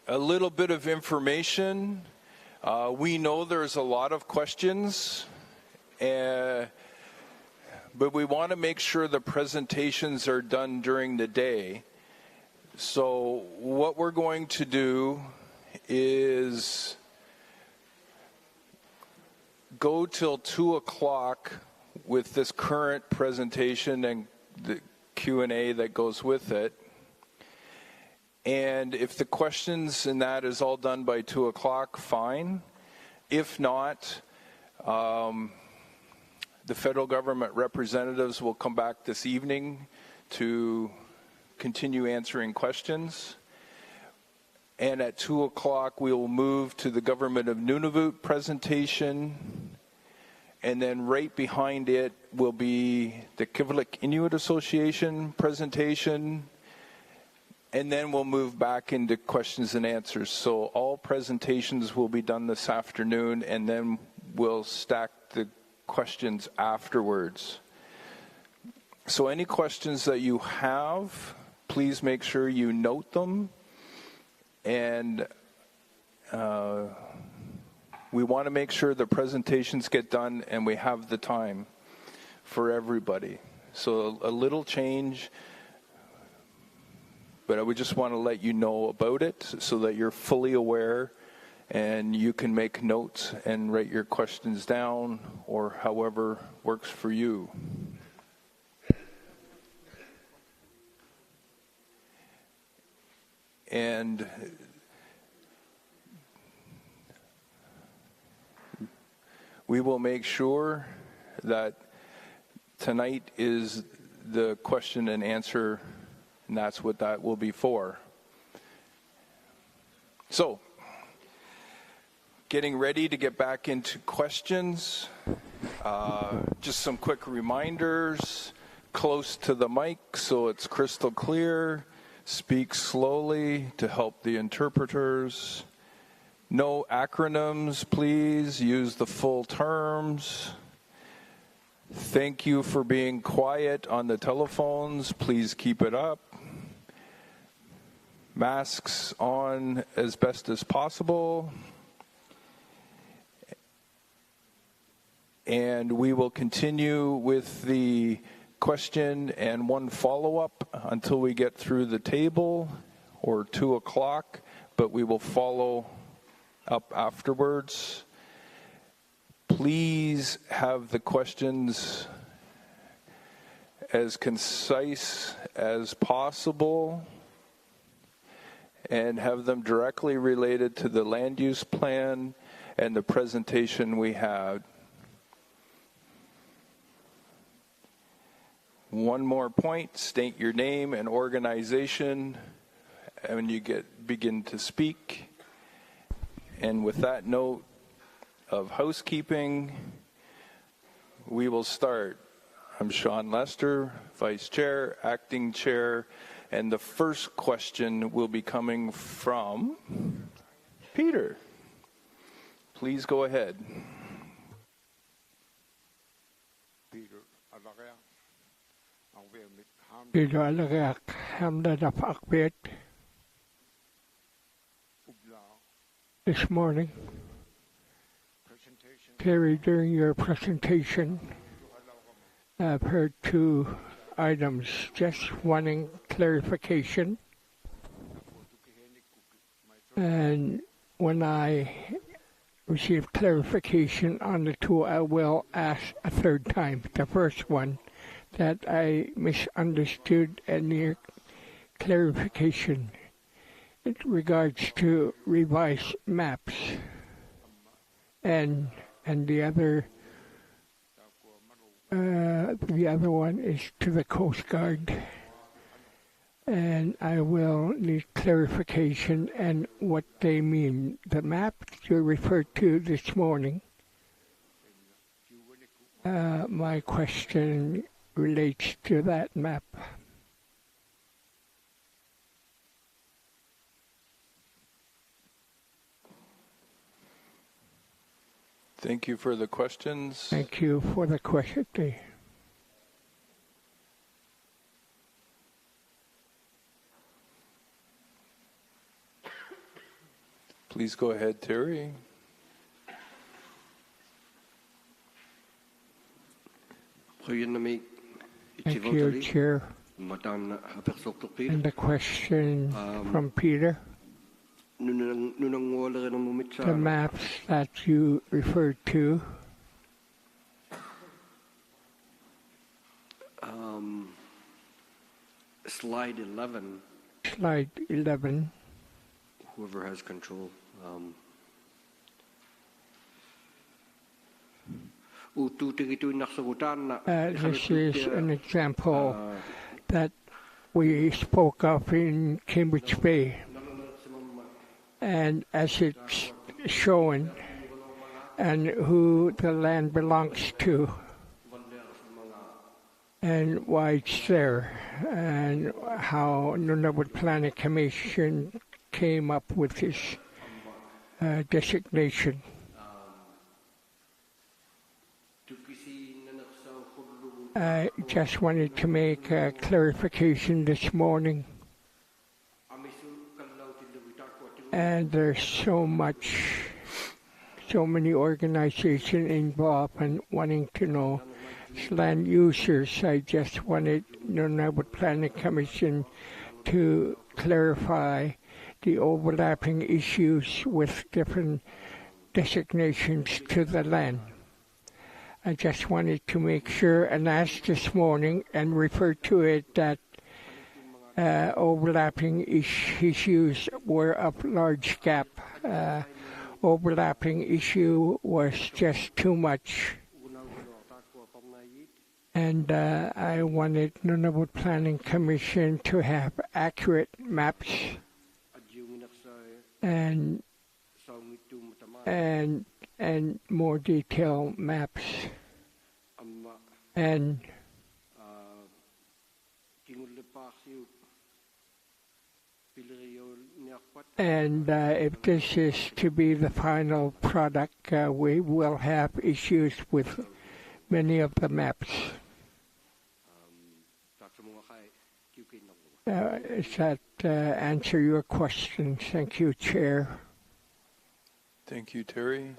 a little bit of information. We know there's a lot of questions, but we want to make sure the presentations are done during the day. So what we're going to do is go till 2 o'clock with this current presentation and the Q&A that goes with it. And if the questions and that is all done by 2 o'clock, fine. If not, the federal government representatives will come back this evening to continue answering questions. And at 2 o'clock, we will move to the Government of Nunavut presentation. And then right behind it will be the Kivalliq Inuit Association presentation. And then we'll move back into questions and answers. So all presentations will be done this afternoon, and then we'll stack the questions afterwards. So any questions that you have, please make sure you note them. And we want to make sure the presentations get done and we have the time for everybody. So a little change, but I would just want to let you know about it so that you're fully aware and you can make notes and write your questions down or however works for you. And we will make sure that tonight is the question and answer, and that's what that will be for. So, getting ready to get back into questions. Just some quick reminders. Close to the mic so it's crystal clear. Speak slowly to help the interpreters. No acronyms, please. Use the full terms. Thank you for being quiet on the telephones. Please keep it up. Masks on as best as possible. And we will continue with the question and one follow-up until we get through the table or 2 o'clock, but we will follow up afterwards. Please have the questions as concise as possible and have them directly related to the land use plan and the presentation we had. One more point, state your name and organization when you begin to speak. And with that note of housekeeping, we will start. I'm Sean Lester, Vice Chair, Acting Chair, and the first question will be coming from Peter. Please go ahead. Peter Alagak, Hamdada Pakbet. This morning, Terry, during your presentation, I've heard 2 items, just wanting clarification. And when I receive clarification on the 2, I will ask a 3rd time. The first one, that I misunderstood any clarification in regards to revised maps, and the other one is to the Coast Guard, and I will need clarification and what they mean. The map you referred to this morning, my question relates to that map. Thank you for the questions. Thank you for the question. Please go ahead, Terry. Thank you, Chair. And the question from Peter. The maps that you referred to. Slide 11. Slide 11. Whoever has control. This is an example that we spoke of in Cambridge Bay. And as it's shown, and who the land belongs to, and why it's there, and how Nunavut Planning Commission came up with this designation. I just wanted to make a clarification this morning. And there's so many organizations involved and wanting to know. As land users, I just wanted Nunavut Planning Commission to clarify the overlapping issues with different designations to the land. I just wanted to make sure and ask this morning and refer to it that overlapping issues were of large gap. Overlapping issue was just too much. And I wanted Nunavut Planning Commission to have accurate maps and more detailed maps. And if this is to be the final product, we will have issues with many of the maps. Does that answer your question? Thank you, Chair. Thank you, Terry.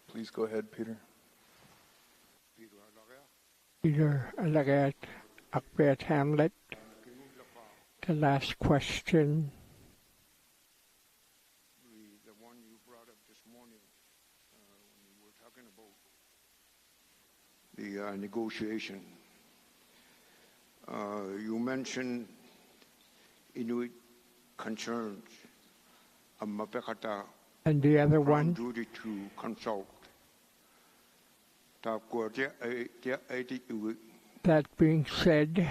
Please go ahead, Peter. Peter Alagat, Akbet Hamlet. The last question. The one you brought up this morning when you were talking about the negotiation. You mentioned Inuit concerns. And the other one? Duty to consult. That being said,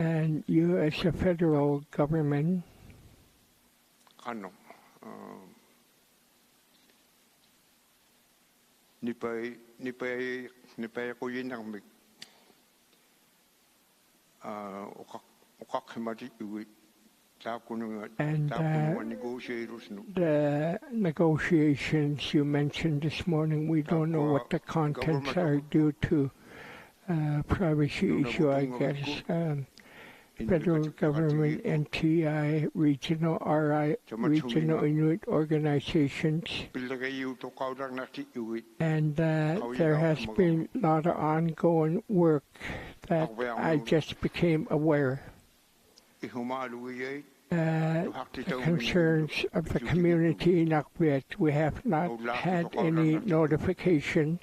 and you as a federal government, and the negotiations you mentioned this morning, we don't know what the contents are due to privacy issue, I guess. Federal government, NTI, regional RI, regional Inuit organizations. And there has been a lot of ongoing work that I just became aware. The concerns of the community in Akbet, we have not had any notification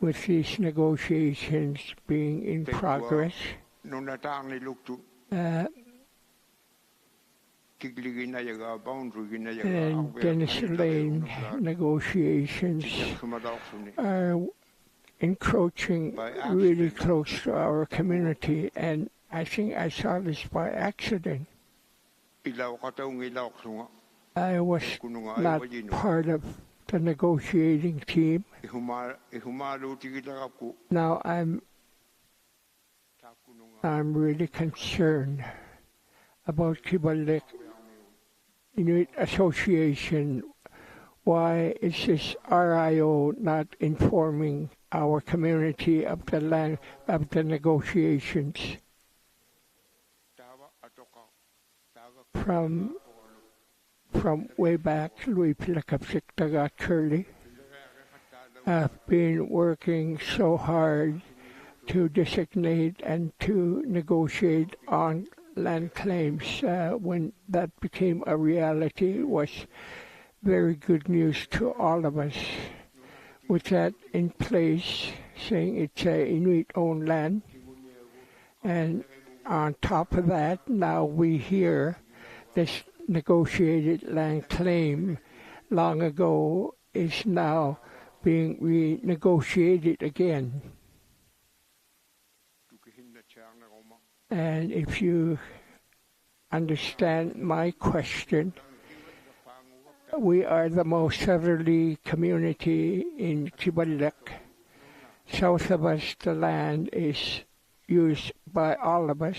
with these negotiations being in progress. And Dennis Lane negotiations are encroaching really close to our community, and I think I saw this by accident. I was not part of the negotiating team. Now I'm really concerned about Kibalik Inuit Association. Why is this RIO not informing our community of the land of the negotiations? from way back, Louis Pilakapsik Taga Curly. I've been working so hard to designate and to negotiate on land claims. When that became a reality, it was very good news to all of us. With that in place, saying it's a Inuit-owned land, and on top of that, now we hear this negotiated land claim long ago is now being renegotiated again. And if you understand my question, we are the most southerly community in Kibalak. South of us, the land is used by all of us,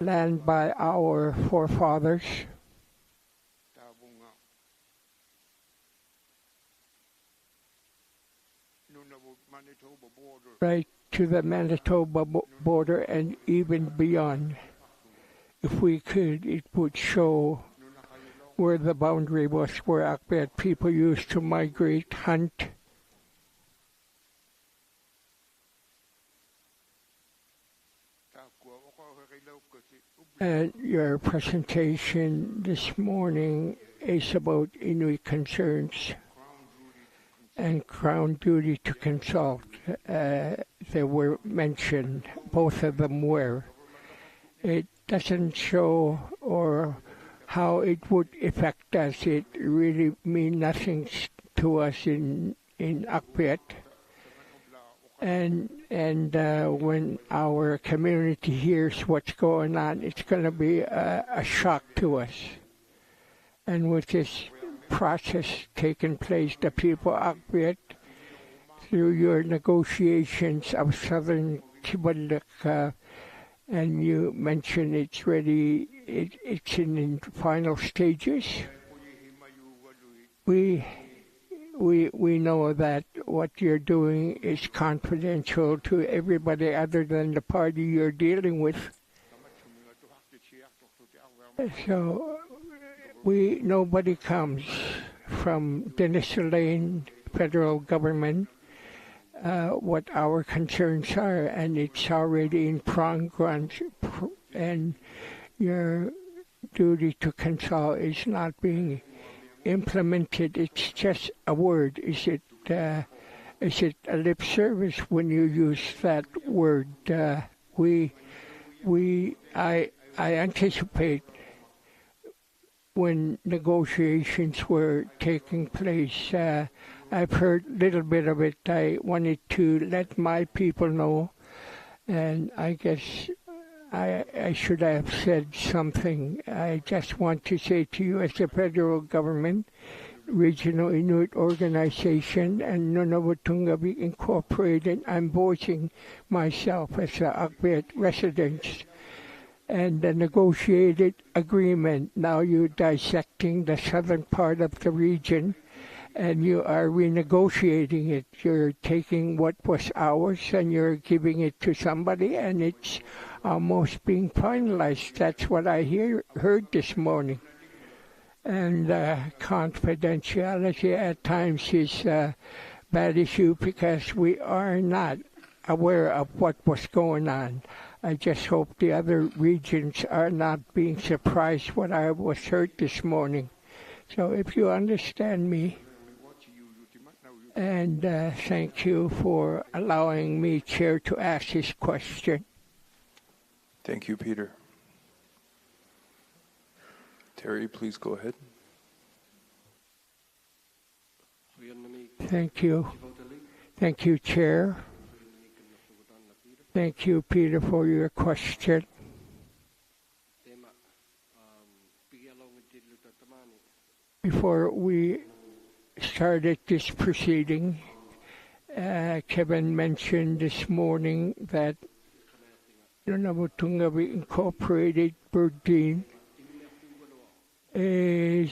land by our forefathers. Right to the Manitoba border and even beyond. If we could, it would show where the boundary was, where Akbet people used to migrate, hunt. And your presentation this morning is about Inuit concerns and Crown duty to consult. They were mentioned, both of them were. It doesn't show or how it would affect us. It really means nothing to us in Akbet. And when our community hears what's going on, it's going to be a shock to us. And with this process taking place, the people of Akbet, through your negotiations of Southern Kibalak, and you mentioned it's ready, it's in final stages. We know that what you're doing is confidential to everybody other than the party you're dealing with. So nobody comes from Dennis Lane federal government what our concerns are, and it's already in progress, and your duty to consult is not being implemented. It's just a word. Is it a lip service when you use that word? I anticipate when negotiations were taking place. I've heard a little bit of it. I wanted to let my people know, and I guess I should have said something. I just want to say to you, as the federal government, Regional Inuit Organization, and Nunavutungavik Incorporated, I'm voicing myself as an Akbet resident. And the negotiated agreement, now you're dissecting the southern part of the region, and you are renegotiating it. You're taking what was ours and you're giving it to somebody, and it's almost being finalized. That's what I heard this morning. And confidentiality at times is a bad issue because we are not aware of what was going on. I just hope the other regions are not being surprised what I was heard this morning. So if you understand me, and thank you for allowing me, Chair, to ask this question. Thank you, Peter. Terry, please go ahead. Thank you. Thank you, Chair. Thank you, Peter, for your question. Before we started this proceeding, Kevin mentioned this morning that Nunavutungavik Incorporated Berdeen is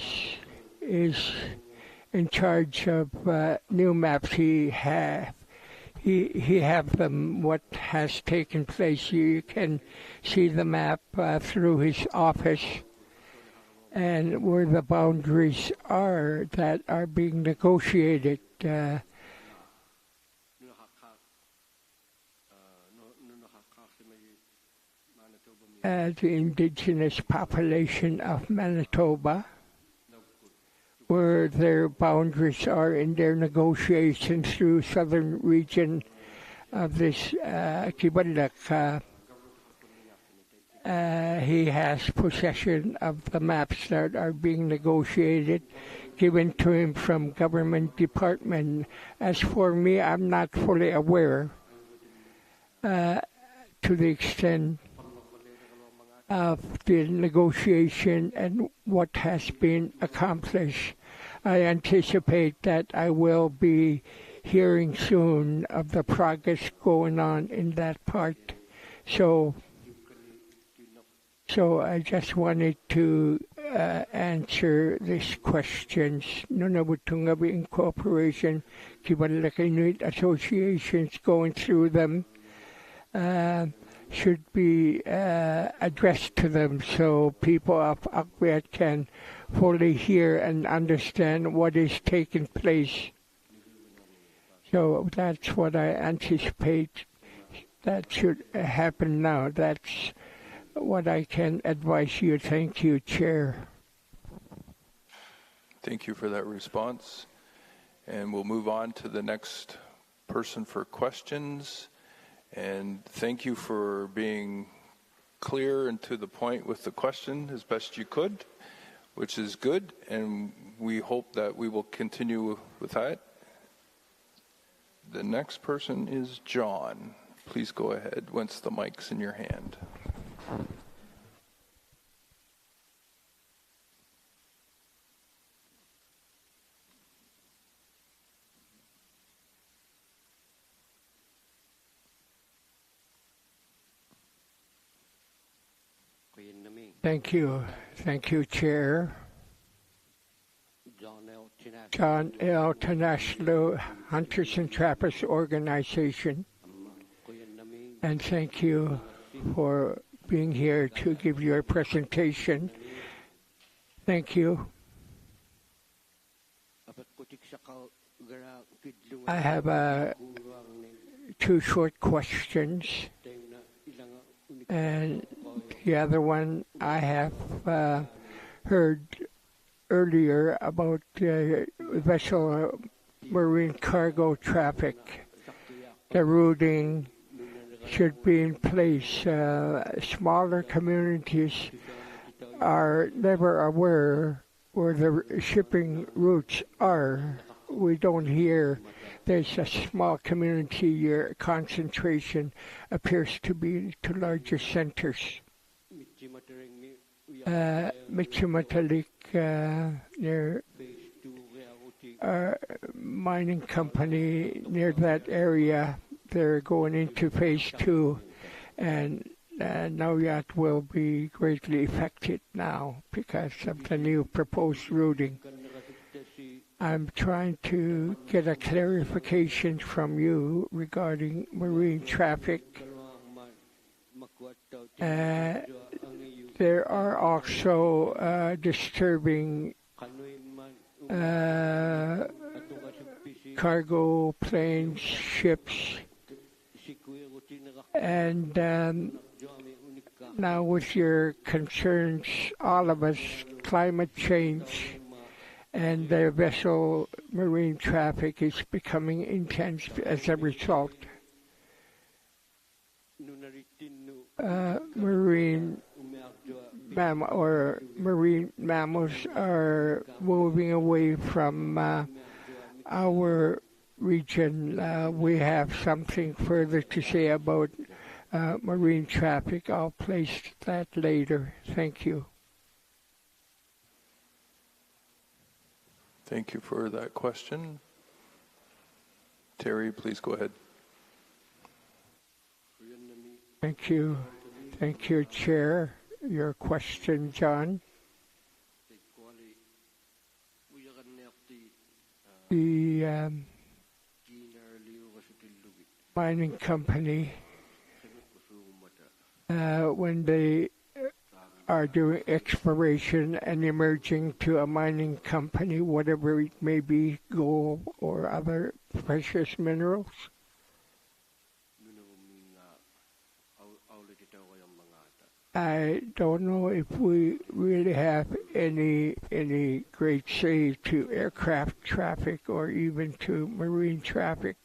in charge of new maps. He he have them what has taken place. You can see the map through his office and where the boundaries are that are being negotiated. The indigenous population of Manitoba, where their boundaries are in their negotiations through southern region of this Kibalak. He has possession of the maps that are being negotiated, given to him from government department. As for me, I'm not fully aware to the extent of the negotiation and what has been accomplished. I anticipate that I will be hearing soon of the progress going on in that part. So I just wanted to answer these questions. Nunabutungabi Incorporation, Kibalak Inuit associations, going through them should be addressed to them so people of Akwet can fully hear and understand what is taking place. So that's what I anticipate that should happen now. That's what I can advise you. Thank you, Chair. Thank you for that response. And we'll move on to the next person for questions. And thank you for being clear and to the point with the question as best you could, which is good. And we hope that we will continue with that. The next person is John. Please go ahead once the mic's in your hand. Thank you. Thank you, Chair. John L. Tanashlo, Hunters and Trappers Organization. And thank you for being here to give your presentation. Thank you. I have two short questions. And the other one I have heard earlier about vessel marine cargo traffic. The routing should be in place. Smaller communities are never aware where the shipping routes are. We don't hear. There's a small community. Your concentration appears to be to larger centers. Michimatalik, near mining company near that area, they're going into phase 2, and Nauyat will be greatly affected now because of the new proposed routing. I'm trying to get a clarification from you regarding marine traffic. There are also disturbing cargo planes, ships, and now with your concerns, all of us, climate change, and the vessel marine traffic is becoming intense as a result. Marine mammals are moving away from our region. We have something further to say about marine traffic. I'll place that later. Thank you. Thank you for that question. Terry, please go ahead. Thank you. Thank you, Chair. Your question, John. mining company when they are doing exploration and emerging to a mining company, whatever it may be, gold or other precious minerals? I don't know if we really have any great say to aircraft traffic or even to marine traffic.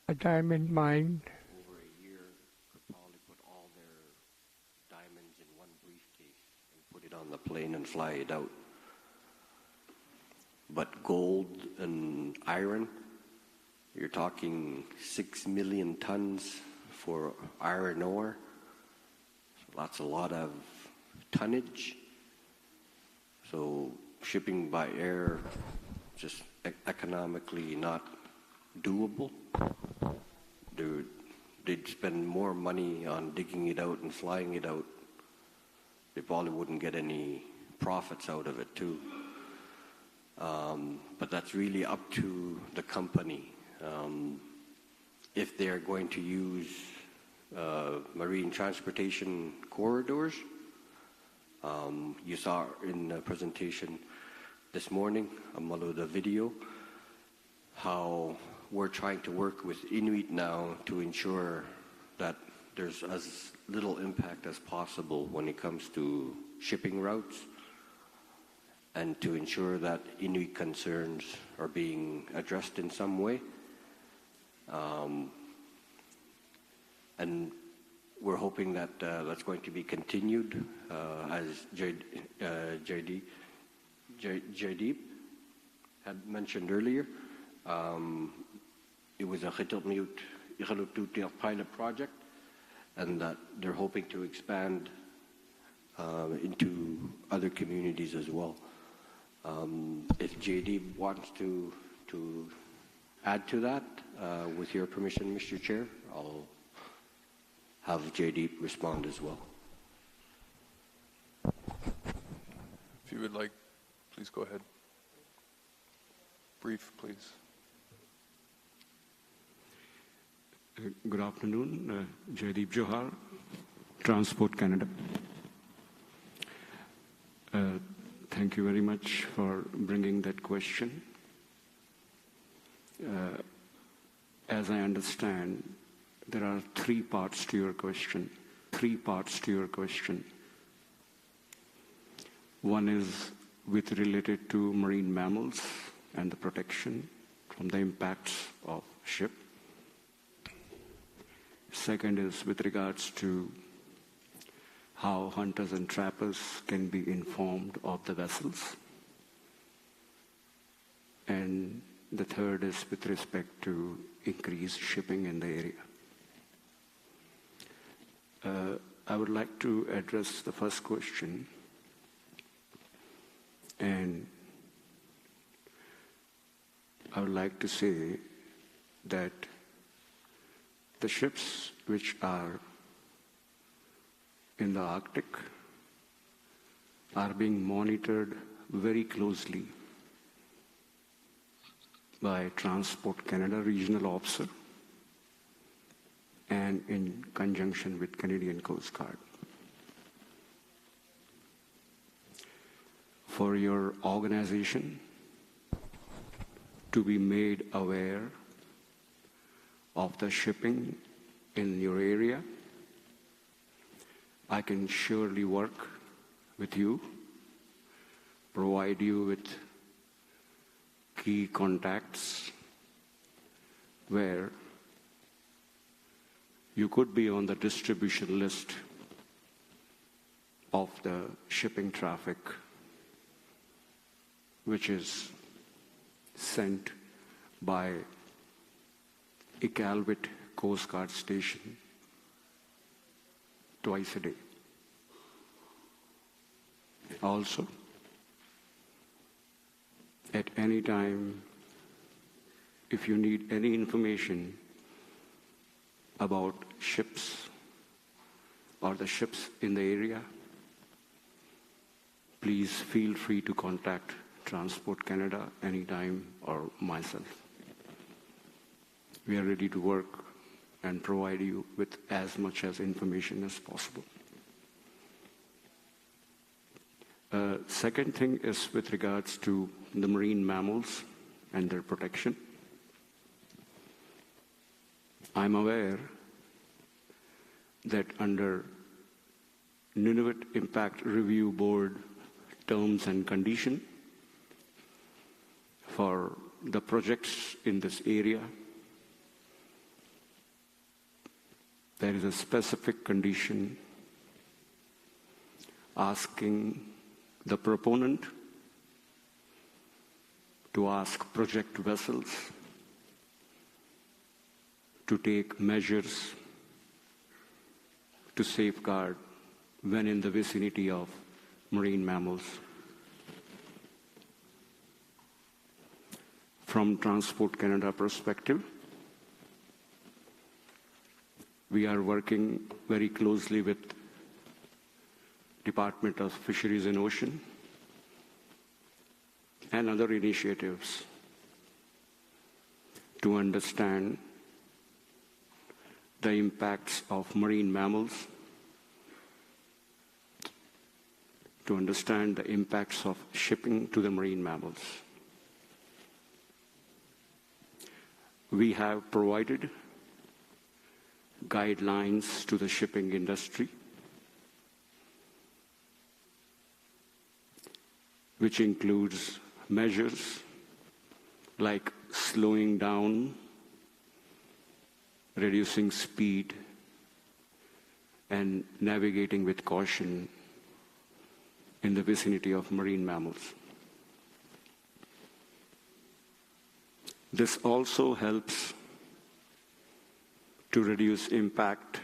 A diamond mine. Over a year could probably put all their diamonds in one briefcase and put it on the plane and fly it out. But gold and iron, you're talking 6 million tons for iron ore. So that's a lot of tonnage. So shipping by air, just economically not doable. They'd spend more money on digging it out and flying it out. They probably wouldn't get any profits out of it too. But that's really up to the company. If they're going to use marine transportation corridors, you saw in the presentation this morning, the video, how we're trying to work with Inuit now to ensure that there's as little impact as possible when it comes to shipping routes, and to ensure that Inuit concerns are being addressed in some way. And we're hoping that that's going to be continued, as Jaideep had mentioned earlier. It was a pilot project, and that they're hoping to expand into other communities as well. If JD wants to add to that, with your permission, Mr. Chair, I'll have JD respond as well. If you would like, please go ahead. Brief, please. Good afternoon, Jaideep Johar, Transport Canada. Thank you very much for bringing that question. As I understand, there are three parts to your question. One is related to marine mammals and the protection from the impacts of ship. Second is with regards to how hunters and trappers can be informed of the vessels. And the third is with respect to increased shipping in the area. I would like to address the first question, and I would like to say that the ships which are in the Arctic are being monitored very closely by Transport Canada Regional Officer and in conjunction with Canadian Coast Guard. For your organization to be made aware of the shipping in your area, I can surely work with you, provide you with key contacts where you could be on the distribution list of the shipping traffic which is sent by Iqaluit Coast Guard Station twice a day. Also, at any time, if you need any information about ships or the ships in the area, please feel free to contact Transport Canada anytime or myself. we are ready to work and provide you with as much as information as possible. Second thing is with regards to the marine mammals and their protection. I'm aware that under Nunavut Impact Review Board terms and condition for the projects in this area, there is a specific condition asking the proponent to ask project vessels to take measures to safeguard when in the vicinity of marine mammals. From Transport Canada perspective, we are working very closely with Department of Fisheries and Ocean and other initiatives to understand the impacts of marine mammals, to understand the impacts of shipping to the marine mammals. We have provided guidelines to the shipping industry, which includes measures like slowing down, reducing speed, and navigating with caution in the vicinity of marine mammals. This also helps to reduce impact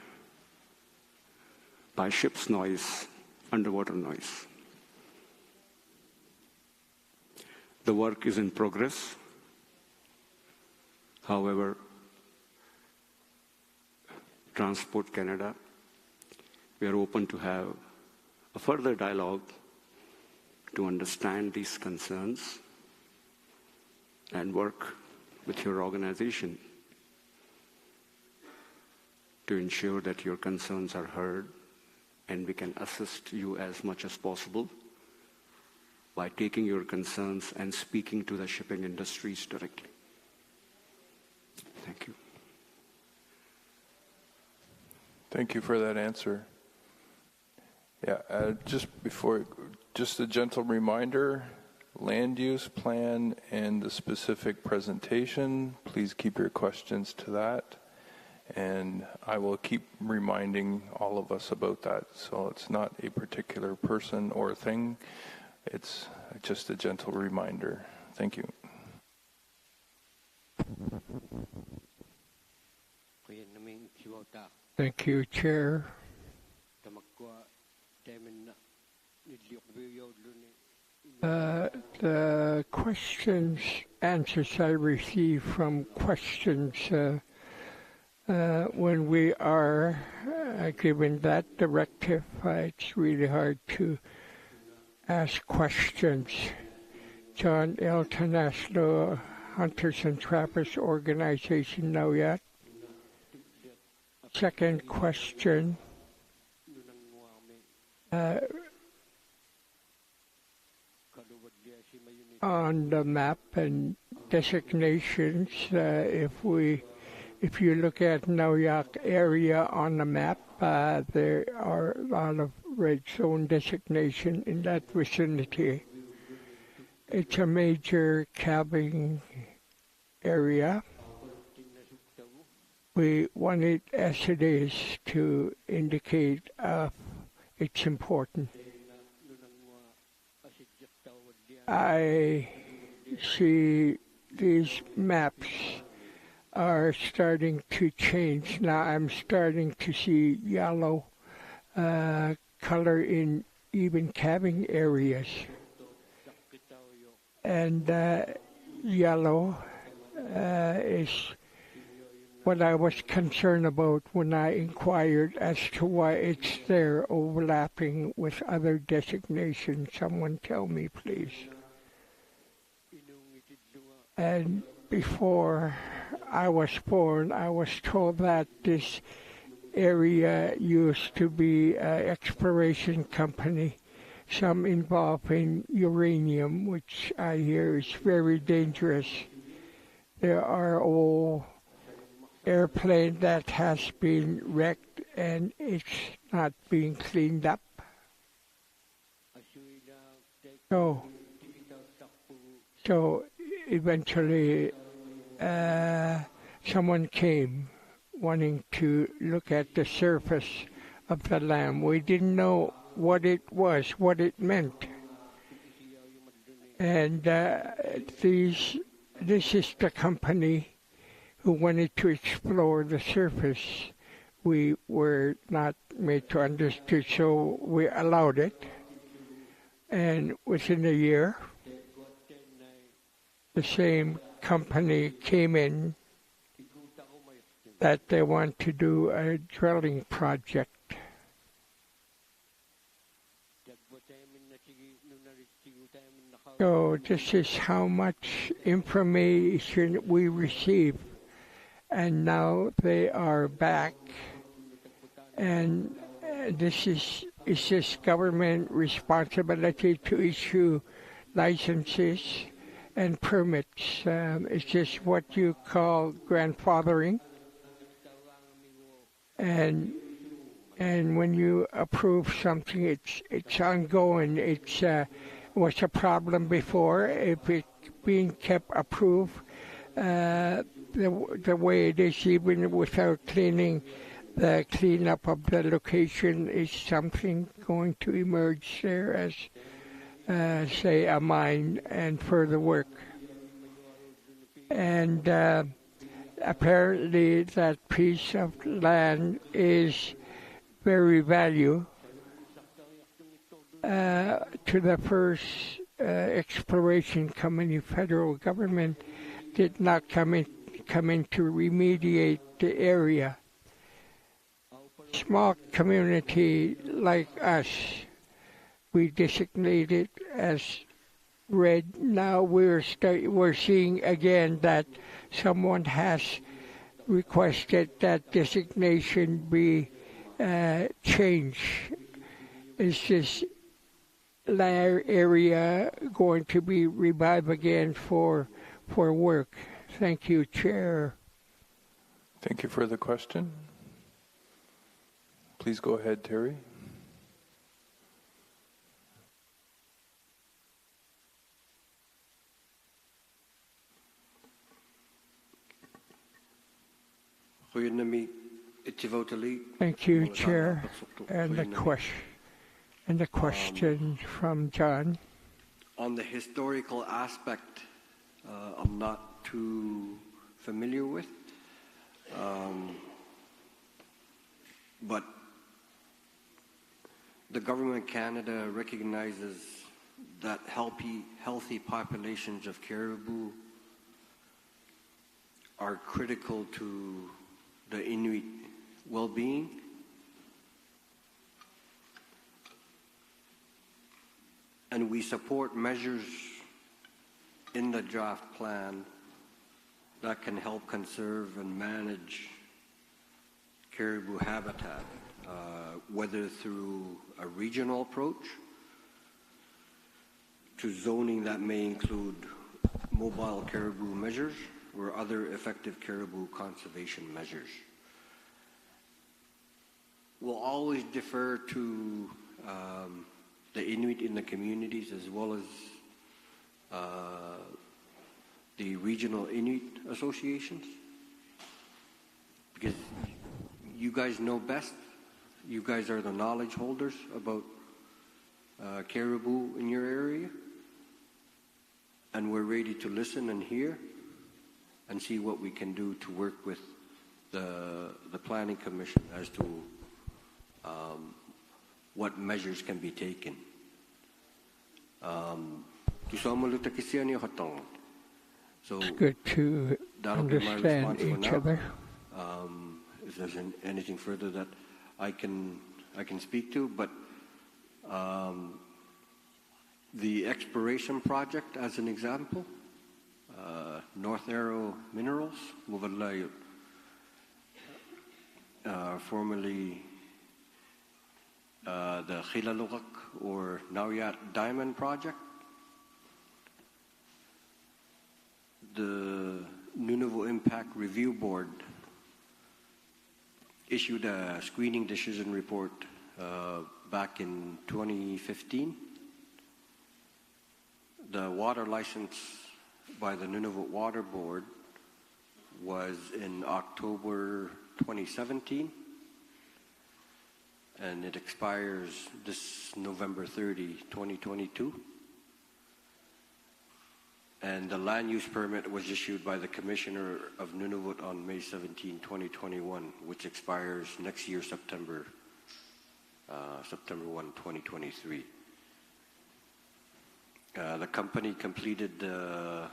by ship's noise, underwater noise. The work is in progress. However, Transport Canada, we are open to have a further dialogue to understand these concerns and work with your organization to ensure that your concerns are heard and we can assist you as much as possible by taking your concerns and speaking to the shipping industries directly. Thank you. Thank you for that answer. Yeah, just a gentle reminder, land use plan and the specific presentation, please keep your questions to that. And I will keep reminding all of us about that. So it's not a particular person or thing. It's just a gentle reminder. Thank you. Thank you, Chair. The questions, answers I receive from questions when we are given that directive, it's really hard to ask questions. John Elton, National Hunters and Trappers Organization, now yet. Second question. On the map and designations, if you look at Naujac area on the map, there are a lot of red zone designation in that vicinity. It's a major calving area. We want it as it is to indicate it's important. I see these maps are starting to change. Now I'm starting to see yellow color in even calving areas. And yellow is what I was concerned about when I inquired as to why it's there overlapping with other designations. Someone tell me, please. And before I was born, I was told that this area used to be an exploration company, some involving uranium, which I hear is very dangerous. There are old airplane that has been wrecked and it's not being cleaned up. So eventually someone came wanting to look at the surface of the land. We didn't know what it was, what it meant. And this is the company who wanted to explore the surface. We were not made to understand, so we allowed it. And within a year, the same company came in that they want to do a drilling project. So this is how much information we receive. And now they are back, and this is just government responsibility to issue licenses and permits. It's just what you call grandfathering. And when you approve something, it's ongoing. It's was a problem before. If it's being kept approved, the way it is, even without cleaning, the cleanup of the location is something going to emerge there as, say, a mine and further work. And apparently that piece of land is very valuable to the first exploration company. Federal government did not come in to remediate the area. Small community like us, we designate it as red. Now we're seeing again that someone has requested that designation be changed. Is this area going to be revived again for work? Thank you, Chair. Thank you for the question. Please go ahead, Terry. Thank you, Chair. And the question from John. On the historical aspect, I'm not too familiar with, but the government of Canada recognizes that healthy populations of caribou are critical to the Inuit well-being. And we support measures in the draft plan that can help conserve and manage caribou habitat, whether through a regional approach to zoning that may include mobile caribou measures or other effective caribou conservation measures. We'll always defer to the Inuit in the communities as well as the regional Inuit associations, because you guys know best. You guys are the knowledge holders about caribou in your area, and we're ready to listen and hear and see what we can do to work with the Planning Commission as to what measures can be taken. So it's good to understand each other. If there's anything further that I can speak to, but the exploration project, as an example, North Arrow Minerals, Muvalayut, formerly the Khilalukak or Nauyat Diamond Project. The Nunavut Impact Review Board issued a screening decision report back in 2015. The water license by the Nunavut Water Board was in October 2017, and it expires this November 30, 2022. And the land use permit was issued by the Commissioner of Nunavut on May 17, 2021, which expires next year, September 1, 2023. The company completed the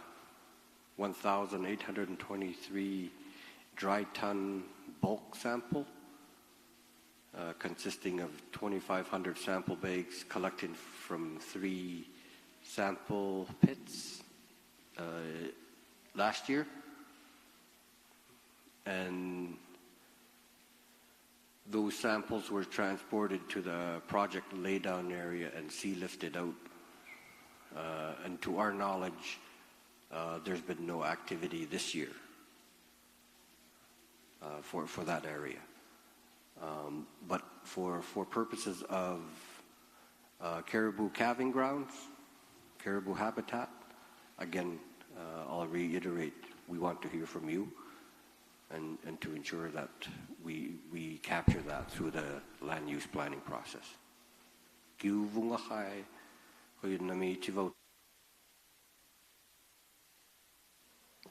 1,823 dry ton bulk sample, consisting of 2,500 sample bags collected from 3 sample pits last year. And those samples were transported to the project laydown area and sea lifted out. And to our knowledge, there's been no activity this year for that area. But for purposes of caribou calving grounds, caribou habitat, again, I'll reiterate, we want to hear from you and to ensure that we capture that through the land use planning process.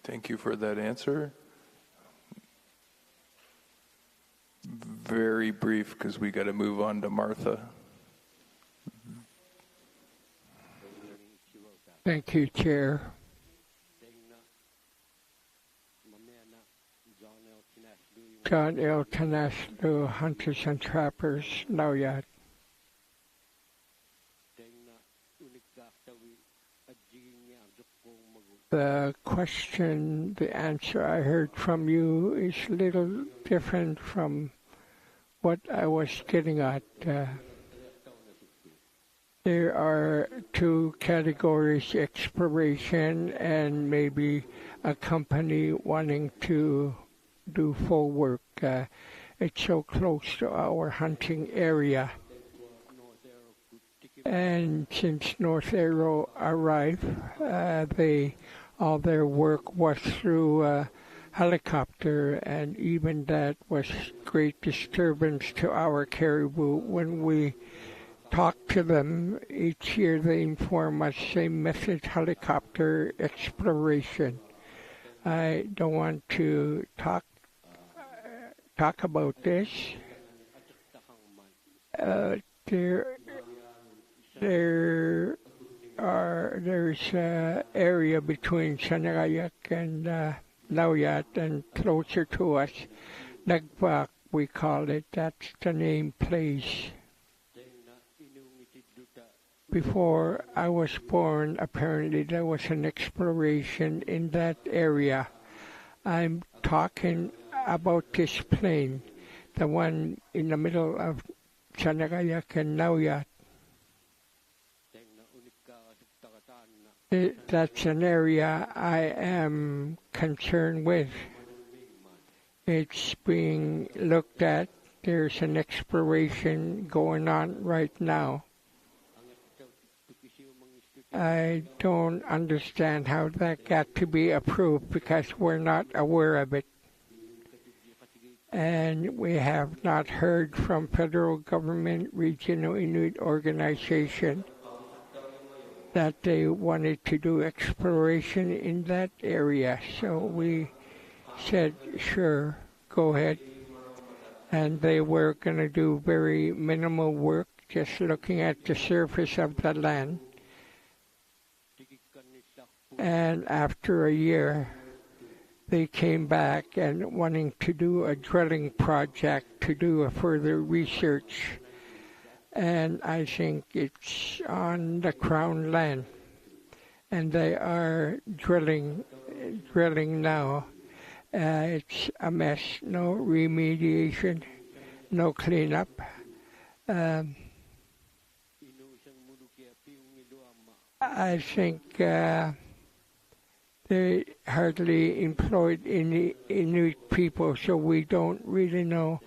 Thank you for that answer. Very brief, because we got to move on to Martha. Thank you, Chair. John L. Tanaslu, Hunters and Trappers, Nauyat. The question, the answer I heard from you is a little different from what I was getting at. There are 2 categories, exploration and maybe a company wanting to do full work. It's so close to our hunting area. And since North Arrow arrived, all their work was through helicopter, and even that was great disturbance to our caribou. When we talk to them each year, they inform us same method, helicopter exploration. I don't want to talk about this. There's an area between Sanagayak and Nauyat, and closer to us, Nagbak, we call it. That's the name place. Before I was born, apparently there was an exploration in that area. I'm talking about this plain, the one in the middle of Sanagayak and Nauyat. That's an area I am concerned with. It's being looked at. There's an exploration going on right now. I don't understand how that got to be approved because we're not aware of it. And we have not heard from federal government, regional Inuit organization, that they wanted to do exploration in that area. So we said, sure, go ahead. And they were going to do very minimal work, just looking at the surface of the land. And after a year, they came back and wanting to do a drilling project to do a further research. And I think it's on the Crown land. and they are drilling now. It's a mess. No remediation, no cleanup. I think they hardly employed any Inuit people, so we don't really know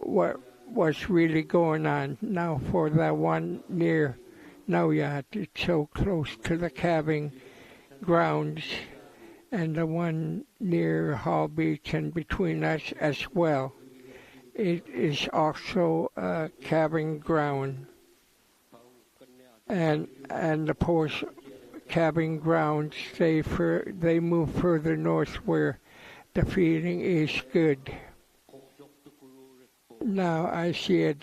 what's really going on now. For that one near Nauyat, it's so close to the calving grounds, and the one near Hall Beach and between us as well. It is also a calving ground, and the post calving grounds they move further north where the feeding is good. Now I see a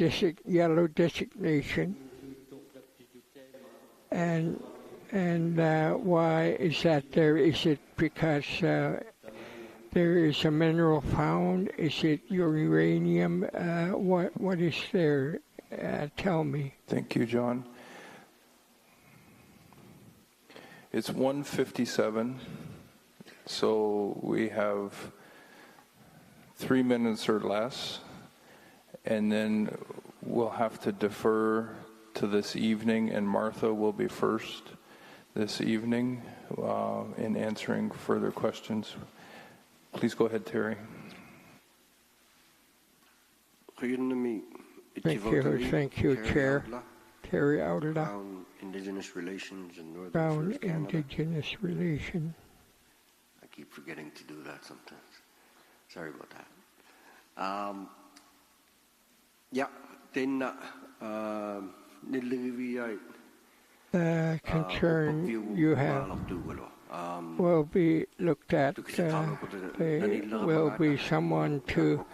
yellow designation, and why is that there? Is it because there is a mineral found? Is it uranium? What is there? Tell me. Thank you, John. It's 1:57, so we have 3 minutes or less, and then we'll have to defer to this evening, and Martha will be first this evening in answering further questions. Please go ahead, Terry. Thank you, Chair. Terry Audla, Crown Indigenous Relations in Northern Crown First Canada. Indigenous Relation. I keep forgetting to do that sometimes. Sorry about that. The concern you have will be looked at. There will be someone to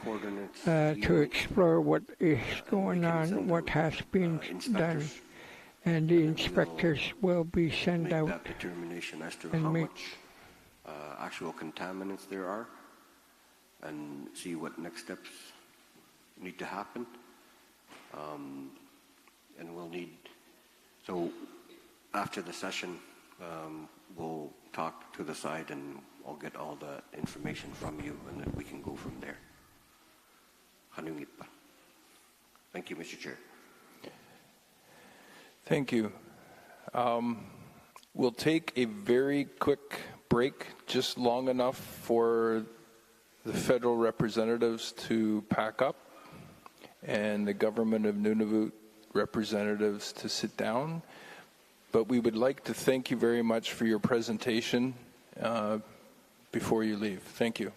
explore what is going on, what has been done, and the inspectors will be sent out that determination as to and how make much actual contaminants there are, and see what next steps need to happen. And we'll need, so after the session, we'll talk to the side and I'll get all the information from you, and then we can go from there. Thank you, Mr. Chair. Thank you. We'll take a very quick break, just long enough for the federal representatives to pack up and the government of Nunavut representatives to sit down. But we would like to thank you very much for your presentation before you leave. Thank you.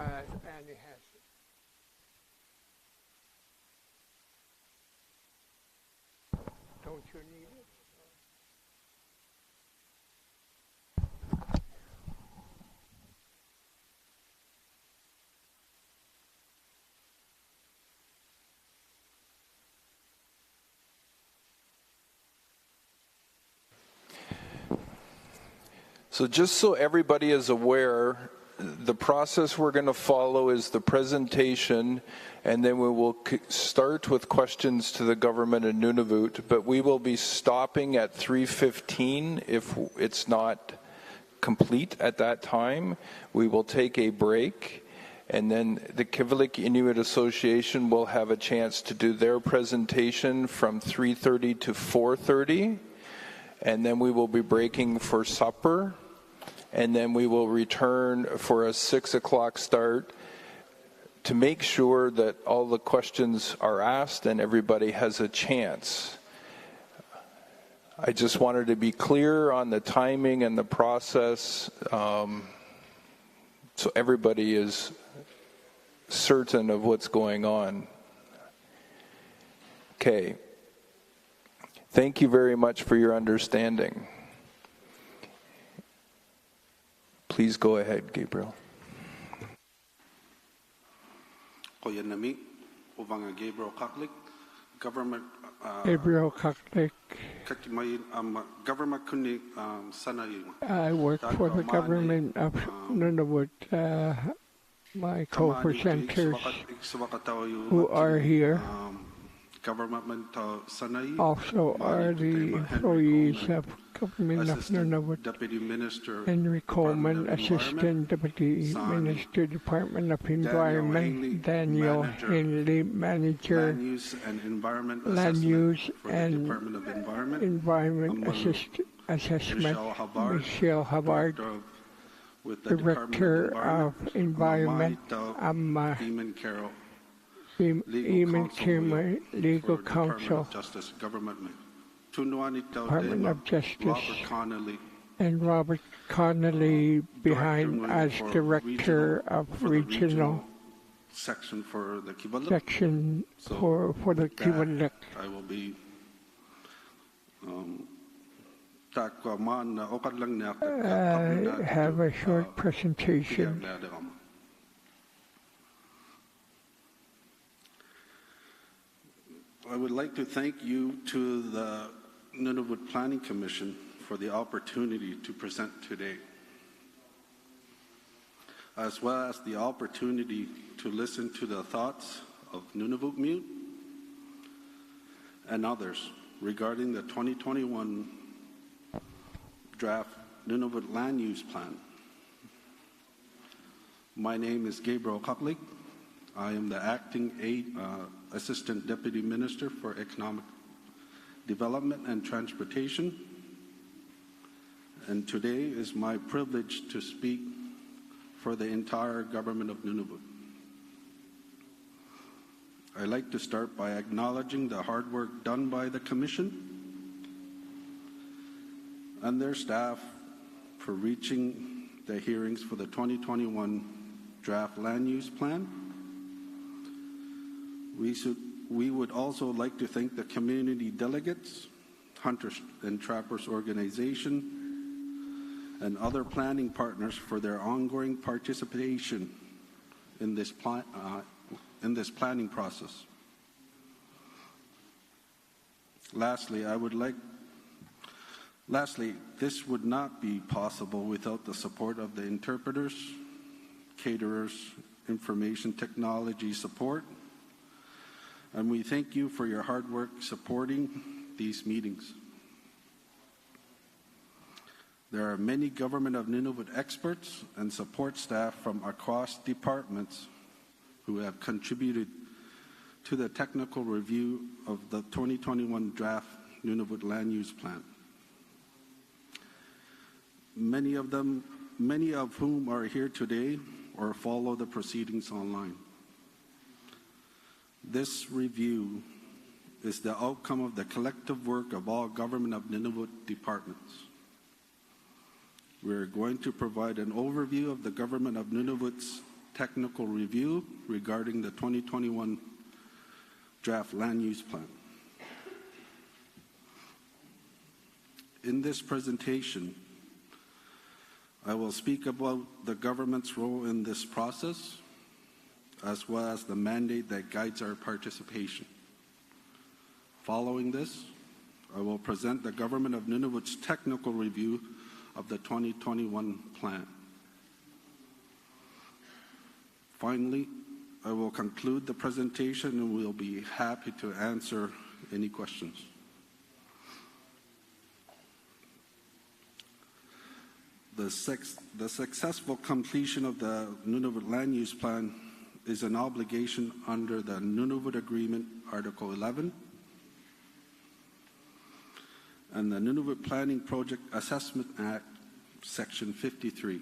Annie has it. Don't you need it? So just so everybody is aware, the process we're going to follow is the presentation, and then we will start with questions to the government in Nunavut, but we will be stopping at 3:15 if it's not complete at that time. We will take a break, and then the Kivalliq Inuit Association will have a chance to do their presentation from 3:30 to 4:30, and then we will be breaking for supper. And then we will return for a 6 o'clock start to make sure that all the questions are asked and everybody has a chance. I just wanted to be clear on the timing and the process so everybody is certain of what's going on. Okay. Thank you very much for your understanding. Please go ahead, Gabriel. Koyanami, Uvanga Gabriel Kaklik, government. Gabriel Kaklik. Government kuni sanay. I work for the government of Nunavut. My co-presenters who are here also are the employees of Government of Nunavut. Henry Coleman, Assistant Deputy Minister, Department of Environment. Daniel Henley, Manager, Land Use and Environment Assessment. Michelle Havard, Director of Environment. Eamon Kirmer, Legal Counsel, Department of Justice, and Robert Connolly behind as Director of Regional Section for the Kivalliq. I will be have a short presentation. I would like to thank you to the Nunavut Planning Commission for the opportunity to present today, as well as the opportunity to listen to the thoughts of Nunavut Mute and others regarding the 2021 draft Nunavut Land Use Plan. My name is Gabriel Kaklik. I am the Acting Assistant Deputy Minister for Economic Development and Transportation. And today is my privilege to speak for the entire government of Nunavut. I'd like to start by acknowledging the hard work done by the Commission and their staff for reaching the hearings for the 2021 Draft Land Use Plan. We would also like to thank the community delegates, Hunters and Trappers Organization, and other planning partners for their ongoing participation in this planning process. Lastly, this would not be possible without the support of the interpreters, caterers, information technology support, and we thank you for your hard work supporting these meetings. There are many Government of Nunavut experts and support staff from across departments who have contributed to the technical review of the 2021 Draft Nunavut Land Use Plan. Many of whom are here today or follow the proceedings online. This review is the outcome of the collective work of all Government of Nunavut departments. We are going to provide an overview of the Government of Nunavut's technical review regarding the 2021 draft land use plan. In this presentation, I will speak about the government's role in this process, as well as the mandate that guides our participation. Following this, I will present the Government of Nunavut's technical review of the 2021 plan. Finally, I will conclude the presentation and we'll be happy to answer any questions. The successful completion of the Nunavut Land Use Plan is an obligation under the Nunavut Agreement, Article 11, and the Nunavut Planning Project Assessment Act, Section 53.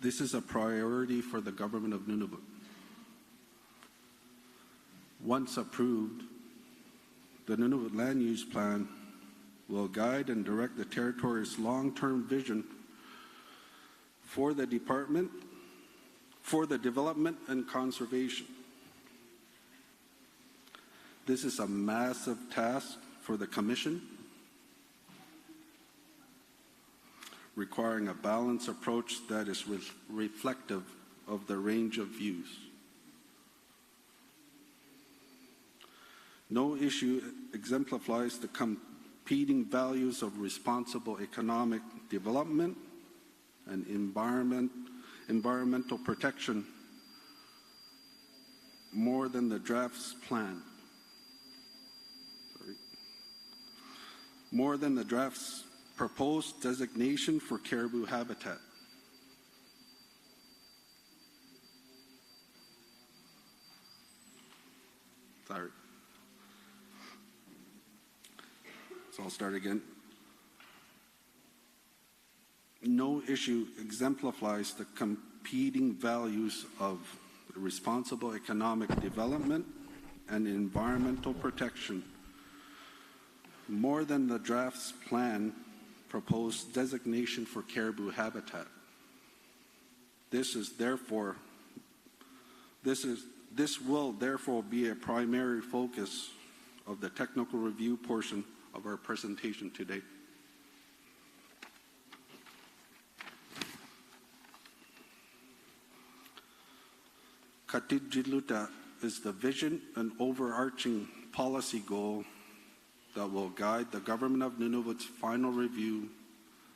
This is a priority for the Government of Nunavut. Once approved, the Nunavut Land Use Plan will guide and direct the territory's long-term vision for the department, for the development and conservation. This is a massive task for the Commission, requiring a balanced approach that is reflective of the range of views. No issue exemplifies the competing values of responsible economic development and environmental protection more than the draft's plan. More than the draft's proposed designation for caribou habitat. Sorry. So I'll start again. No issue exemplifies the competing values of responsible economic development and environmental protection more than the draft's plan proposed designation for caribou habitat. This will therefore be a primary focus of the technical review portion of our presentation today. Katidjiluta is the vision and overarching policy goal that will guide the Government of Nunavut's final review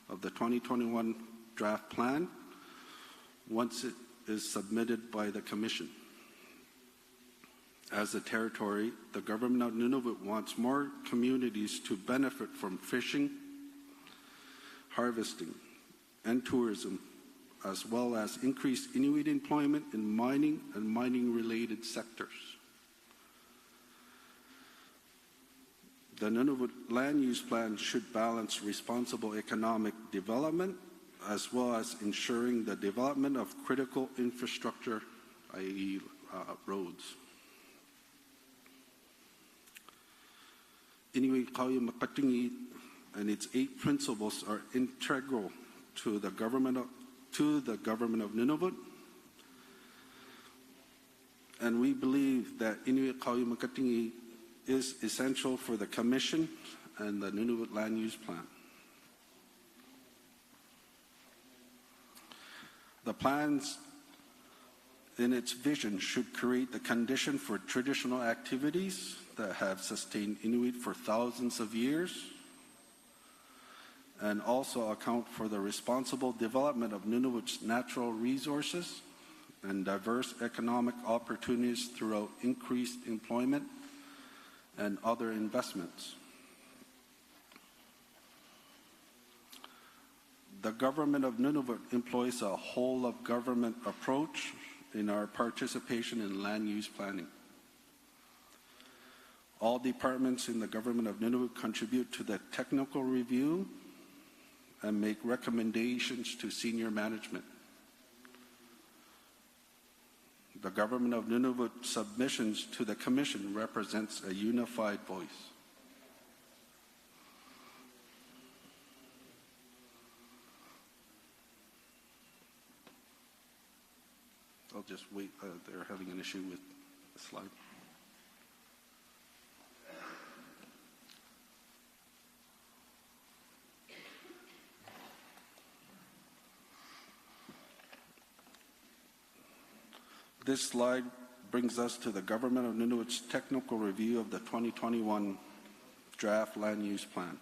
of the 2021 draft plan once it is submitted by the Commission. As a territory, the Government of Nunavut wants more communities to benefit from fishing, harvesting, and tourism, as well as increased Inuit employment in mining and mining-related sectors. The Nunavut Land Use Plan should balance responsible economic development as well as ensuring the development of critical infrastructure, i.e. roads. Inuit Kauyamapatingi and its 8 principles are integral to the Government of Nunavut, and we believe that Inuit Kauyamapatingi is essential for the Commission and the Nunavut Land Use Plan. The plans in its vision should create the condition for traditional activities that have sustained Inuit for thousands of years, and also account for the responsible development of Nunavut's natural resources and diverse economic opportunities throughout increased employment and other investments. The Government of Nunavut employs a whole-of-government approach in our participation in land use planning. All departments in the Government of Nunavut contribute to the technical review and make recommendations to senior management. The Government of Nunavut submissions to the Commission represents a unified voice. I'll just wait. They're having an issue with the slide. This slide brings us to the Government of Nunavut's technical review of the 2021 draft land use plan.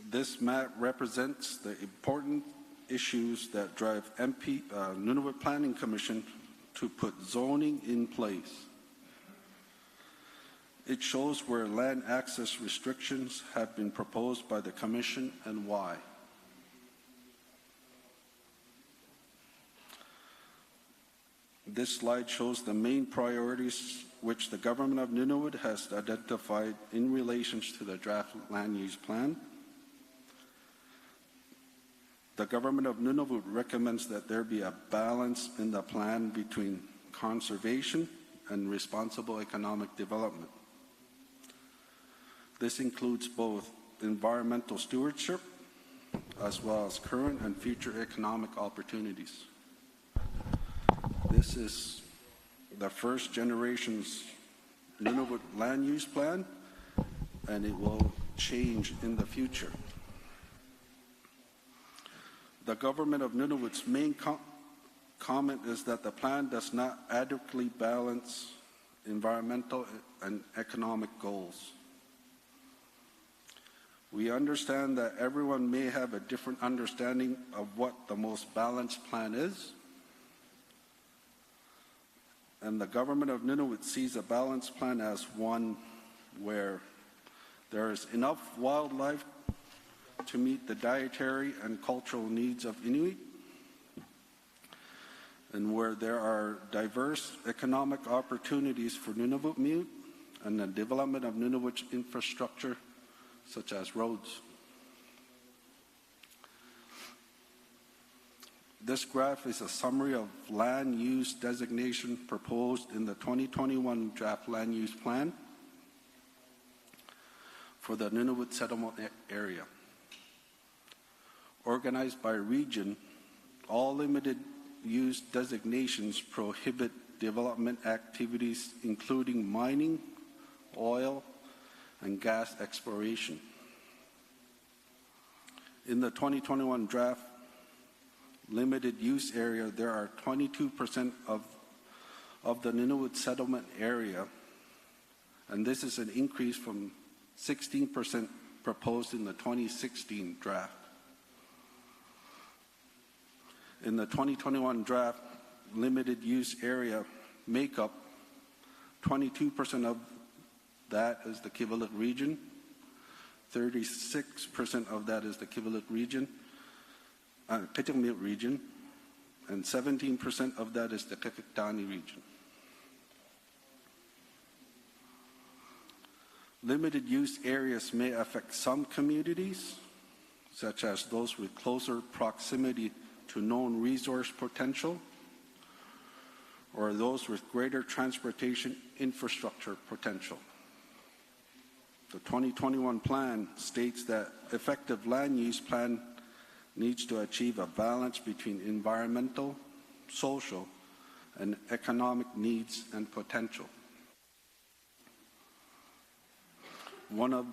This map represents the important issues that drive Nunavut Planning Commission to put zoning in place. It shows where land access restrictions have been proposed by the Commission and why. This slide shows the main priorities which the Government of Nunavut has identified in relation to the draft land use plan. The Government of Nunavut recommends that there be a balance in the plan between conservation and responsible economic development. This includes both environmental stewardship as well as current and future economic opportunities. This is the first generation's Nunavut land use plan, and it will change in the future. The Government of Nunavut's main comment is that the plan does not adequately balance environmental and economic goals. We understand that everyone may have a different understanding of what the most balanced plan is, and the Government of Nunavut sees a balanced plan as one where there is enough wildlife to meet the dietary and cultural needs of Inuit, and where there are diverse economic opportunities for Nunavut Mute and the development of Nunavut's infrastructure, such as roads. This graph is a summary of land use designation proposed in the 2021 draft land use plan for the Nunavut settlement area. Organized by region, all limited use designations prohibit development activities including mining, oil, and gas exploration. In the 2021 draft limited use area, there are 22% of the Nunavut settlement area, and this is an increase from 16% proposed in the 2016 draft. In the 2021 draft, limited use area makeup, 22% of that is the Kivalliq region, 36% of that is the Kivalliq region, Kitikmeot region, and 17% of that is the Qikiqtani region. Limited use areas may affect some communities, such as those with closer proximity to known resource potential, or those with greater transportation infrastructure potential. The 2021 plan states that effective land use plan needs to achieve a balance between environmental, social, and economic needs and potential. One of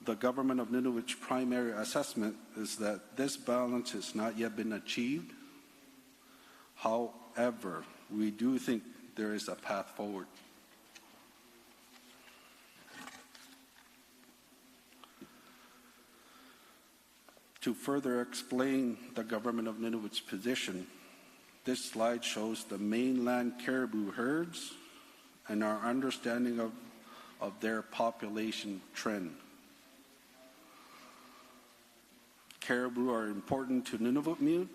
the Government of Nunavut's primary assessment is that this balance has not yet been achieved. However, we do think there is a path forward. To further explain the Government of Nunavut's position, this slide shows the mainland caribou herds and our understanding of their population trend. Caribou are important to Nunavut Mute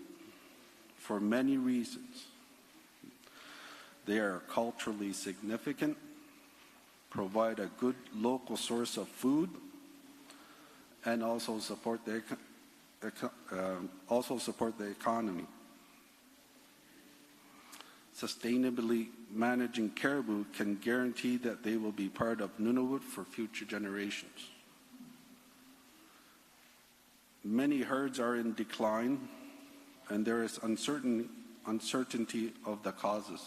for many reasons. They are culturally significant, provide a good local source of food, and also support the economy. Sustainably managing caribou can guarantee that they will be part of Nunavut for future generations. Many herds are in decline, and there is uncertainty of the causes.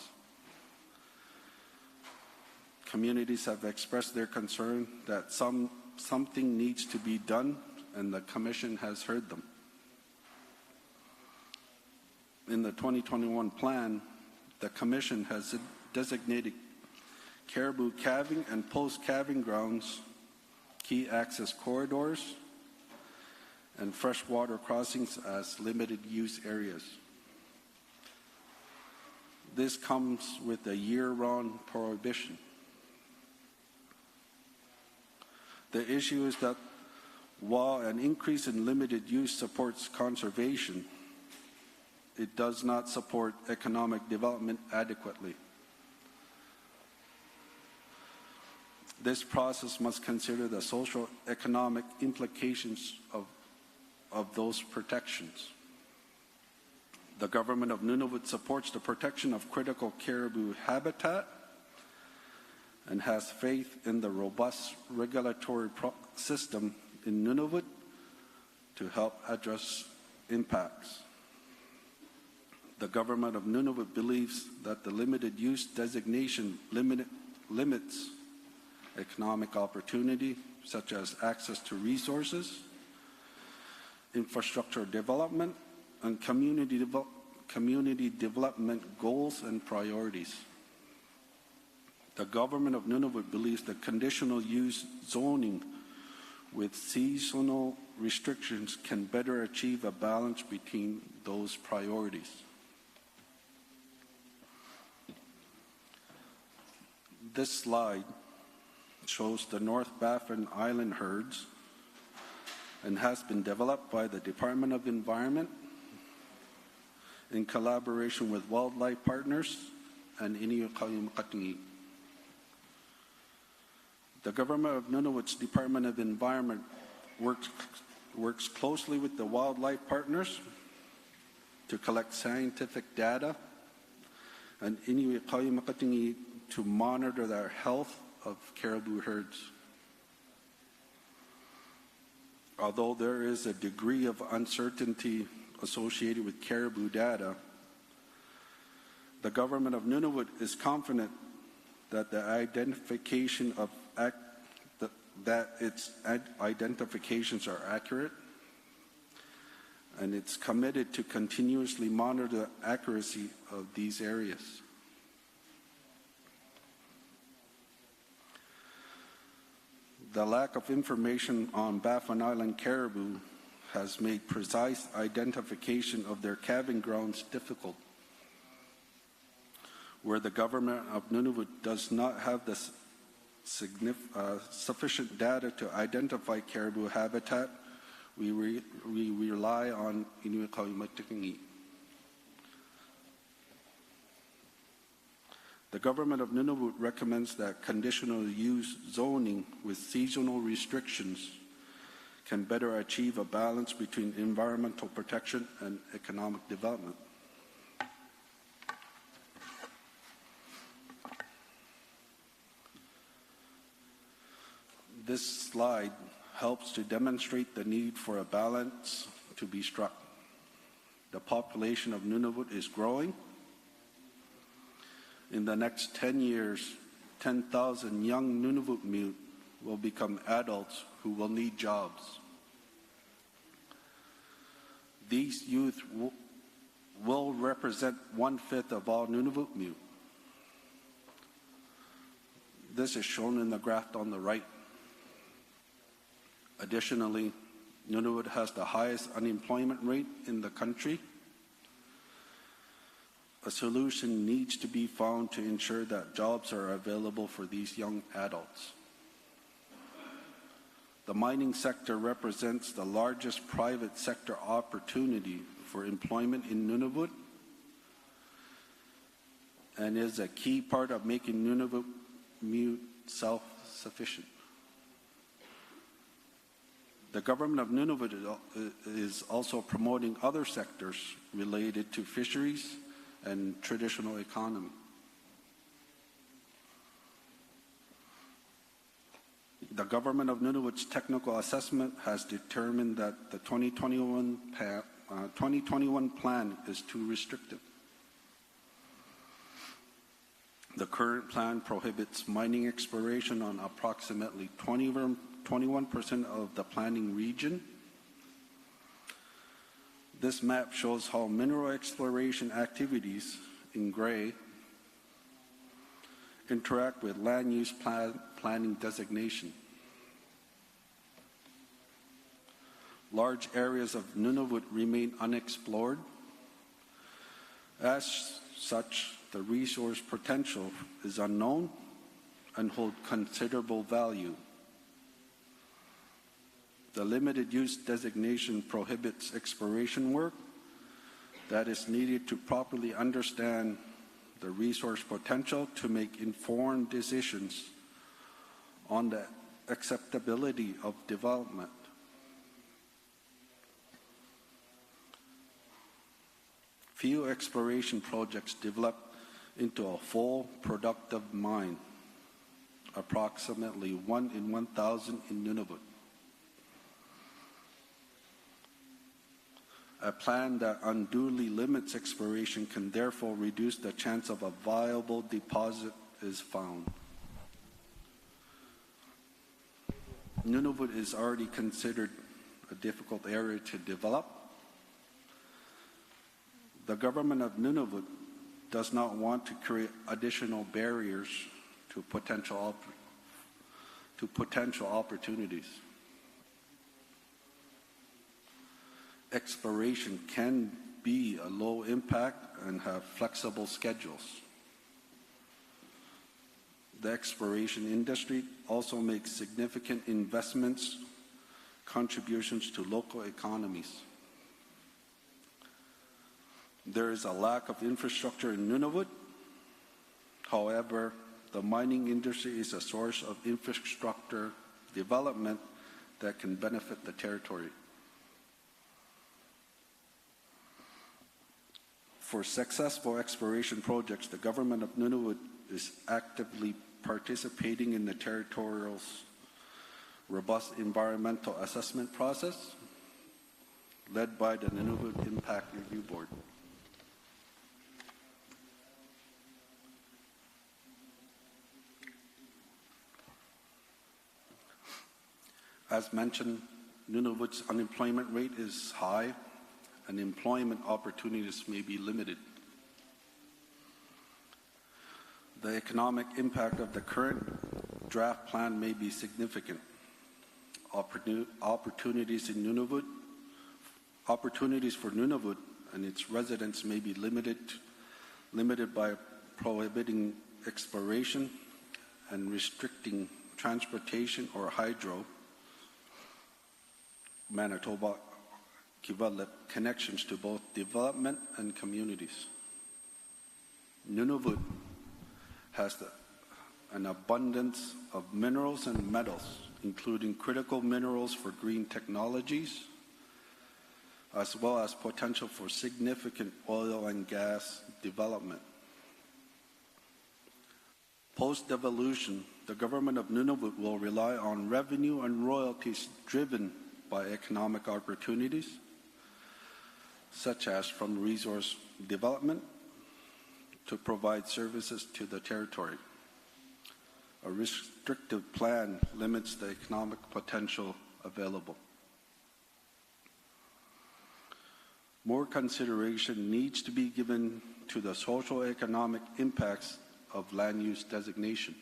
Communities have expressed their concern that something needs to be done, and the Commission has heard them. In the 2021 plan, the Commission has designated caribou calving and post-calving grounds, key access corridors, and freshwater crossings as limited use areas. This comes with a year-round prohibition. The issue is that while an increase in limited use supports conservation, it does not support economic development adequately. This process must consider the social economic implications of those protections. The government of Nunavut supports the protection of critical caribou habitat and has faith in the robust regulatory system in Nunavut to help address impacts. The government of Nunavut believes that the limited use designation limits economic opportunity, such as access to resources, infrastructure development, and community development goals and priorities. The government of Nunavut believes that conditional use zoning with seasonal restrictions can better achieve a balance between those priorities. This slide shows the North Baffin Island herds and has been developed by the Department of Environment in collaboration with wildlife partners and Inuit. The government of Nunavut's Department of Environment works closely with the wildlife partners to collect scientific data and Inuit to monitor the health of caribou herds. Although there is a degree of uncertainty associated with caribou data, the government of Nunavut is confident that its identifications are accurate, and it's committed to continuously monitor the accuracy of these areas. The lack of information on Baffin Island caribou has made precise identification of their calving grounds difficult. Where the government of Nunavut does not have the sufficient data to identify caribou habitat, we rely on Inuit. The government of Nunavut recommends that conditional use zoning with seasonal restrictions can better achieve a balance between environmental protection and economic development. This slide helps to demonstrate the need for a balance to be struck. The population of Nunavut is growing. In the next 10 years, 10,000 young Nunavut Mute will become adults who will need jobs. These youth will represent 1/5 of all Nunavut Mute. This is shown in the graph on the right. Additionally, Nunavut has the highest unemployment rate in the country. A solution needs to be found to ensure that jobs are available for these young adults. The mining sector represents the largest private sector opportunity for employment in Nunavut and is a key part of making Nunavut Mute self-sufficient. The government of Nunavut is also promoting other sectors related to fisheries and traditional economy. The government of Nunavut's technical assessment has determined that the 2021 plan is too restrictive. The current plan prohibits mining exploration on approximately 21% of the planning region. This map shows how mineral exploration activities in gray interact with land use planning designation. Large areas of Nunavut remain unexplored. As such, the resource potential is unknown and hold considerable value. The limited use designation prohibits exploration work that is needed to properly understand the resource potential to make informed decisions on the acceptability of development. Few exploration projects develop into a full productive mine, approximately 1 in 1,000 in Nunavut. A plan that unduly limits exploration can therefore reduce the chance of a viable deposit is found. Nunavut is already considered a difficult area to develop. The government of Nunavut does not want to create additional barriers to potential opportunities. Exploration can be a low impact and have flexible schedules. The exploration industry also makes significant investments, contributions to local economies. There is a lack of infrastructure in Nunavut. However, the mining industry is a source of infrastructure development that can benefit the territory. For successful exploration projects, the government of Nunavut is actively participating in the territorial's robust environmental assessment process, led by the Nunavut Impact Review Board. As mentioned, Nunavut's unemployment rate is high and employment opportunities may be limited. The economic impact of the current draft plan may be significant. Opportunities for Nunavut and its residents may be limited by prohibiting exploration and restricting transportation or hydro, Manitoba Kivalliq connections to both development and communities. Nunavut has an abundance of minerals and metals, including critical minerals for green technologies, as well as potential for significant oil and gas development. Post-devolution, the government of Nunavut will rely on revenue and royalties driven by economic opportunities, such as from resource development, to provide services to the territory. A restrictive plan limits the economic potential available. More consideration needs to be given to the social economic impacts of land use designation.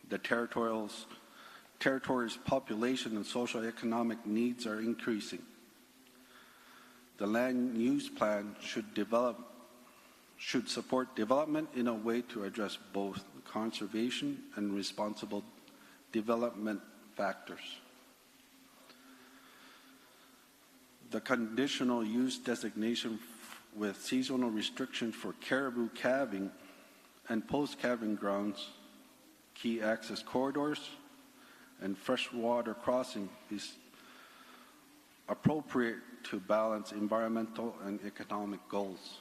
The territory's population and socio-economic needs are increasing. The land use plan should support development in a way to address both conservation and responsible development factors. The conditional use designation with seasonal restrictions for caribou calving and post-calving grounds, key access corridors, and freshwater crossing is appropriate to balance environmental and economic goals.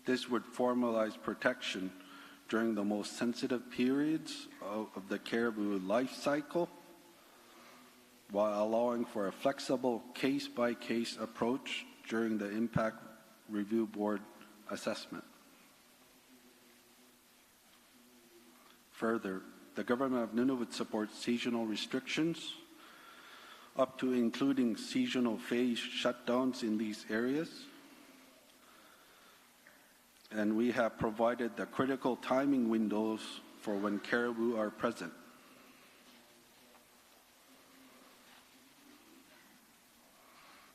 This would formalize protection during the most sensitive periods of the caribou life cycle, while allowing for a flexible case-by-case approach during the Impact Review Board assessment. Further, the Government of Nunavut supports seasonal restrictions, up to including seasonal phase shutdowns in these areas. And we have provided the critical timing windows for when caribou are present.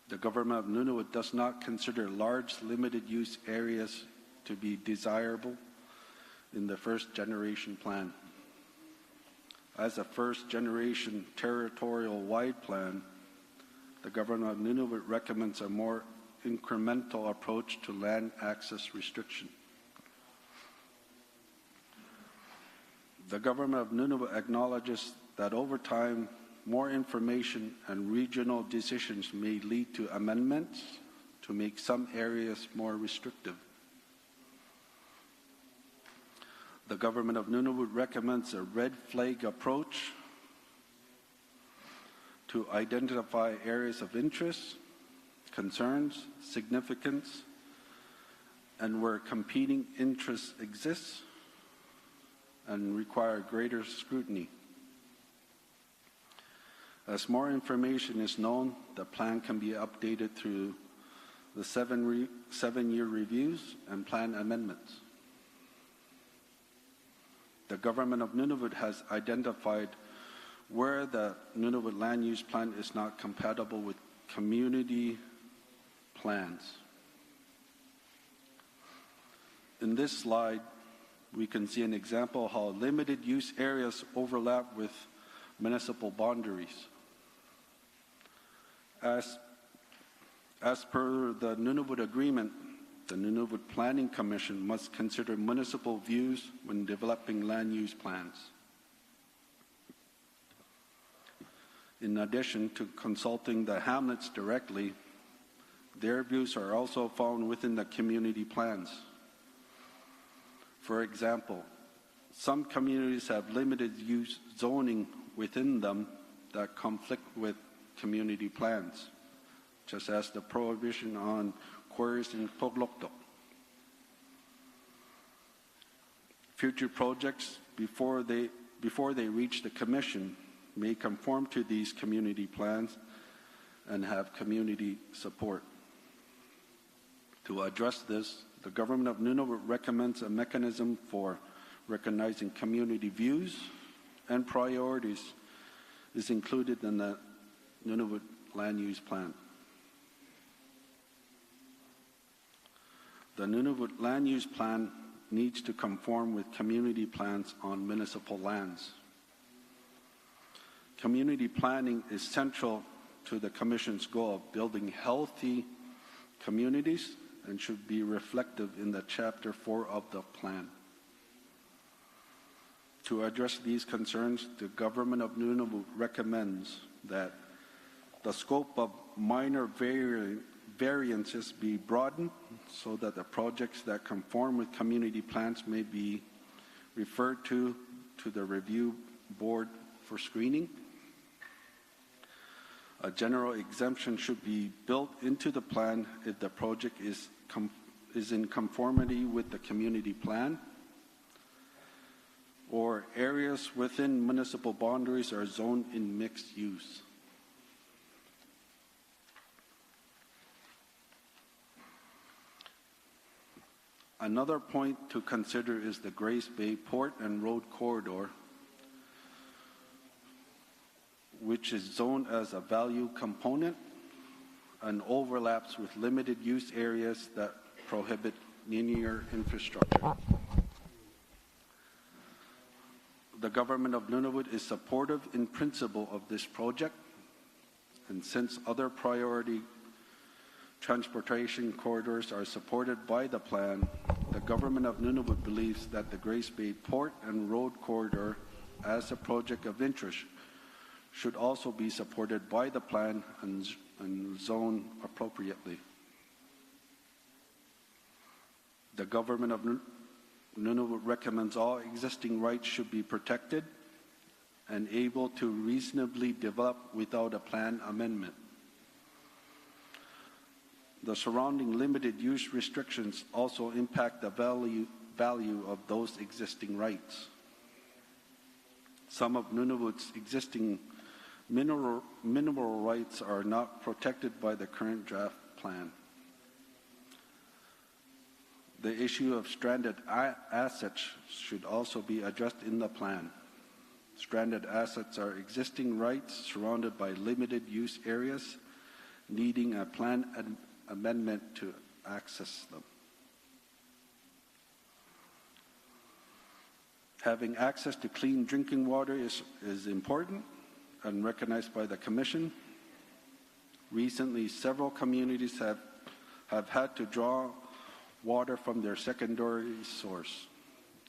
The Government of Nunavut does not consider large limited use areas to be desirable in the first generation plan. As a first generation territorial wide plan, the Government of Nunavut recommends a more incremental approach to land access restriction. The Government of Nunavut acknowledges that over time, more information and regional decisions may lead to amendments to make some areas more restrictive. The Government of Nunavut recommends a red flag approach to identify areas of interest, concerns, significance, and where competing interests exist and require greater scrutiny. As more information is known, the plan can be updated through the seven-year reviews and plan amendments. The Government of Nunavut has identified where the Nunavut land use plan is not compatible with community plans. In this slide, we can see an example of how limited use areas overlap with municipal boundaries. As per the Nunavut Agreement, the Nunavut Planning Commission must consider municipal views when developing land use plans. In addition to consulting the hamlets directly, their views are also found within the community plans. For example, some communities have limited use zoning within them that conflict with community plans, just as the prohibition on quarries in Poglokto. Future projects, before they reach the Commission, may conform to these community plans and have community support. To address this, the Government of Nunavut recommends a mechanism for recognizing community views and priorities is included in the Nunavut Land Use Plan. The Nunavut Land Use Plan needs to conform with community plans on municipal lands. Community planning is central to the Commission's goal of building healthy communities and should be reflective in the Chapter 4 of the plan. To address these concerns, the Government of Nunavut recommends that the scope of minor variances be broadened so that the projects that conform with community plans may be referred to the review board for screening. A general exemption should be built into the plan if the project is in conformity with the community plan, or areas within municipal boundaries are zoned in mixed use. Another point to consider is the Grace Bay Port and Road Corridor, which is zoned as a value component and overlaps with limited use areas that prohibit linear infrastructure. The Government of Nunavut is supportive in principle of this project, and since other priority transportation corridors are supported by the plan, the Government of Nunavut believes that the Grace Bay Port and Road Corridor, as a project of interest, should also be supported by the plan and zoned appropriately. The Government of Nunavut recommends all existing rights should be protected and able to reasonably develop without a plan amendment. The surrounding limited use restrictions also impact the value of those existing rights. Some of Nunavut's existing mineral rights are not protected by the current draft plan. The issue of stranded assets should also be addressed in the plan. Stranded assets are existing rights surrounded by limited use areas, needing a plan amendment to access them. Having access to clean drinking water is important and recognized by the Commission. Recently, several communities have had to draw water from their secondary source.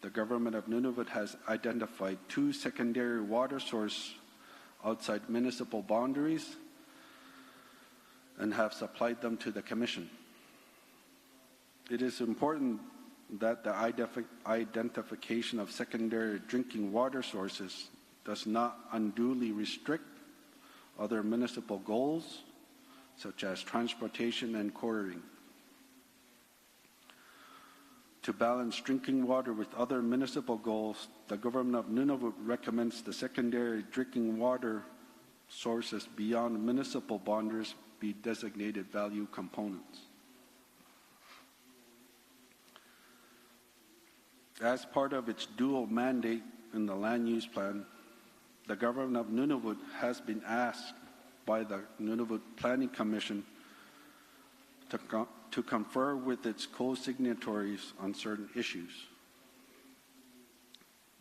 The government of Nunavut has identified 2 secondary water sources outside municipal boundaries and have supplied them to the Commission. It is important that the identification of secondary drinking water sources does not unduly restrict other municipal goals, such as transportation and quarrying. To balance drinking water with other municipal goals, the government of Nunavut recommends the secondary drinking water sources beyond municipal boundaries be designated value components. As part of its dual mandate in the land use plan, the government of Nunavut has been asked by the Nunavut Planning Commission to confer with its co-signatories on certain issues.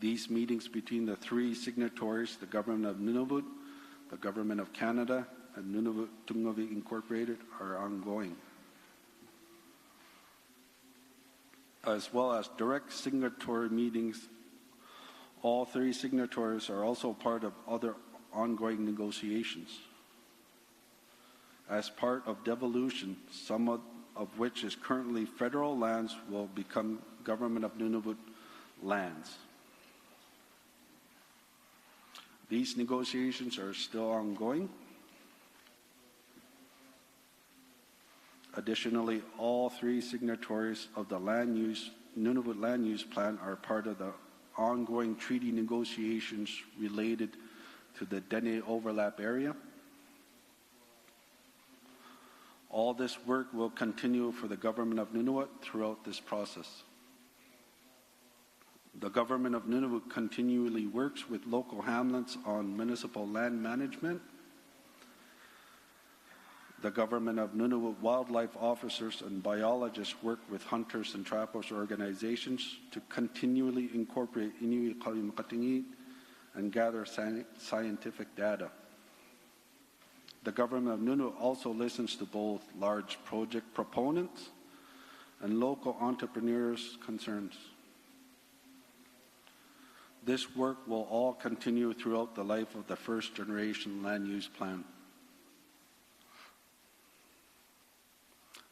These meetings between the 3 signatories, the government of Nunavut, the government of Canada, and Nunavut Tungavi Incorporated, are ongoing, as well as direct signatory meetings. All 3 signatories are also part of other ongoing negotiations. As part of devolution, some of which is currently federal lands will become government of Nunavut lands. These negotiations are still ongoing. Additionally, all 3 signatories of the Nunavut Land Use Plan are part of the ongoing treaty negotiations related to the Dene overlap area. All this work will continue for the government of Nunavut throughout this process. The government of Nunavut continually works with local hamlets on municipal land management. The government of Nunavut wildlife officers and biologists work with hunters and trappers organizations to continually incorporate Inuit Kalimakatingit and gather scientific data. The government of Nunavut also listens to both large project proponents and local entrepreneurs' concerns. This work will all continue throughout the life of the first generation land use plan.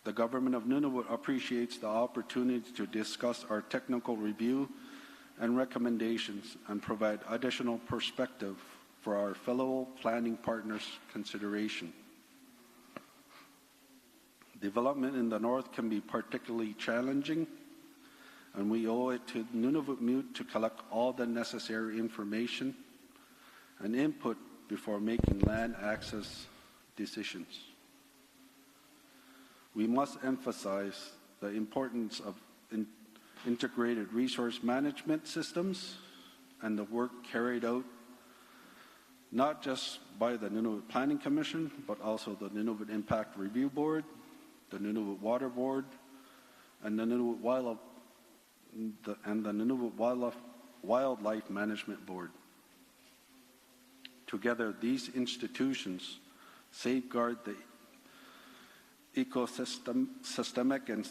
The government of Nunavut appreciates the opportunity to discuss our technical review and recommendations and provide additional perspective for our fellow planning partners' consideration. Development in the north can be particularly challenging, and we owe it to Nunavut Mute to collect all the necessary information and input before making land access decisions. We must emphasize the importance of integrated resource management systems and the work carried out not just by the Nunavut Planning Commission, but also the Nunavut Impact Review Board, the Nunavut Water Board, and the Nunavut Wildlife Management Board. Together, these institutions safeguard the ecosystemic and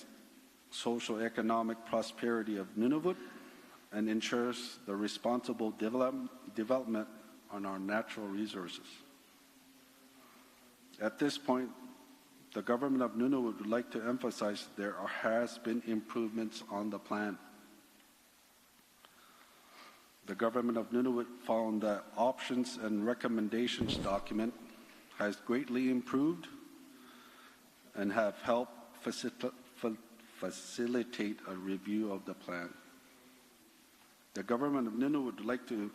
socio-economic prosperity of Nunavut and ensures the responsible development on our natural resources. At this point, the government of Nunavut would like to emphasize there has been improvements on the plan. The government of Nunavut found that options and recommendations document has greatly improved and have helped facilitate a review of the plan. The government of Nunavut would like to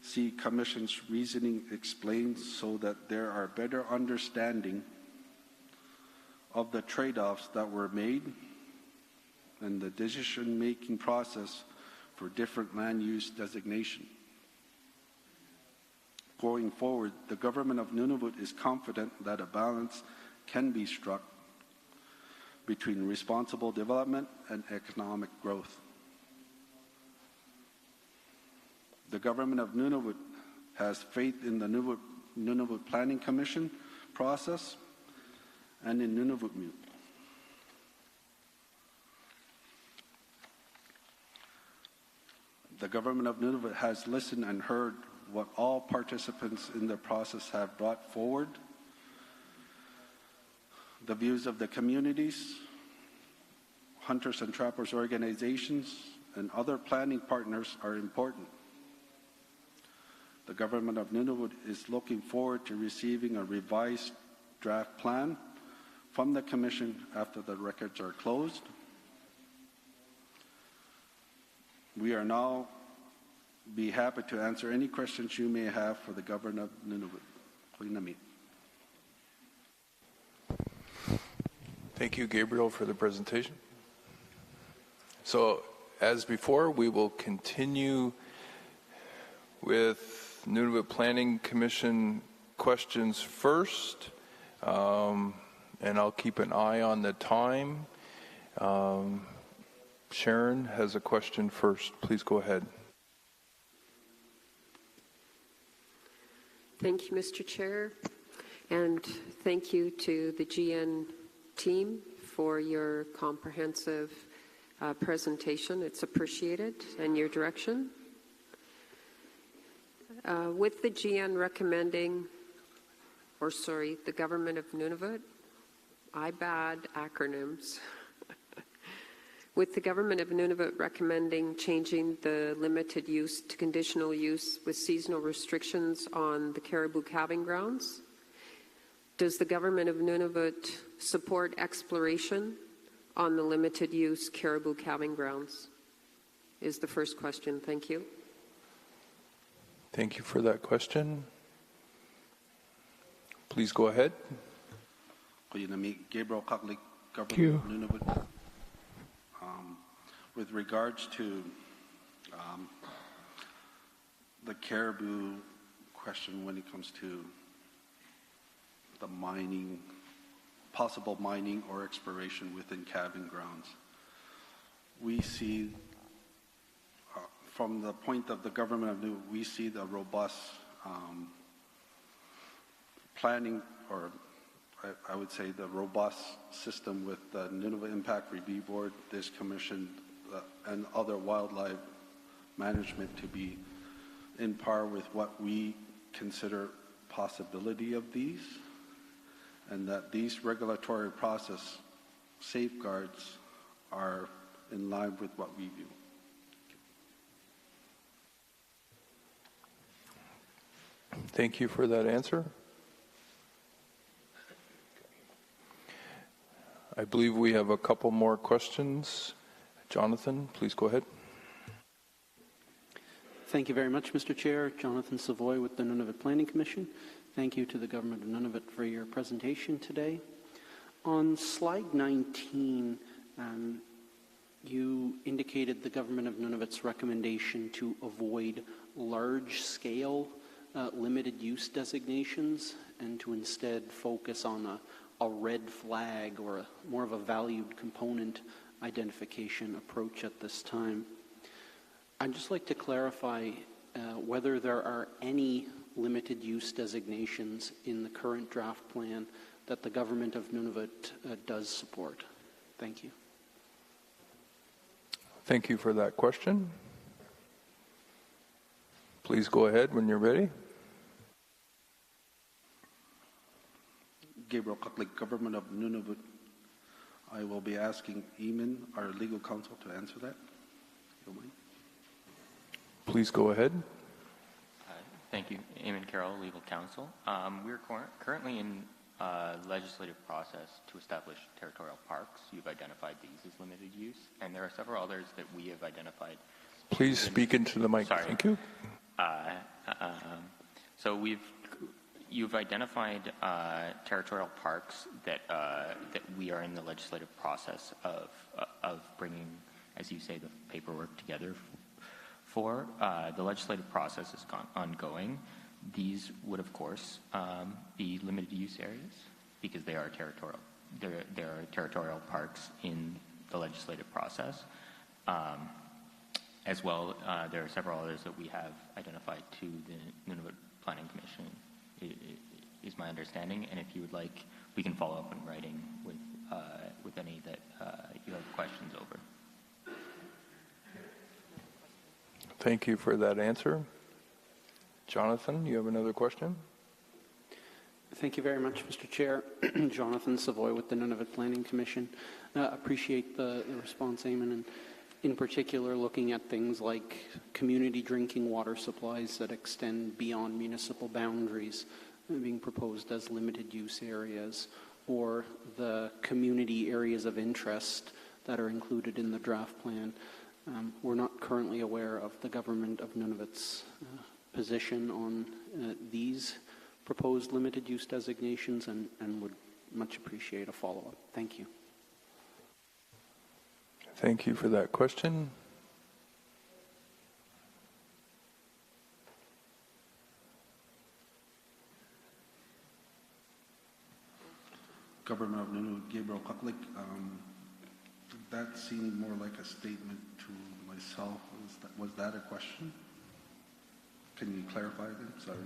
see Commission's reasoning explained so that there are better understanding of the trade-offs that were made and the decision-making process for different land use designation. Going forward, the government of Nunavut is confident that a balance can be struck between responsible development and economic growth. The government of Nunavut has faith in the Nunavut Planning Commission process and in Nunavut. The government of Nunavut has listened and heard what all participants in the process have brought forward. The views of the communities, hunters and trappers organizations, and other planning partners are important. The government of Nunavut is looking forward to receiving a revised draft plan from the Commission after the records are closed. We are now be happy to answer any questions you may have for the government of Nunavut. Thank you, Gabriel, for the presentation. So, as before, we will continue with Nunavut Planning Commission questions first, and I'll keep an eye on the time. Sharon has a question first. Please go ahead. Thank you, Mr. Chair, and thank you to the GN team for your comprehensive presentation. It's appreciated, and your direction. With the GN recommending, the government of Nunavut, I bad acronyms. With the government of Nunavut recommending changing the limited use to conditional use with seasonal restrictions on the caribou calving grounds, does the government of Nunavut support exploration on the limited use caribou calving grounds? Is the first question. Thank you. Thank you for that question. Please go ahead. Gabriel Kaklik, Thank you. government of Nunavut. With regards to the caribou question when it comes to the mining, possible mining or exploration within calving grounds, we see, from the point of the government of Nunavut, we see the robust planning, or I would say the robust system with the Nunavut Impact Review Board, this commission, and other wildlife management to be in par with what we consider possibility of these, and that these regulatory process safeguards are in line with what we view. Thank you for that answer. I believe we have a couple more questions. Jonathan, please go ahead. Thank you very much, Mr. Chair. Jonathan Savoy with the Nunavut Planning Commission. Thank you to the Government of Nunavut for your presentation today. On slide 19, you indicated the Government of Nunavut's recommendation to avoid large-scale limited use designations and to instead focus on a red flag or more of a valued component identification approach at this time. I'd just like to clarify whether there are any limited use designations in the current draft plan that the Government of Nunavut does support. Thank you. Thank you for that question. Please go ahead when you're ready. Gabriel Kaklik, Government of Nunavut. I will be asking Eamon, our legal counsel, to answer that. Please go ahead. Thank you. Eamon Carroll, legal counsel. We're currently in legislative process to establish territorial parks. You've identified these as limited use, and there are several others that we have identified. Please speak into the mic. Sorry. Thank you. So you've identified territorial parks that we are in the legislative process of bringing, as you say, the paperwork together for. The legislative process is ongoing. These would, of course, be limited use areas because they are territorial. There are territorial parks in the legislative process. As well, there are several others that we have identified to the Nunavut Planning Commission, is my understanding. And if you would like, we can follow up in writing with any that you have questions over. Thank you for that answer. Jonathan, you have another question? Thank you very much, Mr. Chair. Jonathan Savoy with the Nunavut Planning Commission. Appreciate the response, Eamon, and in particular looking at things like community drinking water supplies that extend beyond municipal boundaries being proposed as limited use areas, or the community areas of interest that are included in the draft plan. We're not currently aware of the Government of Nunavut's position on these proposed limited use designations and would much appreciate a follow-up. Thank you. Thank you for that question. Government of Nunavut, Gabriel Kuklik. That seemed more like a statement to myself. Was that a question? Can you clarify that? Sorry.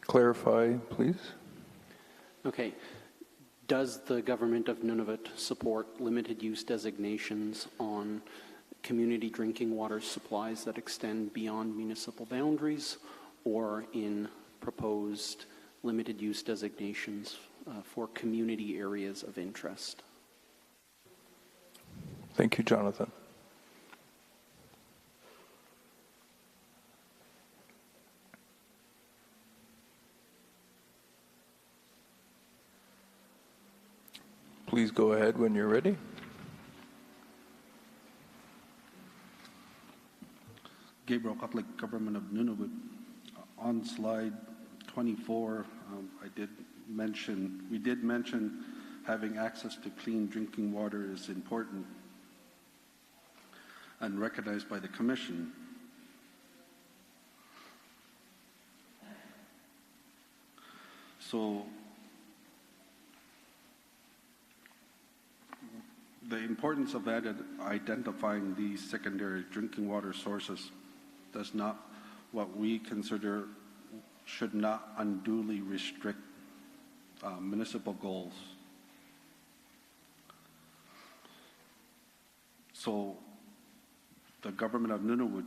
Clarify, please. Okay. Does the Government of Nunavut support limited use designations on community drinking water supplies that extend beyond municipal boundaries, or in proposed limited use designations for community areas of interest? Thank you, Jonathan. Please go ahead when you're ready. Gabriel Kuklik, Government of Nunavut. On slide 24, we did mention having access to clean drinking water is important and recognized by the Commission. So the importance of identifying these secondary drinking water sources does not, what we consider, should not unduly restrict municipal goals. So the Government of Nunavut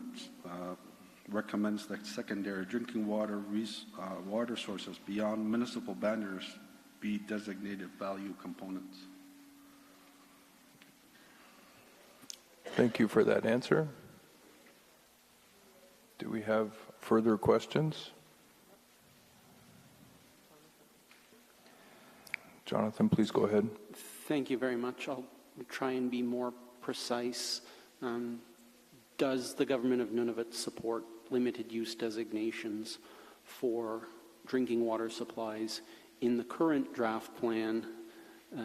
recommends that secondary drinking water water sources beyond municipal boundaries be designated value components. Thank you for that answer. Do we have further questions? Jonathan, please go ahead. Thank you very much. I'll try and be more precise. Does the Government of Nunavut support limited use designations for drinking water supplies in the current draft plan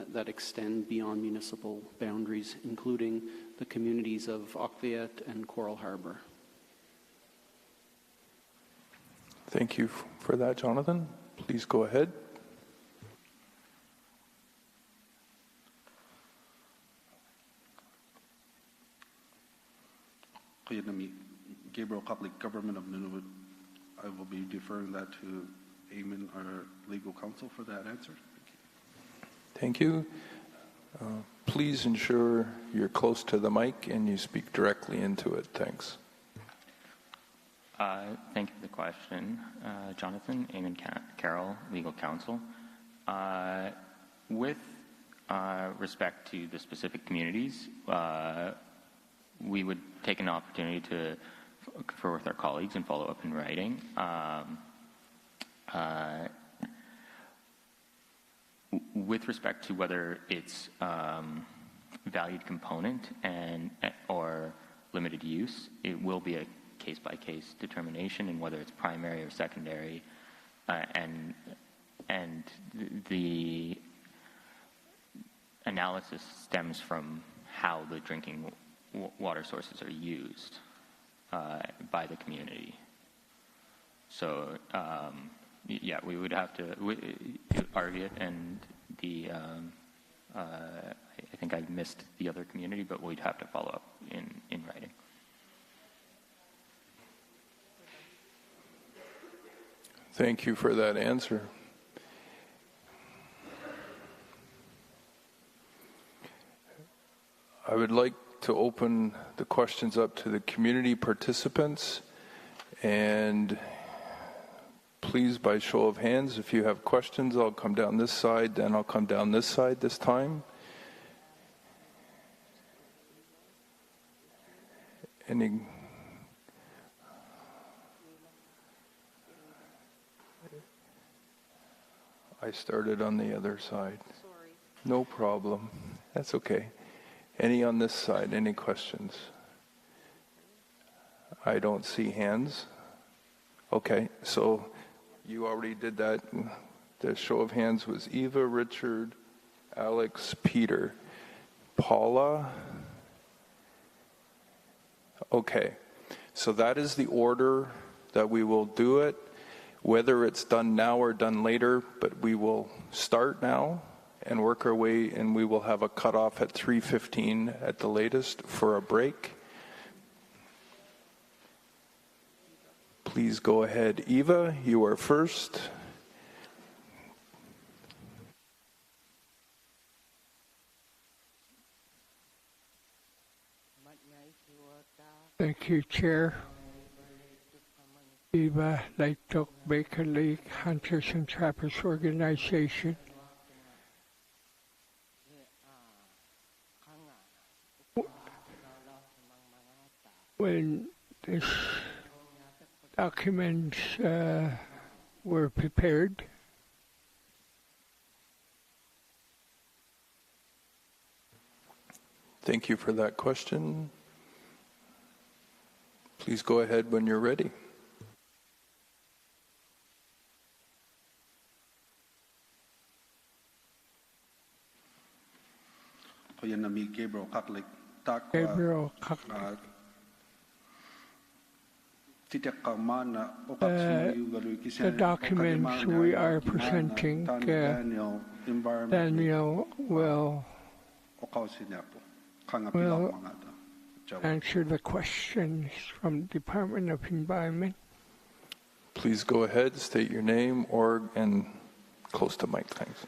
that extend beyond municipal boundaries, including the communities of Okviet and Coral Harbor? Thank you for that, Jonathan. Please go ahead. Gabriel Kuklik, Government of Nunavut. I will be deferring that to Eamon, our legal counsel, for that answer. Thank you. Please ensure you're close to the mic and you speak directly into it. Thanks. Thank you for the question, Jonathan. Eamon Carroll, legal counsel. With respect to the specific communities, we would take an opportunity to confer with our colleagues and follow up in writing. With respect to whether it's valued component or limited use, it will be a case-by-case determination in whether it's primary or secondary, and the analysis stems from how the drinking water sources are used by the community. So, yeah, we would have to argue it, and I think I missed the other community, but we'd have to follow up in writing. Thank you for that answer. I would like to open the questions up to the community participants, and please, by show of hands, if you have questions, I'll come down this side, then I'll come down this side this time. Any? I started on the other side. Sorry. No problem. That's okay. Any on this side? Any questions? I don't see hands. Okay, so you already did that. The show of hands was Eva, Richard, Alex, Peter. Paula? Okay, so that is the order that we will do it. Whether it's done now or done later, but we will start now and work our way, and we will have a cutoff at 3:15 at the latest for a break. Please go ahead. Eva, you are first. Thank you, Chair. Eva, Lake Baker Lake Hunters and Trappers Organization. When these documents were prepared, Thank you for that question. Please go ahead when you're ready. Gabriel Kaklik. Gabriel the documents we are presenting, Daniel will answer the questions from the Department of Environment. Please go ahead, state your name, org, and close to mic, thanks.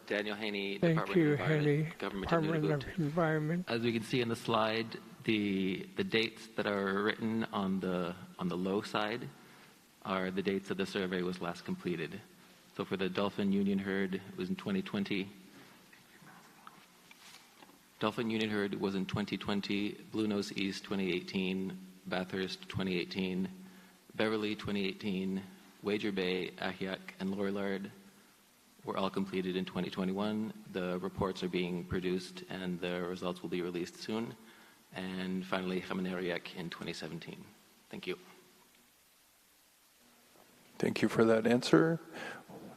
Daniel Haney, Thank Department you, of Environment, Haney, Government Department of of Environment. As we can see in the slide, the dates that are written on the low side are the dates that the survey was last completed. So for the Dolphin Union herd, it was in 2020. Dolphin Union herd was in 2020, Blue Nose East 2018, Bathurst 2018, Beverly 2018, Wager Bay, Ahiak, and Lorillard were all completed in 2021. The reports are being produced and the results will be released soon. And finally, Khamaneriak in 2017. Thank you. Thank you for that answer.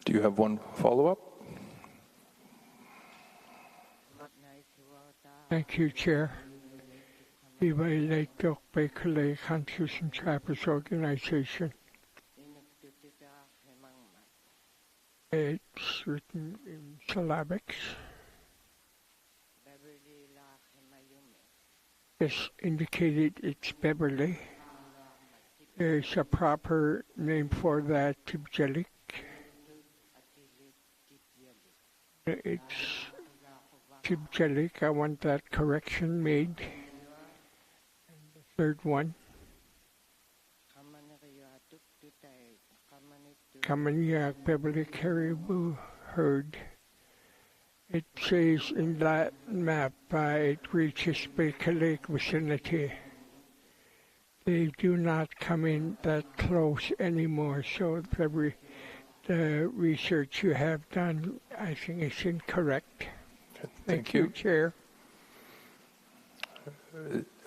Do you have one follow-up? Thank you, Chair. Eva Lake Baker Lake Hunters and Trappers Organization. It's written in syllabics. It's indicated it's Beverly. There's a proper name for that, Tibjelik. It's Tibjelik. I want that correction made. And the third one. Khamaneriak Beverly Caribou Herd. It says in that map it reaches Baker Lake vicinity. They do not come in that close anymore, so the research you have done, I think, is incorrect. Thank you, Chair.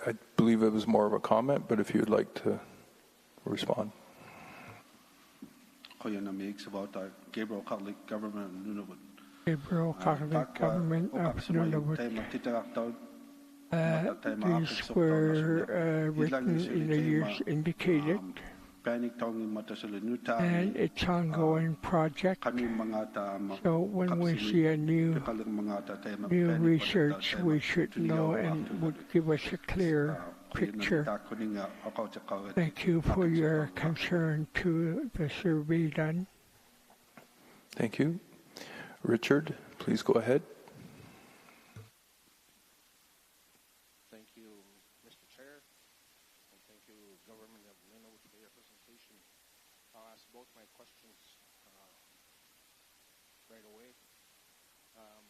I believe it was more of a comment, but if you'd like to respond. Gabriel Catholic Government of Nunavut. Gabriel Catholic Government of Nunavut. These were written in the years indicated, and it's an ongoing project. So when we see a new research, we should know and would give us a clear picture. Thank you for your concern to the survey done. Thank you. Richard, please go ahead. Thank you, Mr. Chair, and thank you, Government of Nunavut, for your presentation. I'll ask both my questions right away.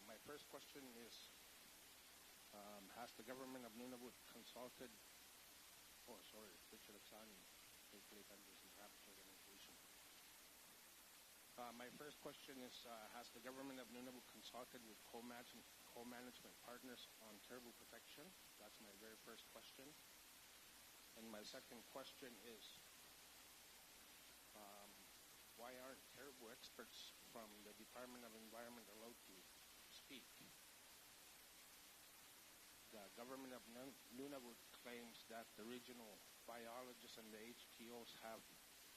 My first question is, has the Government of Nunavut consulted, Richard Aksani, Rapids Organization. My first question is, has the Government of Nunavut consulted with co-management partners on caribou protection? That's my very first question. And my second question is, why aren't caribou experts from the Department of Environment allowed to speak? The Government of Nunavut claims that the regional biologists and the HTOs have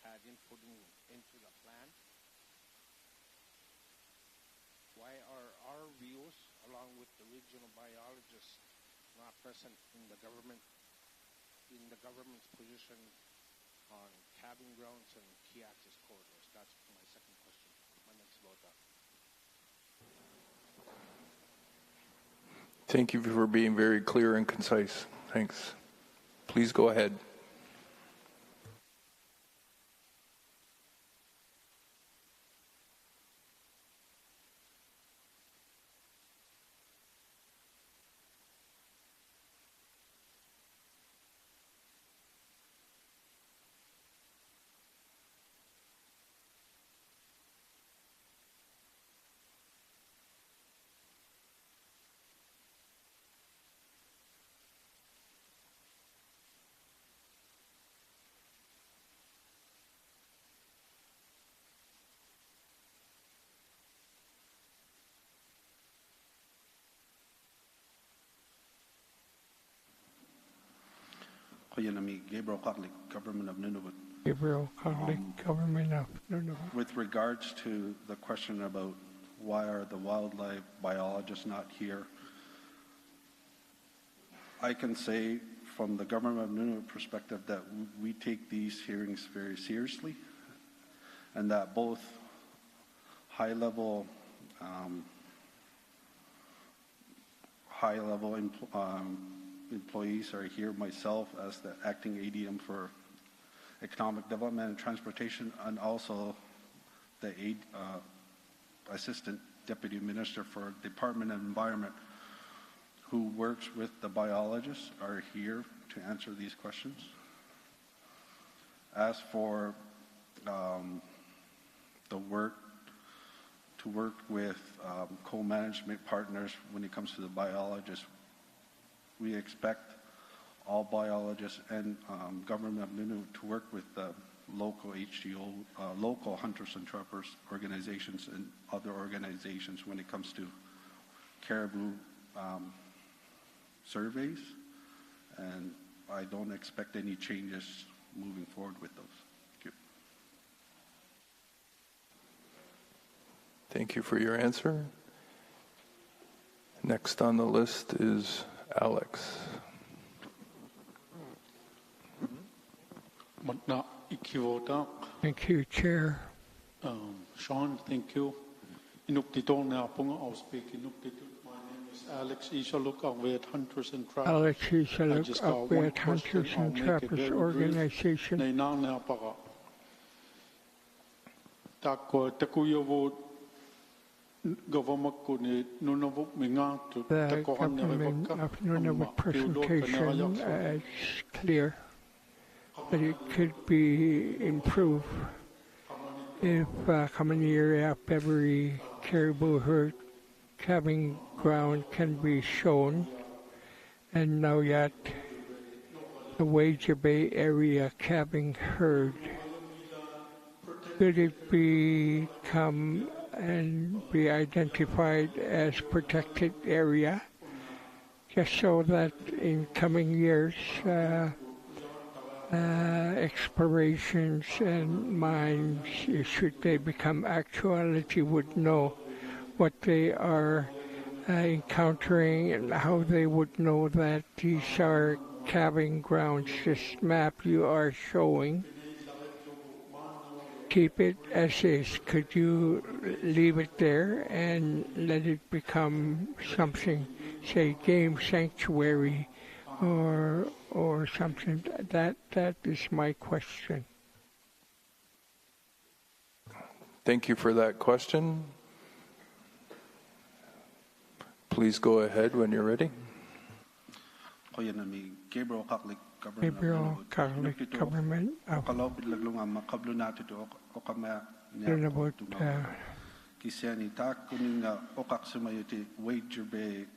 had input into the plan. Why are our views, along with the regional biologists, not present in the government's position on calving grounds and key access corridors? That's my second question. My next vote. Thank you for being very clear and concise. Thanks. Please go ahead. Gabriel Catholic Government of Nunavut. Gabriel Catholic Government of Nunavut. With regards to the question about why are the wildlife biologists not here, I can say from the Government of Nunavut perspective that we take these hearings very seriously, and that both high-level employees are here, myself as the acting ADM for Economic Development and Transportation, and also the Assistant Deputy Minister for Department of Environment, who works with the biologists, are here to answer these questions. As for the work with co-management partners when it comes to the biologists, we expect all biologists and Government of Nunavut to work with the local HTO, local hunters and trappers organizations and other organizations when it comes to caribou surveys, and I don't expect any changes moving forward with those. Thank you. Thank you for your answer. Next on the list is Alex. Thank you, Chair. Sean, thank you. I'll speak. My name is Alex Isaluk. I'm with Hunters and Trappers. Alex Isaluk of the Hunters and Trappers Organization. government of Nunavut presentation is clear that it could be improved if common area of every caribou herd calving ground can be shown, and now yet the Wager Bay area calving herd, could it become and be identified as protected area, just so that in coming years explorations and mines, should they become actuality, would know what they are encountering and how they would know that these are calving grounds. This map you are showing, keep it as is. Could you leave it there and let it become something, say game sanctuary or something? That is my question. Thank you for that question. Please go ahead when you're ready. Gabriel Catholic Government of Nunavut.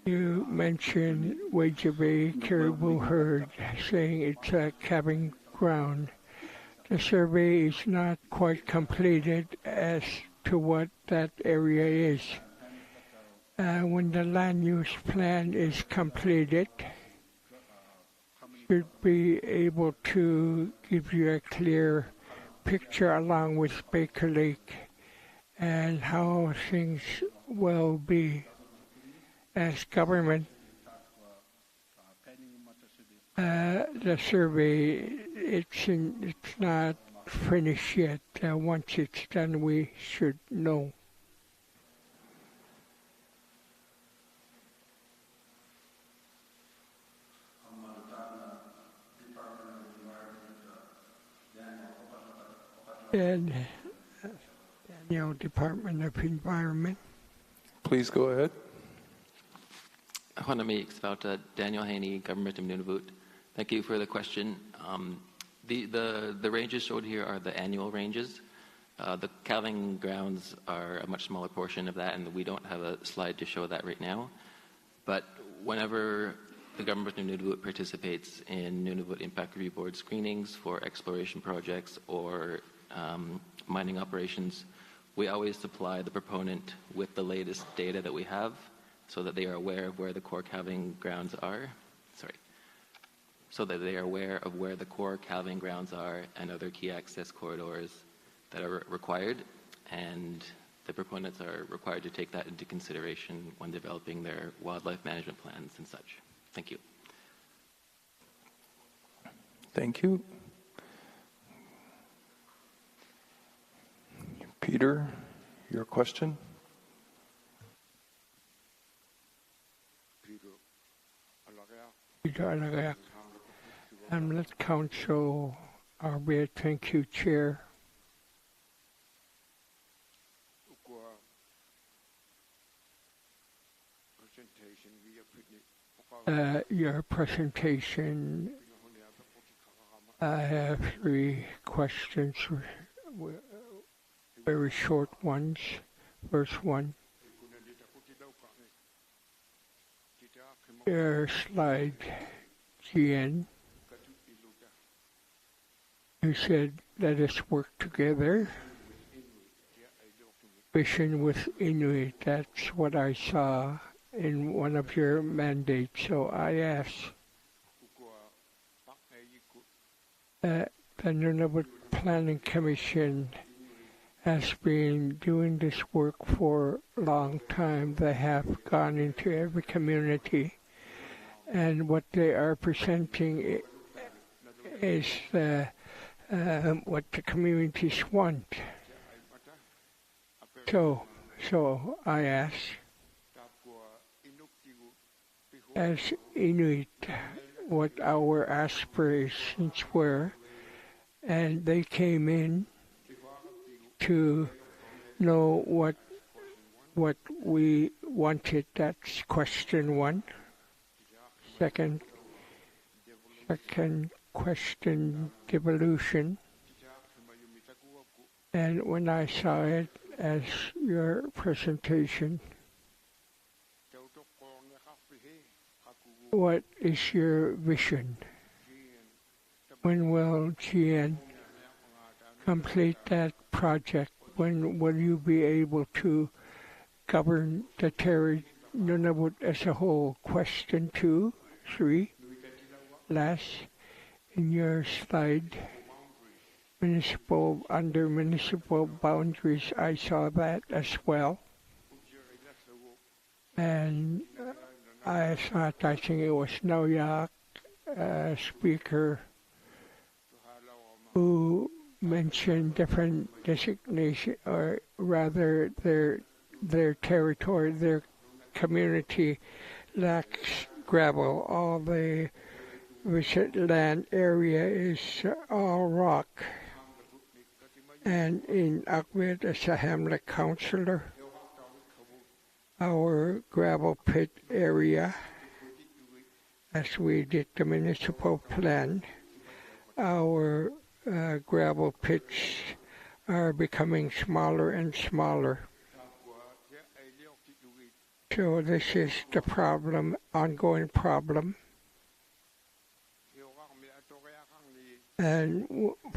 You mentioned Wager Bay caribou herd, saying it's a calving ground. The survey is not quite completed as to what that area is. When the land use plan is completed, should be able to give you a clear picture along with Baker Lake and how things will be as government. The survey, it's not finished yet. Once it's done, we should know. And Daniel, Department of Environment. Please go ahead. Daniel Haney, Government of Nunavut. Thank you for the question. The ranges showed here are the annual ranges. The calving grounds are a much smaller portion of that, and we don't have a slide to show that right now. But whenever the Government of Nunavut participates in Nunavut Impact Review Board screenings for exploration projects or mining operations, we always supply the proponent with the latest data that we have so that they are aware of where the core calving grounds are. So that they are aware of where the core calving grounds are and other key access corridors that are required. And the proponents are required to take that into consideration when developing their wildlife management plans and such. Thank you. Thank you. Peter, your question? Peter Alagayak. Hamlet Council, albeit thank you, Chair. Your presentation, I have 3 questions, very short ones. First one, your slide GN, you said, let us work together. Vision with Inuit, that's what I saw in one of your mandates. So I asked, the Nunavut Planning Commission has been doing this work for a long time. They have gone into every community, and what they are presenting is what the communities want. So I asked, as Inuit, what our aspirations were, and they came in to know what what we wanted. That's question one. Second question, devolution. And when I saw it as your presentation, what is your vision? When will GN complete that project? When will you be able to govern the Nunavut as a whole? Question 2, 3, last in your slide. Under municipal boundaries, I saw that as well. And I think it was Noyak, speaker, who mentioned different designation, or rather their territory, their community lacks gravel. All the recent land area is all rock. And in Akwit, as a Hamlet councillor, our gravel pit area, as we did the municipal plan, our gravel pits are becoming smaller and smaller. So this is the problem, ongoing problem. And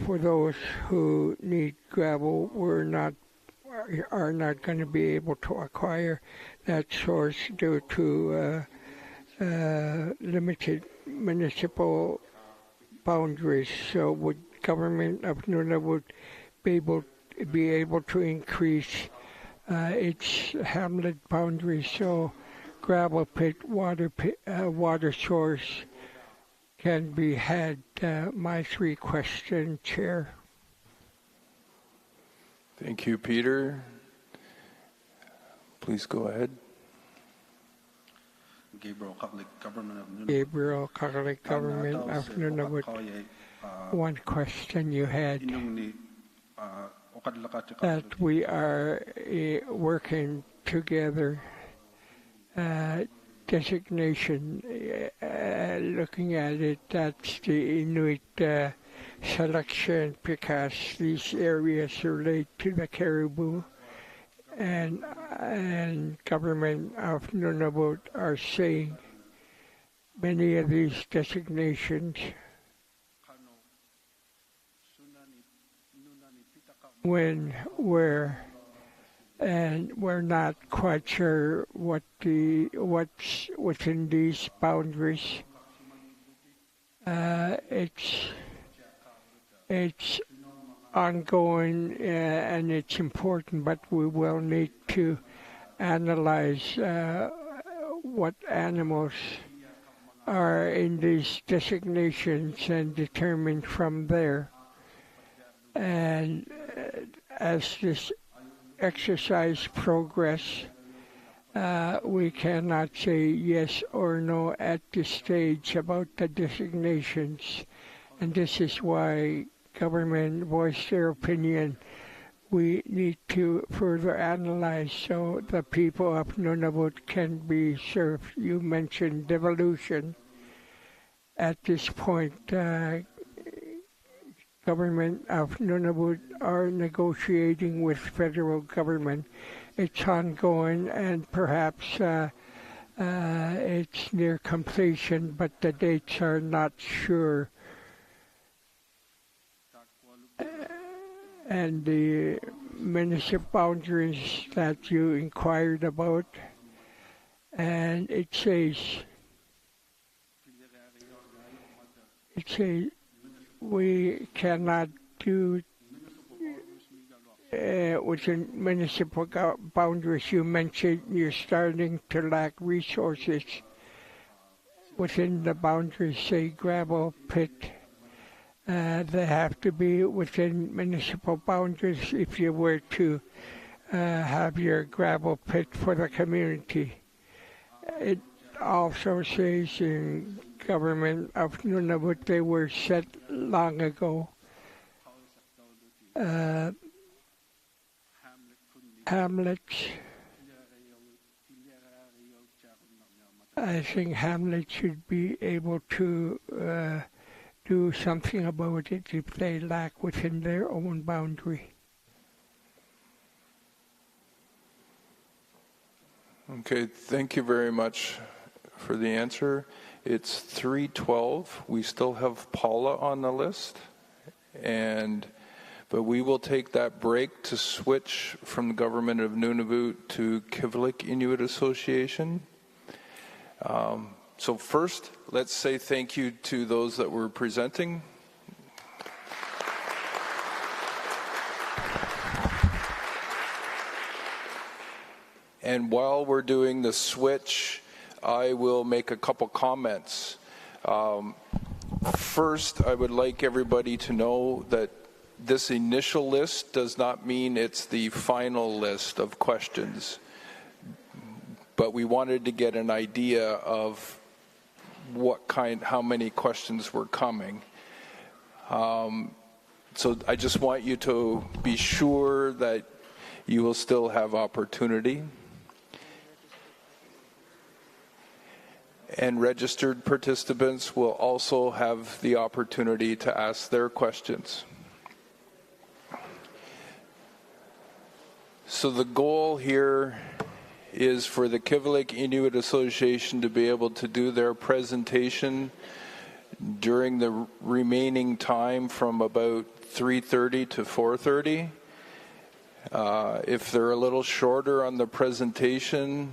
for those who need gravel, are not going to be able to acquire that source due to limited municipal boundaries. So would government of Nunavut be able to increase its hamlet boundaries so gravel pit, water source can be had? My 3 questions, Chair. Thank you, Peter. Please go ahead. Gabriel Catholic Government of Nunavut. Gabriel Catholic Government of Nunavut. One question you had, that we are working together, designation, looking at it, that's the Inuit selection, because these areas relate to the caribou, and government of Nunavut are saying many of these designations and we're not quite sure what's within these boundaries. It's ongoing and it's important, but we will need to analyze what animals are in these designations and determine from there. And as this exercise progress, we cannot say yes or no at this stage about the designations. And this is why government voiced their opinion. We need to further analyze so the people of Nunavut can be served. You mentioned devolution. At this point, government of Nunavut are negotiating with federal government. It's ongoing and perhaps it's near completion, but the dates are not sure. And the municipal boundaries that you inquired about, and it says we cannot do within municipal boundaries. You mentioned you're starting to lack resources within the boundaries, say gravel pit. They have to be within municipal boundaries if you were to have your gravel pit for the community. It also says in government of Nunavut they were set long ago. Hamlets I think Hamlet should be able to do something about it if they lack within their own boundary. Okay, thank you very much for the answer. It's 3:12. We still have Paula on the list, but we will take that break to switch from the Government of Nunavut to Kivlik Inuit Association. So first, let's say thank you to those that were presenting. And while we're doing the switch, I will make a couple comments. First, I would like everybody to know that this initial list does not mean it's the final list of questions, but we wanted to get an idea of how many questions were coming. So I just want you to be sure that you will still have opportunity. And registered participants will also have the opportunity to ask their questions. So the goal here is for the Kivlik Inuit Association to be able to do their presentation during the remaining time from about 3:30 to 4:30. If they're a little shorter on the presentation,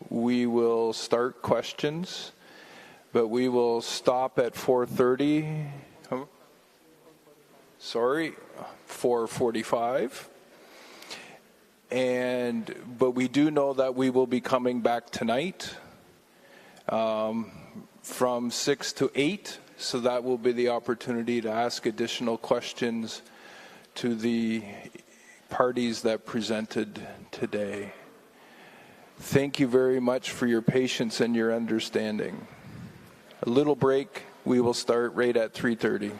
we will start questions, but we will stop at 4:30. 4:45. But we do know that we will be coming back tonight from 6 to 8, so that will be the opportunity to ask additional questions to the parties that presented today. Thank you very much for your patience and your understanding. A little break. We will start right at 3:30.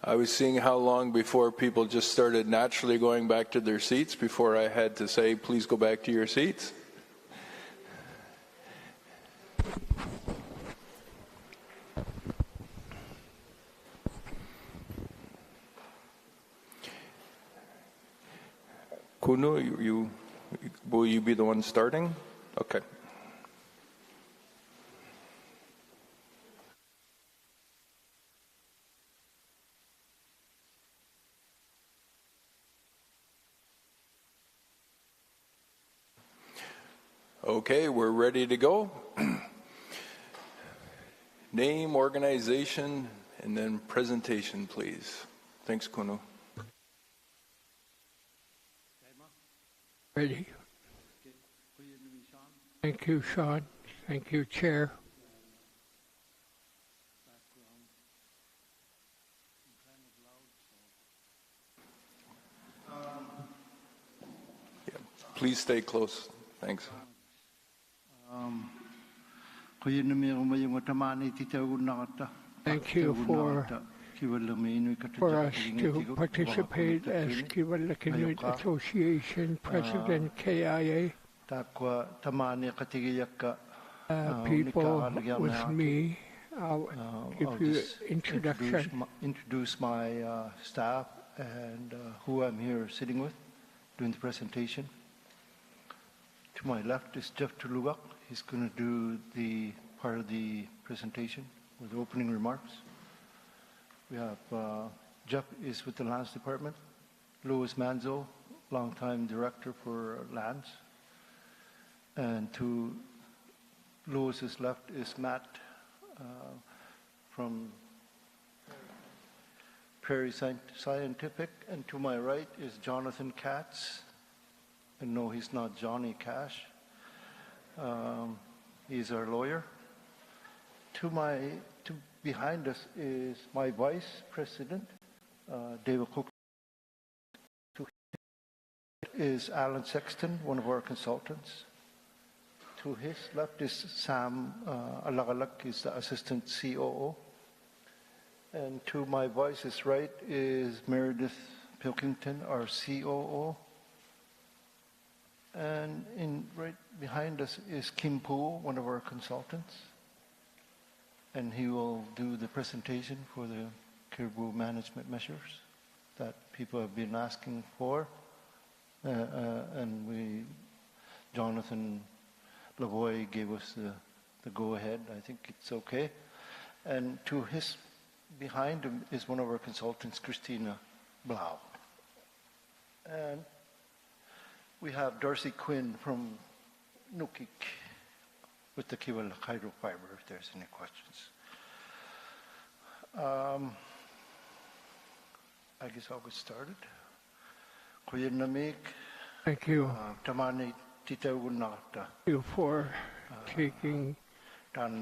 I was seeing how long before people just started naturally going back to their seats before I had to say, please go back to your seats. Kunu, will you be the one starting? Okay. Okay, we're ready to go. Name, organization, and then presentation, please. Thanks, Kunu. Ready. Thank you, Sean. Thank you, Chair. Yeah, please stay close. Thanks. Thank you for us to participate as Kivalak Inuit Association President KIA. People with me, I'll give you introduction. Introduce my staff and who I'm here sitting with doing the presentation. To my left is Jeff Tuluak. He's going to do the part of the presentation with the opening remarks. We have Jeff is with the Lands Department. Louis Manzo, longtime director for Lands. And to Louis's left is Matt from Prairie Scientific. And to my right is Jonathan Katz. And no, he's not Johnny Cash. He's our lawyer. Behind us is my vice president, David Cook. Is Alan Sexton, one of our consultants. To his left is Sam Alagalak, he's the assistant COO. And to my vice's right is Meredith Pilkington, our COO. And right behind us is Kim Poole, one of our consultants. And he will do the presentation for the caribou management measures that people have been asking for. And Jonathan Lavoie gave us the go-ahead. I think it's okay. And behind him is one of our consultants, Christina Blau. And we have Darcy Quinn from Nukik with the Kiwal hydrofiber, if there's any questions. I guess I'll get started. Thank you. Thank you for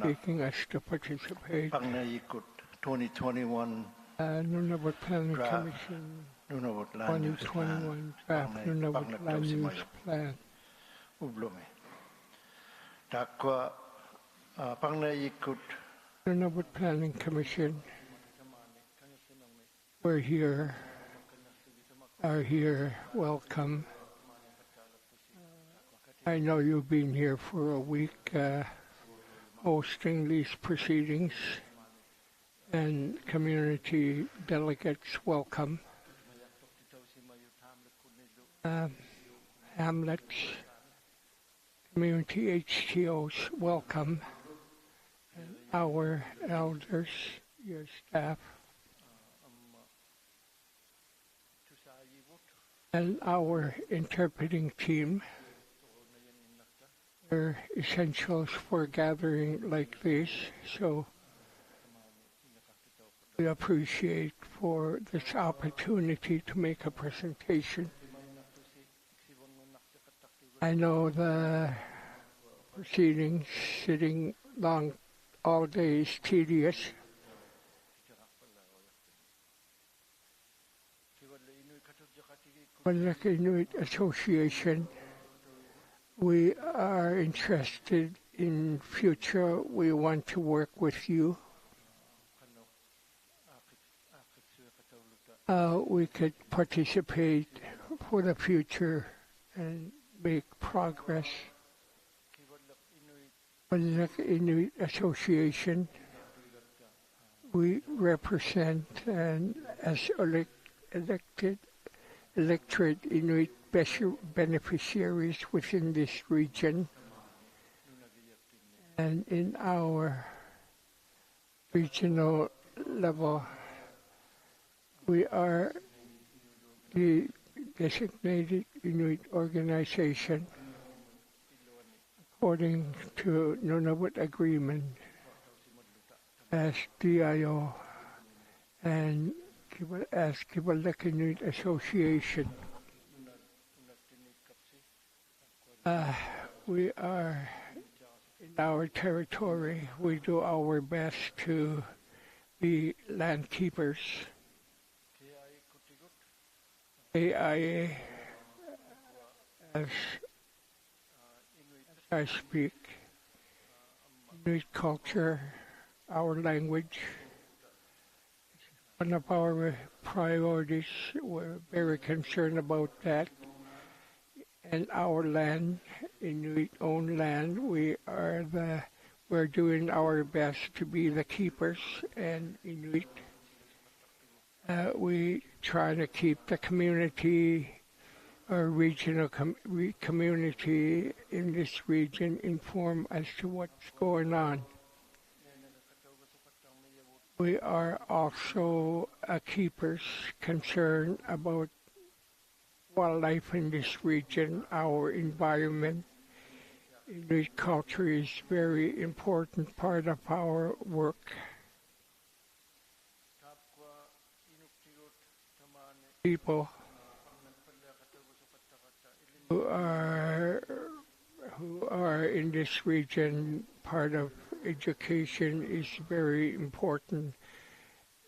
taking us to participate. 2021 Nunavut Planning Commission 2021 draft Nunavut Land Use Plan. Nunavut Planning Commission, are here, welcome. I know you've been here for a week hosting these proceedings, and community delegates, welcome. Hamlets, community HTOs, welcome. And our elders, your staff, and our interpreting team. They're essentials for gathering like this, so we appreciate for this opportunity to make a presentation. I know the proceedings, sitting long all day, is tedious. Like Inuit Association, we are interested in future. We want to work with you. we could participate for the future and make progress. With the Inuit Association, we represent and as elected Inuit beneficiaries within this region. And in our regional level, we are the designated Inuit organization according to Nunavut Agreement as DIO and as Kivalek Inuit Association. We are in our territory. We do our best to be land keepers. AIA, as I speak, Inuit culture, our language, one of our priorities. We're very concerned about that. And our land, Inuit-owned land, we're doing our best to be the keepers and Inuit. We try to keep the community, our regional community in this region informed as to what's going on. We are also keepers concerned about wildlife in this region, our environment. Inuit culture is a very important part of our work. People who are in this region, part of education is very important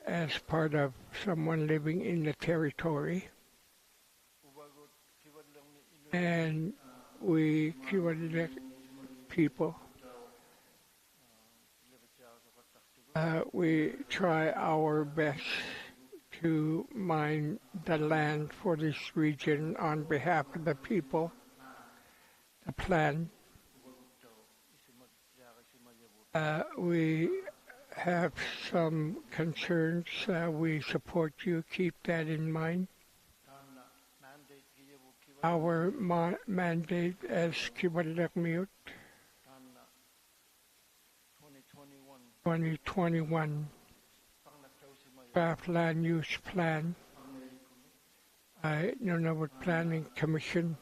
as part of someone living in the territory. And we Kivalek people, we try our best to mine the land for this region on behalf of the people, the plan. We have some concerns. We support you. Keep that in mind. Our mandate as Kivalek Miut 2021 draft land use plan by Nunavut Planning Commission.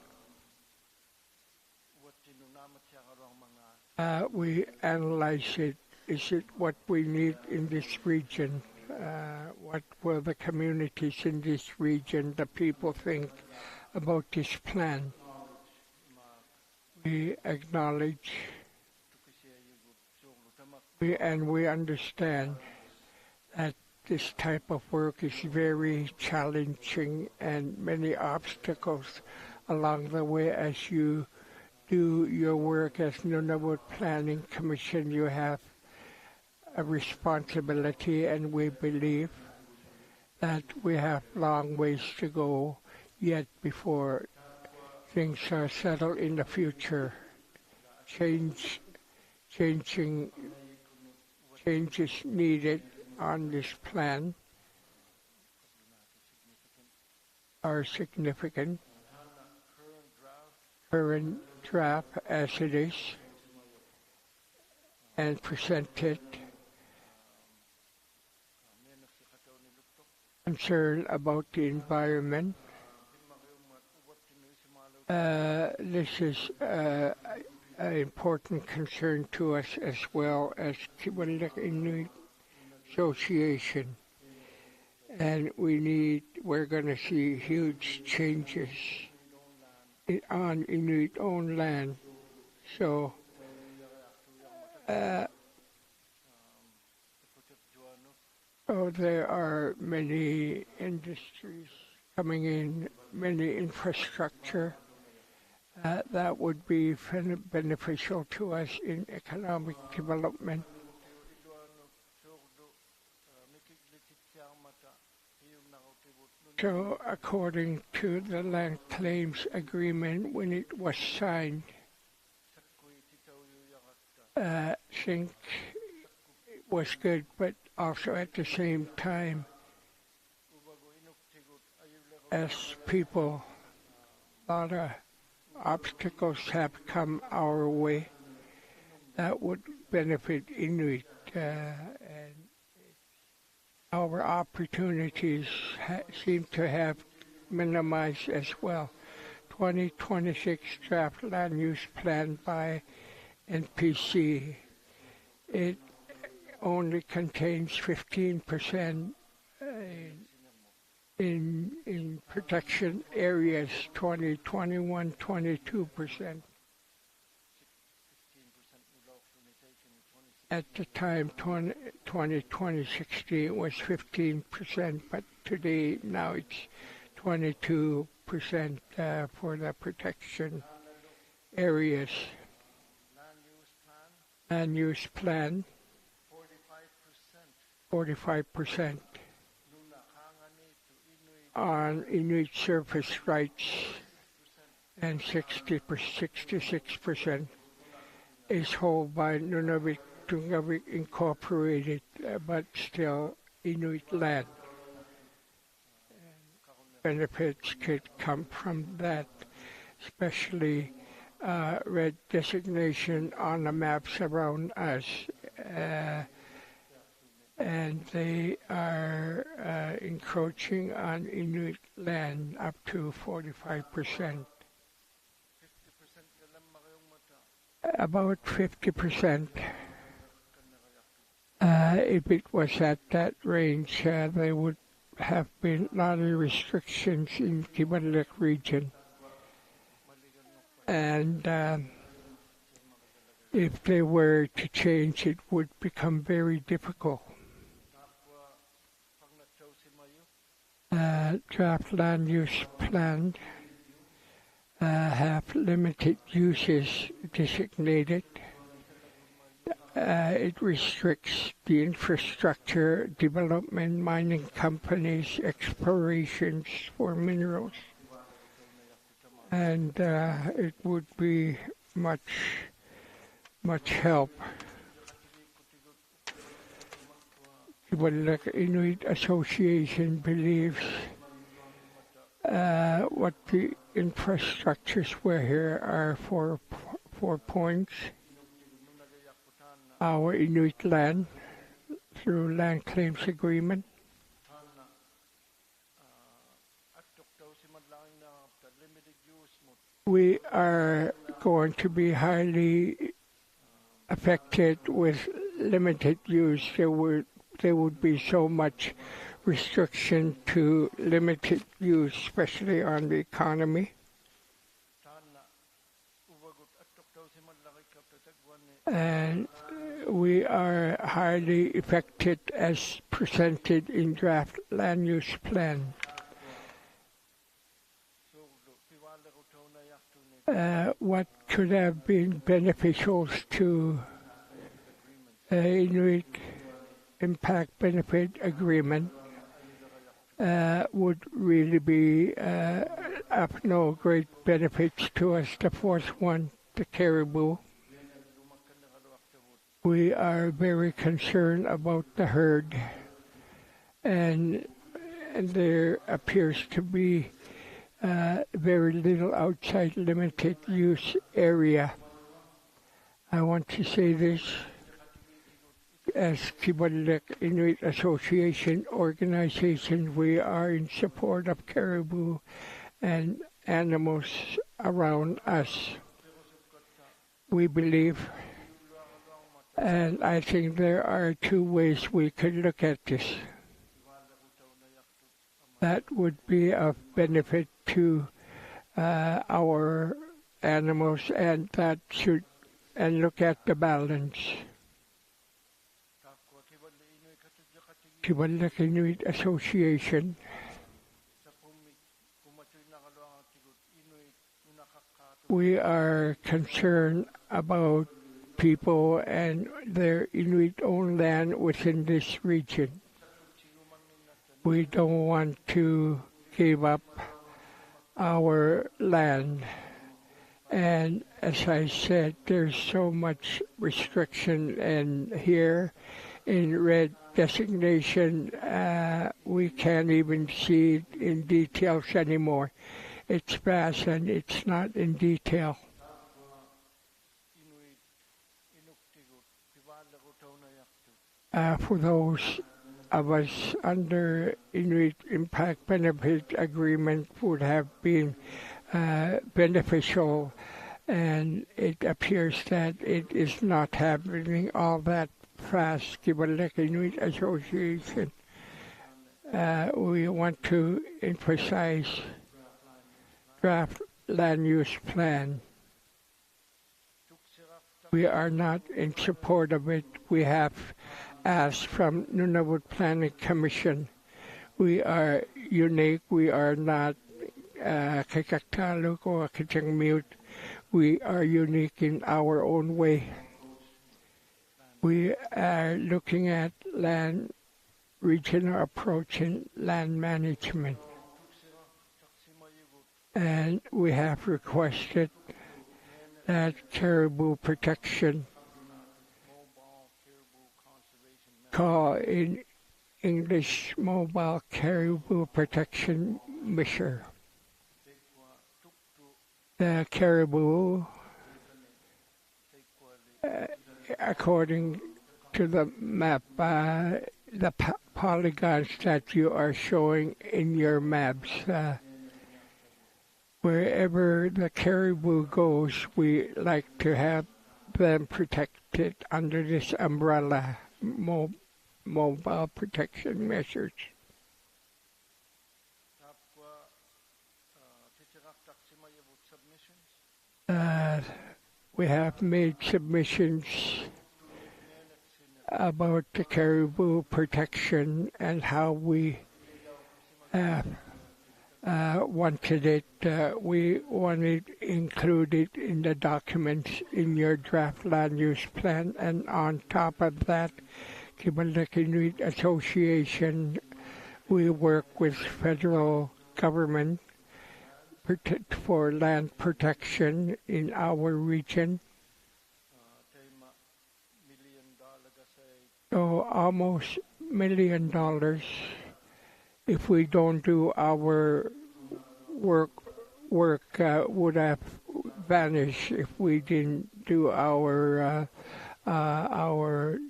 We analyze it. Is it what we need in this region? What will the communities in this region, the people think about this plan? We acknowledge and we understand that this type of work is very challenging and many obstacles along the way as you do your work as Nunavut Planning Commission. You have a responsibility, and we believe that we have long ways to go yet before things are settled in the future. Changes needed on this plan are significant. Current draft as it is and presented, concern about the environment. This is an important concern to us as well as Kivalek Inuit Association. And we're going to see huge changes on Inuit-owned land. So there are many industries coming in, many infrastructure that would be beneficial to us in economic development. So according to the land claims agreement when it was signed, I think it was good, but also at the same time, as people, a lot of obstacles have come our way that would benefit Inuit, and our opportunities seem to have minimized as well. 2026 draft land use plan by NPC. It only contains 15% in protection areas, 2021, 22%. At the time, 2016 was 15%, but today, now it's 22% for the protection areas. Land use plan, 45% on Inuit surface rights, and 66% is held by Nunavut Tungavik Incorporated, but still Inuit land. Benefits could come from that, especially red designation on the maps around us. And they are encroaching on Inuit land up to 45%. About 50%. If it was at that range, there would have been a lot of restrictions in Kivalliq region. And if they were to change, it would become very difficult. Draft land use plan have limited uses designated. It restricts the infrastructure, development, mining companies, explorations for minerals. And it would be much help. The Inuit Association believes what the infrastructures were here are 4 points. Our Inuit land through land claims agreement. We are going to be highly affected with limited use. There would be so much restriction to limited use, especially on the economy. And we are highly affected as presented in draft land use plan. What could have been beneficial to Inuit Impact Benefit Agreement would really be of no great benefits to us. The fourth one, the caribou. We are very concerned about the herd, and there appears to be very little outside limited use area. I want to say this as Kivalliq Inuit Association organization. We are in support of caribou and animals around us. We believe, and I think there are 2 ways we could look at this. That would be of benefit to our animals, and that should, and look at the balance. Kivalliq Inuit Association we are concerned about people and their Inuit-owned land within this region. We don't want to gave up our land. And as I said, there's so much restriction, and here in red designation, we can't even see it in details anymore. It's vast and it's not in detail. For those of us under Inuit Impact Benefit Agreement would have been beneficial, and it appears that it is not happening all that fast. Given Inuit Association, we want to emphasize draft land use plan. We are not in support of it. We have asked from Nunavut Planning Commission. We are unique. We are not Kakaktaluk or Kitchangmute. We are unique in our own way. We are looking at land regional approach in land management. And we have requested that caribou protection, called in English Mobile Caribou Protection Measure. The caribou, according to the map, the polygons that you are showing in your maps, wherever the caribou goes, we like to have them protected under this umbrella, mobile protection measures. We have made submissions about the caribou protection and how we wanted it. We wanted included in the documents in your draft land use plan, and on top of that, given the Inuit Association, we work with federal government for land protection in our region. So almost $1 million if we don't do our work would have vanished if we didn't do our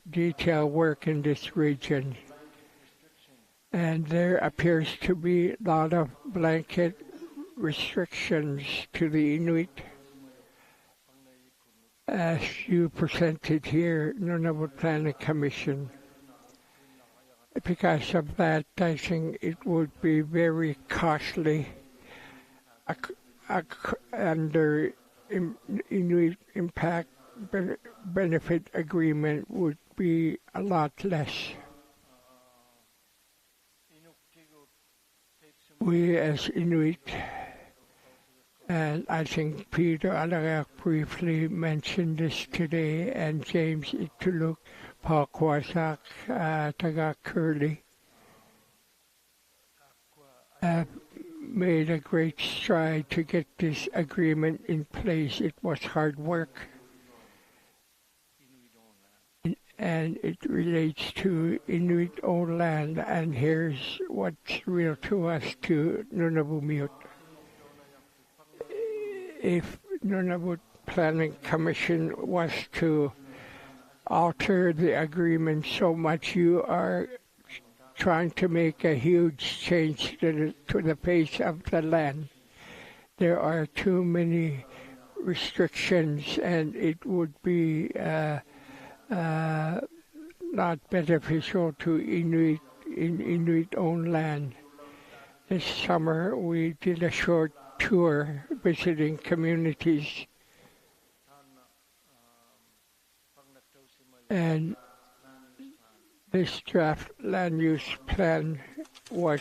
detailed work in this region. And there appears to be a lot of blanket restrictions to the Inuit, as you presented here, Nunavut Planning Commission. Because of that, I think it would be very costly under Inuit Impact Benefit Agreement would be a lot less. We as Inuit, and I think Peter Alagak briefly mentioned this today, and James Ituluk, Paul Kwasak, Taga Curly, have made a great stride to get this agreement in place. It was hard work, and it relates to Inuit-owned land, and here's what's real to us, to Nunavummiut. If Nunavut Planning Commission was to alter the agreement so much, you are trying to make a huge change to the face of the land. There are too many restrictions, and it would be not beneficial to Inuit in Inuit-owned land. This summer, we did a short tour visiting communities, and this draft land use plan was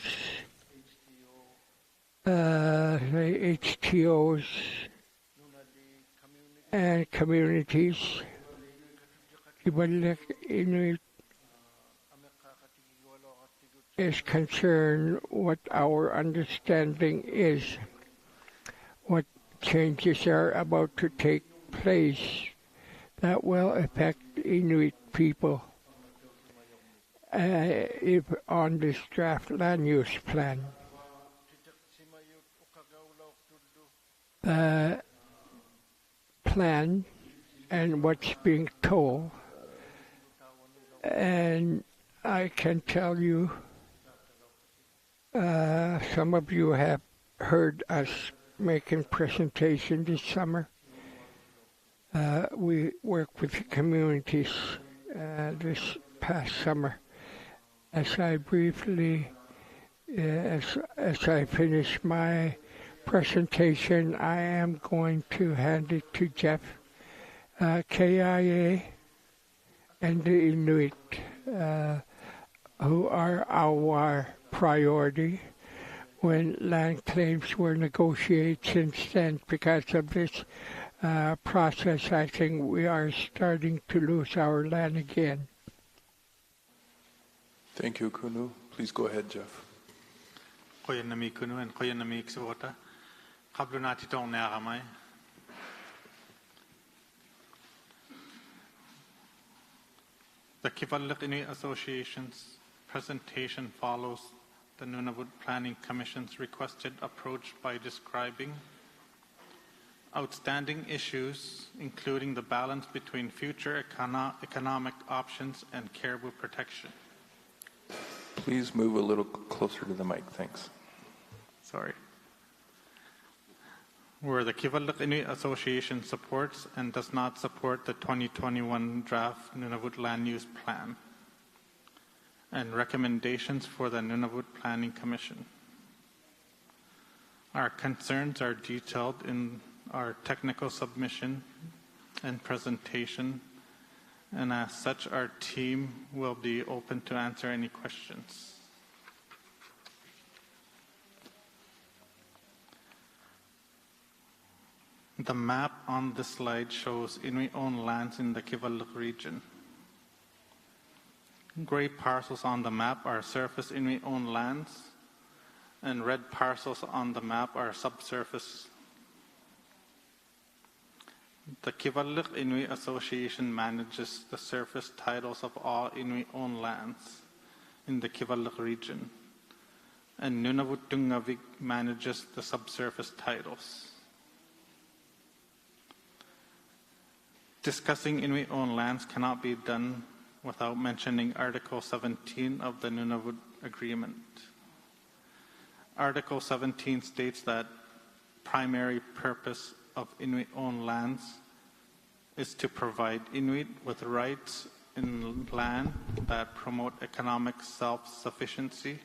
the HTOs and communities. Inuit is concerned what our understanding is, what changes are about to take place that will affect Inuit people if on this draft land use plan. The plan and what's being told, and I can tell you, some of you have heard us making presentations this summer. We work with the communities this past summer. As I briefly, as I finish my presentation, I am going to hand it to Jeff. KIA and the Inuit, who are our priority when land claims were negotiated since then. Because of this process, I think we are starting to lose our land again. Thank you, Kunu. Please go ahead, Jeff. Koyanami Kunu and Koyanami Xivota. Kablunati Tong Naramai. The Kivalliq Inuit Association's presentation follows the Nunavut Planning Commission's requested approach by describing outstanding issues, including the balance between future economic options and caribou protection. Please move a little closer to the mic, thanks. Sorry. Where the Kivalliq Inuit Association supports and does not support the 2021 draft Nunavut Land Use Plan and recommendations for the Nunavut Planning Commission. Our concerns are detailed in our technical submission and presentation, and as such, our team will be open to answer any questions. The map on this slide shows Inuit-owned lands in the Kivalliq region. Gray parcels on the map are surface Inuit-owned lands, and red parcels on the map are subsurface. The Kivalliq Inuit Association manages the surface titles of all Inuit-owned lands in the Kivalliq region, and Nunavut Dungavik manages the subsurface titles. Discussing Inuit-owned lands cannot be done without mentioning Article 17 of the Nunavut Agreement. Article 17 states that primary purpose of Inuit-owned lands is to provide Inuit with rights in land that promote economic self-sufficiency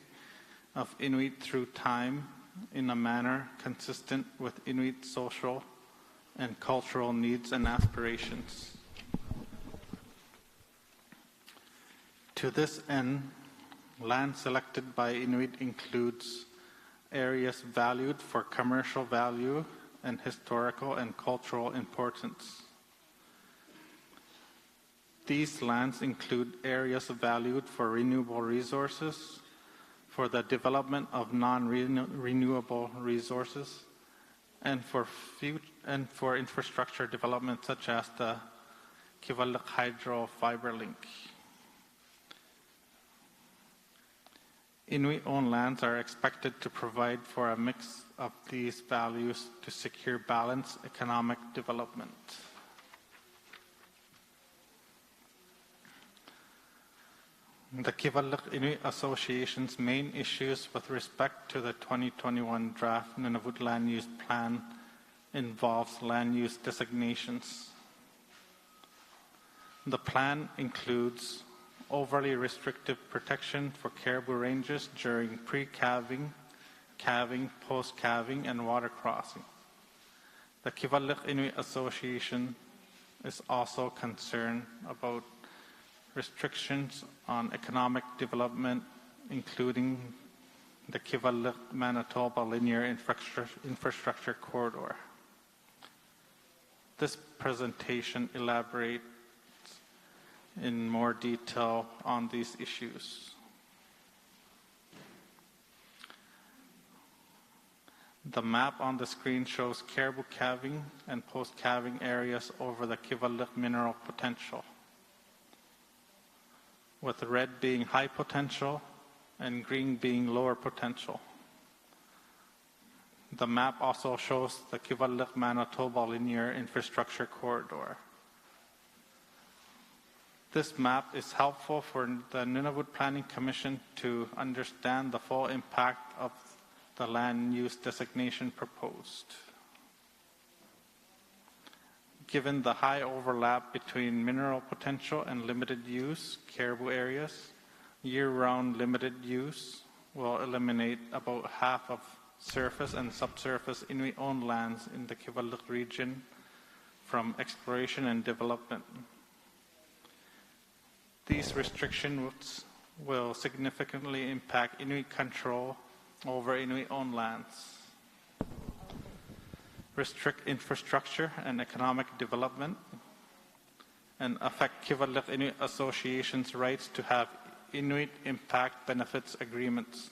of Inuit through time in a manner consistent with Inuit social and cultural needs and aspirations. To this end, land selected by Inuit includes areas valued for commercial value and historical and cultural importance. These lands include areas valued for renewable resources, for the development of non-renewable resources, and for infrastructure development such as the Kivalliq Hydro Fiber Link. Inuit-owned lands are expected to provide for a mix of these values to secure balanced economic development. The Kivalliq Inuit Association's main issues with respect to the 2021 draft Nunavut Land Use Plan involves land use designations. The plan includes overly restrictive protection for caribou ranges during pre-calving, calving, post-calving, and water crossing. The Kivalliq Inuit Association is also concerned about restrictions on economic development, including the Kivalliq-Manitoba Linear Infrastructure Corridor. This presentation elaborates in more detail on these issues. The map on the screen shows caribou calving and post-calving areas over the Kivalliq mineral potential, with red being high potential and green being lower potential. The map also shows the Kivalliq-Manitoba linear infrastructure corridor. This map is helpful for the Nunavut Planning Commission to understand the full impact of the land use designation proposed. Given the high overlap between mineral potential and limited use caribou areas, year-round limited use will eliminate about half of surface and subsurface Inuit-owned lands in the Kivalliq region from exploration and development. These restrictions will significantly impact Inuit control over Inuit-owned lands, restrict infrastructure and economic development, and affect Kivalliq Inuit Association's rights to have Inuit impact benefits agreements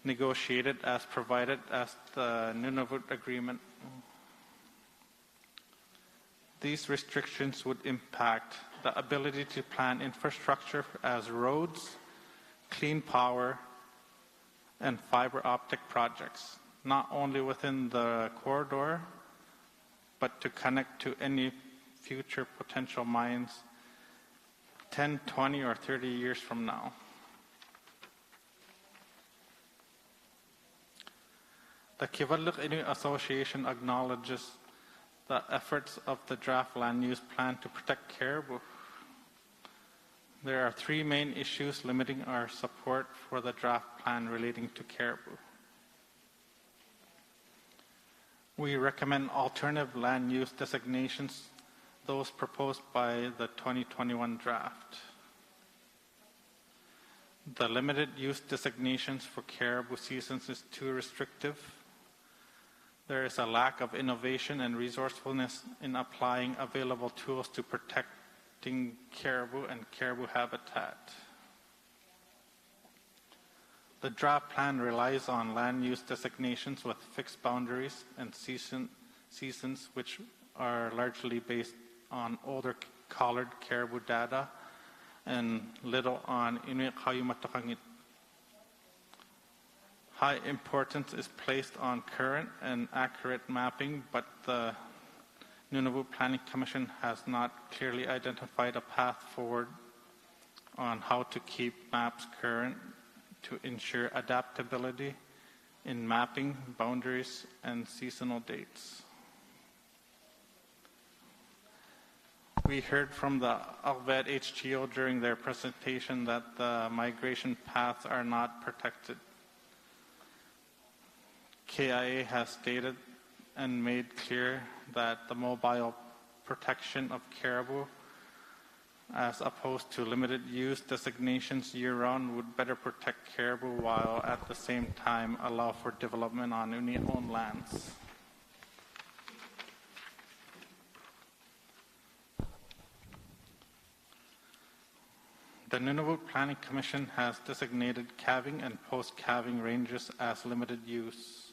negotiated as provided as the Nunavut Agreement. These restrictions would impact the ability to plan infrastructure as roads, clean power, and fiber optic projects, not only within the corridor, but to connect to any future potential mines 10, 20, or 30 years from now. The Kivalliq Inuit Association acknowledges the efforts of the draft land use plan to protect caribou. There are three main issues limiting our support for the draft plan relating to caribou. We recommend alternative land use designations, those proposed by the 2021 draft. The limited use designations for caribou seasons is too restrictive. There is a lack of innovation and resourcefulness in applying available tools to protecting caribou and caribou habitat. The draft plan relies on land use designations with fixed boundaries and seasons which are largely based on older collared caribou data and little on Inuit Hayumatakangit. High importance is placed on current and accurate mapping, but the Nunavut Planning Commission has not clearly identified a path forward on how to keep maps current to ensure adaptability in mapping, boundaries, and seasonal dates. We heard from the Alvet HTO during their presentation that the migration paths are not protected. KIA has stated and made clear that the mobile protection of caribou, as opposed to limited use designations year-round, would better protect caribou while at the same time allow for development on Inuit-owned lands. The Nunavut Planning Commission has designated calving and post-calving ranges as limited use,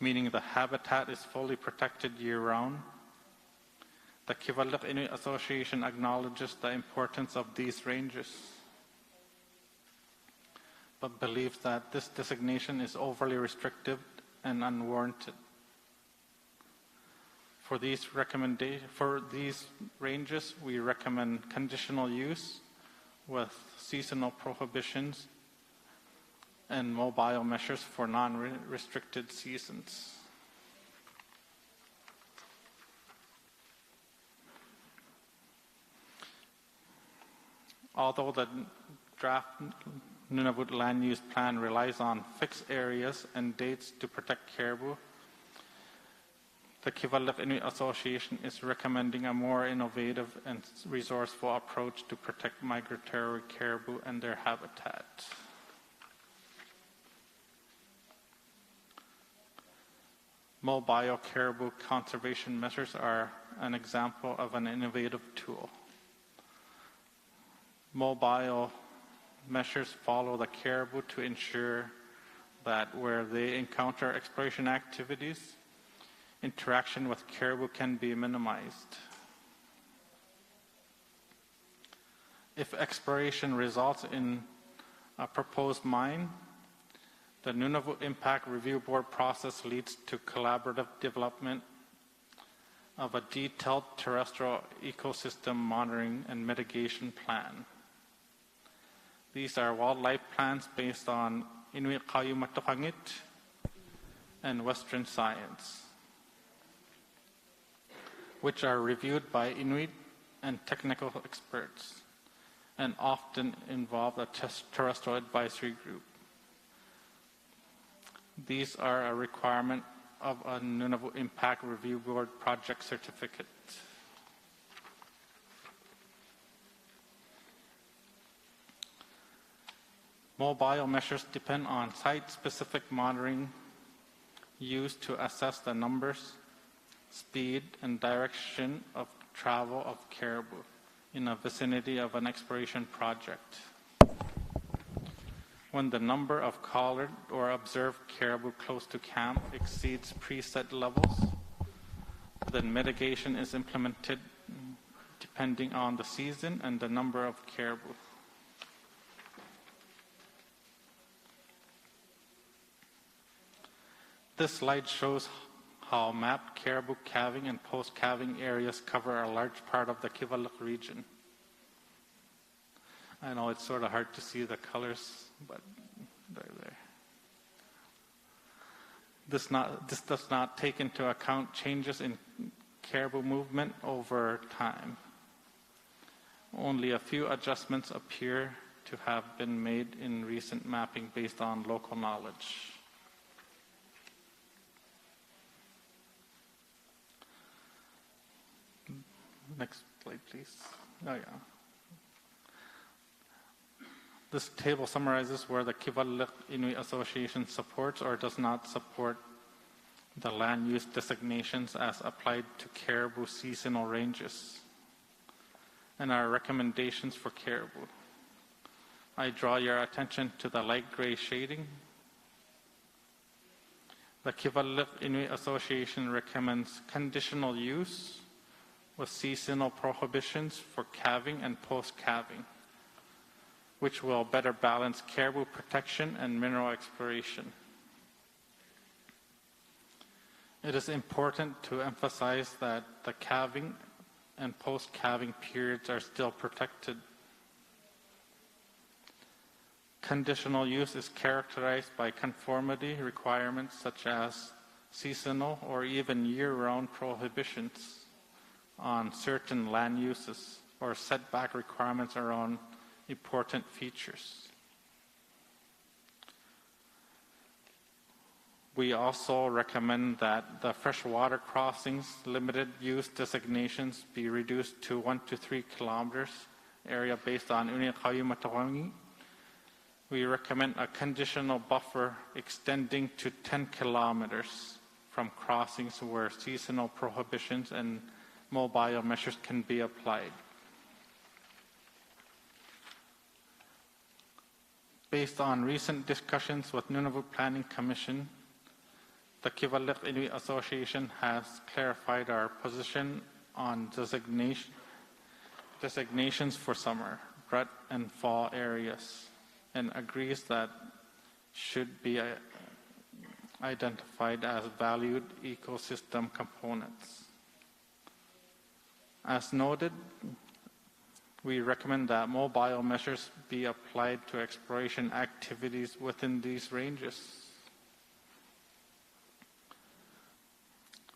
meaning the habitat is fully protected year-round. The Kivalliq Inuit Association acknowledges the importance of these ranges, but believes that this designation is overly restrictive and unwarranted. For these ranges, we recommend conditional use with seasonal prohibitions and mobile measures for non-restricted seasons. Although the draft Nunavut land use plan relies on fixed areas and dates to protect caribou, the Kivalliq Inuit Association is recommending a more innovative and resourceful approach to protect migratory caribou and their habitat. Mobile caribou conservation measures are an example of an innovative tool. Mobile measures follow the caribou to ensure the that where they encounter exploration activities, interaction with caribou can be minimized. If exploration results in a proposed mine, the Nunavut Impact Review Board process leads to collaborative development of a detailed terrestrial ecosystem monitoring and mitigation plan. These are wildlife plans based on Inuit Qayumatokangit and Western science, which are reviewed by Inuit and technical experts and often involve a terrestrial advisory group. These are a requirement of a Nunavut Impact Review Board project certificate. Mobile measures depend on site-specific monitoring used to assess the numbers, speed, and direction of travel of caribou in the vicinity of an exploration project. When the number of collared or observed caribou close to camp exceeds preset levels, then mitigation is implemented depending on the season and the number of caribou. This slide shows how mapped caribou calving and post-calving areas cover a large part of the Kivalliq region. I know it's sort of hard to see the colors, but they're there. This does not take into account changes in caribou movement over time. Only a few adjustments appear to have been made in recent mapping based on local knowledge. Next slide, please. Oh, yeah. This table summarizes where the Kivalliq Inuit Association supports or does not support the land use designations as applied to caribou seasonal ranges and our recommendations for caribou. I draw your attention to the light gray shading. The Kivalliq Inuit Association recommends conditional use with seasonal prohibitions for calving and post-calving, which will better balance caribou protection and mineral exploration. It is important to emphasize that the calving and post-calving periods are still protected. Conditional use is characterized by conformity requirements such as seasonal or even year-round prohibitions on certain land uses or setback requirements around important features. We also recommend that the freshwater crossings limited use designations be reduced to 1 to 3 kilometers area based on Inuit Qayumatokangit. We recommend a conditional buffer extending to 10 kilometers from crossings where seasonal prohibitions and mobile measures can be applied. Based on recent discussions with Nunavut Planning Commission, the Kivalliq Inuit Association has clarified our position on designations for summer, rut, and fall areas, and agrees that should be identified as valued ecosystem components. As noted, we recommend that mobile measures be applied to exploration activities within these ranges.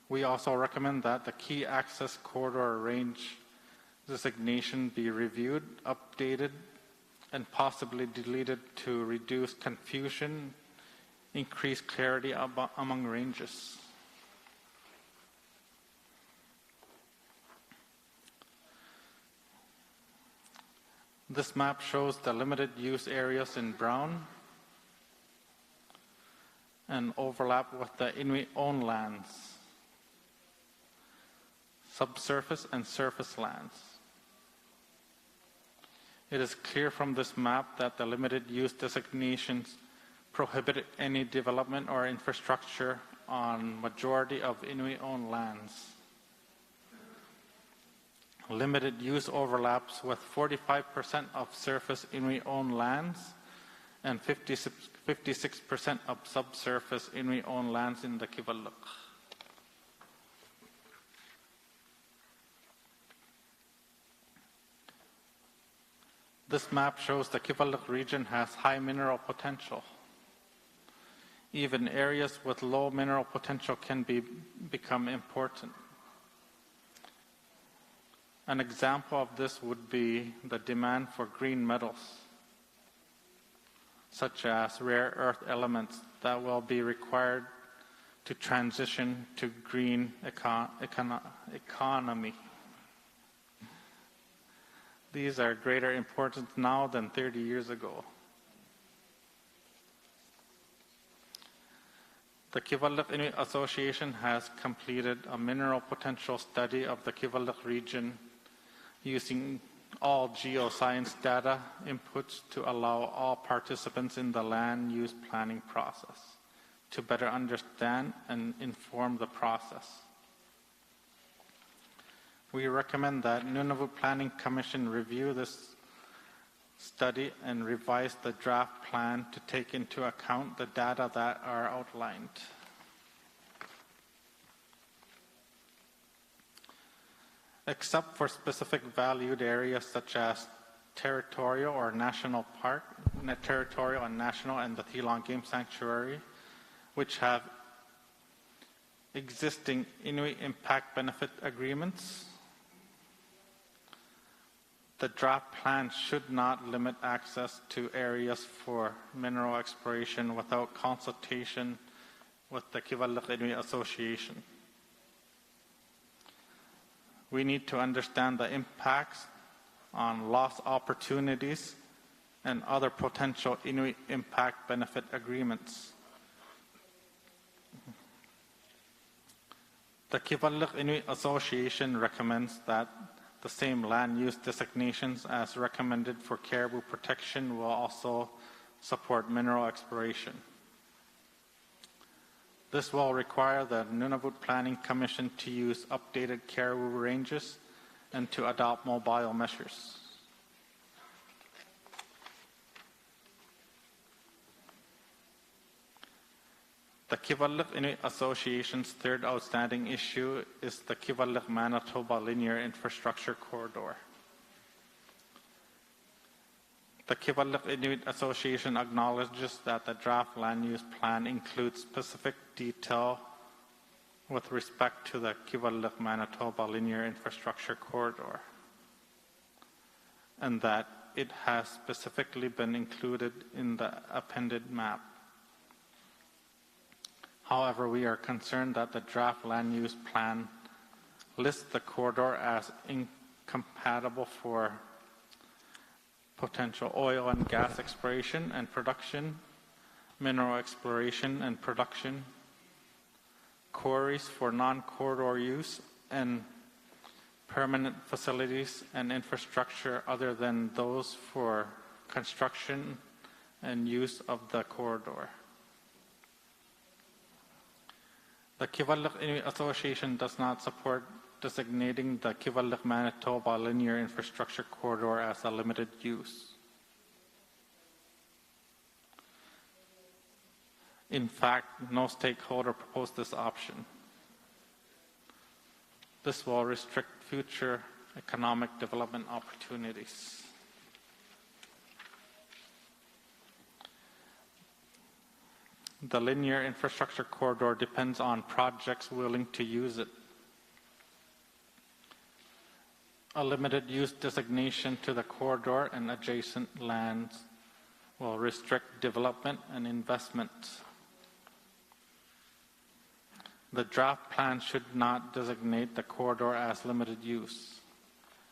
We also recommend that the key access corridor range designation be reviewed, updated, and possibly deleted to reduce confusion, increase clarity among ranges. This map shows the limited use areas in brown and overlap with the Inuit-owned lands, subsurface and surface lands. It is clear from this map that the limited use designations prohibit any development or infrastructure on majority of Inuit-owned lands. Limited use overlaps with 45% of surface Inuit-owned lands and 56% of subsurface Inuit-owned lands in the Kivalliq. This map shows the Kivalliq region has high mineral potential. Even areas with low mineral potential can become important. An example of this would be the demand for green metals, such as rare earth elements that will be required to transition to green economy. These are greater importance now than 30 years ago. The Kivalliq Inuit Association has completed a mineral potential study of the Kivalliq region using all geoscience data inputs to allow all participants in the land use planning process to better understand and inform the process. We recommend that Nunavut Planning Commission review this study and revise the draft plan to take into account the data that are outlined. Except for specific valued areas such as territorial or national park, territorial and national, and the Thilang Game Sanctuary, which have existing Inuit impact benefit agreements, the draft plan should not limit access to areas for mineral exploration without consultation with the Kivalliq Inuit Association. We need to understand the impacts on lost opportunities and other potential Inuit impact benefit agreements. The Kivalliq Inuit Association recommends that the same land use designations as recommended for caribou protection will also support mineral exploration. This will require the Nunavut Planning Commission to use updated caribou ranges and to adopt mobile measures. The Kivalliq Inuit Association's third outstanding issue is the Kivalliq-Manitoba Linear Infrastructure Corridor. The Kivalliq Inuit Association acknowledges that the draft land use plan includes specific detail with respect to the Kivalliq-Manitoba Linear Infrastructure Corridor, and that it has specifically been included in the appended map. However, we are concerned that the draft land use plan lists the corridor as incompatible for potential oil and gas exploration and production, mineral exploration and production, quarries for non-corridor use, and permanent facilities and infrastructure other than those for construction and use of the corridor. The Kivalliq Inuit Association does not support designating the Kivalliq-Manitoba Linear Infrastructure Corridor as a limited use. In fact, no stakeholder proposed this option. This will restrict future economic development opportunities. The linear infrastructure corridor depends on projects willing to use it. A limited use designation to the corridor and adjacent lands will restrict development and investment. The draft plan should not designate the corridor as limited use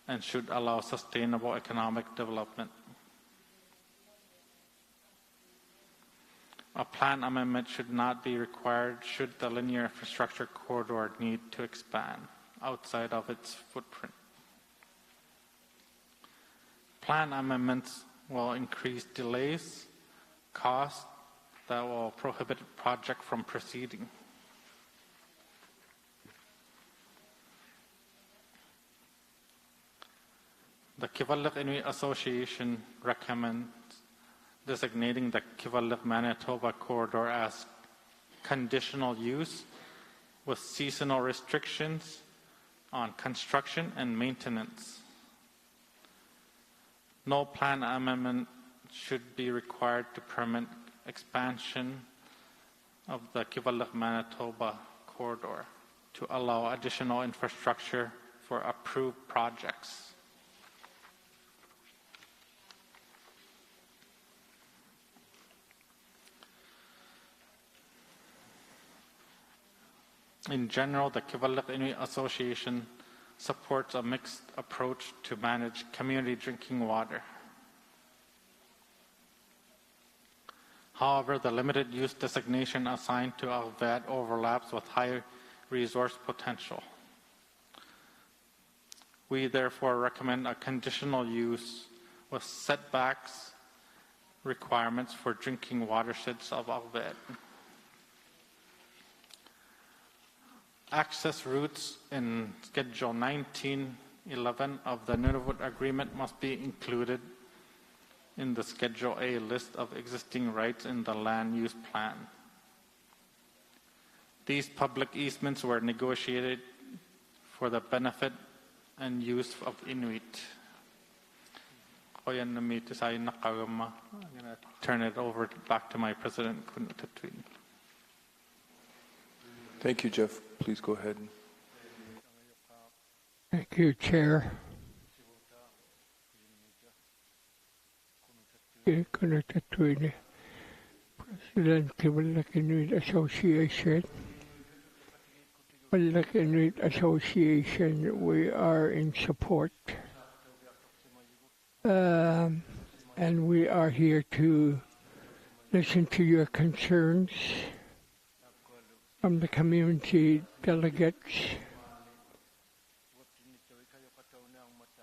and should allow sustainable economic development. A plan amendment should not be required should the linear infrastructure corridor need to expand outside of its footprint. Plan amendments will increase delays, costs, that will prohibit the project from proceeding. The Kivalliq Inuit Association recommends designating the Kivalliq-Manitoba corridor as conditional use with seasonal restrictions on construction and maintenance. No plan amendment should be required to permit expansion of the Kivalliq-Manitoba corridor to allow additional infrastructure for approved projects. In general, the Kivalliq Inuit Association supports a mixed approach to manage community drinking water. However, the limited use designation assigned to Alvet overlaps with high resource potential. We therefore recommend a conditional use with setbacks requirements for drinking watersheds of Alvet. Access routes in Schedule 1911 of the Nunavut Agreement must be included in the Schedule A list of existing rights in the land use plan. These public easements were negotiated for the benefit and use of Inuit. I'm going to turn it over back to my president, Kun Utatwin. Thank you, Jeff. Please go ahead. Thank you, Chair. President Kivalliq Inuit Association. Kivalliq Inuit Association, we are in support. And we are here to listen to your concerns from the community delegates,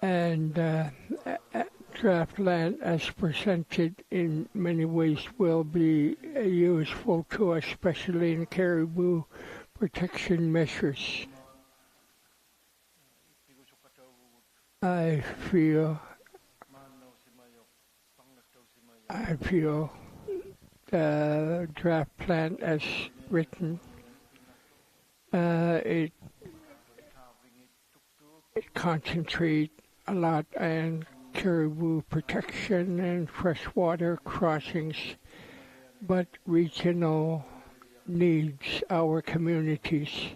and draft land as presented in many ways will be useful to us, especially in caribou protection measures. I feel the draft plan as written, it concentrates a lot on caribou protection and freshwater crossings, but regional needs our communities.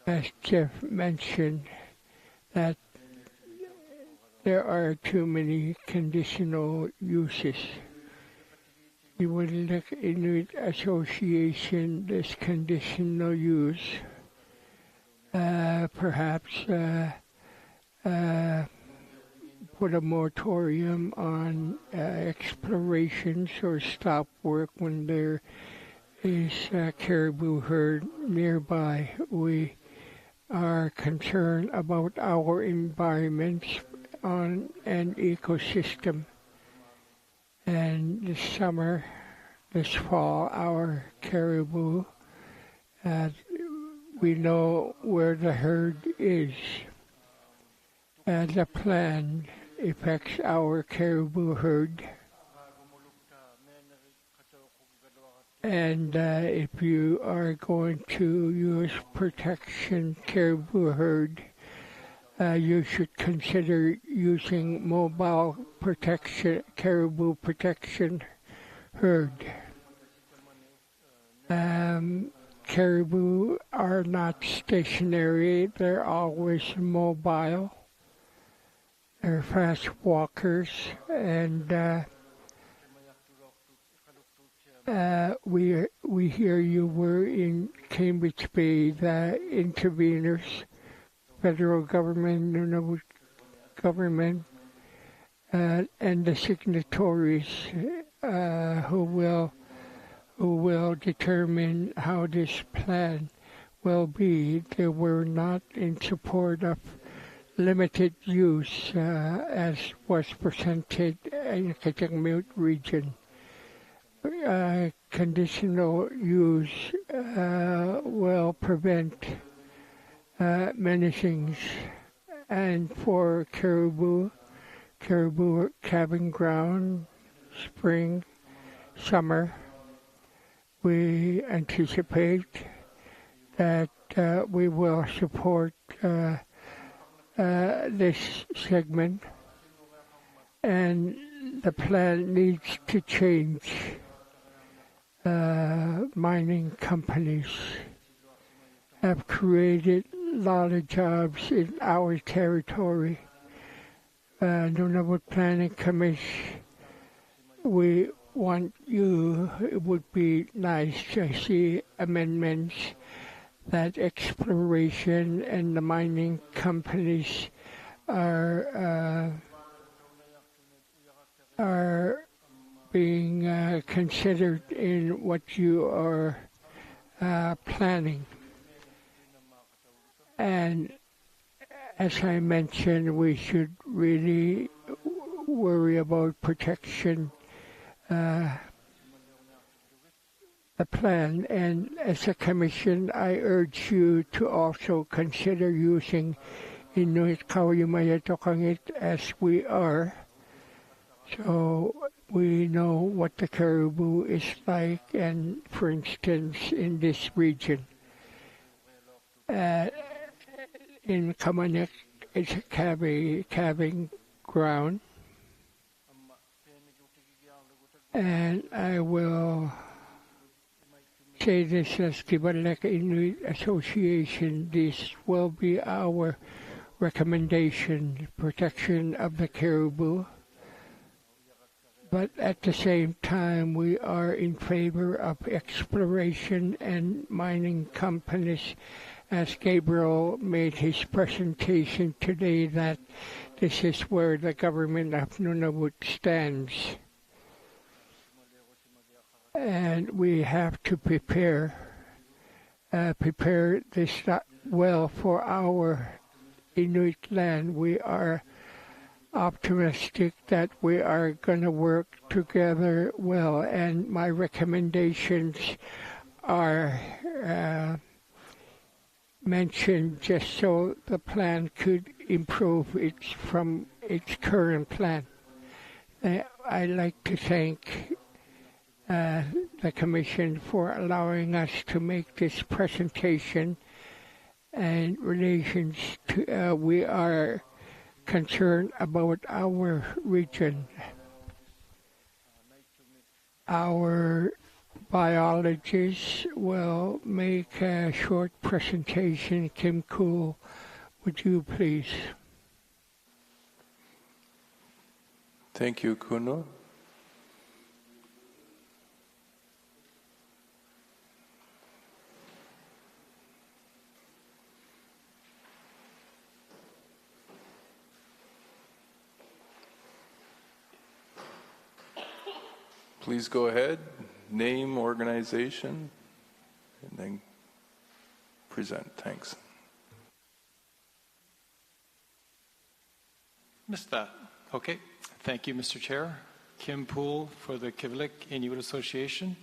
As Jeff mentioned, that there are too many conditional uses. The Kivalliq Inuit Association, this conditional use, perhaps put a moratorium on explorations or stop work when there is a caribou herd nearby. We are concerned about our environments on an ecosystem. And this summer, this fall, our caribou, we know where the herd is. The plan affects our caribou herd. And if you are going to use protection caribou herd, you should consider using mobile protection, caribou protection herd. Caribou are not stationary, they're always mobile. They're fast walkers, and we hear you were in Cambridge Bay, the interveners, federal government, Nunavut government, and the signatories who will determine how this plan will be. They were not in support of limited use as was presented in the Kitikmeot region. conditional use will prevent many things. And for caribou calving ground, spring, summer, we anticipate that we will support this segment, and the plan needs to change. Mining companies have created a lot of jobs in our territory. Nunavut Planning Commission, we want you, it would be nice to see amendments that exploration and the mining companies are being considered in what you are planning. And as I mentioned, we should really worry about protection, the plan. And as a commission, I urge you to also consider using Inuit Kauaimaitokangit as we are. So we know what the caribou is like, and for instance, in this region. In Kamanik, it's a calving ground. And I will say this as Kivalek Inuit Association, this will be our recommendation, protection of the caribou. But at the same time, we are in favor of exploration and mining companies, as Gabriel made his presentation today, that this is where the government of Nunavut stands. And we have to prepare this well for our Inuit land. We are optimistic that we are going to work together well, and my recommendations are mentioned just so the plan could improve from its current plan. I'd like to thank the Commission for allowing us to make this presentation, and relations to we are concerned about our region. Our biologists will make a short presentation. Kim Cool, would you please? Thank you, Kuno. Please go ahead, name, organization, and then present. Thanks. Missed that. Okay. Thank you, Mr. Chair. Kim Poole for the Kivalliq Inuit Association.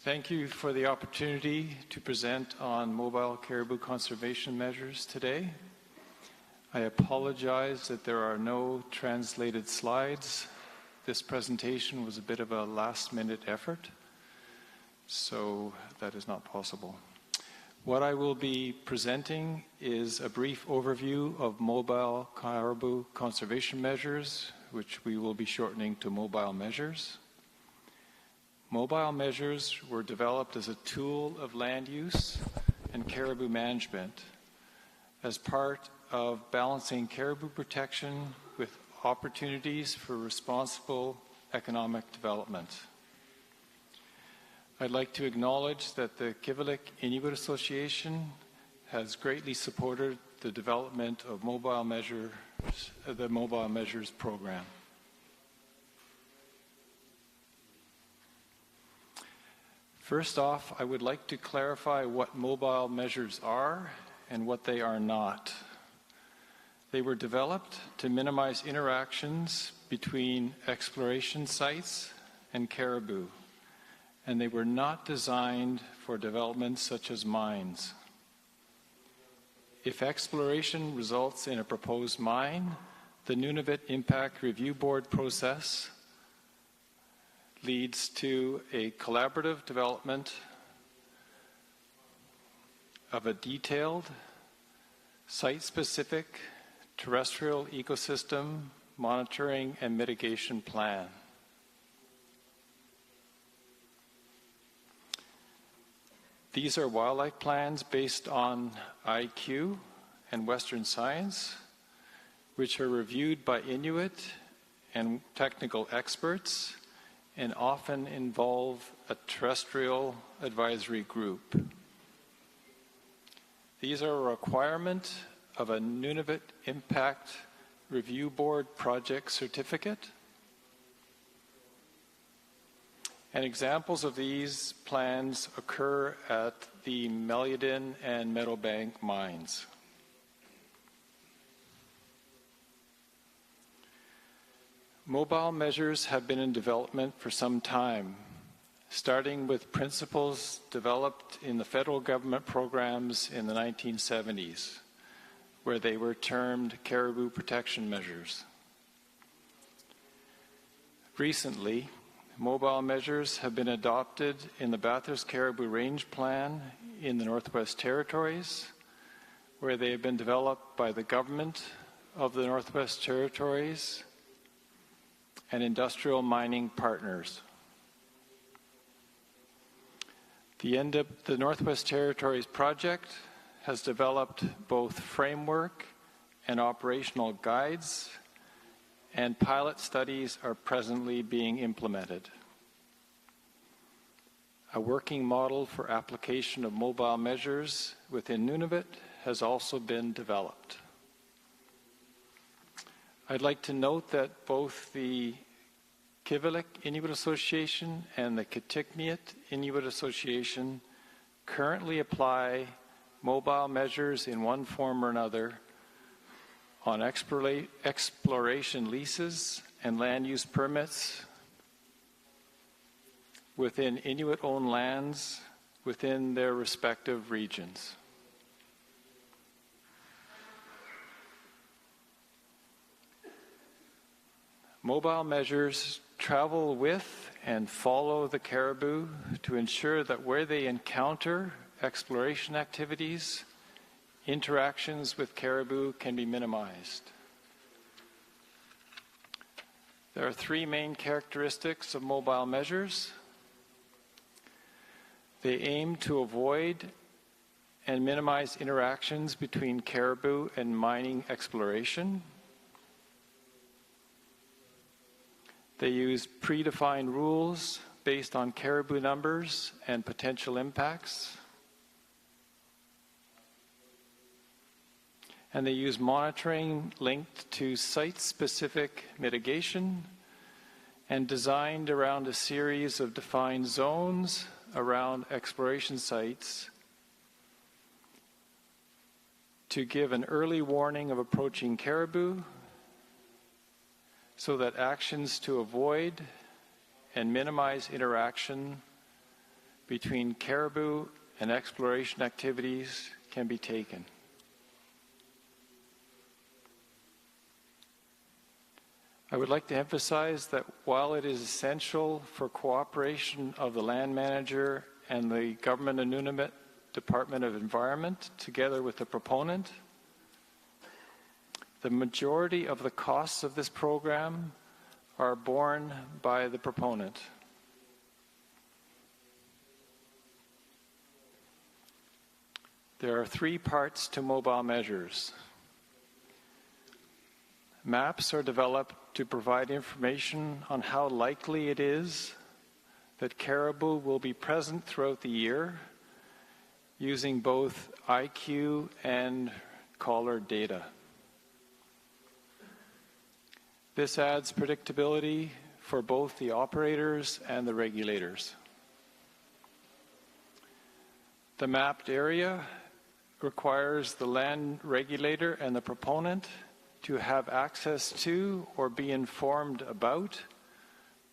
Thank you for the opportunity to present on mobile caribou conservation measures today. I apologize that there are no translated slides. This presentation was a bit of a last-minute effort, so that is not possible. What I will be presenting is a brief overview of mobile caribou conservation measures, which we will be shortening to mobile measures. Mobile measures were developed as a tool of land use and caribou management as part of balancing caribou protection with opportunities for responsible economic development. I'd like to acknowledge that the Kivalliq Inuit Association has greatly supported the development of mobile measures, the Mobile Measures program. First off, I would like to clarify what mobile measures are and what they are not. They were developed to minimize interactions between exploration sites and caribou, and they were not designed for developments such as mines. If exploration results in a proposed mine, the Nunavut Impact Review Board process leads to a collaborative development of a detailed, site-specific terrestrial ecosystem monitoring and mitigation plan. These are wildlife plans based on IQ and Western science, which are reviewed by Inuit and technical experts and often involve a terrestrial advisory group. These are a requirement of a Nunavut Impact Review Board project certificate. And examples of these plans occur at the Meliadin and Meadowbank mines. Mobile measures have been in development for some time, starting with principles developed in the federal government programs in the 1970s, where they were termed caribou protection measures. Recently, mobile measures have been adopted in the Bathurst Caribou Range Plan in the Northwest Territories, where they have been developed by the government of the Northwest Territories and industrial mining partners. The Northwest Territories project has developed both framework and operational guides, and pilot studies are presently being implemented. A working model for application of mobile measures within Nunavut has also been developed. I'd like to note that both the Kivalliq Inuit Association and the Kitikmeot Inuit Association currently apply mobile measures in one form or another on exploration leases and land use permits within Inuit-owned lands within their respective regions. Mobile measures travel with and follow the caribou to ensure that where they encounter exploration activities, interactions with caribou can be minimized. There are three main characteristics of mobile measures. They aim to avoid and minimize interactions between caribou and mining exploration. They use predefined rules based on caribou numbers and potential impacts. And they use monitoring linked to site-specific mitigation and designed around a series of defined zones around exploration sites to give an early warning of approaching caribou so that actions to avoid and minimize interaction between caribou and exploration activities can be taken. I would like to emphasize that while it is essential for cooperation of the land manager and the Government of Nunavut Department of Environment together with the proponent, the majority of the costs of this program are borne by the proponent. There are three parts to mobile measures. Maps are developed to provide information on how likely it is that caribou will be present throughout the year using both IQ and collar data. This adds predictability for both the operators and the regulators. The mapped area requires the land regulator and the proponent to have access to or be informed about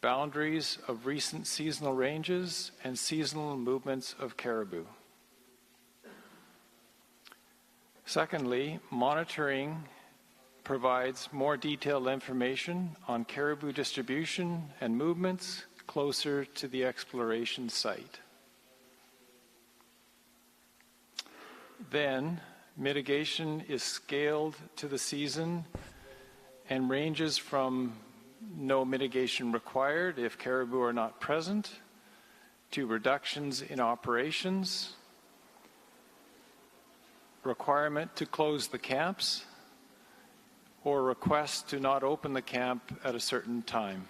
boundaries of recent seasonal ranges, and seasonal movements of caribou. Secondly, monitoring provides more detailed information on caribou distribution and movements closer to the exploration site. Then, mitigation is scaled to the season and ranges from no mitigation required if caribou are not present, to reductions in operations, requirement to close the camps, or request to not open the camp at a certain time.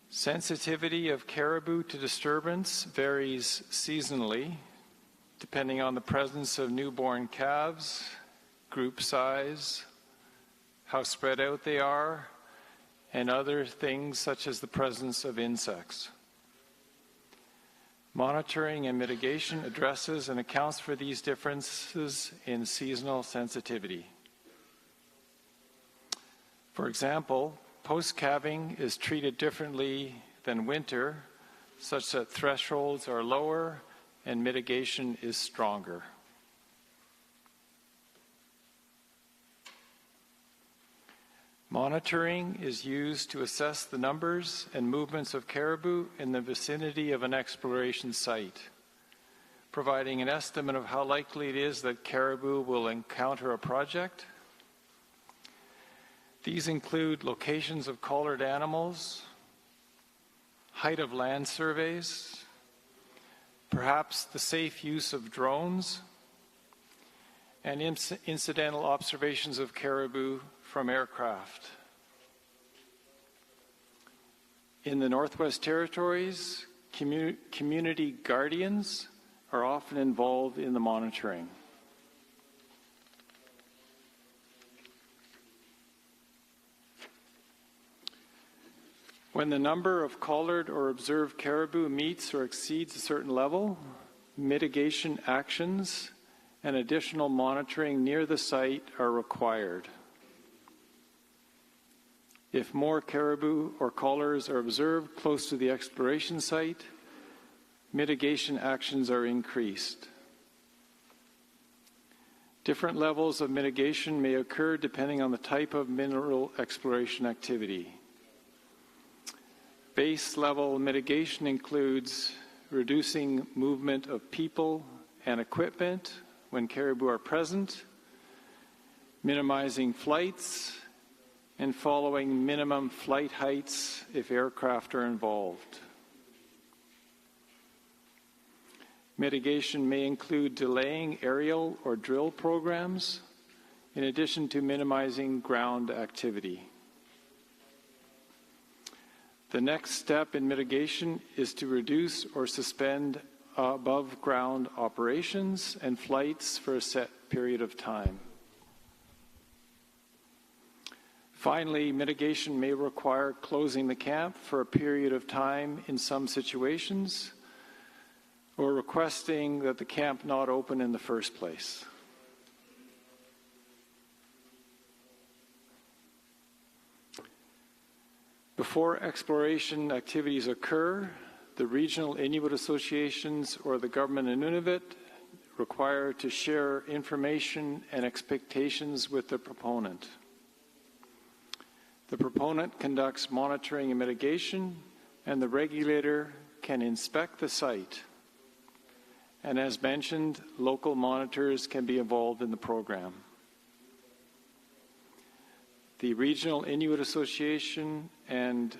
Sensitivity of caribou to disturbance varies seasonally, depending on the presence of newborn calves, group size, how spread out they are, and other things such as the presence of insects. Monitoring and mitigation addresses and accounts for these differences in seasonal sensitivity. For example, post-calving is treated differently than winter, such that thresholds are lower and mitigation is stronger. Monitoring is used to assess the numbers and movements of caribou in the vicinity of an exploration site, providing an estimate of how likely it is that caribou will encounter a project. These include locations of collared animals, height of land surveys, perhaps the safe use of drones, and incidental observations of caribou from aircraft. In the Northwest Territories, community guardians are often involved in the monitoring. When the number of collared or observed caribou meets or exceeds a certain level, mitigation actions and additional monitoring near the site are required. If more caribou or collars are observed close to the exploration site, mitigation actions are increased. Different levels of mitigation may occur depending on the type of mineral exploration activity. Base level mitigation includes reducing movement of people and equipment when caribou are present, minimizing flights, and following minimum flight heights if aircraft are involved. Mitigation may include delaying aerial or drill programs, in addition to minimizing ground activity. The next step in mitigation is to reduce or suspend above ground operations and flights for a set period of time. Finally, mitigation may require closing the camp for a period of time in some situations, or requesting that the camp not open in the first place. Before exploration activities occur, the regional Inuit associations or the government of Nunavut require to share information and expectations with the proponent. The proponent conducts monitoring and mitigation, and the regulator can inspect the site. And as mentioned, local monitors can be involved in the program. The Regional Inuit Association and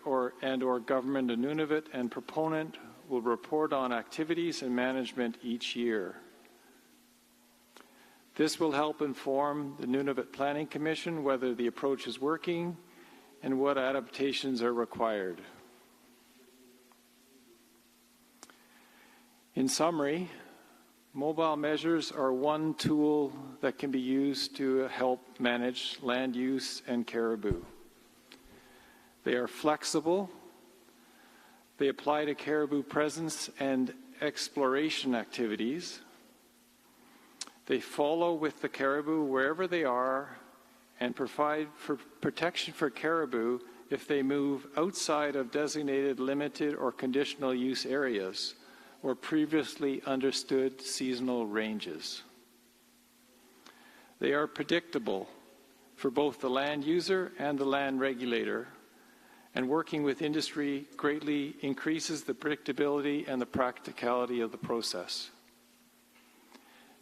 or Government of Nunavut and proponent will report on activities and management each year. This will help inform the Nunavut Planning Commission whether the approach is working and what adaptations are required. In summary, mobile measures are one tool that can be used to help manage land use and caribou. They are flexible. They apply to caribou presence and exploration activities. They follow with the caribou wherever they are and provide for protection for caribou if they move outside of designated limited or conditional use areas or previously understood seasonal ranges. They are predictable for both the land user and the land regulator, and working with industry greatly increases the predictability and the practicality of the process.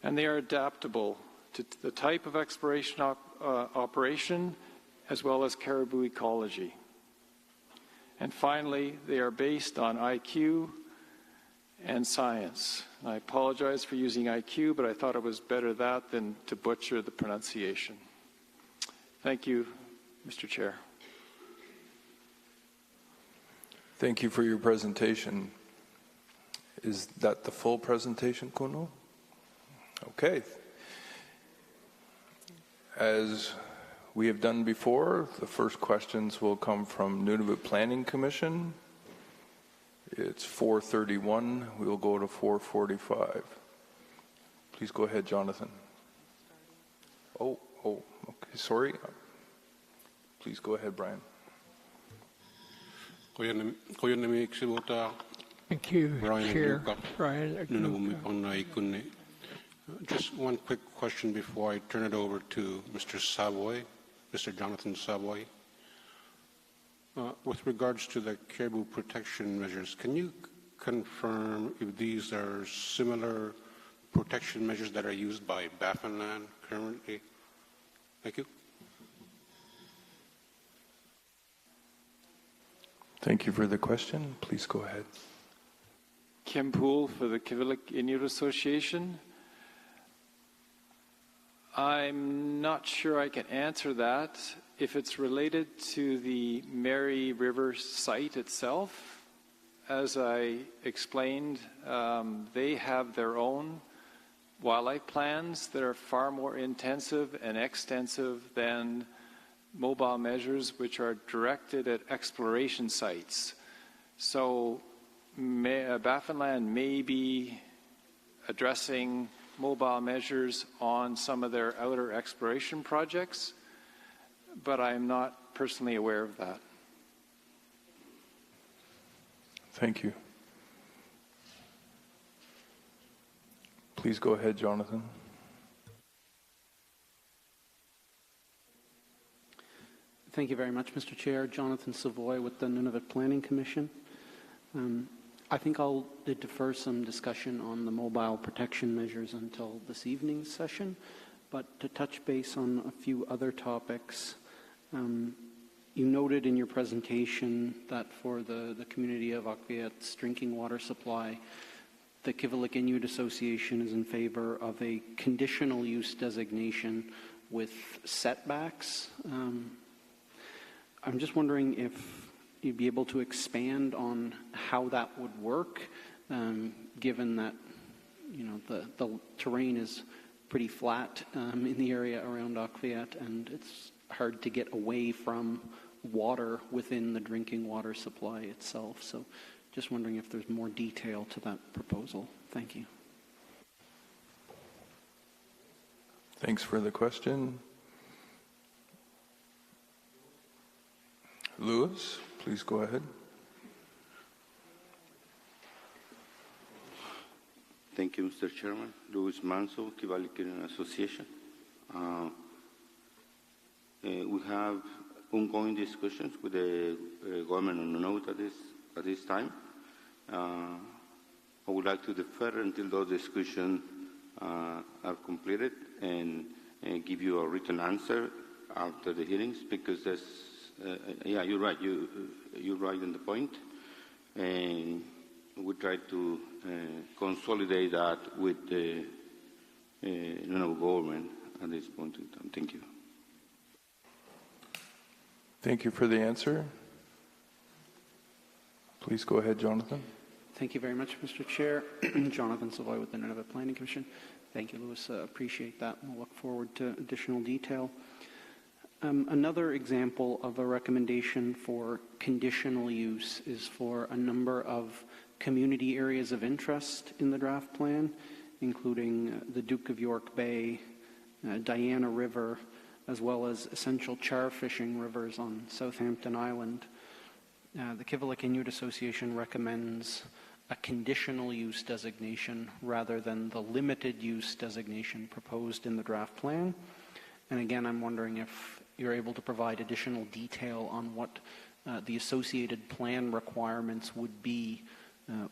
And they are adaptable to the type of exploration operation as well as caribou ecology. And finally, they are based on IQ and science. I apologize for using IQ, but I thought it was better that than to butcher the pronunciation. Thank you, Mr. Chair. Thank you for your presentation. Is that the full presentation, Kuno? Okay. As we have done before, the first questions will come from Nunavut Planning Commission. It's 4:31. We will go to 4:45. Please go ahead, Jonathan. Oh, okay, sorry. Please go ahead, Brian. Thank you, Chair Brian. Just one quick question before I turn it over to Mr. Savoy, Mr. Jonathan Savoy. With regards to the caribou protection measures, can you confirm if these are similar protection measures that are used by Baffinland currently? Thank you. Thank you for the question. Please go ahead. Kim Poole for the Kivalliq Inuit Association. I'm not sure I can answer that. If it's related to the Mary River site itself, as I explained, they have their own wildlife plans that are far more intensive and extensive than mobile measures which are directed at exploration sites. So Baffinland may be addressing mobile measures on some of their outer exploration projects, but I'm not personally aware of that. Thank you. Please go ahead, Jonathan. Thank you very much, Mr. Chair. Jonathan Savoy with the Nunavut Planning Commission. I think I'll defer some discussion on the mobile protection measures until this evening's session, but to touch base on a few other topics. You noted in your presentation that for the community of Akviet's drinking water supply, the Kivalliq Inuit Association is in favor of a conditional use designation with setbacks. I'm just wondering if you'd be able to expand on how that would work, given that the terrain is pretty flat in the area around Akviet, and it's hard to get away from water within the drinking water supply itself. So just wondering if there's more detail to that proposal. Thank you. Thanks for the question. Lewis, please go ahead. Thank you, Mr. Chairman. Louis Manso, Kivalliq Inuit Association. We have ongoing discussions with the government on Nunavut at this time. I would like to defer until those discussions are completed and give you a written answer after the hearings, because that's yeah, you're right. You're right in the point, and we try to consolidate that with the Nunavut government at this point in time. Thank you. Thank you for the answer. Please go ahead, Jonathan. Thank you very much, Mr. Chair. Jonathan Savoy with the Nunavut Planning Commission. Thank you, Louis. Appreciate that. We'll look forward to additional detail. Another example of a recommendation for conditional use is for a number of community areas of interest in the draft plan. including the Duke of York Bay, Diana River, as well as essential char fishing rivers on Southampton Island. The Kivalliq Inuit Association recommends a conditional use designation rather than the limited use designation proposed in the draft plan. And again, I'm wondering if you're able to provide additional detail on what the associated plan requirements would be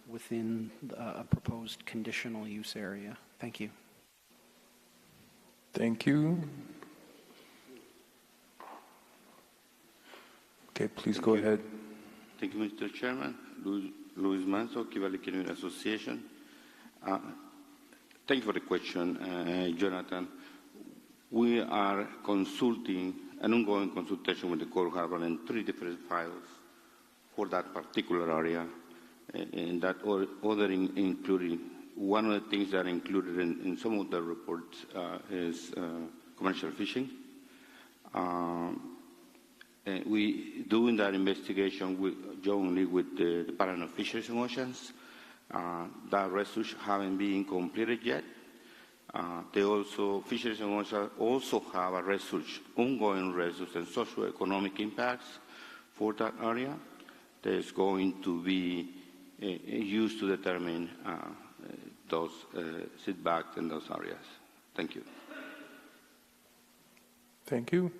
within a proposed conditional use area. Thank you. Thank you. Okay, please go ahead. Thank you, Mr. Chairman. Luis Manso, Kivalliq Inuit Association. Thank you for the question, Jonathan. We are consulting an ongoing consultation with the Court of Harbor and 3 different files for that particular area, and that other including one of the things that are included in some of the reports is commercial fishing. We doing that investigation jointly with the Department of Fisheries and Oceans. That research haven't been completed yet. They also, Fisheries and Oceans also have a research, ongoing research and socio-economic impacts for that area that is going to be used to determine those setbacks in those areas. Thank you. Thank you.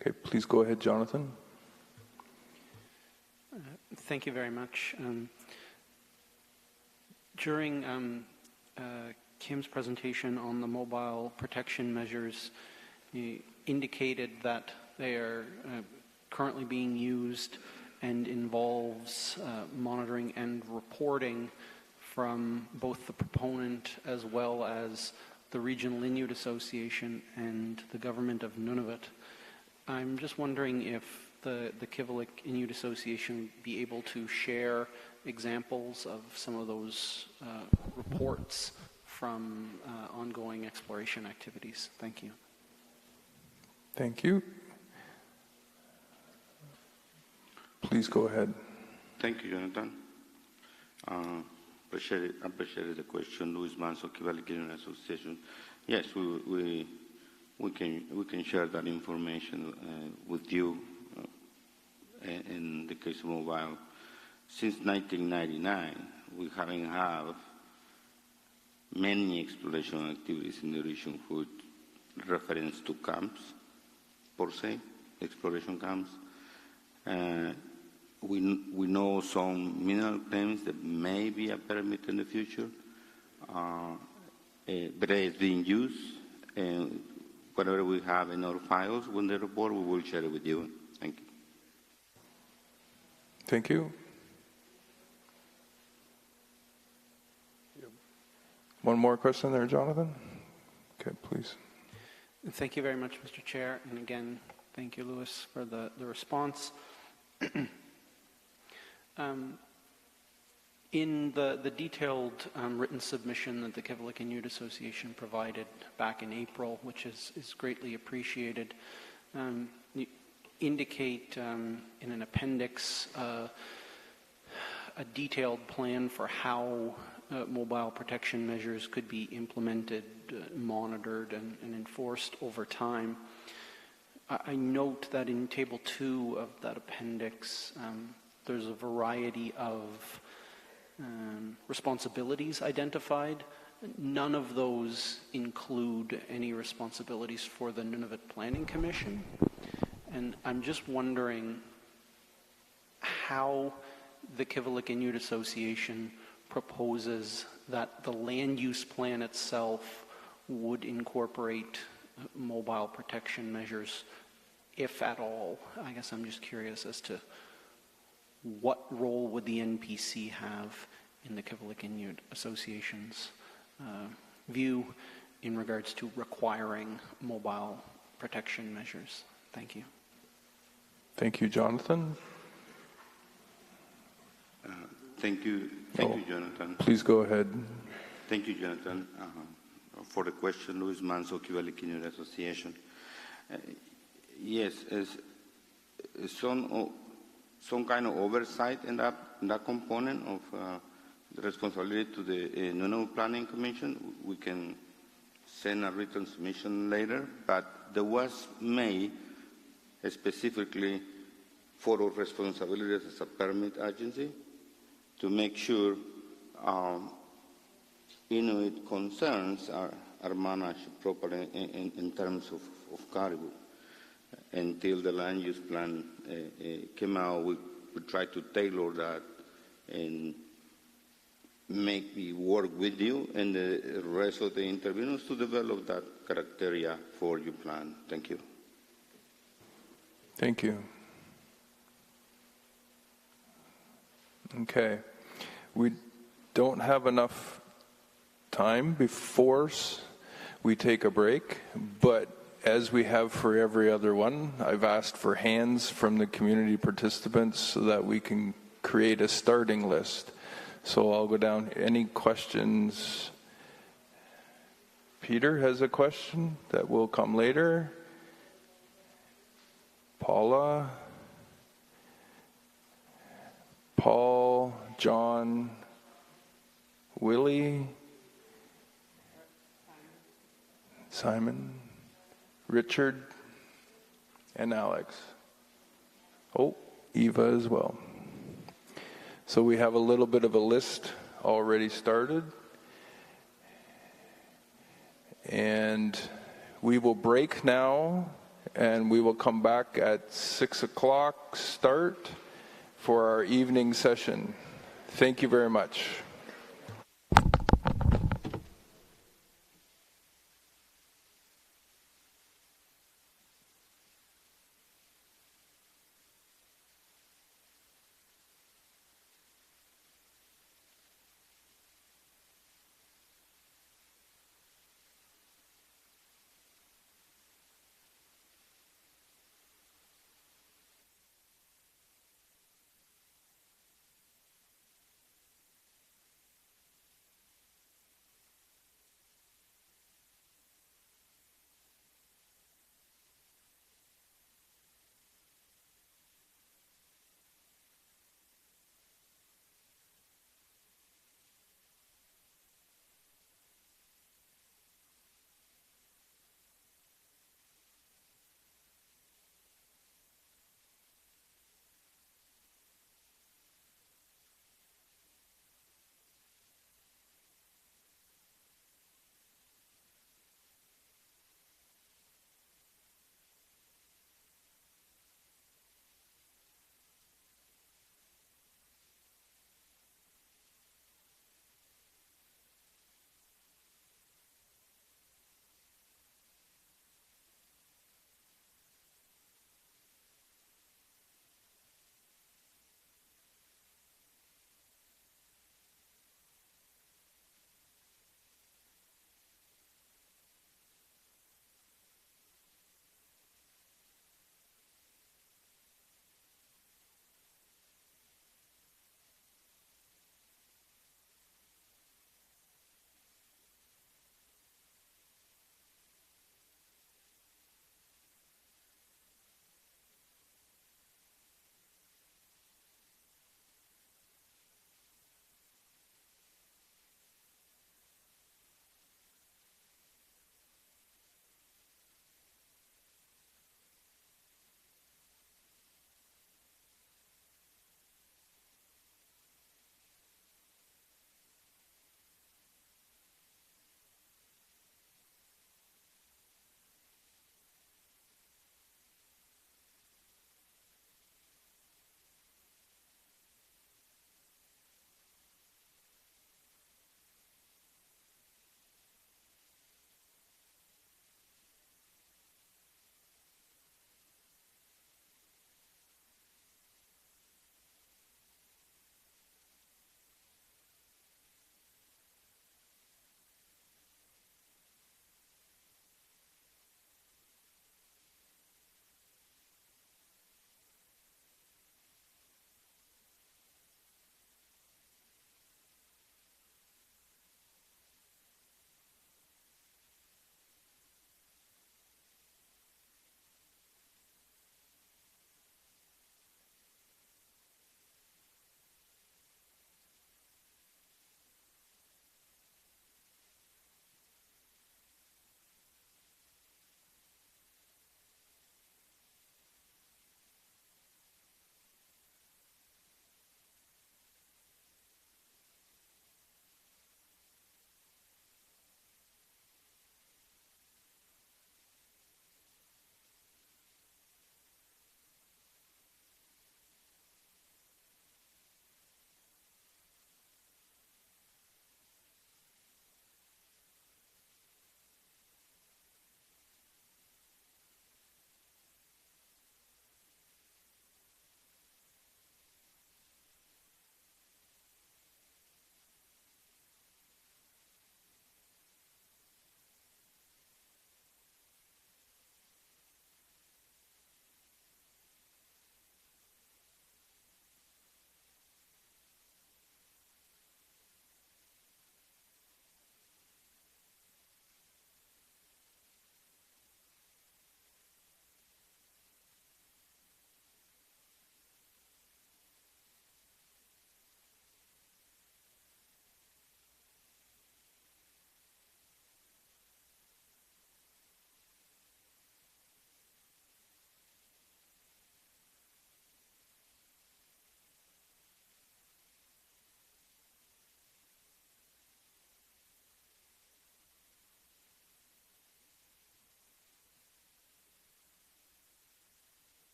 Okay, please go ahead, Jonathan. Thank you very much. During Kim's presentation on the mobile protection measures, he indicated that they are currently being used and involves monitoring and reporting from both the proponent as well as the Regional Inuit Association and the Government of Nunavut. I'm just wondering if the Kivalliq Inuit Association would be able to share examples of some of those reports from ongoing exploration activities. Thank you. Thank you. Please go ahead. Thank you, Jonathan. Appreciate the question, Luis Manso, Kivalliq Inuit Association. Yes, we can share that information with you in the case of mobile. Since 1999, we haven't had many exploration activities in the region with reference to camps, per se, exploration camps. We know some mineral claims that may be a permit in the future, but it is being used. And whatever we have in our files when they report, we will share it with you. Thank you. Thank you. One more question there, Jonathan? Okay, please. Thank you very much, Mr. Chair. And again, thank you, Louis, for the response. In the detailed written submission that the Kivalliq Inuit Association provided back in April, which is greatly appreciated, you indicate in an appendix a detailed plan for how mobile protection measures could be implemented, monitored, and enforced over time. I note that in Table 2 of that appendix, there's a variety of responsibilities identified. None of those include any responsibilities for the Nunavut Planning Commission. And I'm just wondering how the Kivalliq Inuit Association proposes that the land use plan itself would incorporate mobile protection measures, if at all. I guess I'm just curious as to what role would the NPC have in the Kivalliq Inuit Association's view in regards to requiring mobile protection measures? Thank you. Thank you, Jonathan. Thank you, Jonathan. Please go ahead. Thank you, Jonathan, for the question, Luis Manso, Kivalliq Inuit Association. Yes, some kind of oversight in that component of the responsibility to the Nunavut Planning Commission. We can send a written submission later, but there was made specifically for our responsibilities as a permit agency to make sure Inuit concerns are managed properly in terms of caribou. Until the land use plan came out, we tried to tailor that and make me work with you and the rest of the interveners to develop that criteria for your plan. Thank you. Thank you. Okay. We don't have enough time before we take a break, but as we have for every other one, I've asked for hands from the community participants so that we can create a starting list. So I'll go down. Any questions? Peter has a question that will come later. Paula, Paul, John, Willie, Simon, Richard, and Alex. Oh, Eva as well. So we have a little bit of a list already started. And we will break now, and we will come back at 6 o'clock start for our evening session. Thank you very much.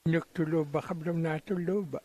Nagtuloba ka ba natuloba?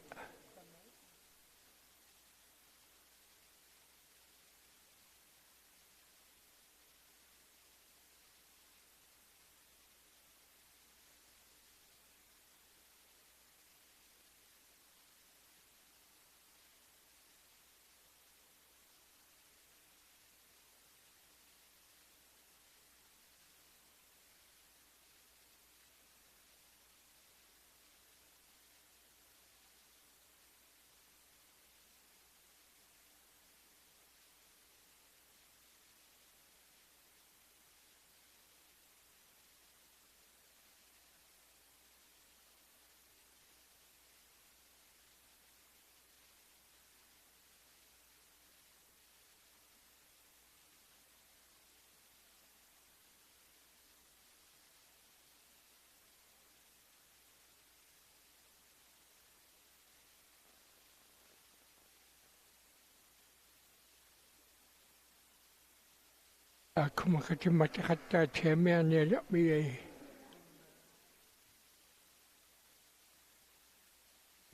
Ako makatimatakata chemia nila biyay.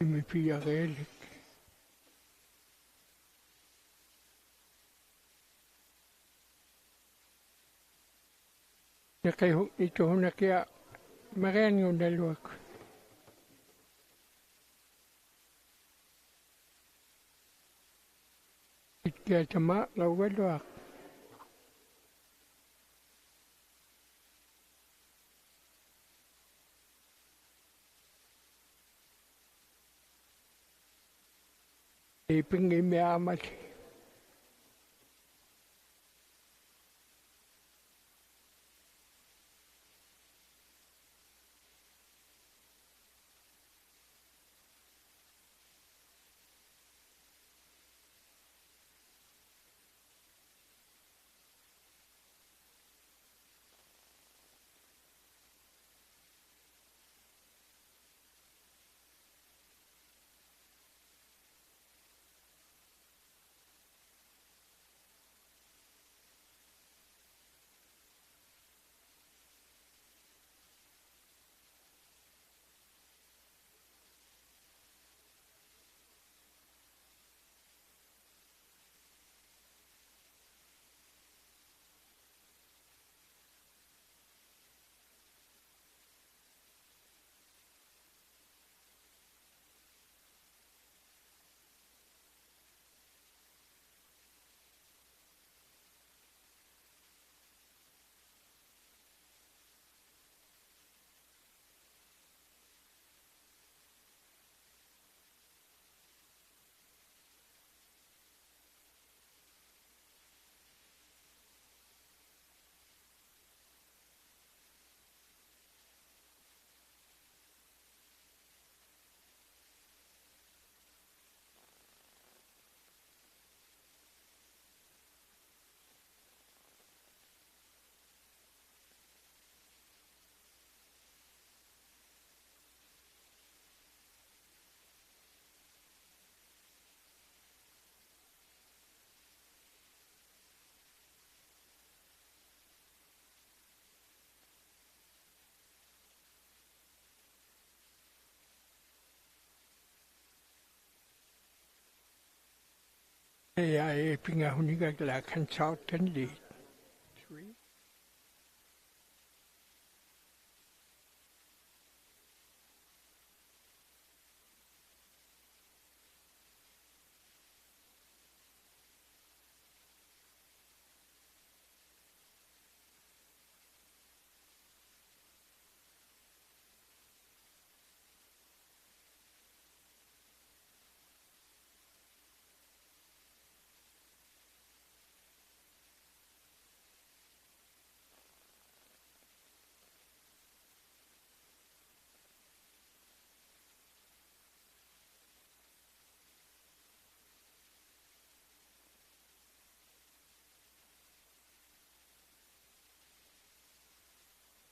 Imipiyakelik. Nakay ito na kaya marian yung dalawak. Kaya tama, lawalwak. Iping imiamat. Kaya ipingahunigaglakan Southern Lead.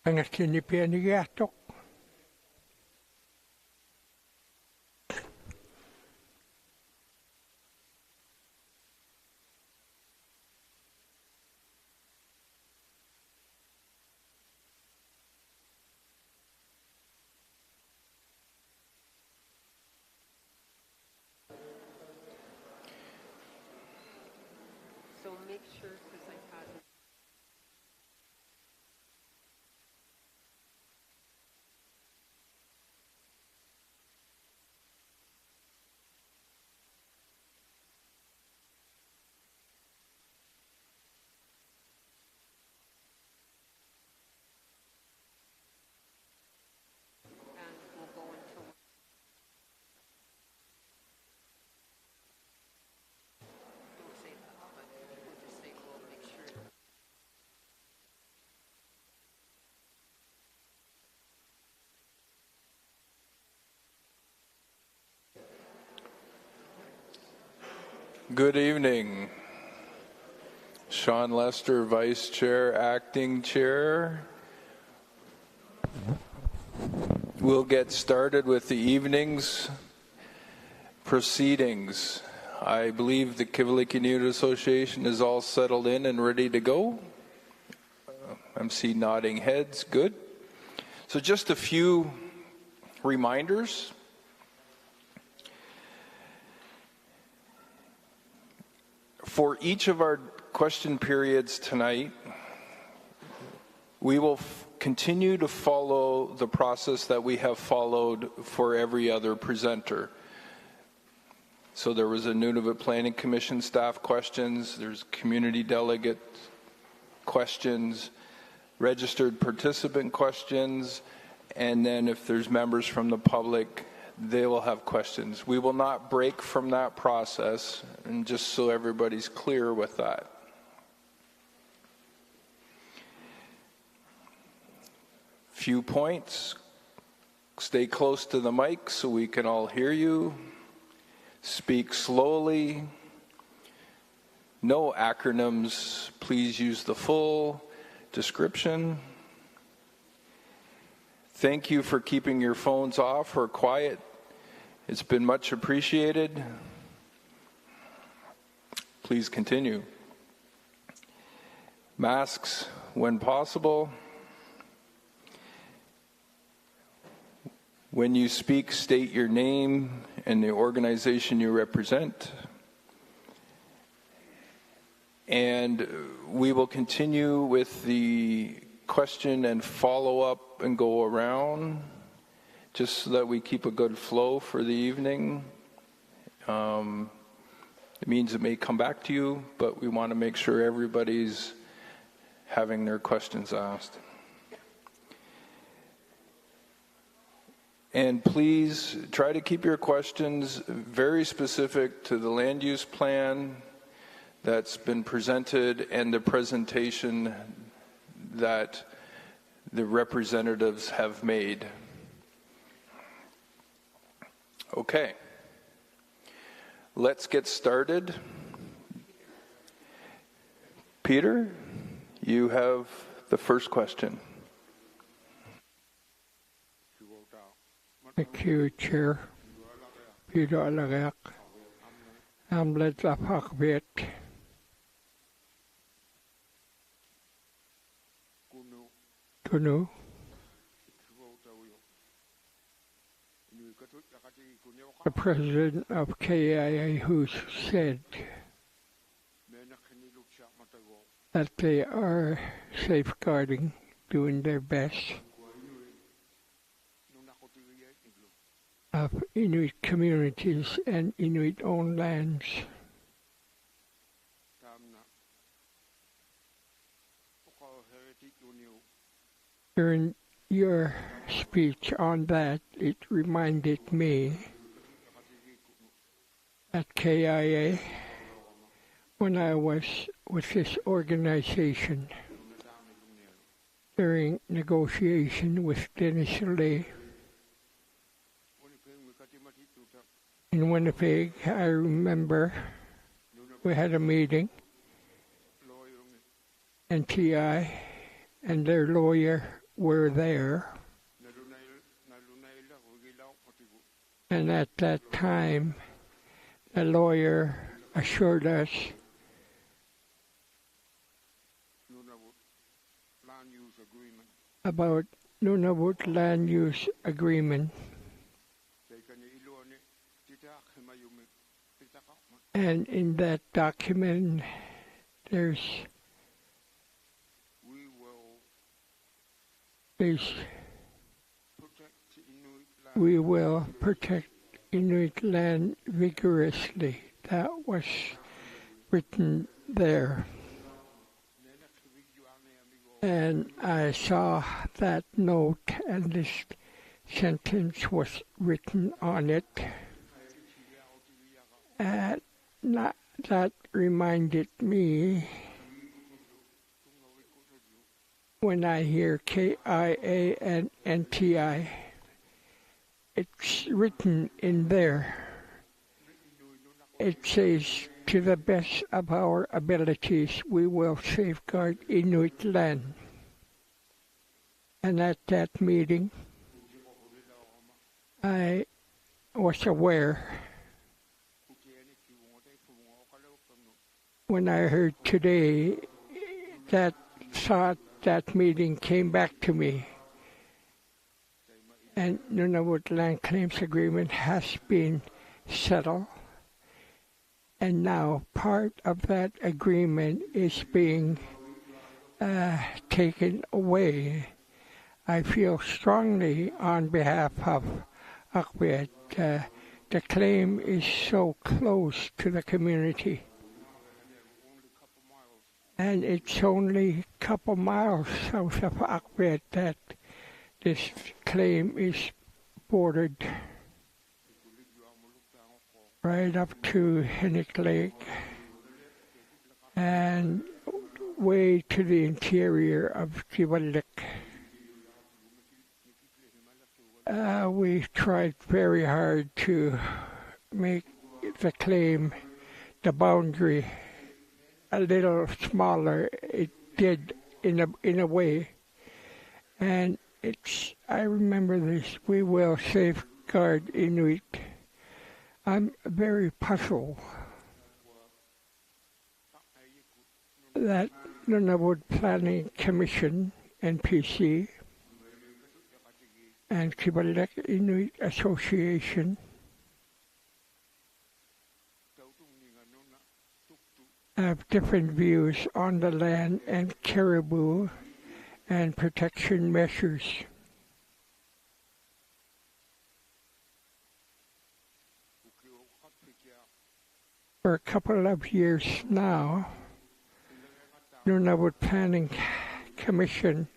Ang sinipian ni Gatok. Good evening. Sean Lester, Vice Chair, Acting Chair. We'll get started with the evening's proceedings. I believe the Kivalliq Inuit Association is all settled in and ready to go. MC nodding heads, good. So just a few reminders. For each of our question periods tonight, we will continue to follow the process that we have followed for every other presenter. So there was a Nunavut Planning Commission staff questions, there's community delegate questions, registered participant questions, and then if there's members from the public, they will have questions. We will not break from that process, and just so everybody's clear with that. Few points. Stay close to the mic so we can all hear you. Speak slowly. No acronyms. Please use the full description. Thank you for keeping your phones off or quiet. It's been much appreciated. Please continue. Masks when possible. When you speak, state your name and the organization you represent. And we will continue with the question and follow up and go around, just so that we keep a good flow for the evening. It means it may come back to you, but we want to make sure everybody's having their questions asked. And please try to keep your questions very specific to the land use plan that's been presented and the presentation that the representatives have made. Okay, let's get started. Peter, you have the first question. Thank you, Chair. Peter Alagak. Hamlet Lapakbet. Kunu. The president of KIA who said that they are safeguarding, doing their best of Inuit communities and Inuit-owned lands. During your speech on that, it reminded me at KIA, when I was with this organization during negotiation with Dennis Lee in Winnipeg, I remember we had a meeting, NTI and their lawyer were there, and at that time the lawyer assured us about Nunavut land use agreement, and in that document there's we will protect Inuit land vigorously. That was written there. And I saw that note, and this sentence was written on it. And that reminded me when I hear KIA and NTI, it's written in there. It says to the best of our abilities, we will safeguard Inuit land. And at that meeting, I was aware when I heard today that thought, that meeting came back to me. And Nunavut Land Claims Agreement has been settled. And now part of that agreement is being taken away. I feel strongly on behalf of Akwet. The claim is so close to the community. And it's only a couple miles south of Akwet that this claim is bordered right up to Hennick Lake and way to the interior of Kiwalik. We tried very hard to make the claim, the boundary, a little smaller. It did in a way, and I remember this. We will safeguard Inuit. I'm very puzzled that Nunavut Planning Commission, NPC, and Kiwalik Inuit Association have different views on the land and caribou and protection measures. For a couple of years now, Nunavut Planning Commission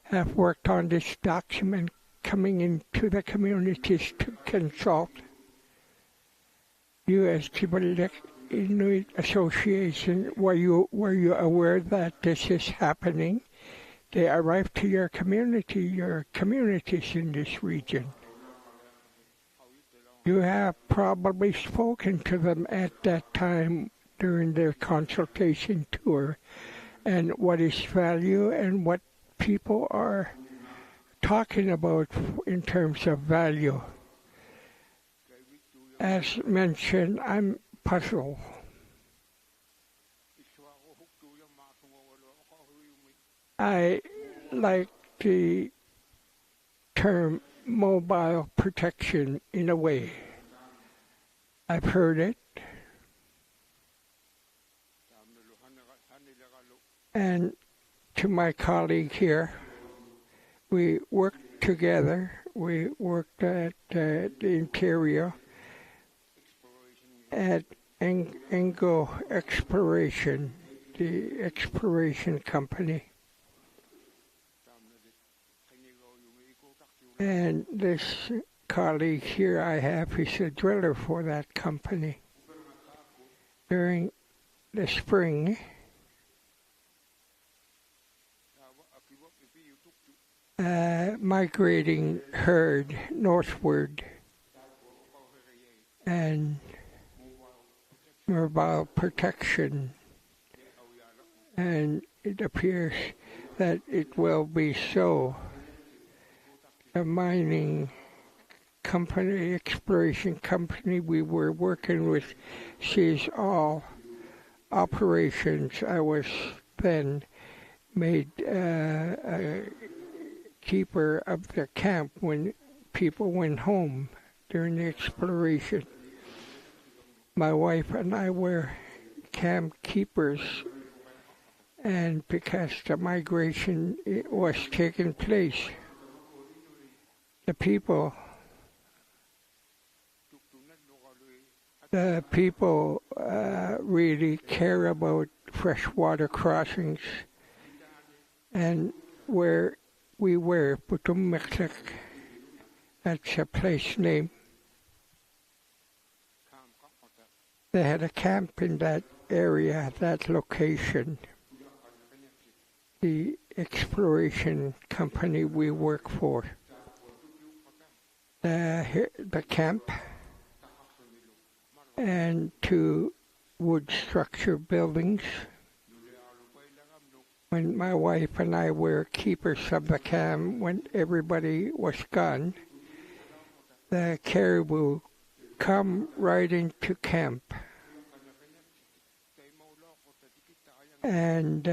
have worked on this document, coming into the communities to consult. You as Kiwalik Inuit Association, were you aware that this is happening? They arrived to your communities in this region. You have probably spoken to them at that time during their consultation tour, and what is value and what people are talking about in terms of value. As mentioned, I'm puzzled. I like the term mobile protection in a way. I've heard it. And to my colleague here, we worked together. We worked at the interior at Engo Exploration, the exploration company. And this colleague here I have, he's a driller for that company. During the spring, migrating herd northward and mobile protection, and it appears that it will be so. The mining company, exploration company we were working with, sees all operations. I was then made a keeper of the camp when people went home during the exploration. My wife and I were camp keepers, and because the migration was taking place, the people really care about freshwater crossings, and where we were, Putummeklik, that's a place name. They had a camp in that area, that location. The exploration company we work for. The camp, and to wood structure buildings. When my wife and I were keepers of the camp, when everybody was gone, the caribou come right into camp. And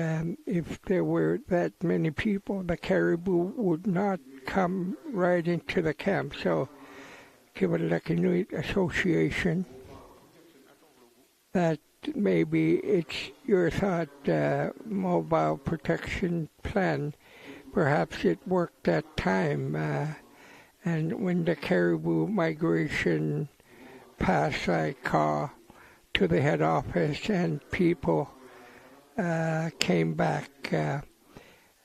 if there were that many people, the caribou would not come right into the camp. So, Kivalliq Inuit Association, that maybe it's your thought, mobile protection plan. Perhaps it worked that time. And when the caribou migration passed, I called to the head office and people came back.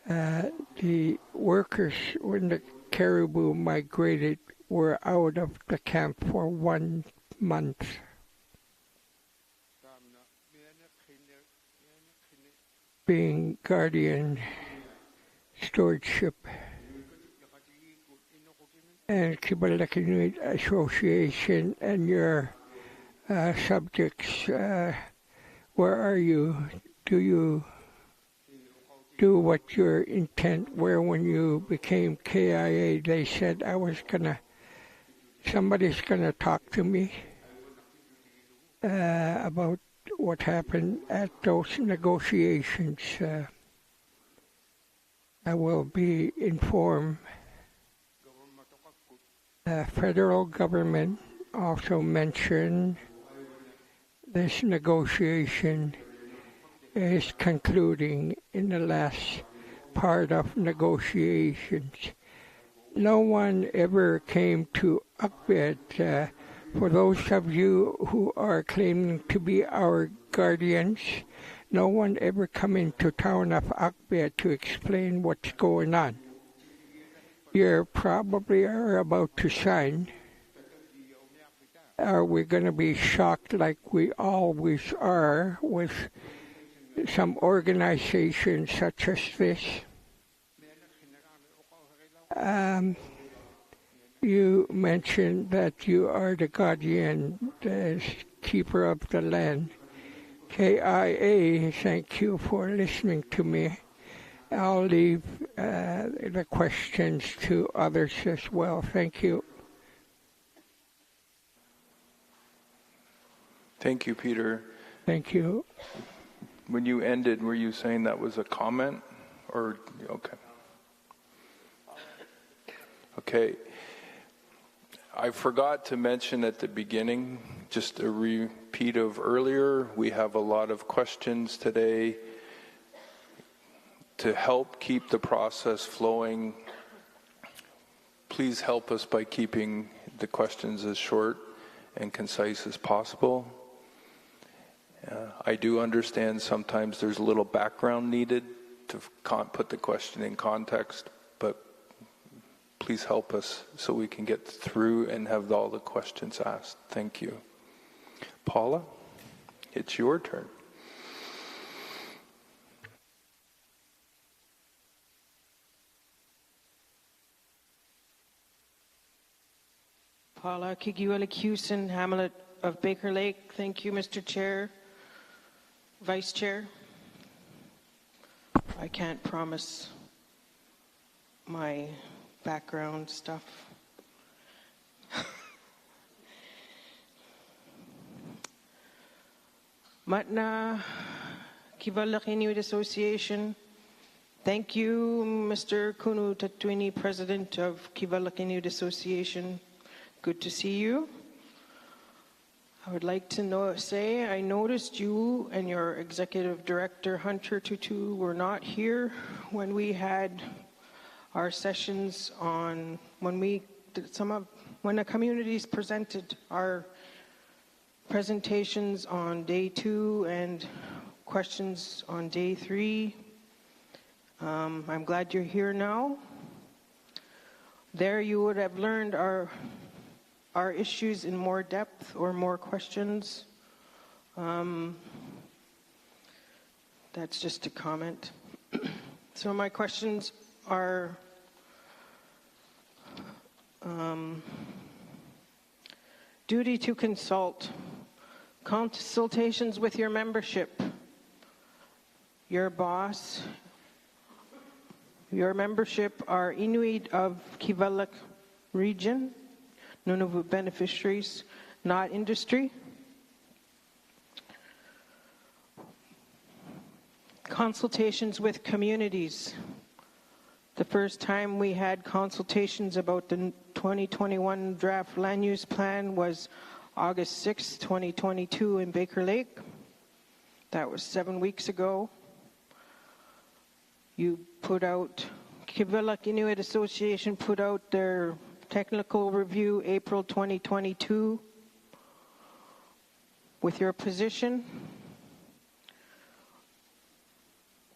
The workers, when the caribou migrated, were out of the camp for 1 month. Being guardian stewardship and Kivalliq Inuit Association and your subjects, where are you? Do you do what your intent were when you became KIA? They said somebody's gonna talk to me about what happened at those negotiations. I will be informed. The federal government also mentioned this negotiation is concluding in the last part of negotiations. No one ever came to Akbet. For those of you who are claiming to be our guardians, no one ever come into town of Akbet to explain what's going on. You probably are about to sign. Are we going to be shocked like we always are with some organizations such as this? You mentioned that you are the guardian, the keeper of the land. KIA, thank you for listening to me. I'll leave the questions to others as well. Thank you. Thank you, Peter. Thank you. When you ended, were you saying that was a comment? Or, okay. Okay. I forgot to mention at the beginning, just a repeat of earlier, we have a lot of questions today. To help keep the process flowing, please help us by keeping the questions as short and concise as possible. I do understand sometimes there's a little background needed to put the question in context, but please help us so we can get through and have all the questions asked. Thank you. Paula, it's your turn. Paula Kigiwalik Houston, Hamlet of Baker Lake. Thank you, Mr. Chair, Vice Chair. I can't promise my background stuff. Matna Kivalliq Inuit Association. Thank you, Mr. Kunu Tatwini, President of Kivalliq Inuit Association. Good to see you. I would like to say I noticed you and your Executive Director, Hunter Tutu, were not here when we had our sessions on, when the communities presented our presentations on day 2 and questions on day 3. I'm glad you're here now. There you would have learned our issues in more depth or more questions. That's just a comment. So my questions are duty to consult Consultations with your membership. Your boss, your membership are Inuit of Kivalliq region, Nunavut beneficiaries, not industry. Consultations with communities. The first time we had consultations about the 2021 draft land use plan was August 6, 2022 in Baker Lake. That was 7 weeks ago. You put out, Kivalliq Inuit Association put out their technical review April 2022 with your position.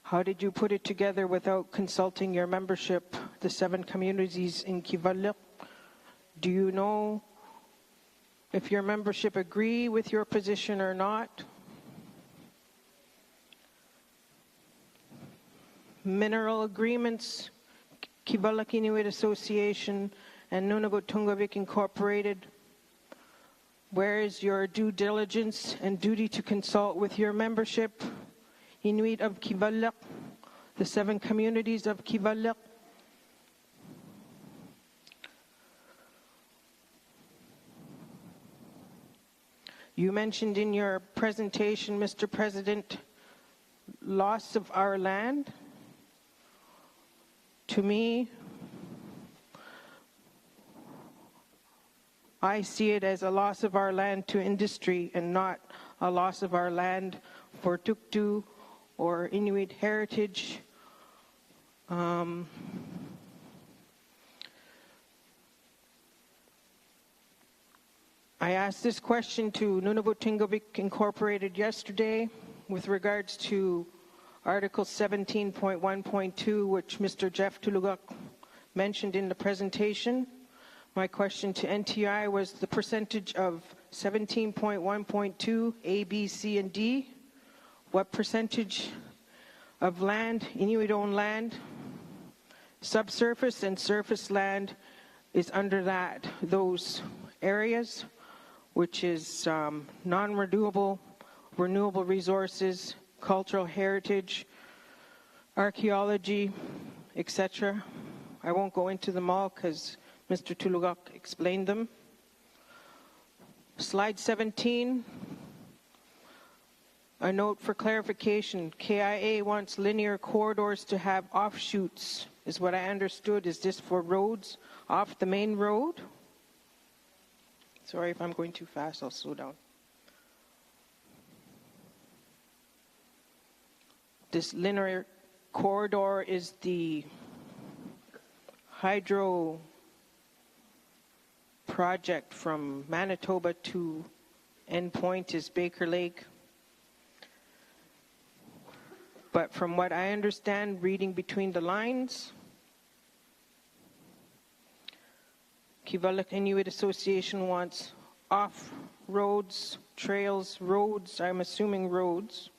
How did you put it together without consulting your membership, the 7 communities in Kivalliq? Do you know if your membership agree with your position or not? Mineral agreements, Kivalliq Inuit Association and Nunavut Tungavik Incorporated. Where is your due diligence and duty to consult with your membership, Inuit of Kivalliq, the 7 communities of Kivalliq? You mentioned in your presentation, Mr. President, loss of our land. To me, I see it as a loss of our land to industry and not a loss of our land for Tuktu or Inuit heritage. I asked this question to Nunavut Tungavik Incorporated yesterday with regards to Article 17.1.2, which Mr. Jeff Tulugak mentioned in the presentation. My question to NTI was the percentage of 17.1.2, A, B, C, and D. What percentage of land, Inuit-owned land, subsurface and surface land is under those areas, which is non-renewable, renewable resources, cultural heritage, archaeology, etc. I won't go into them all because Mr. Tulugak explained them. Slide 17, a note for clarification. KIA wants linear corridors to have offshoots, is what I understood. Is this for roads off the main road? Sorry if I'm going too fast, I'll slow down. This linear corridor is the hydro project from Manitoba to endpoint is Baker Lake. But from what I understand, reading between the lines, Kivalliq Inuit Association wants off roads, trails, roads, I'm assuming roads,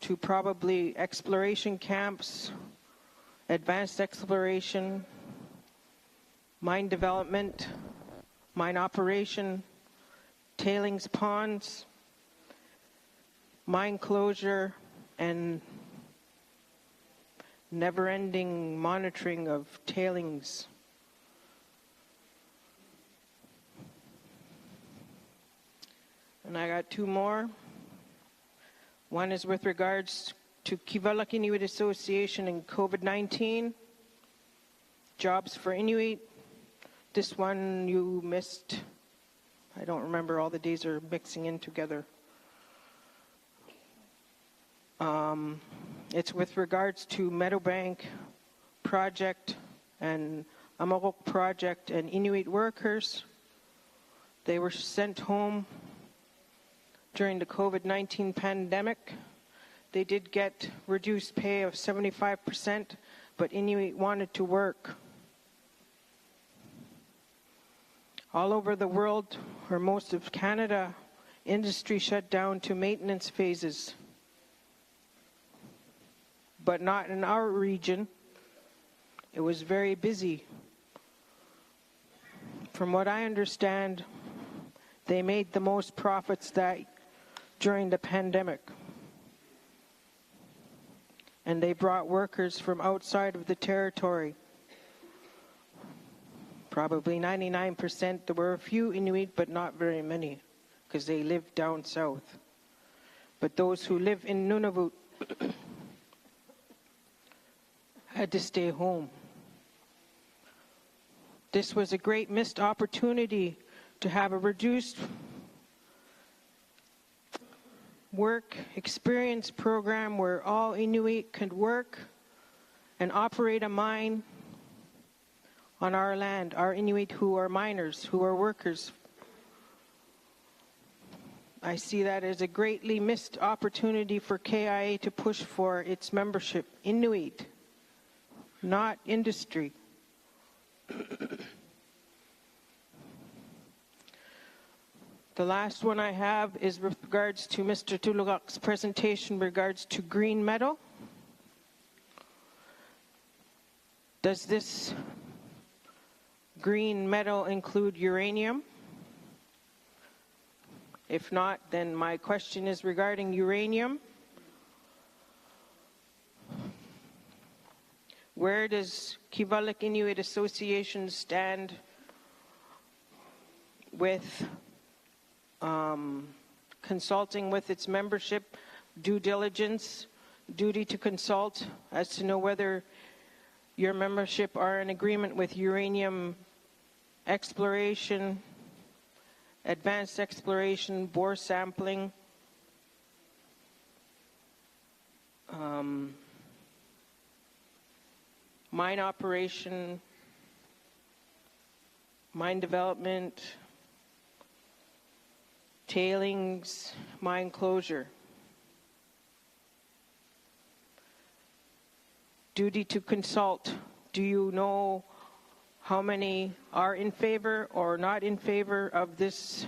to probably exploration camps, advanced exploration, mine development, mine operation, tailings ponds, mine closure, and never-ending monitoring of tailings. And I got 2 more. One is with regards to Kivalliq Inuit Association and COVID-19, jobs for Inuit. This one you missed. I don't remember, all the days are mixing in together. It's with regards to Meadowbank project and Amarok project and Inuit workers. They were sent home during the COVID-19 pandemic. They did get reduced pay of 75%, but Inuit wanted to work. All over the world, or most of Canada, industry shut down to maintenance phases. But not in our region. It was very busy. From what I understand, They made the most profits during the pandemic. And they brought workers from outside of the territory. Probably 99%. There were a few Inuit, but not very many, because they lived down south. But those who live in Nunavut had to stay home. This was a great missed opportunity to have a reduced work experience program where all Inuit could work and operate a mine on our land, our Inuit who are miners, who are workers. I see that as a greatly missed opportunity for KIA to push for its membership. Inuit, not industry. The last one I have is with regards to Mr. Tulugak's presentation regards to green metal. Does this green metal include uranium? If not, then my question is regarding uranium. Where does Kivalliq Inuit Association stand with consulting with its membership, due diligence, duty to consult as to know whether your membership are in agreement with uranium exploration, advanced exploration, bore sampling, mine operation, mine development, tailings, mine closure. Duty to consult. Do you know how many are in favor or not in favor of this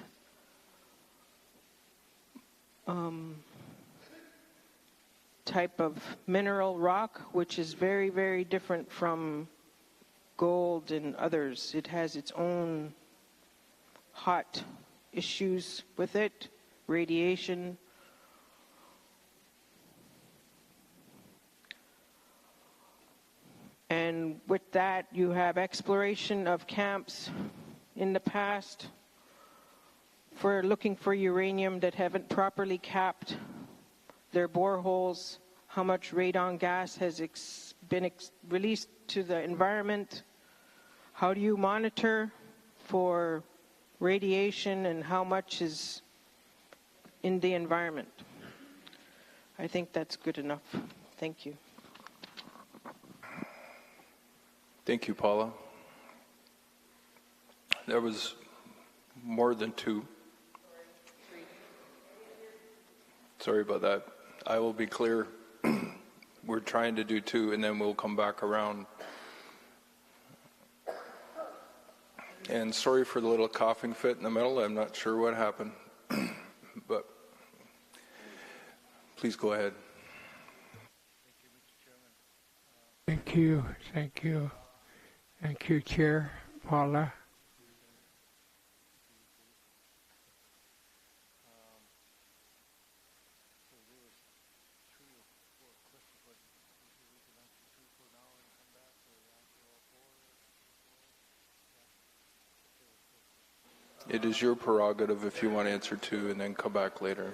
type of mineral rock, which is very, very different from gold and others? It has its own hot issues with it, radiation. And with that, you have exploration of camps in the past for looking for uranium that haven't properly capped their boreholes, how much radon gas has been released to the environment. How do you monitor for radiation and how much is in the environment? I think that's good enough. Thank you. Thank you, Paula. There was more than two. Sorry about that. I will be clear. We're trying to do two, and then we'll come back around. And sorry for the little coughing fit in the middle. I'm not sure what happened. But please go ahead. Thank you. Thank you. Thank you, Chair Paula. It is your prerogative if you want to answer two and then come back later.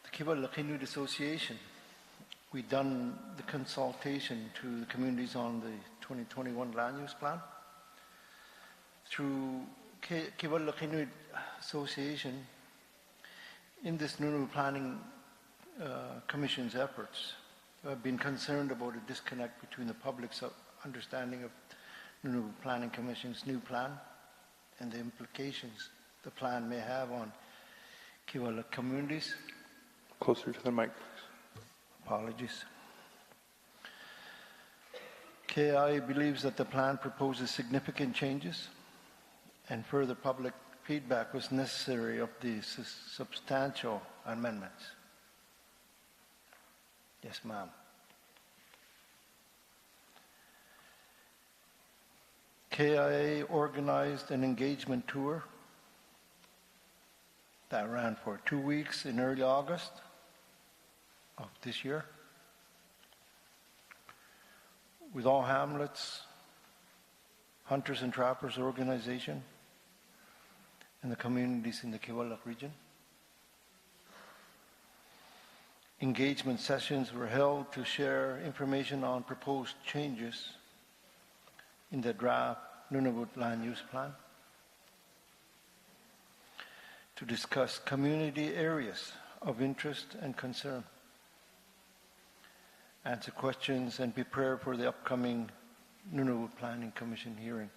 The Kivalliq Inuit Association, we've done the consultation to the communities on the 2021 land use plan. Through Kivalliq Inuit Association, in this Nunavut Planning Commission's efforts, I've been concerned about a disconnect between the public's understanding of Nunavut Planning Commission's new plan and the implications the plan may have on Kivalliq communities. Closer to the mic, please. Apologies. KI believes that the plan proposes significant changes and further public feedback was necessary of the substantial amendments. Yes, ma'am. KIA organized an engagement tour that ran for 2 weeks in early August of this year with all hamlets, hunters and trappers organization, and the communities in the Kivalliq region. Engagement sessions were held to share information on proposed changes in the draft Nunavut Land Use Plan, to discuss community areas of interest and concern, answer questions, and prepare for the upcoming Nunavut Planning Commission hearings.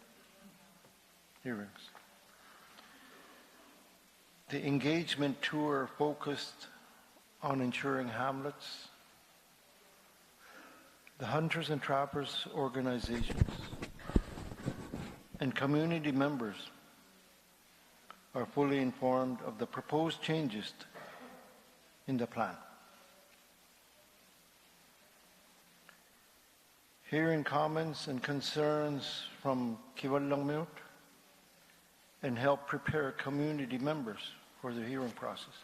The engagement tour focused on ensuring hamlets, the hunters and trappers organizations, and community members are fully informed of the proposed changes in the plan. Hearing comments and concerns from Kivalliq and help prepare community members for the hearing process.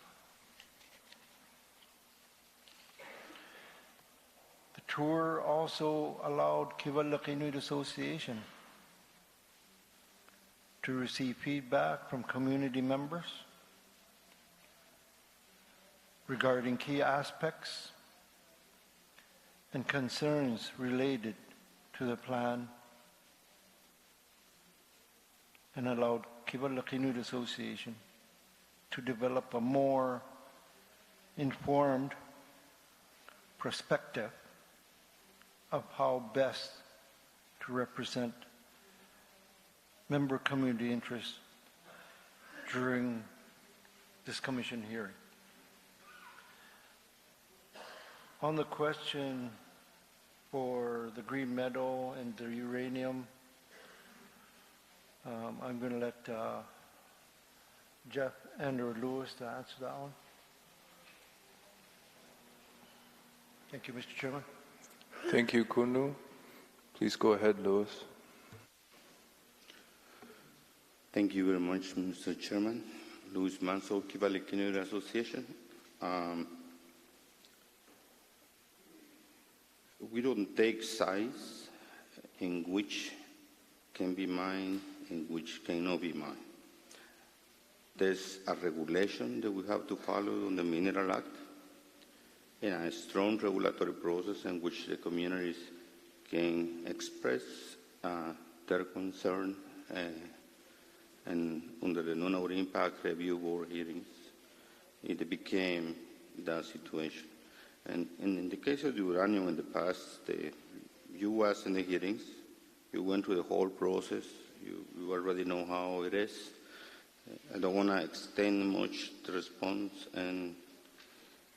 The tour also allowed Kivalliq Inuit Association to receive feedback from community members regarding key aspects and concerns related to the plan, and allowed Kivalliq Inuit Association to develop a more informed perspective of how best to represent member community interests during this commission hearing. On the question for the Green Meadow and the uranium, I'm going to let Jeff Andrew Lewis to answer that one. Thank you, Mr. Chairman. Thank you, Kunu. Please go ahead, Lewis. Thank you very much, Mr. Chairman. Louis Manso, Kivalliq Inuit Association. We don't take sides in which can be mined and which cannot be mined. There's a regulation that we have to follow on the Mineral Act and a strong regulatory process in which the communities can express their concern and under the Nunavut Impact Review Board hearings, it became that situation. And in the case of the uranium in the past, you was in the hearings, you went through the whole process, you already know how it is. I don't want to extend much the response and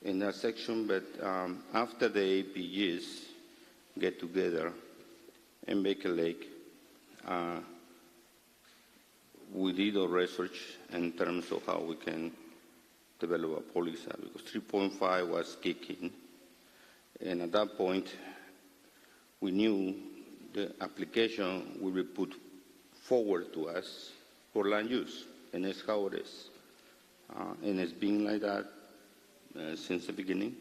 in that section, but after the APGs get together in Baker Lake, we did our research in terms of how we can develop a policy, because 3.5 was kicking, and at that point, we knew the application will be put forward to us for land use, and that's how it is. And it's been like that since the beginning.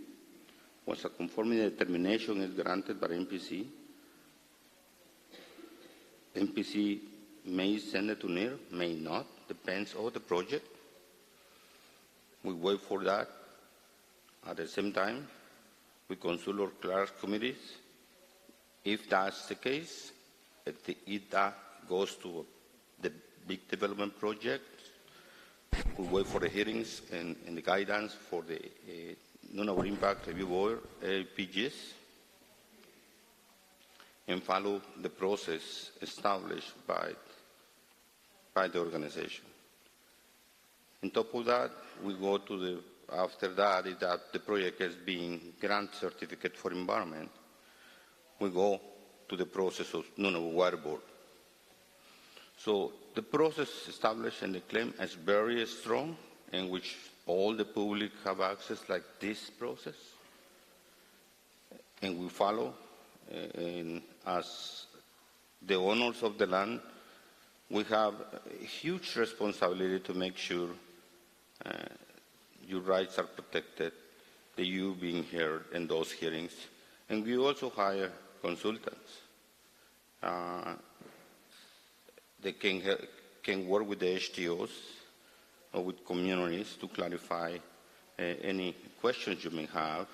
Once a conformity determination is granted by NPC, NPC may send it to NIR, may not, depends on the project. We wait for that. At the same time, we consult our class committees. If that's the case, if that goes to the big development project, we wait for the hearings and the guidance for the Nunavut Impact Review Board, LPGs, and follow the process established by the organization. On top of that, we go to the, after that, if that the project is being grant certificate for environment, we go to the process of Nunavut Water Board. So the process established in the claim is very strong, in which all the public have access like this process, and we follow. And as the owners of the land, we have a huge responsibility to make sure your rights are protected, that you being heard in those hearings. And we also hire consultants. They can work with the HTOs or with communities to clarify any questions you may have.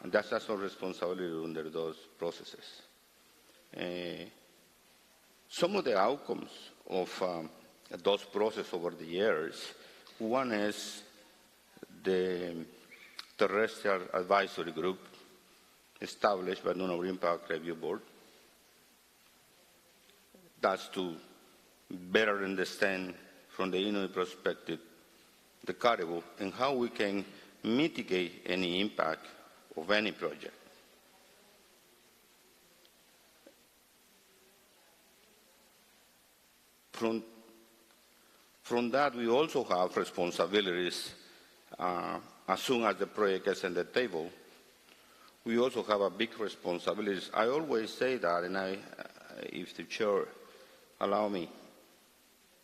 That's also responsibility under those processes. Some of the outcomes of those processes over the years, one is the Terrestrial Advisory Group established by the Nunavut Impact Review Board. That's to better understand from the Inuit perspective the caribou and how we can mitigate any impact of any project. From that, we also have responsibilities as soon as the project is on the table. We also have a big responsibilities. I always say that, and if the chair allow me,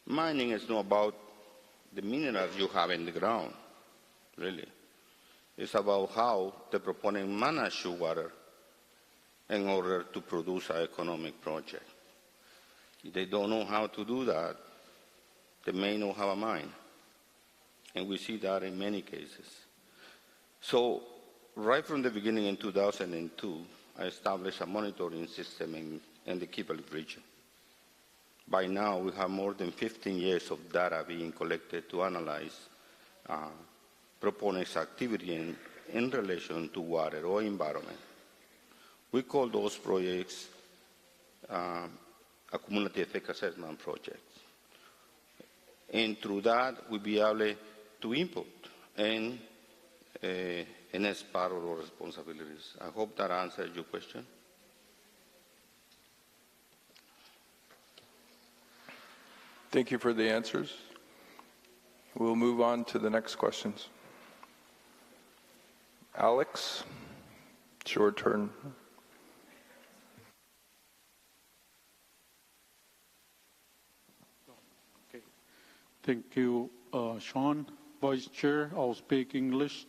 mining is not about the minerals you have in the ground, really. It's about how the proponent manage your water in order to produce an economic project. If they don't know how to do that, they may not have a mine. And we see that in many cases. So right from the beginning in 2002, I established a monitoring system in the Kivalliq region. By now, we have more than 15 years of data being collected to analyze proponents' activity in relation to water or environment. We call those projects a cumulative effect assessment projects. And through that, we'll be able to input, and it's part of our responsibilities. I hope that answers your question. Thank you for the answers. We'll move on to the next questions. Alex, it's your turn. Okay. Thank you, Sean. Vice Chair, I'll speak English.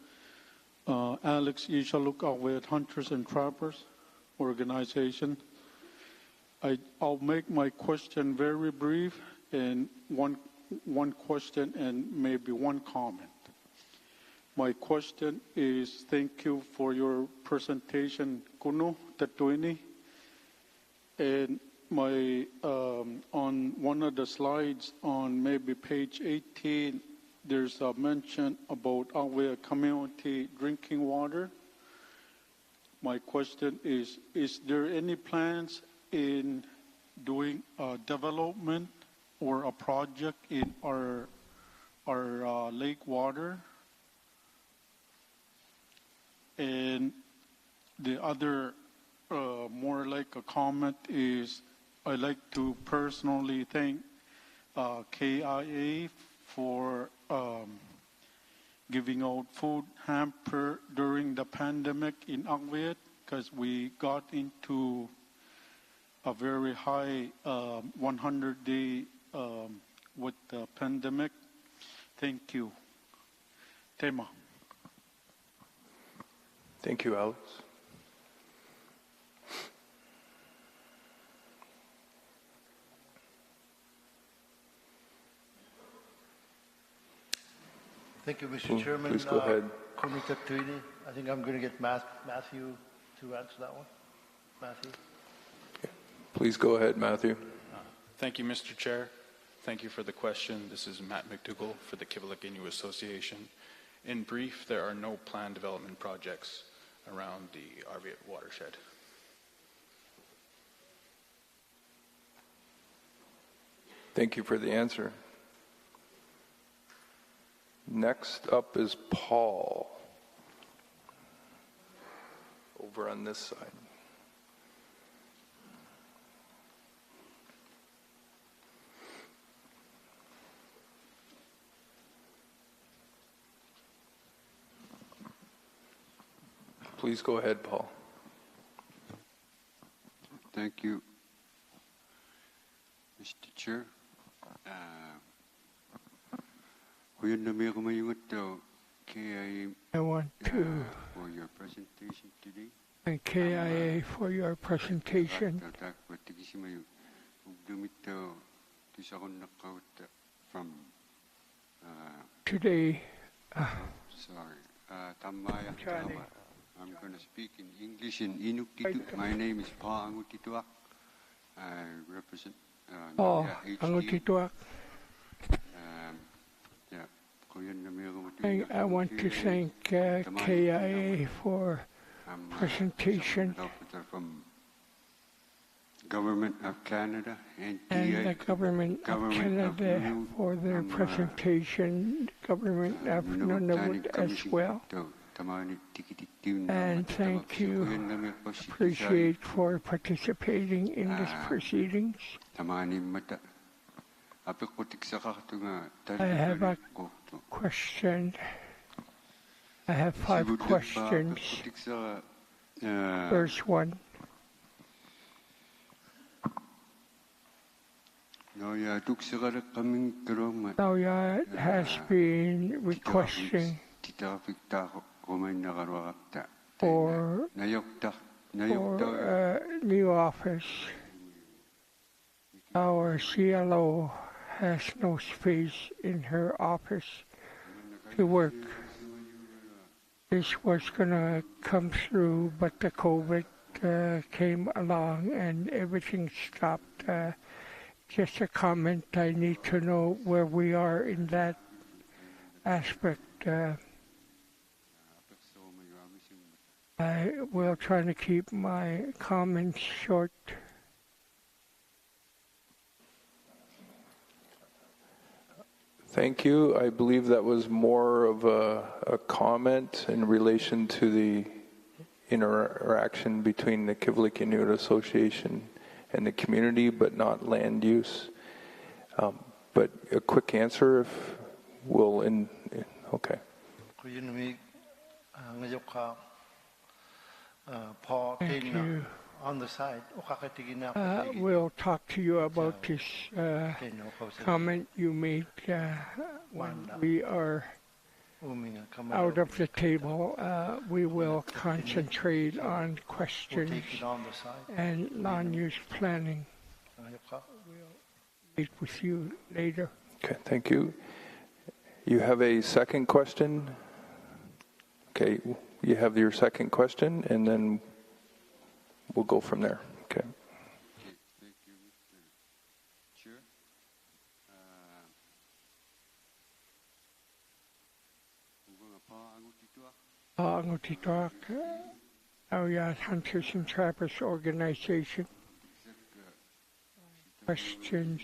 Alex Ishaluk, Alwet Hunters and Trappers Organization. I'll make my question very brief, and one question and maybe one comment. My question is, thank you for your presentation, Kuno Tatuini. And my on one of the slides on maybe page 18, there's a mention about our community drinking water. My question is there any plans in doing a development or a project in our lake water? And the other, more like a comment, is I'd like to personally thank KIA for giving out food hamper during the pandemic in Agwet, because we got into a very high 100-day with the pandemic. Thank you. Tema. Thank you, Alex. Thank you, Mr. Chairman. Please go ahead. Komita Tuini. I think I'm going to get Matthew to answer that one. Matthew. Please go ahead, Matthew. Thank you, Mr. Chair. Thank you for the question. This is Matt McDougall for the Kivalliq Inuit Association. In brief, there are no planned development projects around the Arviat watershed. Thank you for the answer. Next up is Paul, over on this side. Please go ahead, Paul. Thank you, Mr. Chair. I want to for your presentation today. thank KIA for your presentation. From Today, Johnny. I'm going to speak in English in Inuktitut. My name is Pa Angutituak. I represent Paul HD. Angutituak. I want to thank KIA for presentation from Government of Canada and the Government of Canada for their presentation, Government of Nunavut as well. And thank you, appreciate for participating in this proceedings. I have a question. I have 5 questions. First one. Noya has been requesting for new office. Our CLO has no space in her office to work. This was going to come through, but the COVID came along and everything stopped. Just a comment, I need to know where we are in that aspect. I will try to keep my comments short. Thank you. I believe that was more of a comment in relation to the interaction between the Kivalliq Inuit Association and the community, but not land use. But a quick answer if we'll okay. Thank you. On the side, we'll talk to you about this comment you made when we are out of the table. We will concentrate on questions and non-use planning. We'll meet with you later. Okay, thank you. You have a second question? Okay, you have your second question, and then we'll go from there. Okay. Thank you, Mr. Chair. Angutituak, Auyat Hunters and Trappers Organization. Questions?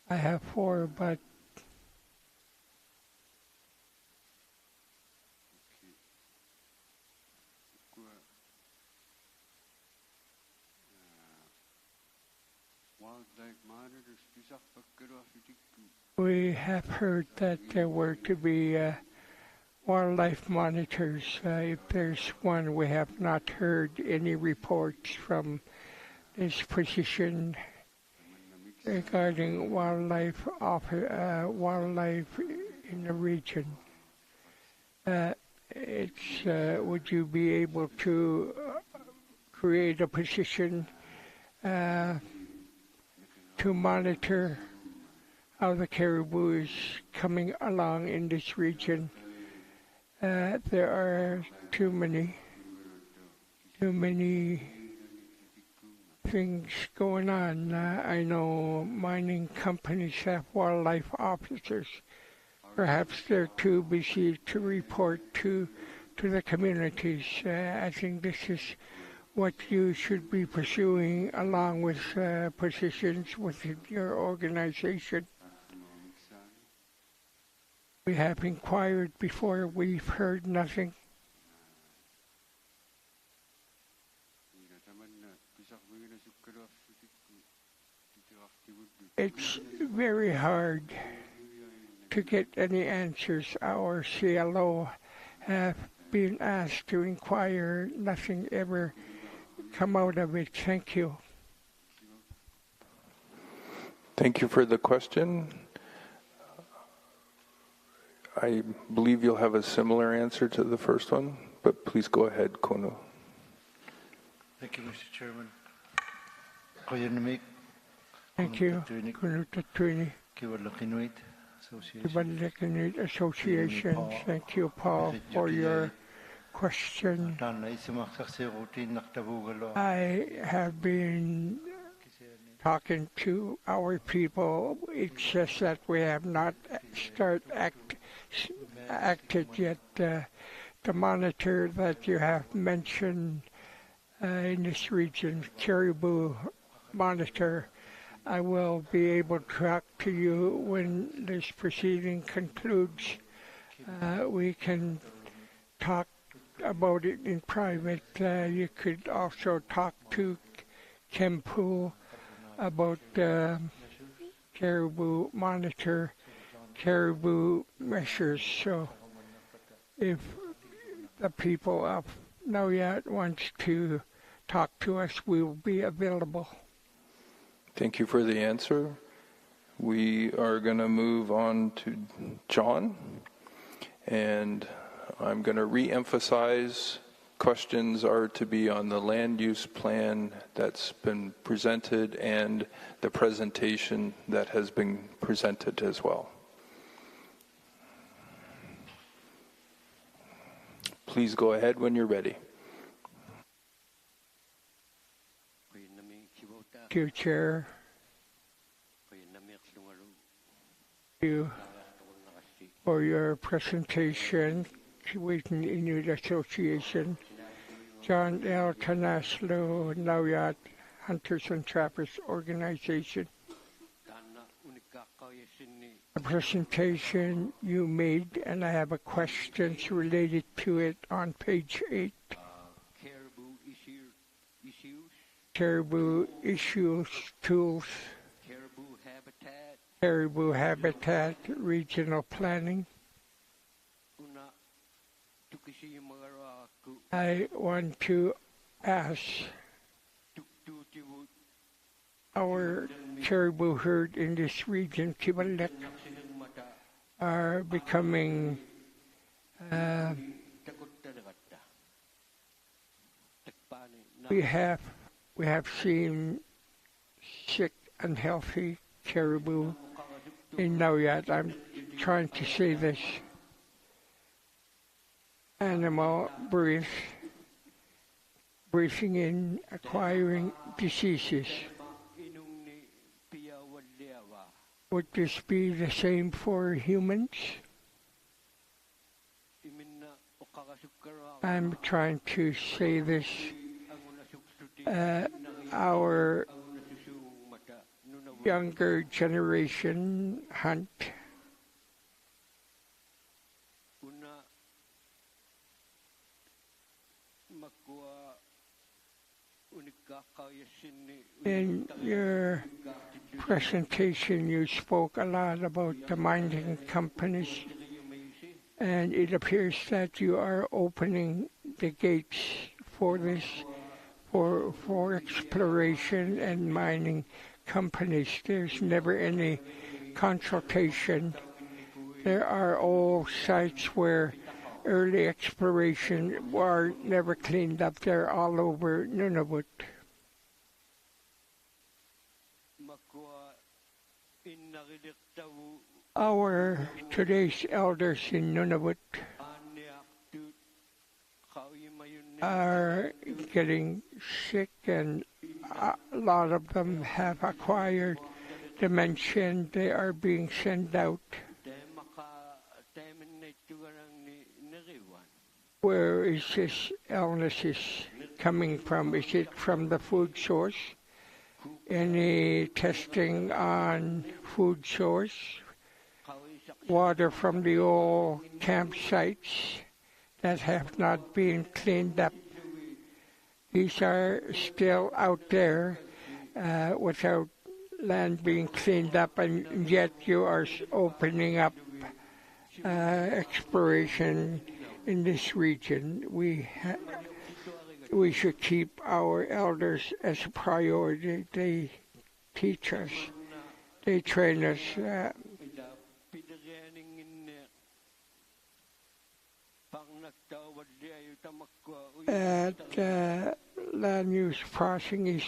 I have 4, but we have heard that there were to be wildlife monitors. If there's one, we have not heard any reports from this position regarding wildlife in the region. Would you be able to create a position to monitor how the caribou is coming along in this region? There are too many things going on. I know mining companies have wildlife officers. Perhaps they're too busy to report to the communities. I think this is what you should be pursuing along with positions within your organization. We have inquired before, we've heard nothing. It's very hard to get any answers. Our CLO have been asked to inquire, nothing ever come out of it. Thank you. Thank you for the question. I believe you'll have a similar answer to the first one, but please go ahead, Konu. Thank you, Mr. Chairman. Thank you, Kunu Tatwini. Kiwalak Association. Kiwalak Inuit Association. Thank you, Paul, for your question. I have been talking to our people. It's just that we have not acted yet. The monitor that you have mentioned in this region, Caribou Monitor, I will be able to talk to you when this proceeding concludes. We can talk about it in private. You could also talk to Kim Poole about Caribou Monitor, Caribou measures. So if the people of Nauyat wants to talk to us, we will be available. Thank you for the answer. We are going to move on to John, and I'm going to re-emphasize questions are to be on the land use plan that's been presented and the presentation that has been presented as well. Please go ahead when you're ready. Thank you, Chair. Thank you for your presentation, Wheaton Inuit Association. John L. Tanaslo, Nauyat Hunters and Trappers Organization. The presentation you made, and I have a questions related to it on page 8. Caribou issues, tools, caribou habitat, regional planning. I want to ask our caribou herd in this region, Kivalek, are becoming we have seen sick, unhealthy caribou in Nauyat. I'm trying to say this. Animal breathing in, acquiring diseases. Would this be the same for humans? I'm trying to say this. Our younger generation hunt. In your presentation, you spoke a lot about the mining companies, and it appears that you are opening the gates for this, for exploration and mining companies. There's never any consultation. There are all sites where early exploration were never cleaned up. They're all over Nunavut. Our today's elders in Nunavut are getting sick, and a lot of them have acquired dementia. They are being sent out. Where is this illness coming from? Is it from the food source? Any testing on food source? Water from the old campsites that have not been cleaned up. These are still out there without land being cleaned up, and yet you are opening up exploration in this region. We should keep our elders as a priority. They teach us, they train us. Land use processing is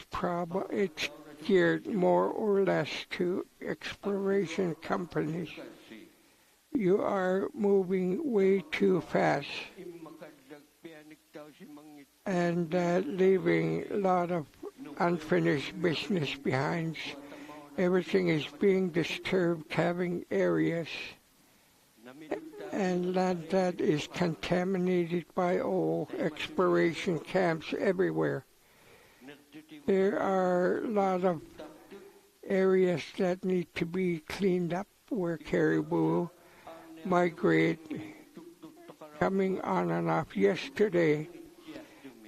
it's geared more or less to exploration companies. You are moving way too fast and leaving a lot of unfinished business behind. Everything is being disturbed, having areas and land that is contaminated by old exploration camps everywhere. There are a lot of areas that need to be cleaned up where caribou migrate, coming on and off. Yesterday,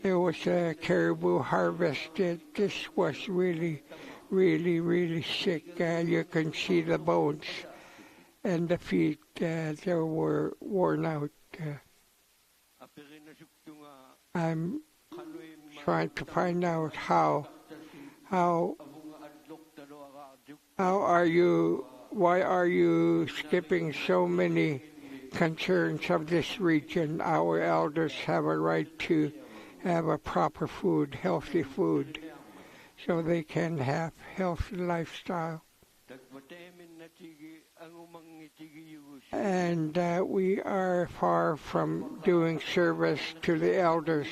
there was a caribou harvested. This was really, really, really sick. You can see the bones and the feet. They were worn out. I'm trying to find out how why are you skipping so many concerns of this region? Our elders have a right to have a proper food, healthy food, so they can have healthy lifestyle. And we are far from doing service to the elders.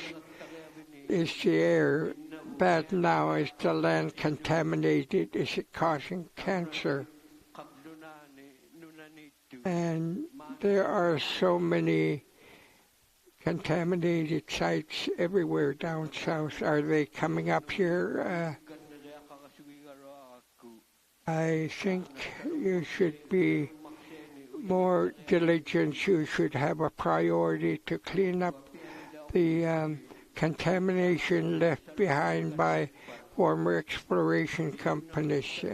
Is the air bad now? Is the land contaminated? Is it causing cancer? And there are so many contaminated sites everywhere down south. Are they coming up here? I think you should be more diligent. You should have a priority to clean up the contamination left behind by former exploration companies.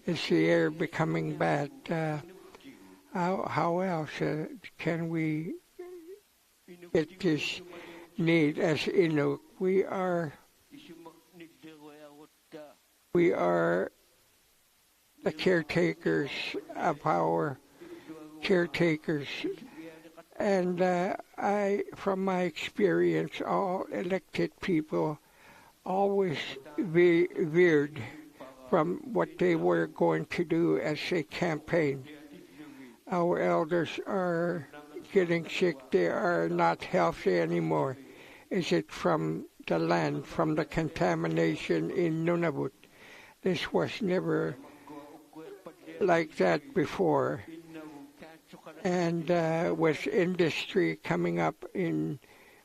Is the air becoming bad? How else can we get this need as Inuk? We are the caretakers of our caretakers. And from my experience, all elected people always veered from what they were going to do as a campaign. Our elders are getting sick. They are not healthy anymore. Is it from the land, from the contamination in Nunavut? This was never like that before. And with industry coming up in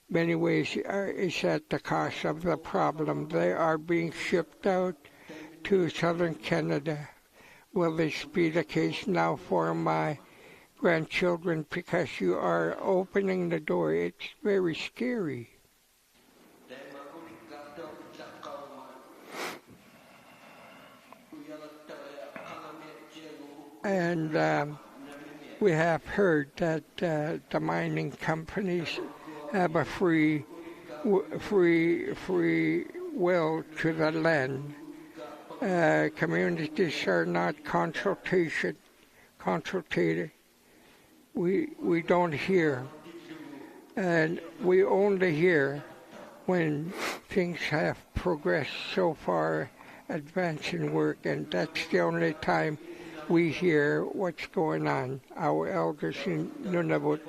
many ways, is at the cause of the problem. They are being shipped out to southern Canada. Will this be the case now for my grandchildren? Because you are opening the door. It's very scary. And we have heard that the mining companies have a free will to the land. Communities are not consulted. We don't hear, and we only hear when things have progressed so far, advancing work, and that's the only time we hear what's going on. Our elders in Nunavut,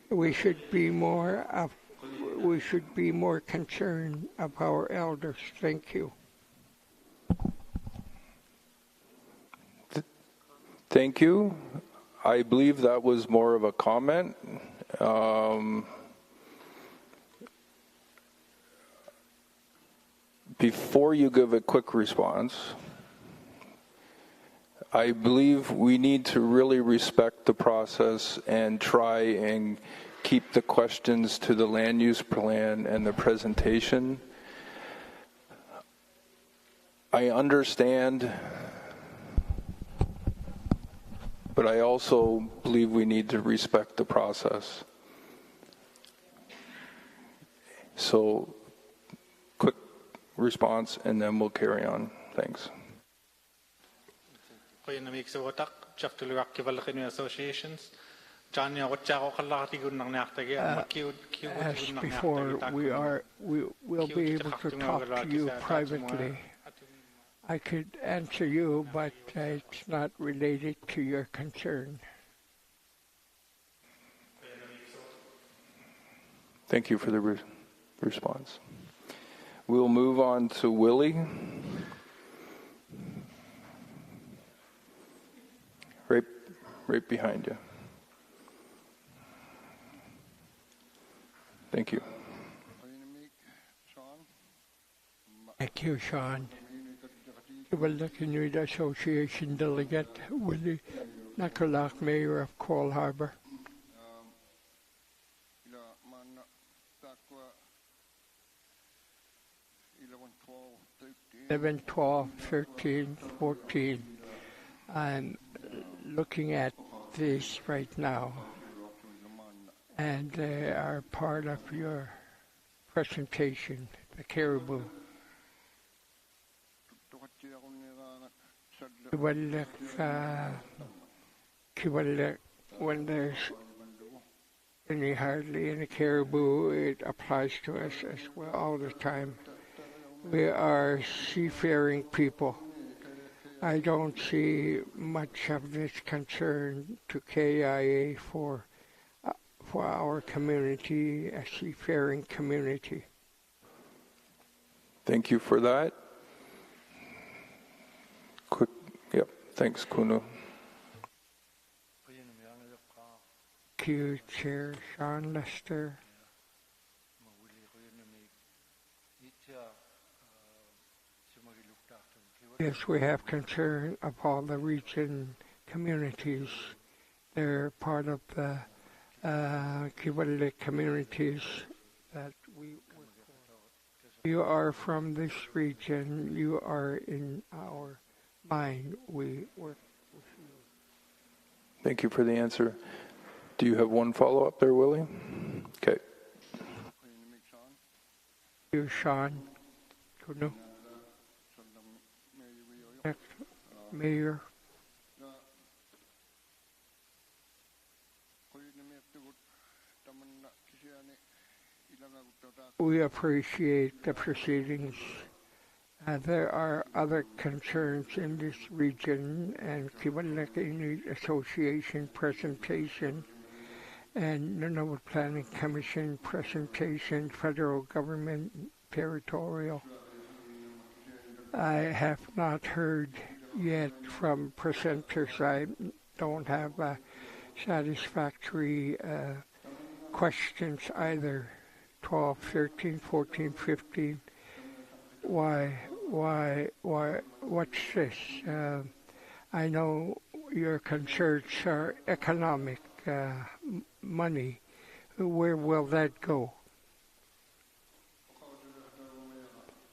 we should be more concerned of our elders. Thank you. Thank you. I believe that was more of a comment. Before you give a quick response, I believe we need to really respect the process and try and keep the questions to the land use plan and the presentation. I understand, but I also believe we need to respect the process. So, quick response, and then we'll carry on. Thanks. Associations. As before, we'll be able to talk to you privately. I could answer you, but it's not related to your concern. Thank you for the response. We'll move on to Willie. Right behind you. Thank you. Thank you, Sean. The Community Association Delegate Willie Nakalak, Mayor of Coal Harbor. 11, 12, 13, 14. I'm looking at this right now, and they are part of your presentation, the caribou. When there's hardly any caribou, it applies to us as well all the time. We are seafaring people. I don't see much of this concern to KIA for our community, a seafaring community. Thank you for that. Quick, yep. Thanks, Kuno. Thank you, Chair Sean Lester. Yes, we have concern of all the region communities. They're part of the Kiwalik communities that we work for. You are from this region. You are in our mind. We work with you. Thank you for the answer. Do you have one follow-up there, Willie? Okay. Thank you, Sean. Kuno. Mayor. We appreciate the proceedings. There are other concerns in this region, and Kiwalik Inuit Association presentation and Nunavut Planning Commission presentation, federal government, territorial. I have not heard yet from presenters. I don't have satisfactory questions either. 12, 13, 14, 15. Why, what's this? I know your concerns are economic, money. Where will that go?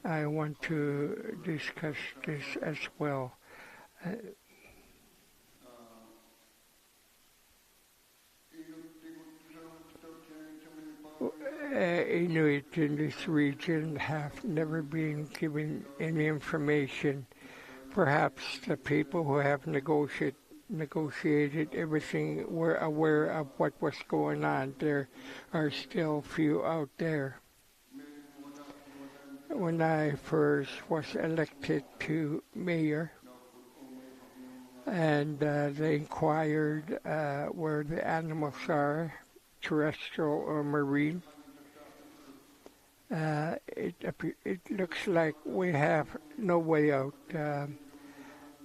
I want to discuss this as well. Inuit in this region have never been given any information. Perhaps the people who have negotiated everything were aware of what was going on. There are still few out there. When I first was elected to mayor, and they inquired where the animals are, terrestrial or marine, it looks like we have no way out.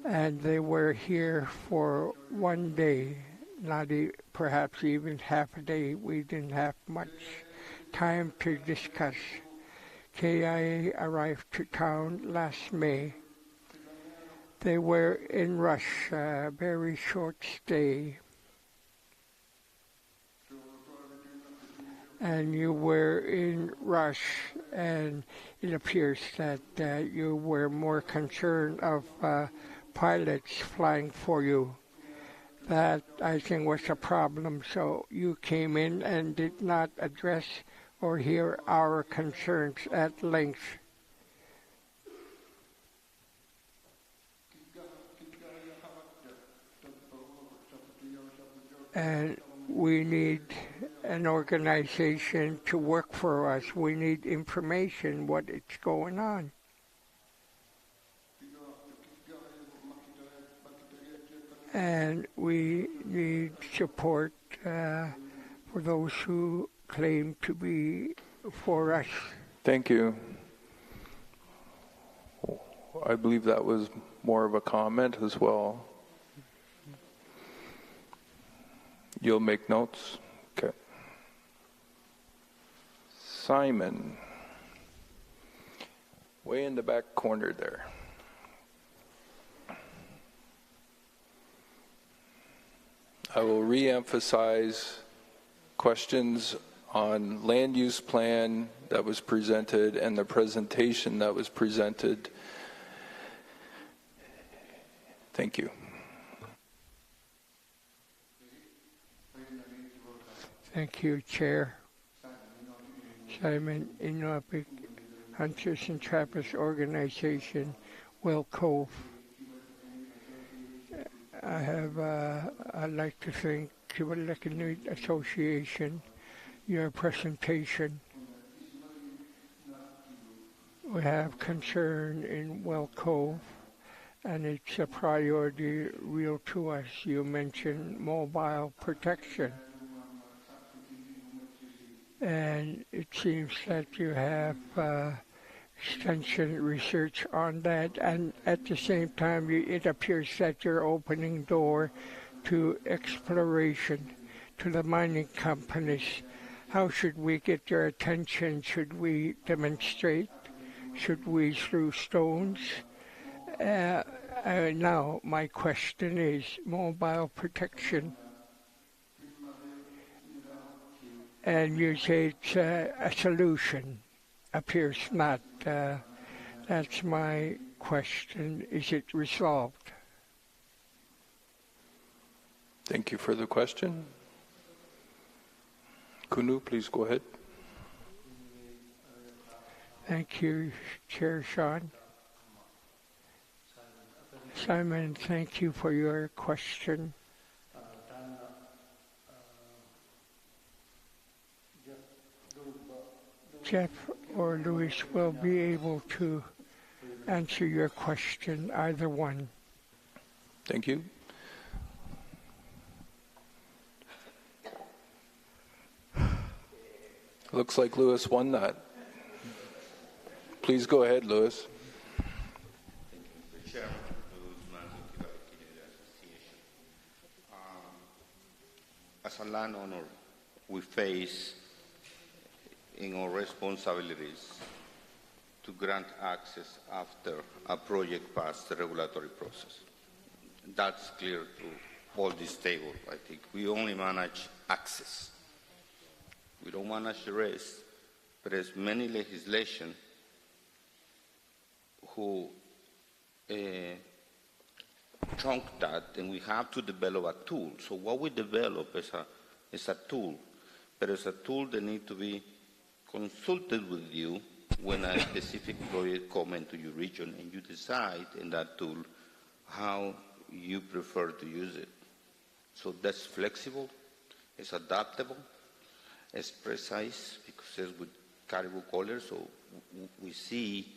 And they were here for one day, not perhaps even half a day. We didn't have much time to discuss. KIA arrived to town last May. They were in rush, very short stay. And you were in rush, and it appears that you were more concerned of pilots flying for you. That, I think, was a problem. So you came in and did not address or hear our concerns at length. And we need an organization to work for us. We need information, what is going on. And we need support for those who claim to be for us. Thank you. I believe that was more of a comment as well. You'll make notes? Okay. Simon. Way in the back corner there. I will re-emphasize questions on land use plan that was presented and the presentation that was presented. Thank you. Thank you, Chair. Simon Inlet, Hunters and Trappers Organization, Well Cove. I'd like to thank Kivalliq Inuit Association, your presentation. We have concern in Well Cove, and it's a priority real to us. You mentioned mobile protection. And it seems that you have extension research on that, and at the same time it appears that you're opening door to exploration, to the mining companies. How should we get their attention? Should we demonstrate? Should we throw stones? Now my question is mobile protection. And you say it's a solution. Appears not. That's my question. Is it resolved? Thank you for the question. Kunu, please go ahead. Thank you, Chair Sean. Simon, thank you for your question. Jeff or Luis will be able to answer your question, either one. Thank you. Looks like Lewis won that. Please go ahead, Lewis. As a landowner, we face in our responsibilities to grant access after a project passed the regulatory process. That's clear to all this table, I think. We only manage access. We don't manage the rest. But there's many legislation who trunk that, and we have to develop a tool. So what we develop is a tool, but it's a tool that needs to be consulted with you when a specific project comes into your region, and you decide in that tool how you prefer to use it. So that's flexible, it's adaptable, it's precise, because it's with caribou colors, so we see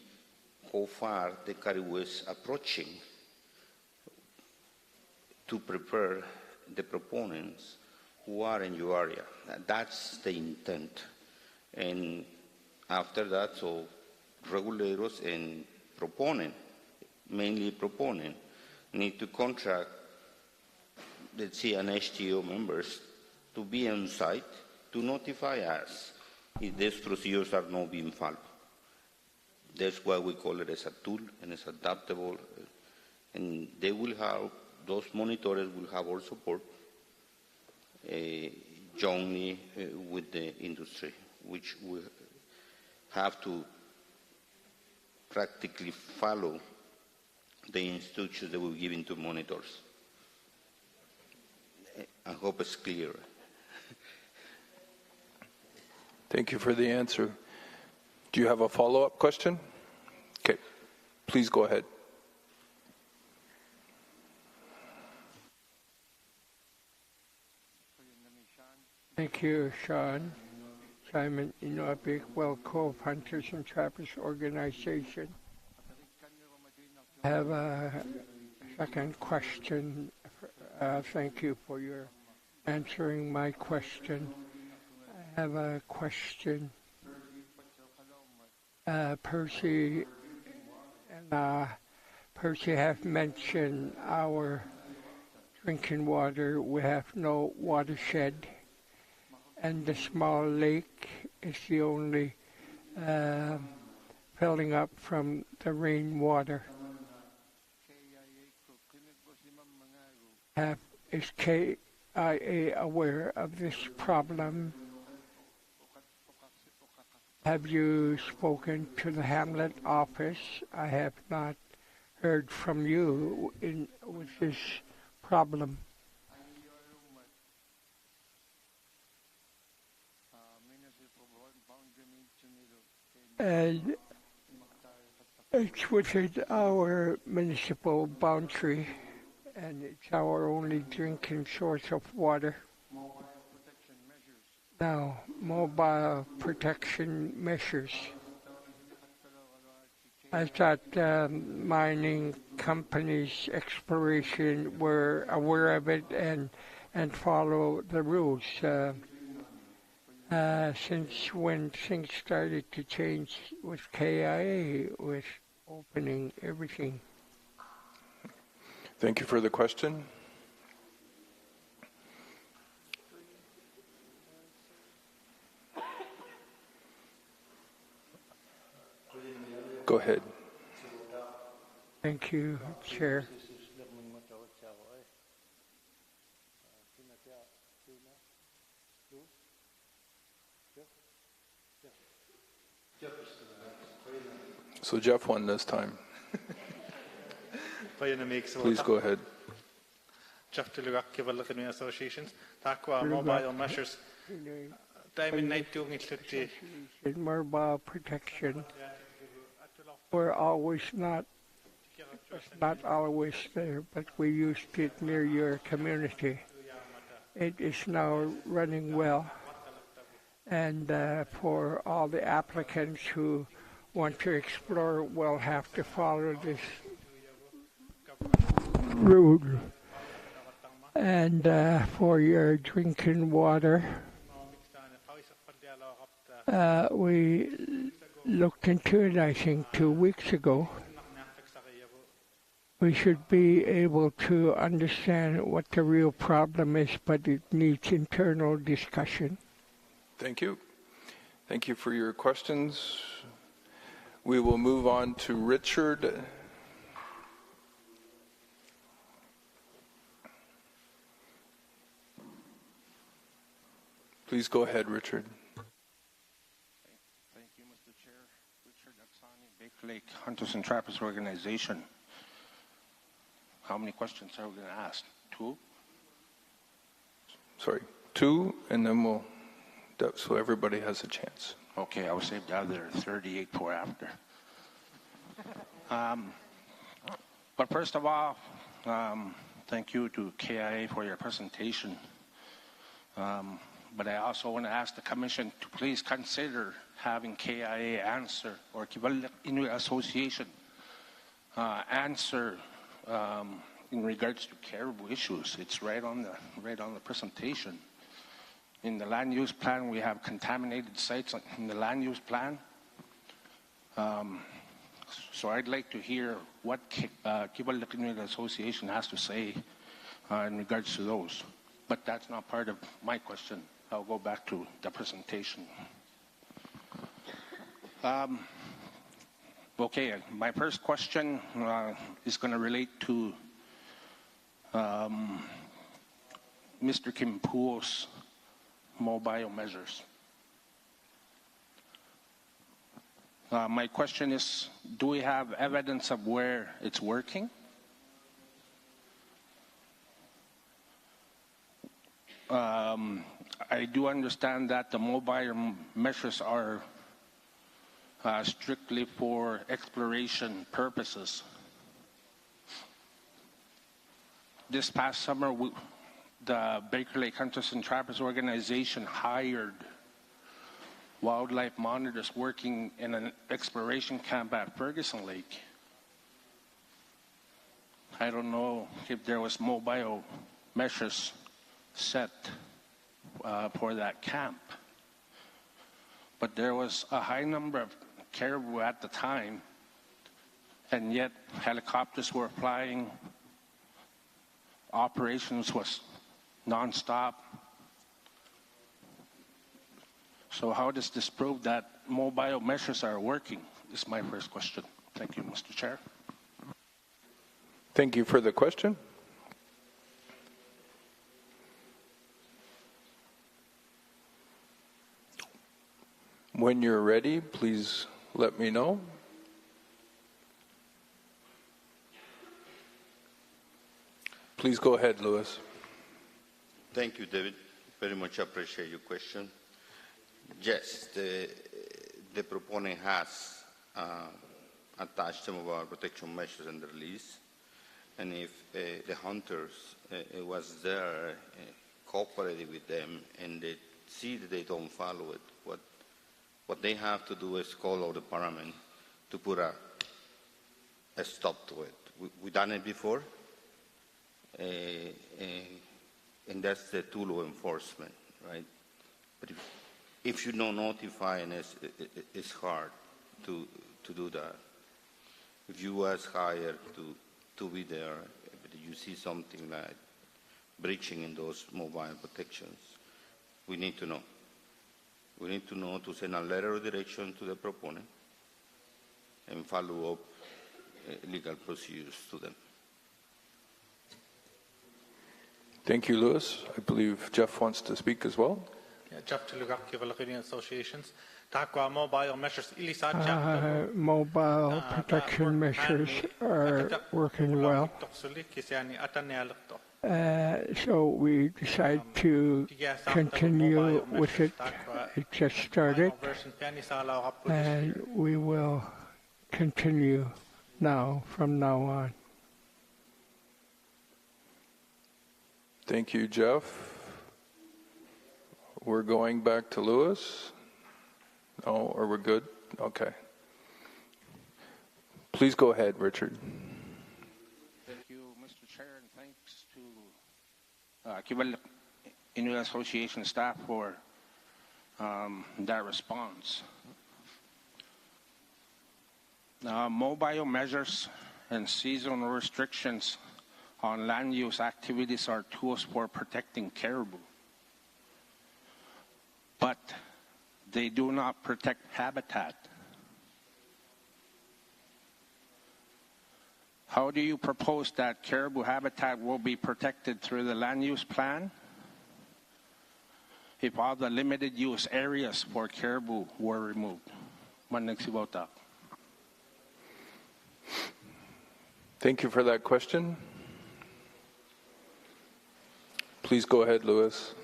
how far the caribou is approaching to prepare the proponents who are in your area. That's the intent. And after that, so regulators and proponent, mainly proponent, need to contract, let's say, an HTO members to be on site to notify us if these procedures are not being followed. That's why we call it as a tool, and it's adaptable. And they will have, those monitors will have our support jointly with the industry, which we have to practically follow the instructions that we're giving to monitors. I hope it's clear. Thank you for the answer. Do you have a follow-up question? Okay, please go ahead. Thank you, Sean. Simon Inopik, Well Cove Hunters and Trappers Organization. I have a second question. Thank you for your answering my question. I have a question. Percy and Percy have mentioned our drinking water. We have no watershed, and the small lake is the only filling up from the rainwater. Is KIA aware of this problem? Have you spoken to the Hamlet office? I have not heard from you with this problem. And it's within our municipal boundary, and it's our only drinking source of water. Now, mobile protection measures. I thought mining companies, exploration were aware of it and follow the rules. Since when things started to change with KIA, with opening everything. Thank you for the question. Go ahead. Thank you, Chair. So Jeff won this time. Please go ahead. Jeff Tulugak, Kivalakanu Associations. Takwa mobile measures. Diamond night doing it. In mobile protection, we're always not always there, but we used it near your community. It is now running well, and for all the applicants who want to explore will have to follow this route. And for your drinking water, we looked into it, I think, 2 weeks ago. We should be able to understand what the real problem is, but it needs internal discussion. Thank you. Thank you for your questions. We will move on to Richard. Please go ahead, Richard. Thank you, Mr. Chair. Richard Aksani, Baker Lake Hunters and Trappers Organization. How many questions are we going to ask? 2? Sorry, 2, and then we'll, so everybody has a chance. Okay, I will save the other 38 for after. But first of all, thank you to KIA for your presentation. But I also want to ask the Commission to please consider having KIA answer, or Kivalliq Inuit Association answer in regards to caribou issues. It's right on the presentation. In the land use plan, we have contaminated sites in the land use plan. So I'd like to hear what Kivalliq Inuit Association has to say in regards to those. But that's not part of my question. I'll go back to the presentation. Okay, my first question is going to relate to Mr. Kim Poo's mobile measures. My question is, do we have evidence of where it's working? I do understand that the mobile measures are strictly for exploration purposes. This past summer, the Baker Lake Hunters and Trappers organization hired wildlife monitors working in an exploration camp at Ferguson Lake. I don't know if there was mobile measures set for that camp, but there was a high number of caribou at the time, and yet helicopters were flying. Operations was nonstop. So how does this prove that mobile measures are working? Is my first question. Thank you, Mr. Chair. Thank you for the question. When you're ready, please let me know. Please go ahead, Louis. Thank you, David. Very much appreciate your question. Yes, the proponent has attached some of our protection measures in the release, and if the hunters was there cooperating with them and they see that they don't follow it, what they have to do is call out the parliament to put a stop to it. We've done it before, and that's the tool of enforcement, right? But if you don't notify, and it's hard to do that. If you was hired to be there, but you see something like breaching in those mobile protections, we need to know. We need to know to send a letter of direction to the proponent and follow up legal procedures to them. Thank you, Louis. I believe Jeff wants to speak as well. Jeff Tulugak, Kivalakini Associations. Mobile measures mobile protection measures are working well. So we decide to continue with it. It just started, and we will continue from now on. Thank you, Jeff. We're going back to Louis. No, or we're good? Okay. Please go ahead, Richard. Thank you, Mr. Chair, and thanks to Kivalak Inuit Association staff for that response. Mobile measures and seasonal restrictions on land use activities are tools for protecting caribou, but they do not protect habitat. How do you propose that caribou habitat will be protected through the land use plan if all the limited use areas for caribou were removed? Thank you for that question. Please go ahead, Louis.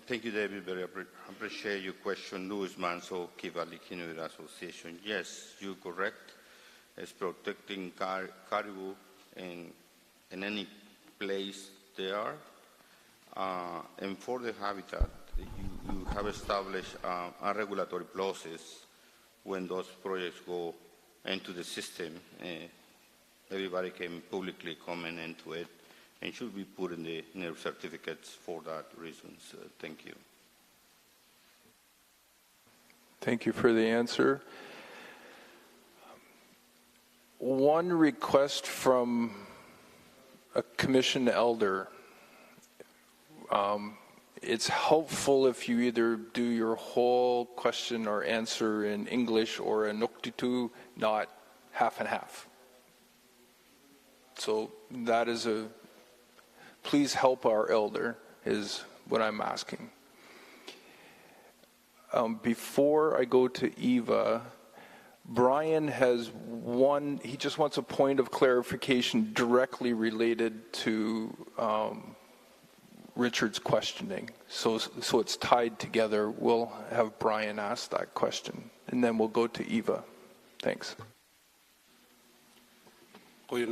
Thank you, David. Very appreciate your question. Louis Manso, Kivalak Inuit Association. Yes, you're correct. It's protecting caribou in any place they are. And for the habitat, you have established a regulatory process when those projects go into the system. Everybody can publicly comment into it and should be put in the NERV certificates for that reason. So thank you. Thank you for the answer. One request from a commission elder. It's helpful if you either do your whole question or answer in English or in Nuktitu, not half and half. So that is please help our elder is what I'm asking. Before I go to Eva, Brian has he just wants a point of clarification directly related to Richard's questioning. So it's tied together. We'll have Brian ask that question, and then we'll go to Eva. Thanks. Brian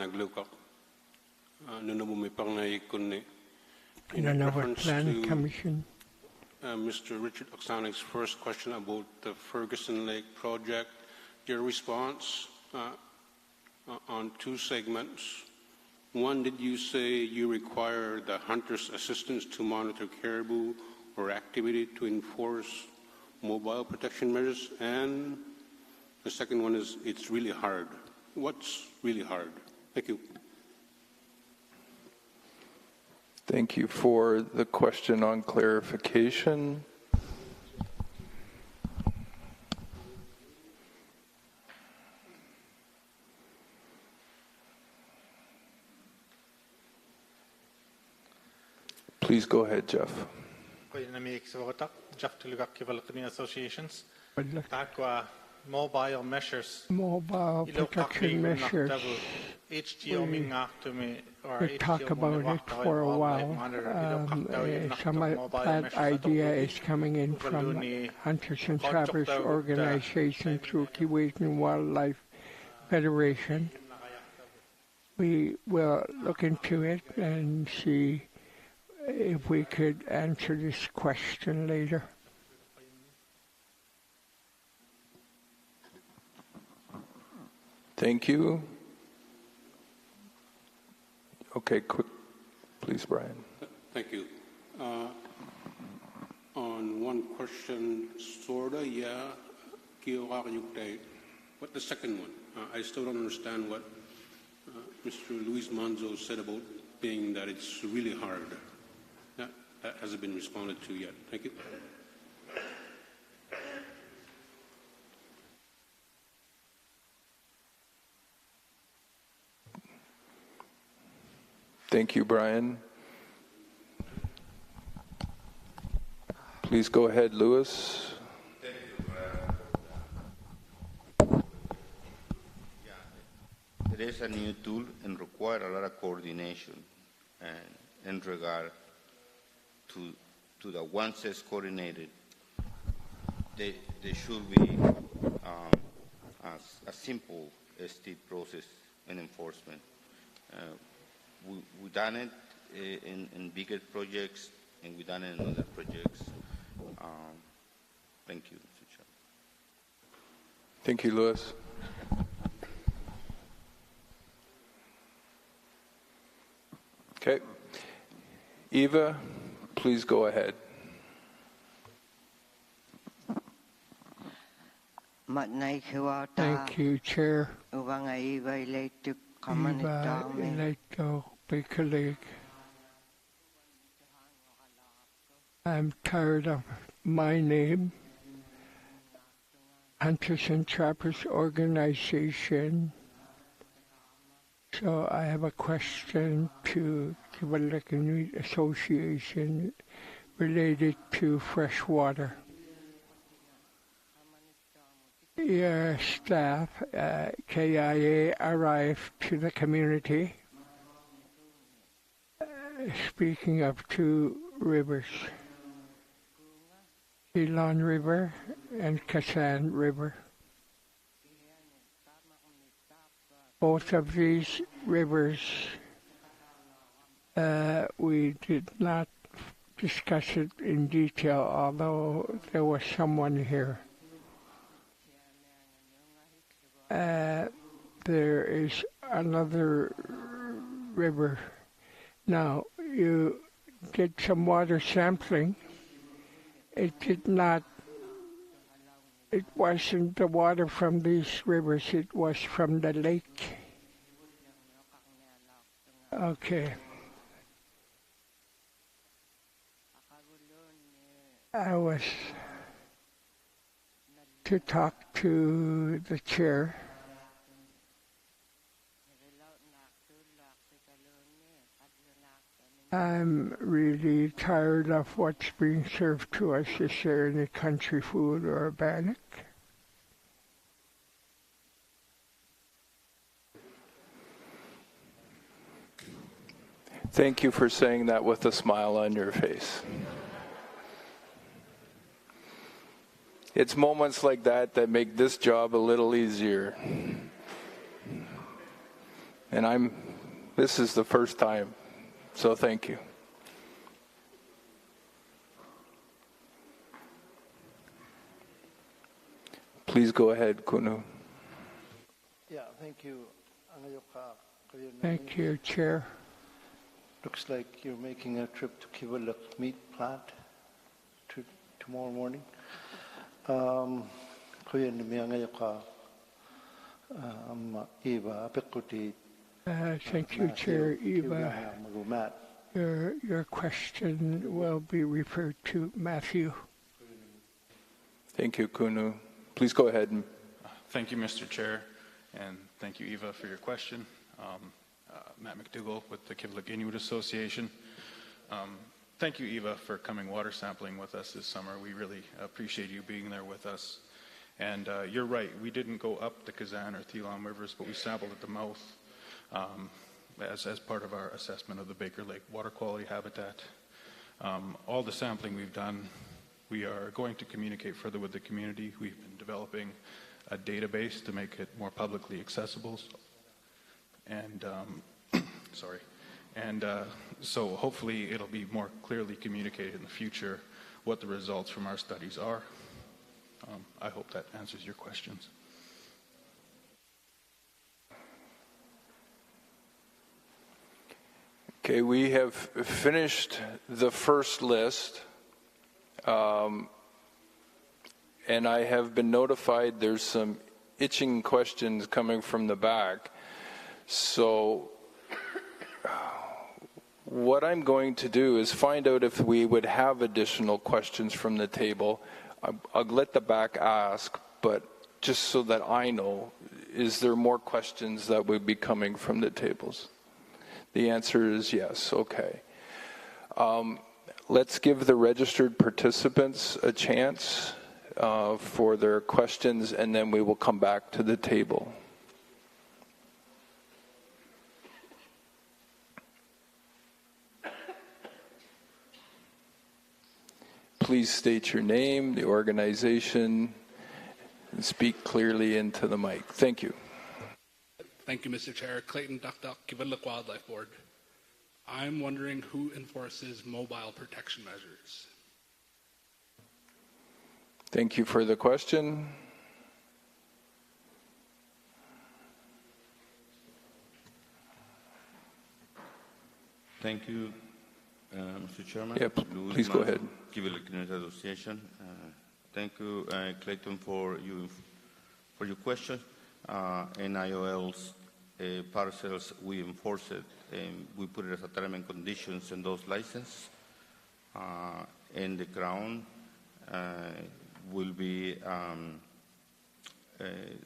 Agluka. Nunavut Planning Commission. Mr. Richard Oksanek's first question about the Ferguson Lake project, your response on two segments. One, did you say you require the hunter's assistance to monitor caribou or activity to enforce mobile protection measures? And the second one is, it's really hard. What's really hard? Thank you. Thank you for the question on clarification. Please go ahead, Jeff. Jeff Associations. Mobile measures. Mobile protection measures. We talk about it for a while. Some of that idea is coming in from Hunters and Trappers Organization through Keewatin Wildlife Federation. We will look into it and see if we could answer this question later. Thank you. Okay, quick, please, Brian. Thank you. On one question, sorta, yeah, but the second one, I still don't understand what Mr. Luis Manzo said about being that it's really hard. That hasn't been responded to yet. Thank you. Thank you, Brian. Please go ahead, Louis. Thank you. It is a new tool and requires a lot of coordination and in regard to the once it's coordinated, they should be a simple ST process and enforcement. We've done it in bigger projects, and we've done it in other projects. Thank you, Mr. Chair. Thank you, Louis. Okay. Eva, please go ahead. Thank you, Chair. Eva, I'm tired of my name, Hunters and Trappers Organization. So I have a question to Kivalliq Inuit Association related to fresh water. Your staff, KIA, arrived to the community, speaking of two rivers, Elon River and Kasan River. Both of these rivers, we did not discuss it in detail, although there was someone here. There is another river. Now, you did some water sampling. It wasn't the water from these rivers, it was from the lake. Okay. I was to talk to the chair. I'm really tired of what's being served to us. Is there any country food or organic? Thank you for saying that with a smile on your face. It's moments like that that make this job a little easier. And this is the first time, so thank you. Please go ahead, Kunu. Yeah, thank you. Thank you, Chair. Looks like you're making a trip to Kivalliq meat plant tomorrow morning. Thank you, Chair Eva. Your question will be referred to Matthew. Thank you, Kunu. Please go ahead. Thank you, Mr. Chair, and thank you, Eva, for your question. Matt McDougall with the Kivalliq Inuit Association. Thank you, Eva, for coming water sampling with us this summer. We really appreciate you being there with us. And you're right, we didn't go up the Kazan or Thelon rivers, but we sampled at the mouth as part of our assessment of the Baker Lake water quality habitat. All the sampling we've done, we are going to communicate further with the community. We've been developing a database to make it more publicly accessible. And so hopefully it'll be more clearly communicated in the future what the results from our studies are. I hope that answers your questions. Okay, we have finished the first list, and I have been notified there's some itching questions coming from the back. So what I'm going to do is find out if we would have additional questions from the table. I'll let the back ask, but just so that I know, is there more questions that would be coming from the tables? The answer is yes. Okay. Let's give the registered participants a chance for their questions, and then we will come back to the table. Please state your name, the organization, and speak clearly into the mic. Thank you. Thank you, Mr. Chair. Clayton Duck, Kivalliq Wildlife Board. I'm wondering who enforces mobile protection measures. Thank you for the question. Thank you, Mr. Chairman. Yeah, please go ahead. Kivalliq Inuit Association. Thank you, Clayton, for your question. NIOL's parcels, we enforce it, and we put it as a term and conditions in those licenses. And the Crown will be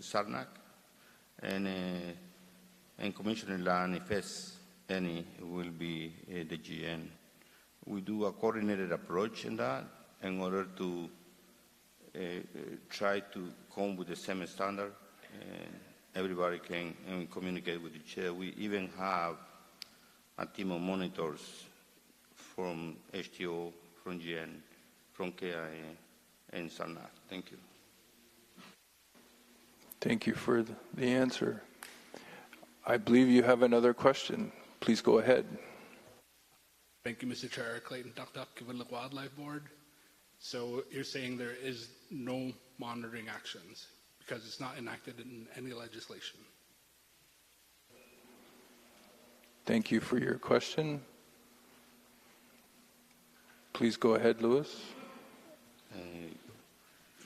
Sarnac, and Commissioner Land, if any, will be the GN. We do a coordinated approach in that in order to try to come with the same standard, and everybody can communicate with each other. We even have a team of monitors from HTO, from GN, from KIA, and SANAC. Thank you. Thank you for the answer. I believe you have another question. Please go ahead. Thank you, Mr. Chair. Clayton Duck, Kivalliq Wildlife Board. So you're saying there is no monitoring actions because it's not enacted in any legislation? Thank you for your question. Please go ahead, Louis.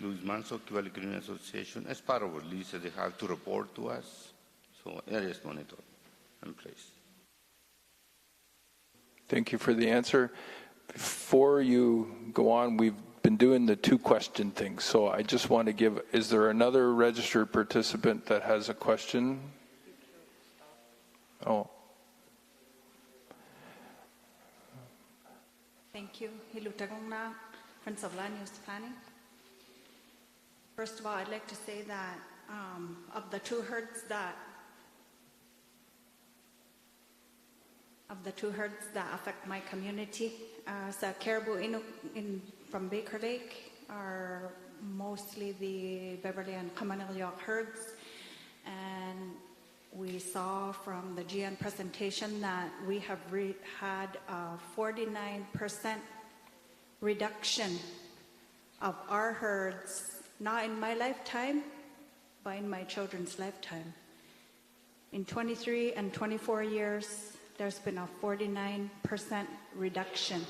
Luis Manso, Kivalliq Inuit Association. As part of our lease, they have to report to us. So there is monitoring in place. Thank you for the answer. Before you go on, we've been doing the two-question thing. So I just want to give, is there another registered participant that has a question? Oh. Thank you. Hilutagongna, Prince of Land Use Planning. First of all, I'd like to say that of the two herds that of the two herds that affect my community. So Caribou Inuk from Baker Lake are mostly the Beverly and Kamanilyak herds. And we saw from the GN presentation that we have had a 49% reduction of our herds, not in my lifetime, but in my children's lifetime. In 23 and 24 years, there's been a 49% reduction.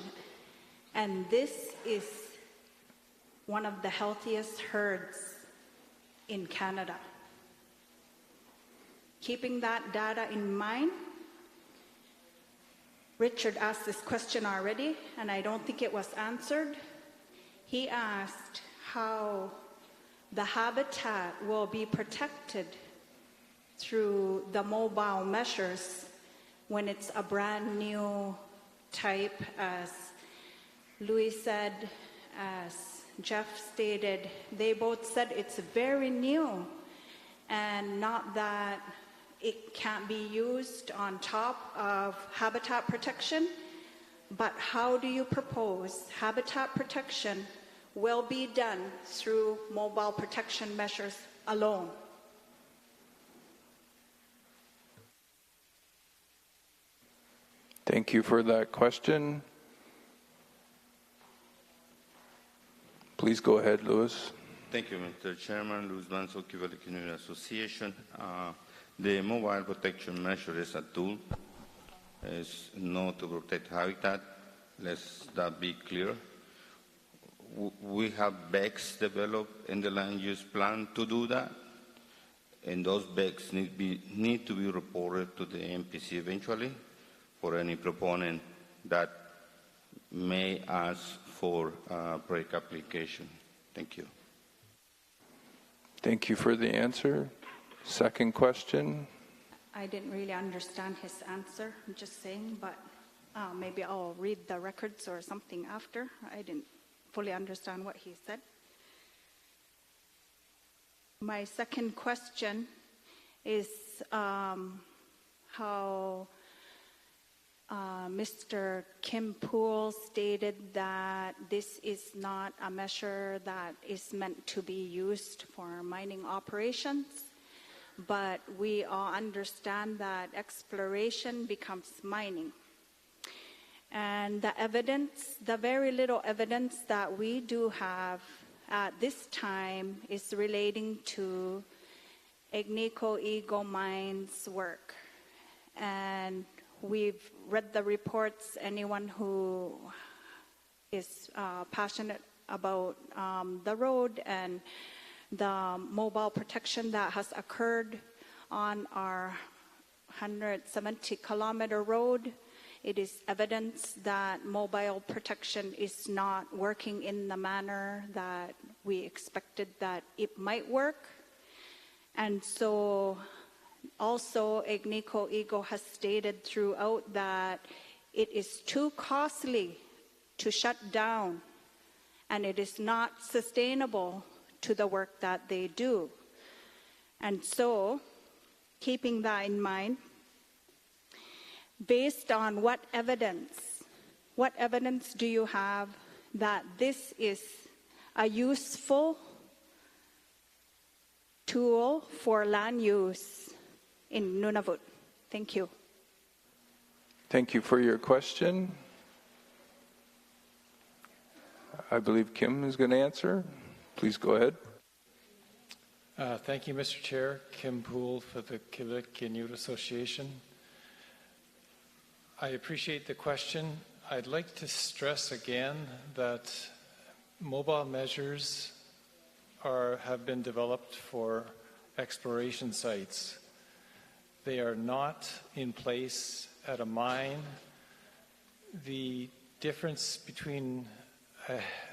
And this is one of the healthiest herds in Canada. Keeping that data in mind, Richard asked this question already, and I don't think it was answered. He asked how the habitat will be protected through the mobile measures when it's a brand new type, as Louis said, as Jeff stated. They both said it's very new, and not that it can't be used on top of habitat protection, but how do you propose habitat protection will be done through mobile protection measures alone? Thank you for that question. Please go ahead, Louis. Thank you, Mr. Chairman. Louis Manso, Kivalliq Inuit Association. The mobile protection measure is a tool. It's not to protect habitat. Let's that be clear. We have BECs developed in the land use plan to do that, and those BECs need to be reported to the NPC eventually for any proponent that may ask for break application. Thank you. Thank you for the answer. Second question. I didn't really understand his answer, I'm just saying, but maybe I'll read the records or something after. I didn't fully understand what he said. My second question is how Mr. Kim Poole stated that this is not a measure that is meant to be used for mining operations, but we all understand that exploration becomes mining. And the evidence, the very little evidence that we do have at this time is relating to Agnico Eagle Mines' work. And we've read the reports. Anyone who is passionate about the road and the mobile protection that has occurred on our 170-kilometer road, it is evidence that mobile protection is not working in the manner that we expected that it might work. And so also Agnico Eagle has stated throughout that it is too costly to shut down, and it is not sustainable to the work that they do. And so, keeping that in mind, based on what evidence do you have that this is a useful tool for land use in Nunavut? Thank you. Thank you for your question. I believe Kim is going to answer. Please go ahead. Thank you, Mr. Chair. Kim Poole for the Kivalliq Inuit Association. I appreciate the question. I'd like to stress again that mobile measures have been developed for exploration sites. They are not in place at a mine. The difference between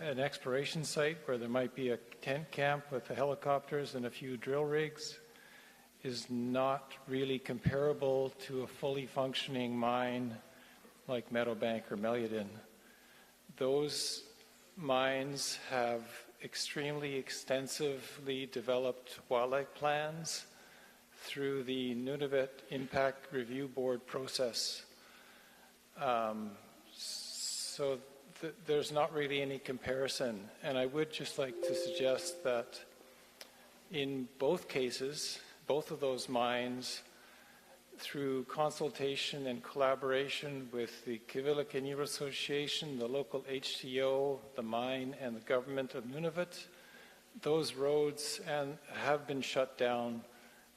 an exploration site where there might be a tent camp with the helicopters and a few drill rigs is not really comparable to a fully functioning mine like Meadowbank or Meliadin. Those mines have extremely extensively developed wildlife plans through the Nunavut Impact Review Board process. So there's not really any comparison. And I would just like to suggest that in both cases, both of those mines, through consultation and collaboration with the Kivalliq Inuit Association, the local HTO, the mine, and the government of Nunavut, those roads have been shut down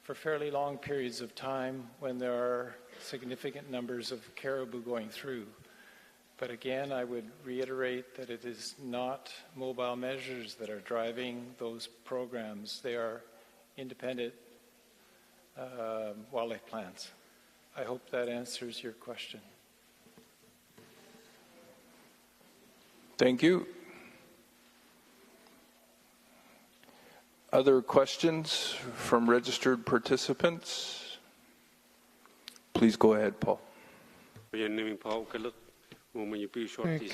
for fairly long periods of time when there are significant numbers of caribou going through. But again, I would reiterate that it is not mobile measures that are driving those programs. They are independent wildlife plans. I hope that answers your question. Thank you. Other questions from registered participants? Please go ahead, Paul. Thank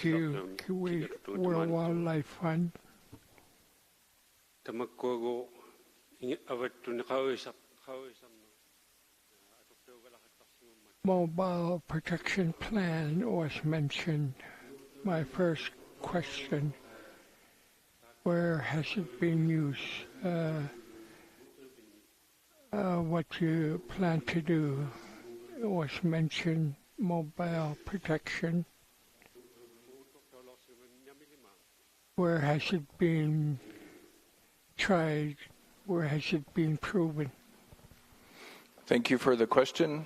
you, Kuwait World Wildlife Fund. Mobile protection plan was mentioned. My first question, where has it been used? What you plan to do was mentioned, mobile protection. Where has it been tried? Where has it been proven? Thank you for the question.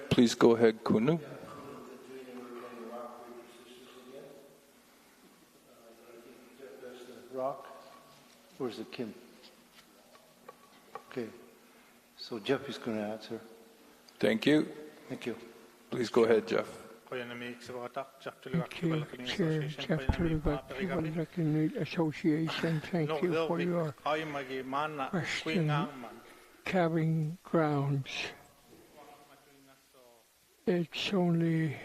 Please go ahead, Kunu. Rock? Or is it Kim? Okay. So Jeff is going to answer. Thank you. Thank you. Please go ahead, Jeff. Thank you, Chair Jeff Tulibak, Kivalliq Inuit Association. Thank you for your question. Calving grounds. It's only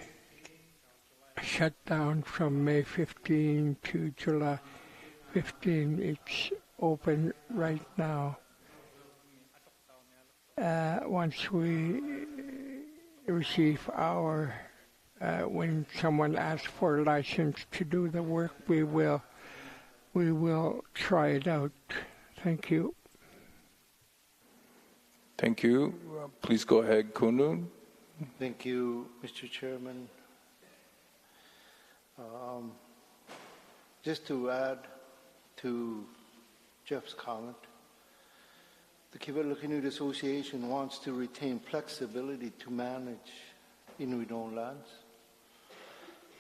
shut down from May 15 to July 15. It's open right now. Once we receive our, when someone asks for a license to do the work, we will try it out. Thank you. Thank you. Please go ahead, Kunu. Thank you, Mr. Chairman. Just to add to Jeff's comment, the Kivalliq Inuit Association wants to retain flexibility to manage Inuit-owned lands.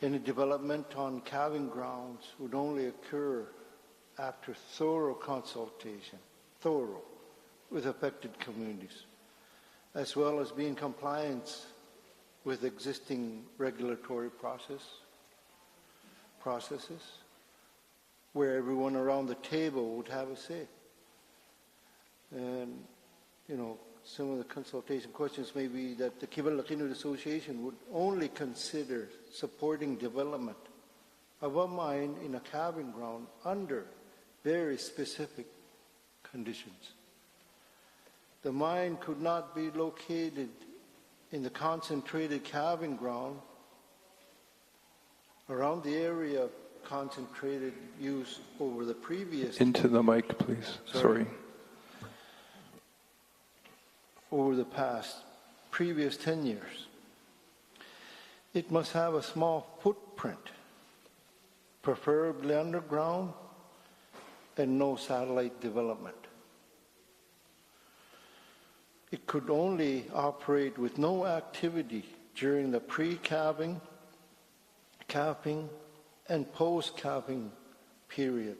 Any development on calving grounds would only occur after thorough consultation, with affected communities, as well as be in compliance with existing regulatory processes, where everyone around the table would have a say. And, you know, some of the consultation questions may be that the Kivalliq Inuit Association would only consider supporting development of a mine in a calving ground under very specific conditions. The mine could not be located in the concentrated calving ground around the area of concentrated use over the previous... Into the mic, please. Sorry. Over the previous 10 years. It must have a small footprint, preferably underground, and no satellite development. It could only operate with no activity during the pre-calving, calving, and post-calving period.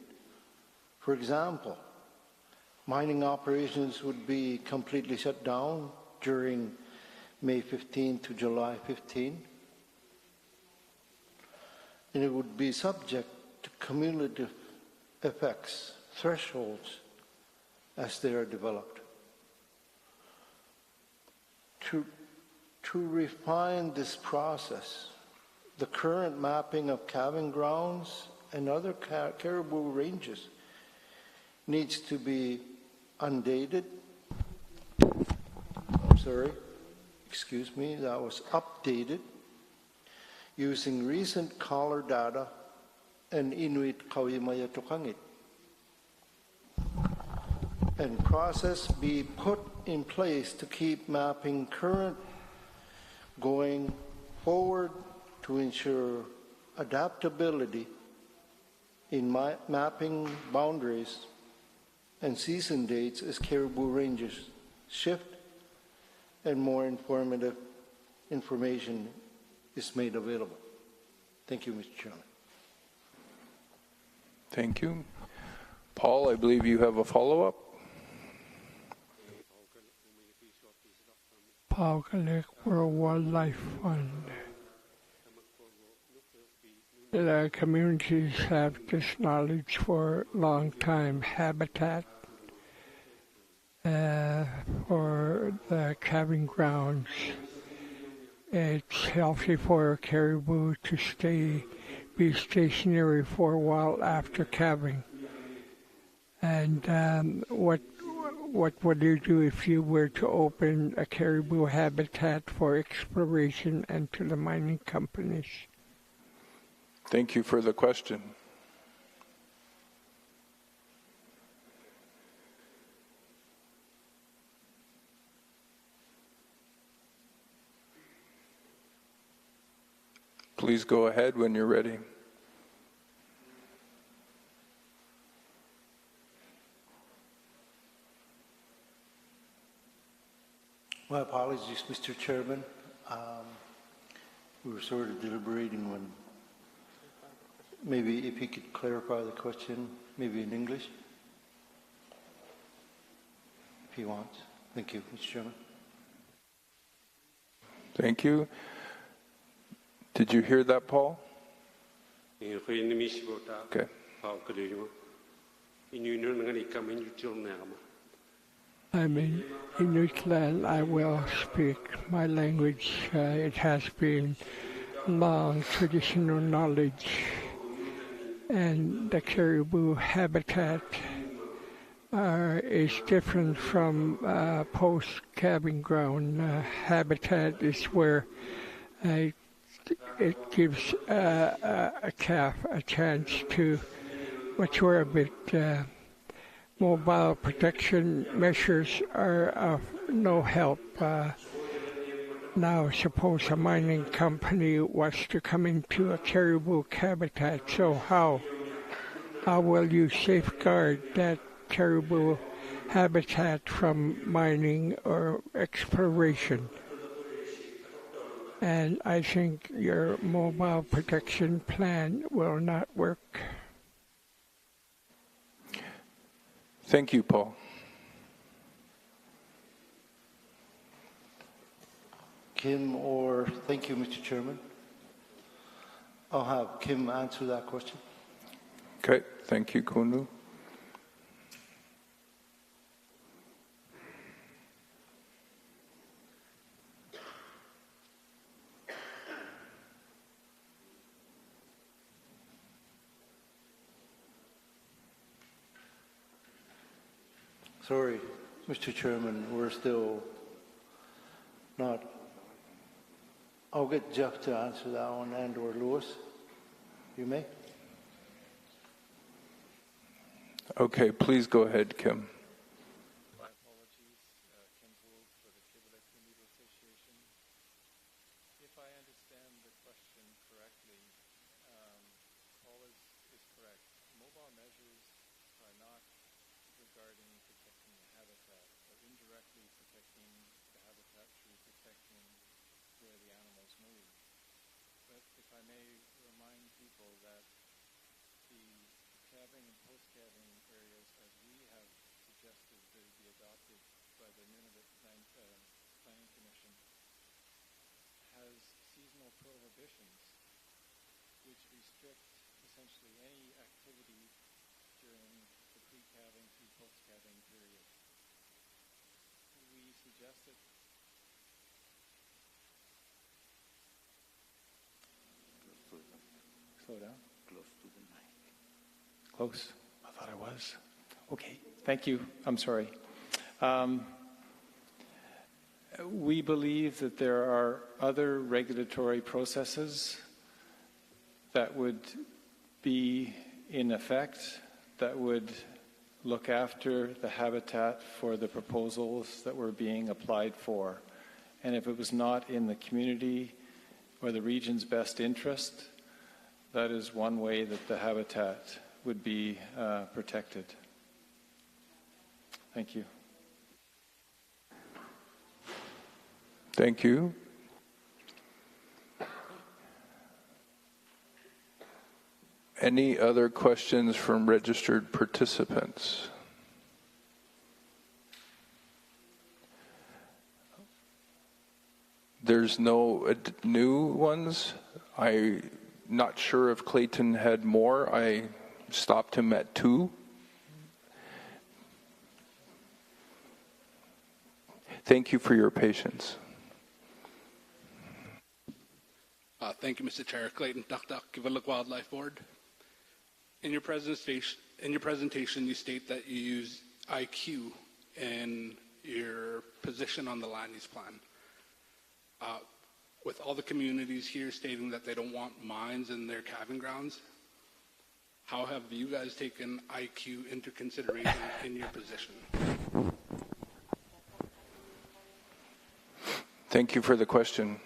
For example, mining operations would be completely shut down during May 15 to July 15, and it would be subject to cumulative effects, thresholds, as they are developed. To refine this process, the current mapping of calving grounds and other caribou ranges needs to be undated. That was updated using recent caller data and Inuit Kawimaya Tukangit. And process be put in place to keep mapping current going forward to ensure adaptability in mapping boundaries and season dates as caribou ranges shift and more informative information is made available. Thank you, Mr. Chairman. Thank you. Paul, I believe you have a follow-up. Paul Kalek, World Wildlife Fund. The communities have this knowledge for a long time. Habitat for the calving grounds. It's healthy for caribou to be stationary for a while after calving. And what would you do if you were to open a caribou habitat for exploration and to the mining companies? Thank you for the question. Please go ahead when you're ready. My apologies, Mr. Chairman. We were sort of deliberating when maybe if you could clarify the question, maybe in English, if he wants. Thank you, Mr. Chairman. Thank you. Did you hear that, Paul? Okay. I'm in Inuit land. I will speak my language. It has been long traditional knowledge. And the caribou habitat is different from post-calving ground habitat. Is where it gives a calf a chance to mature a bit. Mobile protection measures are of no help. Now, suppose a mining company was to come into a caribou habitat, so how will you safeguard that caribou habitat from mining or exploration? And I think your mobile protection plan will not work. Thank you, Paul. Kim, or thank you, Mr. Chairman. I'll have Kim answer that question. Okay, thank you, Kunu. Sorry, Mr. Chairman, we're still not. I'll get Jeff to answer that one, and/or Lewis. You may. Okay, please go ahead, Kim. My apologies, Kim Poole for the Kivalliq Inuit Association. If I understand the question correctly, Paul is correct. Mobile measures are not regarding protecting the habitat, or indirectly protecting the habitat through protecting where the animals move. But if I may remind people that the calving and post-calving areas, as we have suggested they be adopted by the Nunavut Planning Commission, has seasonal prohibitions which restrict essentially any activity during the pre-calving to post-calving period. We suggested slow down. Close to the mic. Close. I thought I was. Okay. Thank you. I'm sorry. We believe that there are other regulatory processes that would be in effect that would look after the habitat for the proposals that were being applied for. And if it was not in the community or the region's best interest, that is one way that the habitat would be protected. Thank you. Thank you. Any other questions from registered participants? There's no new ones. I'm not sure if Clayton had more. I stopped him at 2. Thank you for your patience. Thank you, Mr. Chair. Clayton Duck, Kivalliq Wildlife Board. In your presentation, you state that you use IQ in your position on the land use plan. With all the communities here stating that they don't want mines in their calving grounds, how have you guys taken IQ into consideration in your position? Thank you for the question.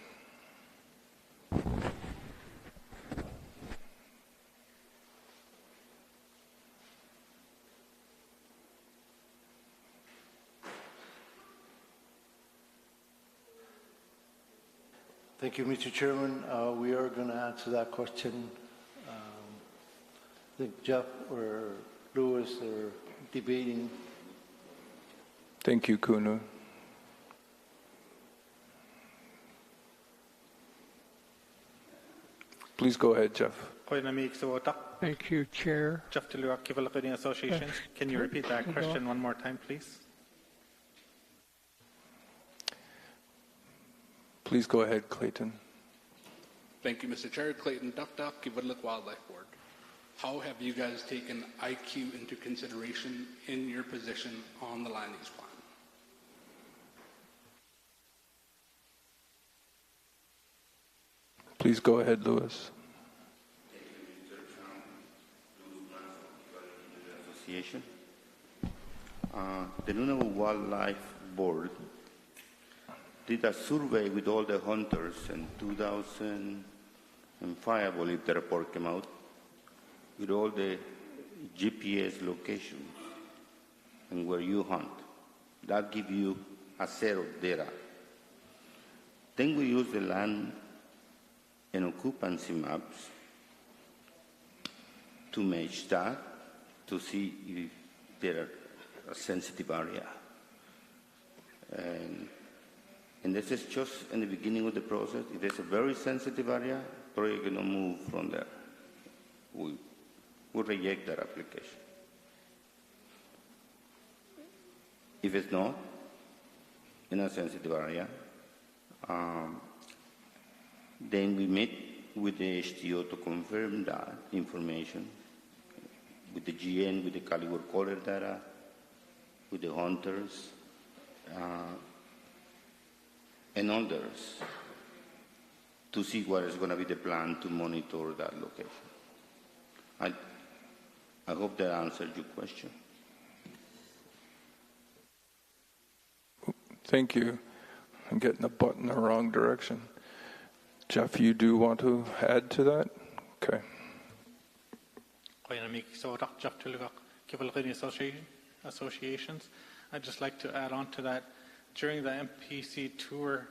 Thank you, Mr. Chairman. We are going to answer that question. I think Jeff or Lewis are debating. Thank you, Kunu. Please go ahead, Jeff. Thank you, Chair. Jeff Tuluak, Kivalliq Association. Can you repeat that question one more time, please? Please go ahead, Clayton. Thank you, Mr. Chair. Clayton Duck, Kivalliq Wildlife Board. How have you guys taken IQ into consideration in your position on the land use plan? Please go ahead, Lewis. Association. The Nunavut Wildlife Board did a survey with all the hunters in 2005, I believe the report came out, with all the GPS locations and where you hunt. That gives you a set of data. Then we use the land and occupancy maps to match that to see if there are a sensitive area. And this is just in the beginning of the process. If there's a very sensitive area, probably going to move from there. We reject that application. If it's not in a sensitive area, then we meet with the HTO to confirm that information, with the GN, with the caliber color data, with the hunters, and others, to see what is going to be the plan to monitor that location. I hope that answered your question. Thank you. I'm getting the button the wrong direction. Jeff, you do want to add to that? Okay. Jeff Tuluak, Kivalliq Associations. I'd just like to add on to that. During the NPC tour,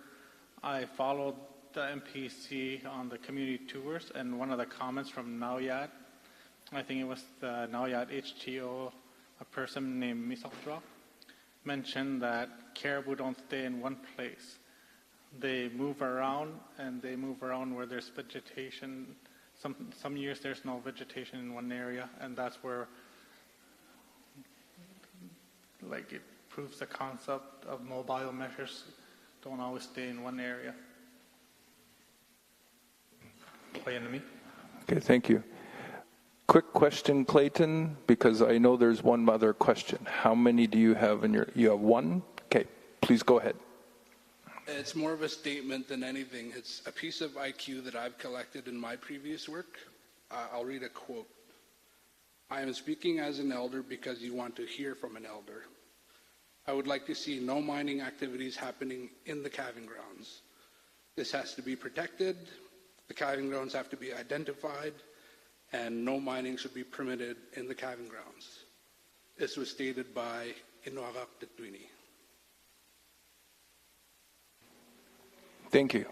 I followed the NPC on the community tours, and one of the comments from Nauyat, I think it was the Nauyat HTO, a person named Misaldra, mentioned that caribou don't stay in one place. They move around, and they move around where there's vegetation. Some years there's no vegetation in one area, and that's where, like, it proves the concept of mobile measures don't always stay in one area. Okay, thank you. Quick question, Clayton, because I know there's one other question. How many do you have in you have one? Okay, please go ahead. It's more of a statement than anything. It's a piece of IQ that I've collected in my previous work. I'll read a quote. I am speaking as an elder because you want to hear from an elder. I would like to see no mining activities happening in the calving grounds. This has to be protected. The calving grounds have to be identified, and no mining should be permitted in the calving grounds. This was stated by Inuagak Tetwini. Thank you.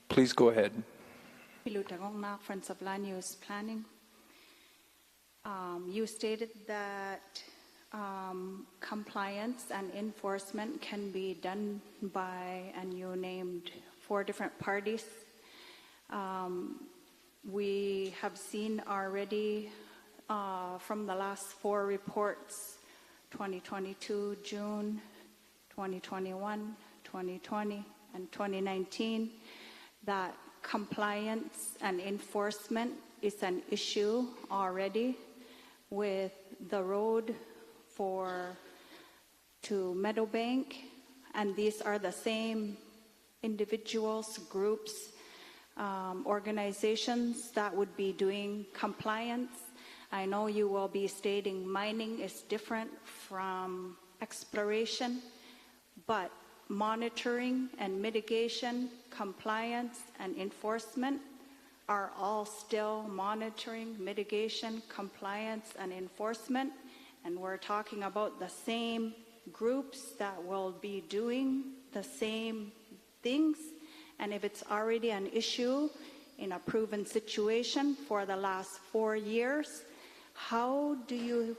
Please go ahead. Pilutagongnak, Friends of Land Use Planning. You stated that compliance and enforcement can be done by, and you named 4 different parties. We have seen already from the last 4 reports, 2022, June, 2021, 2020, and 2019, that compliance and enforcement is an issue already with the road to Meadowbank, and these are the same individuals, groups, organizations that would be doing compliance. I know you will be stating mining is different from exploration, but monitoring and mitigation, compliance and enforcement are all still monitoring, mitigation, compliance and enforcement. And we're talking about the same groups that will be doing the same things. And if it's already an issue in a proven situation for the last 4 years, how do you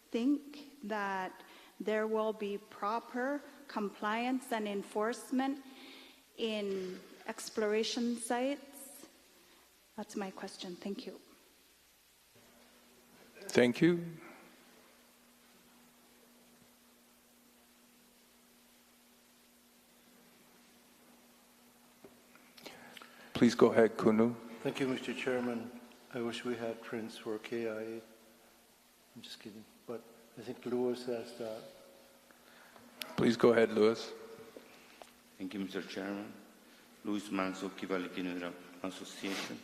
think that there will be proper compliance and enforcement in exploration sites? That's my question. Thank you. Thank you. Please go ahead, Kunu. Thank you, Mr. Chairman. I wish we had friends for KIA. I'm just kidding. But I think Lewis has that. Please go ahead, Lewis. Thank you, Mr. Chairman. Luis Manso, Kivaliki Association.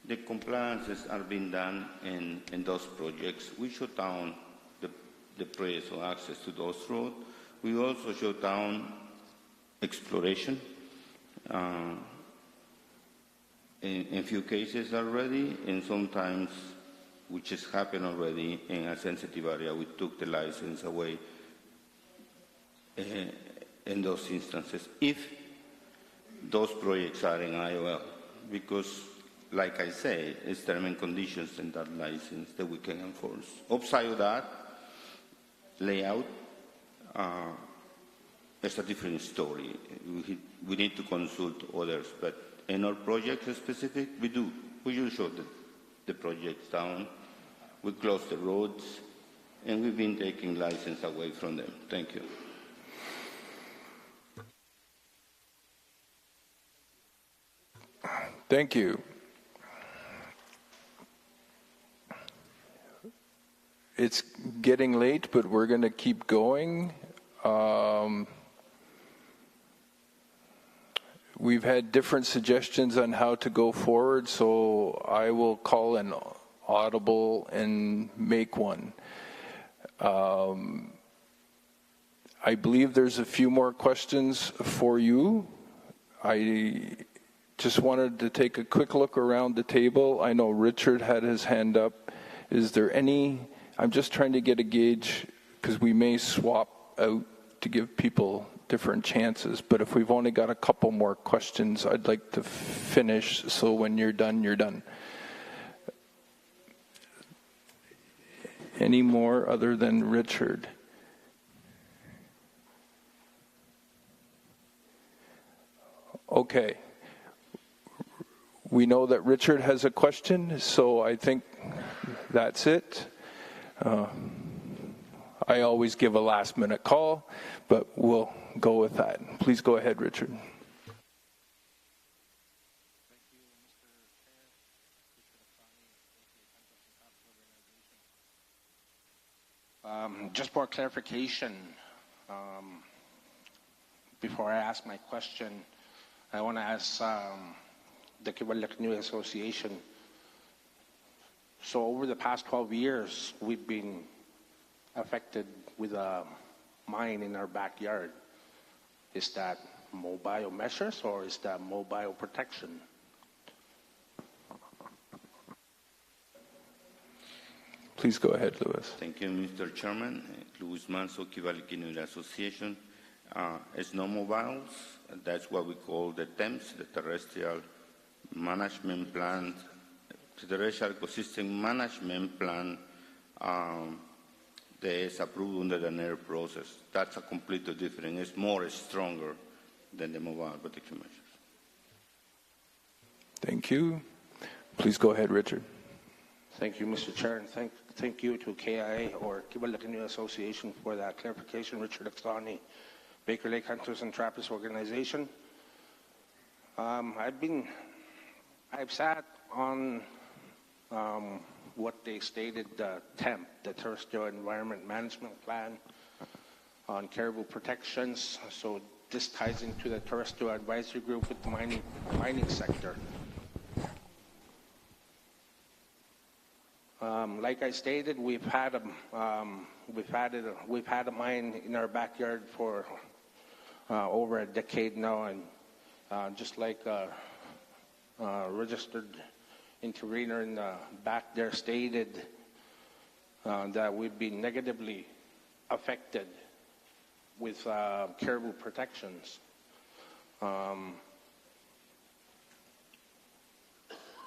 The compliances are being done in those projects. We shut down the place or access to those roads. We also shut down exploration. In few cases already, and sometimes, which has happened already in a sensitive area, we took the license away in those instances, if those projects are in IOL, because, like I say, it's terms and conditions in that license that we can enforce. Outside of that, layout, it's a different story. We need to consult others, but in our projects specific, we do. We just shut the projects down. We close the roads, and we've been taking license away from them. Thank you. Thank you. It's getting late, but we're going to keep going. We've had different suggestions on how to go forward, so I will call an audible and make one. I believe there's a few more questions for you. I just wanted to take a quick look around the table. I know Richard had his hand up. Is there any, I'm just trying to get a gauge, because we may swap out to give people different chances, but if we've only got a couple more questions, I'd like to finish, so when you're done, you're done. Any more other than Richard? Okay. We know that Richard has a question, so I think that's it. I always give a last-minute call, but we'll go with that. Please go ahead, Richard. Just for clarification, before I ask my question, I want to ask the Kivalliq New Association. So over the past 12 years, we've been affected with a mine in our backyard. Is that mobile measures or is that mobile protection? Please go ahead, Louis. Thank you, Mr. Chairman. Louis Manso, Kivalliq Inuit Association. Snowmobiles, that's what we call the TEMS, the Terrestrial Management Plan, Terrestrial Ecosystem Management Plan, that is approved under the NER process. That's a completely different, it's more stronger than the mobile protection measures. Thank you. Please go ahead, Richard. Thank you, Mr. Chair, and thank you to KIA or Kivalliq Inuit Association for that clarification. Richard Exani, Baker Lake Hunters and Trappers Organization. I've sat on what they stated, the TEMP, the Terrestrial Environment Management Plan on caribou protections. So this ties into the Terrestrial Advisory Group with the mining sector. Like I stated, we've had a mine in our backyard for over a decade now, and just like registered intervener in the back there stated, that we've been negatively affected with caribou protections.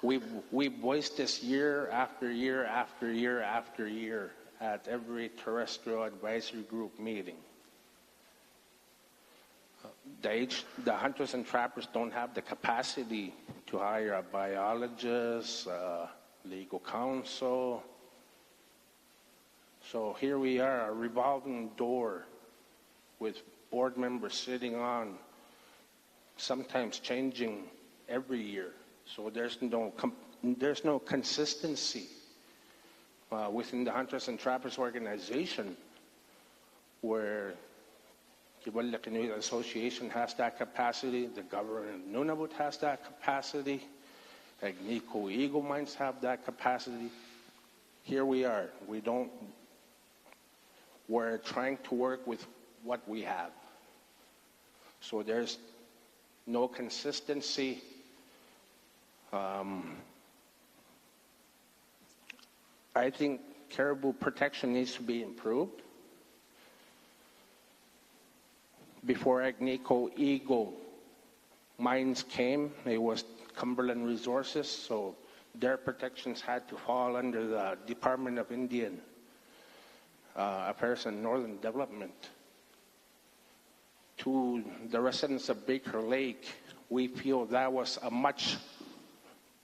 We've voiced this year after year after year after year at every terrestrial advisory group meeting. The hunters and trappers don't have the capacity to hire a biologist, legal counsel. So here we are, a revolving door with board members sitting on, sometimes changing every year. So there's no consistency within the Hunters and Trappers organization, where Kivalliq Inuit Association has that capacity, the government of Nunavut has that capacity, Agnico Eagle Mines have that capacity. Here we are. We're trying to work with what we have. So there's no consistency. I think caribou protection needs to be improved. Before Agnico Eagle Mines came, it was Cumberland Resources, so their protections had to fall under the Department of Indian Affairs and Northern Development. To the residents of Baker Lake, we feel that was a much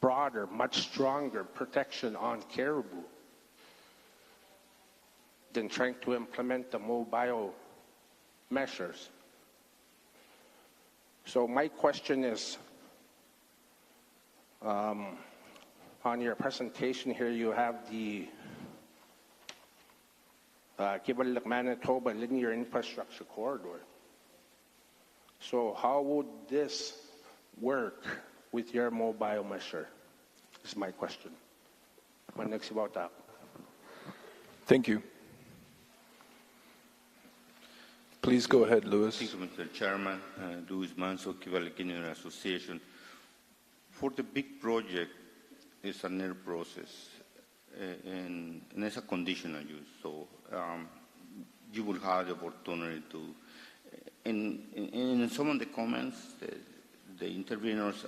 broader, much stronger protection on caribou than trying to implement the mobile measures. So my question is, on your presentation here, you have the Kivalliq Manitoba Linear Infrastructure Corridor. So how would this work with your mobile measure? Is my question. My next about that. Thank you. Please go ahead, Louis. Thank you, Mr. Chairman. Louis Manso, Kivalliq Inuit Association. For the big project, it's a NER process, and it's a conditional use. So you will have the opportunity to. In some of the comments, the interveners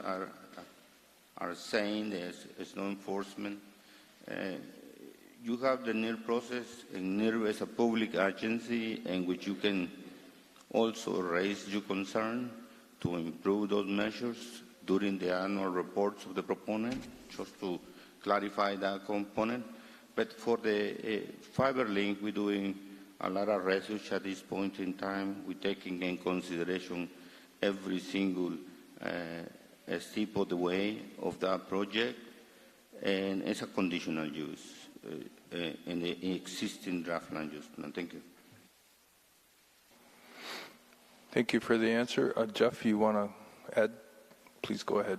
are saying there's no enforcement. You have the NER process, and NER is a public agency in which you can also raise your concern to improve those measures during the annual reports of the proponent, just to clarify that component. But for the fiber link, we're doing a lot of research at this point in time. We're taking in consideration every single step of the way of that project, and it's a conditional use in the existing draft land use plan. Thank you. Thank you for the answer. Jeff, you want to add? Please go ahead.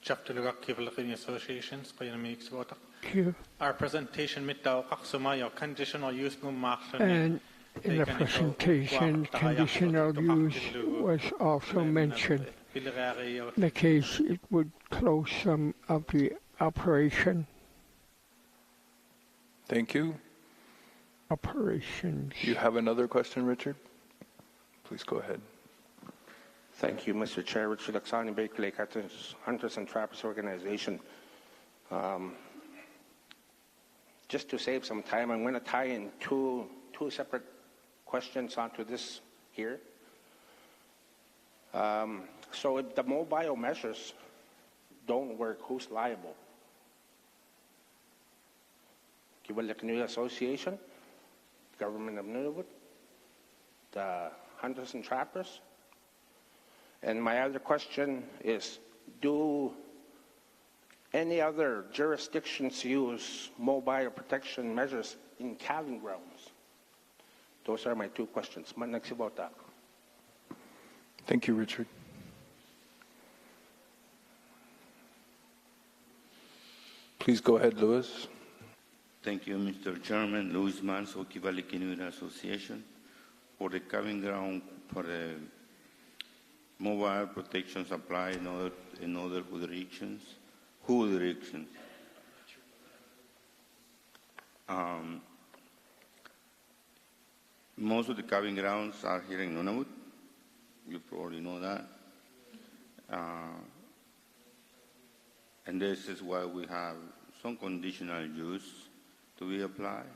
Jeff Delugak, Kivalakini Associations, Thank you. Our presentation conditional use And in the presentation, conditional use was also mentioned. In the case it would close some of the operation. Thank you. Operations. You have another question, Richard? Please go ahead. Thank you, Mr. Chair. Richard Laksani, Baker Lake Hunters and Trappers Organization. Just to save some time, I'm going to tie in two separate questions onto this here. So if the mobile measures don't work, who's liable? Kivalakini Association, Government of Nunavut, the Hunters and Trappers? And my other question is, do any other jurisdictions use mobile protection measures in calving grounds? Those are my two questions. Thank you, Richard. Please go ahead, Louis. Thank you, Mr. Chairman. Louis Manso, Kivalakini Association. For the calving ground, for the mobile protection supply in other jurisdictions. Most of the calving grounds are here in Nunavut. You probably know that. And this is why we have some conditional use to be applied.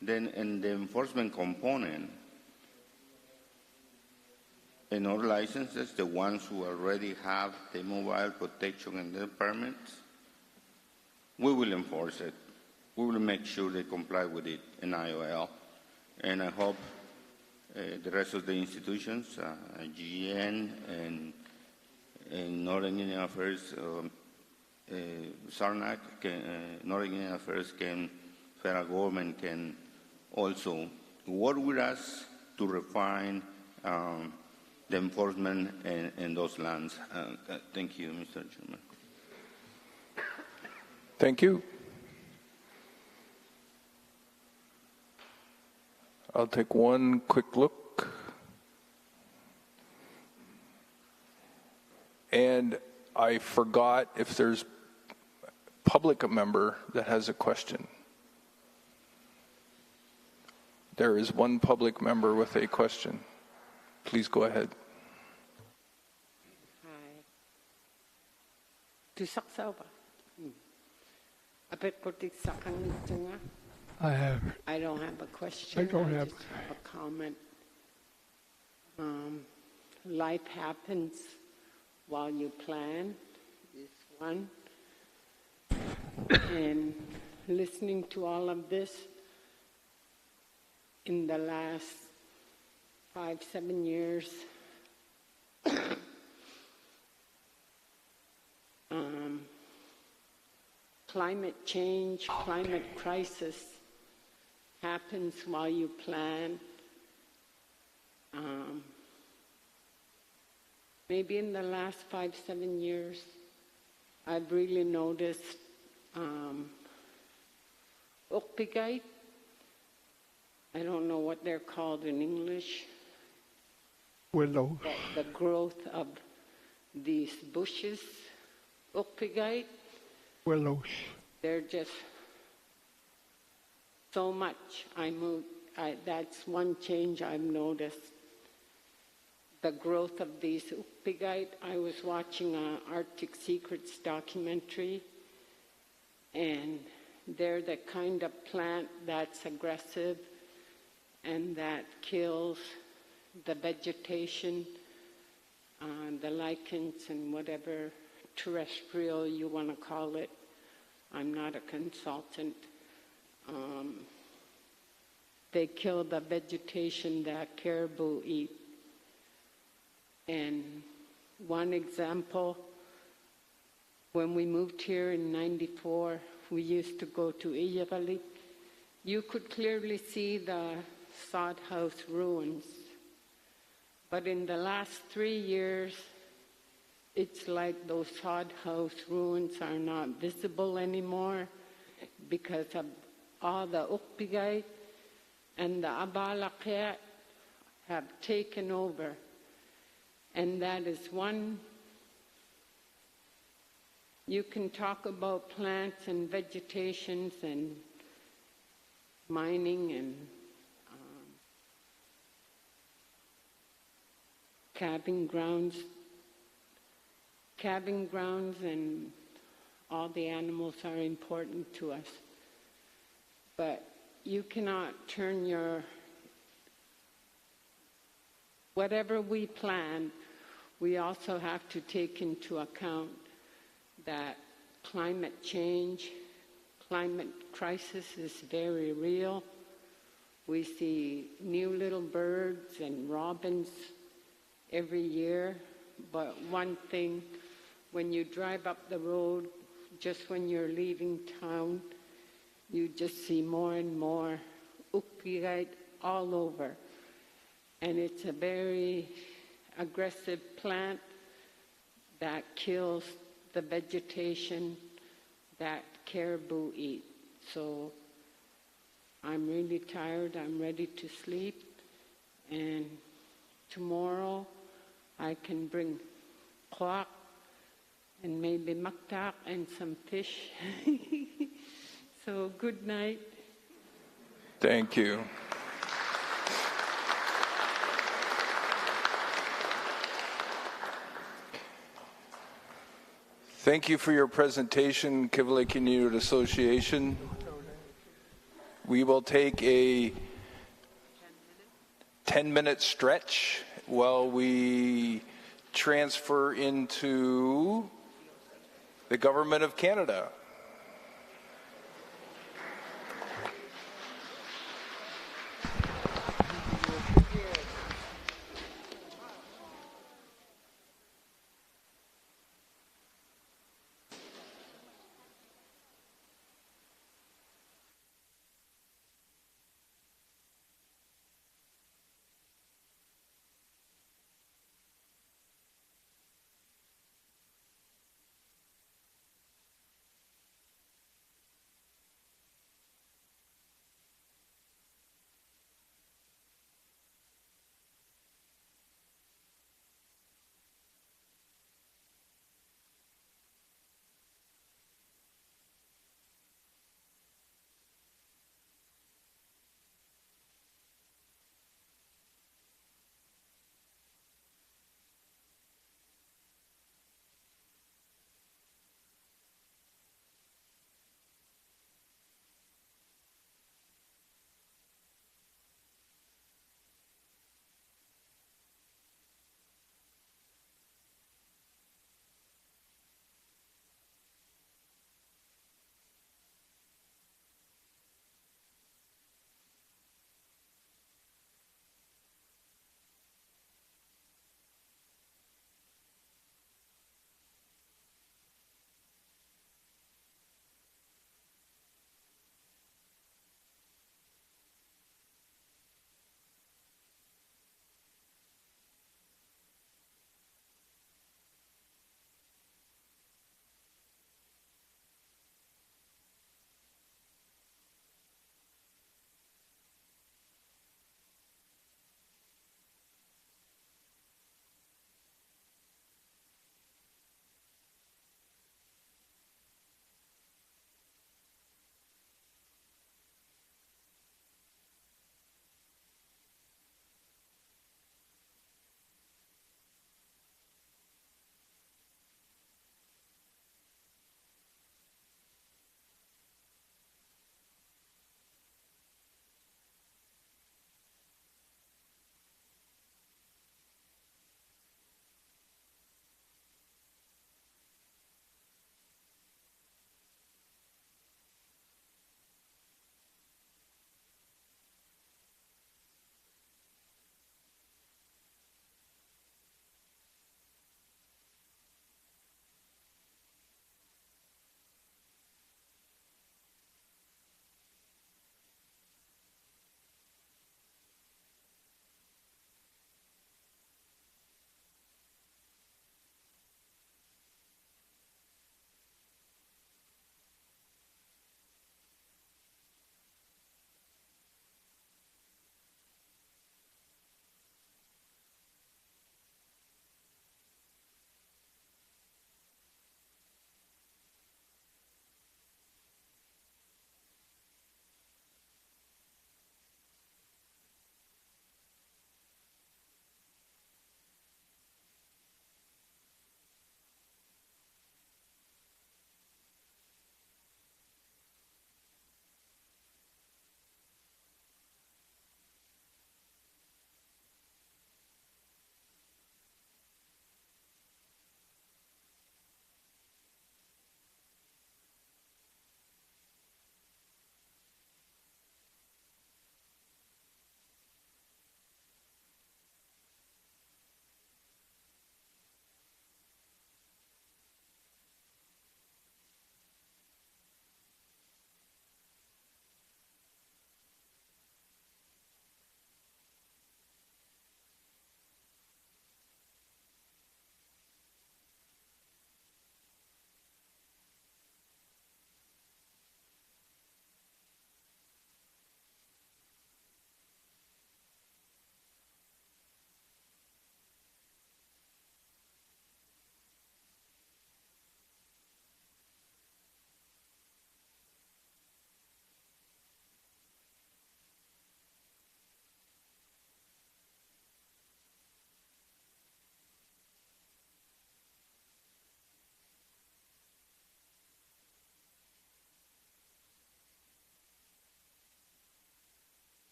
Then in the enforcement component, in our licenses, the ones who already have the mobile protection and their permits, we will enforce it. We will make sure they comply with it in IOL. And I hope the rest of the institutions, GN and Northern Indian Affairs, SARNAC, Northern Indian Affairs, federal government can also work with us to refine the enforcement in those lands. Thank you, Mr. Chairman. Thank you. I'll take one quick look. And I forgot if there's public member that has a question. There is one public member with a question. Please go ahead. Hi. I don't have a question. I don't have a comment. Life happens while you plan is one. And listening to all of this in the last 5-7 years, climate change, climate crisis happens while you plan. Maybe in the last 5-7 years, I've really noticed ukpigite. I don't know what they're called in English. Willows. The growth of these bushes, ukpigite. Willows. They're just so much. That's one change I've noticed. The growth of these ukpigite. I was watching an Arctic Secrets documentary, and they're the kind of plant that's aggressive and that kills the vegetation, the lichens and whatever terrestrial you want to call it. I'm not a consultant. they kill the vegetation that caribou eat. And one example, when we moved here in '94, we used to go to Iyagali. You could clearly see the sod house ruins. But in the last 3 years, it's like those sod house ruins are not visible anymore because of all the Ukpigay and the Abalakhet have taken over. And that is one, you can talk about plants and vegetations and mining and calving grounds and all the animals are important to us. But you cannot turn your, whatever we plan, we also have to take into account that climate change, climate crisis is very real. We see new little birds and robins every year, but one thing, when you drive up the road, just when you're leaving town, you just see more and more ukpigite all over. And it's a very aggressive plant that kills the vegetation that caribou eat. So I'm really tired, I'm ready to sleep, and tomorrow I can bring kwak and maybe maktak and some fish. So good night. Thank you. Thank you for your presentation, Kivalliq Inuit Association. We will take a 10-minute stretch while we transfer into the Government of Canada.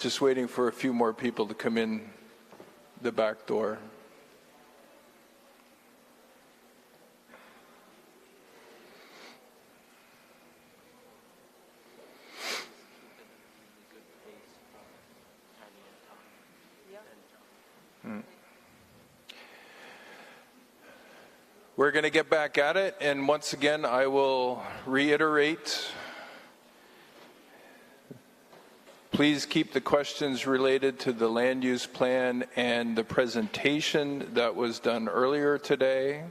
Just waiting for a few more people to come in the back door. We're going to get back at it, and once again, I will reiterate, please keep the questions related to the land use plan and the presentation that was done earlier today.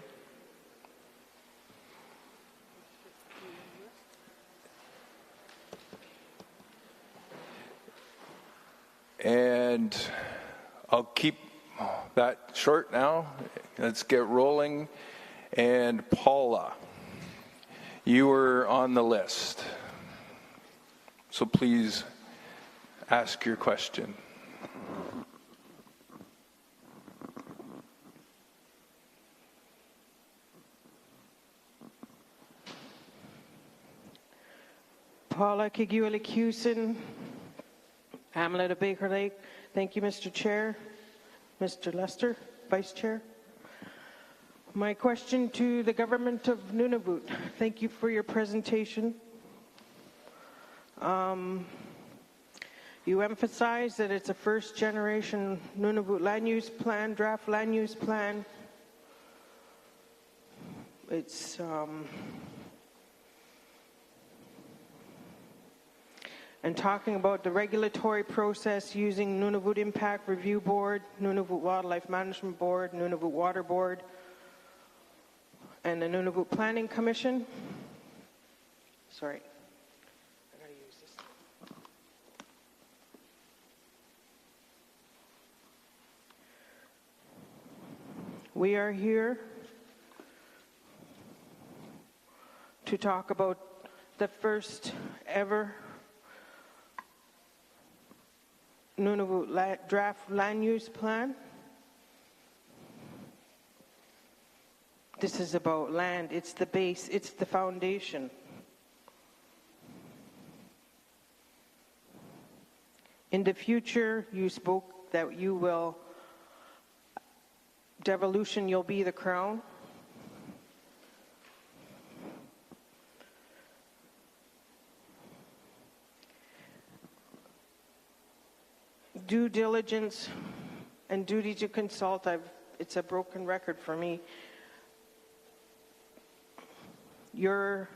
And I'll keep that short now. Let's get rolling. And Paula, you were on the list, so please ask your question. Paula Kiguela-Cusin, Hamlet of Baker Lake. Thank you, Mr. Chair. Mr. Lester, Vice Chair. My question to the government of Nunavut. Thank you for your presentation. You emphasize that it's a first generation Nunavut land use plan, draft land use plan. It's and talking about the regulatory process using Nunavut Impact Review Board, Nunavut Wildlife Management Board, Nunavut Water Board, and the Nunavut Planning Commission. Sorry. I gotta use this. We are here to talk about the first ever Nunavut draft land use plan. This is about land. It's the base. It's the foundation. In the future, you spoke that you will, devolution, you'll be the crown. Due diligence and duty to consult, it's a broken record for me. Your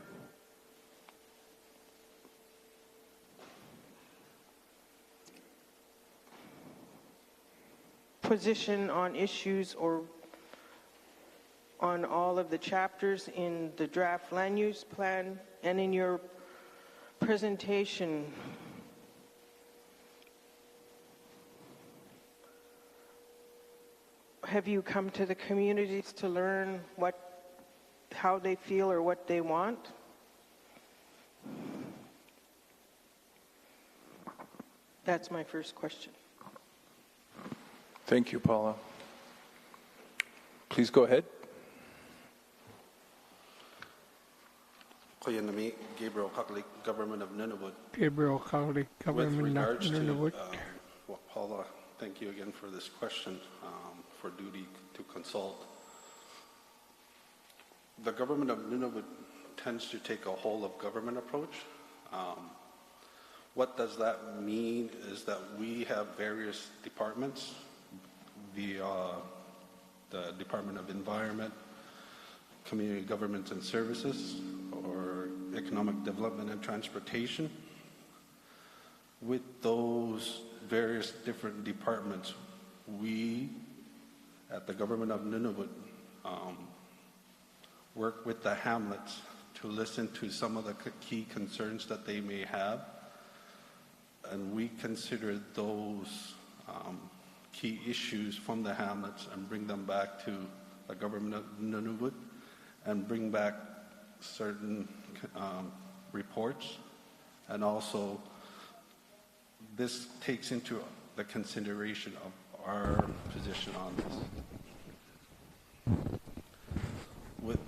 position on issues or on all of the chapters in the draft land use plan and in your presentation. Have you come to the communities to learn how they feel or what they want? That's my first question. Thank you, Paula. Please go ahead. Gabriel Cuckley, Government of Nunavut. Gabriel Cuckley, Government of Nunavut. Paula, thank you again for this question, for duty to consult. The Government of Nunavut tends to take a whole of government approach. What does that mean is that we have various departments, the Department of Environment, Community Government and Services, or Economic Development and Transportation. With those various different departments, we at the Government of Nunavut work with the hamlets to listen to some of the key concerns that they may have, and we consider those key issues from the hamlets and bring them back to the Government of Nunavut and bring back certain reports. And also this takes into the consideration of our position on this.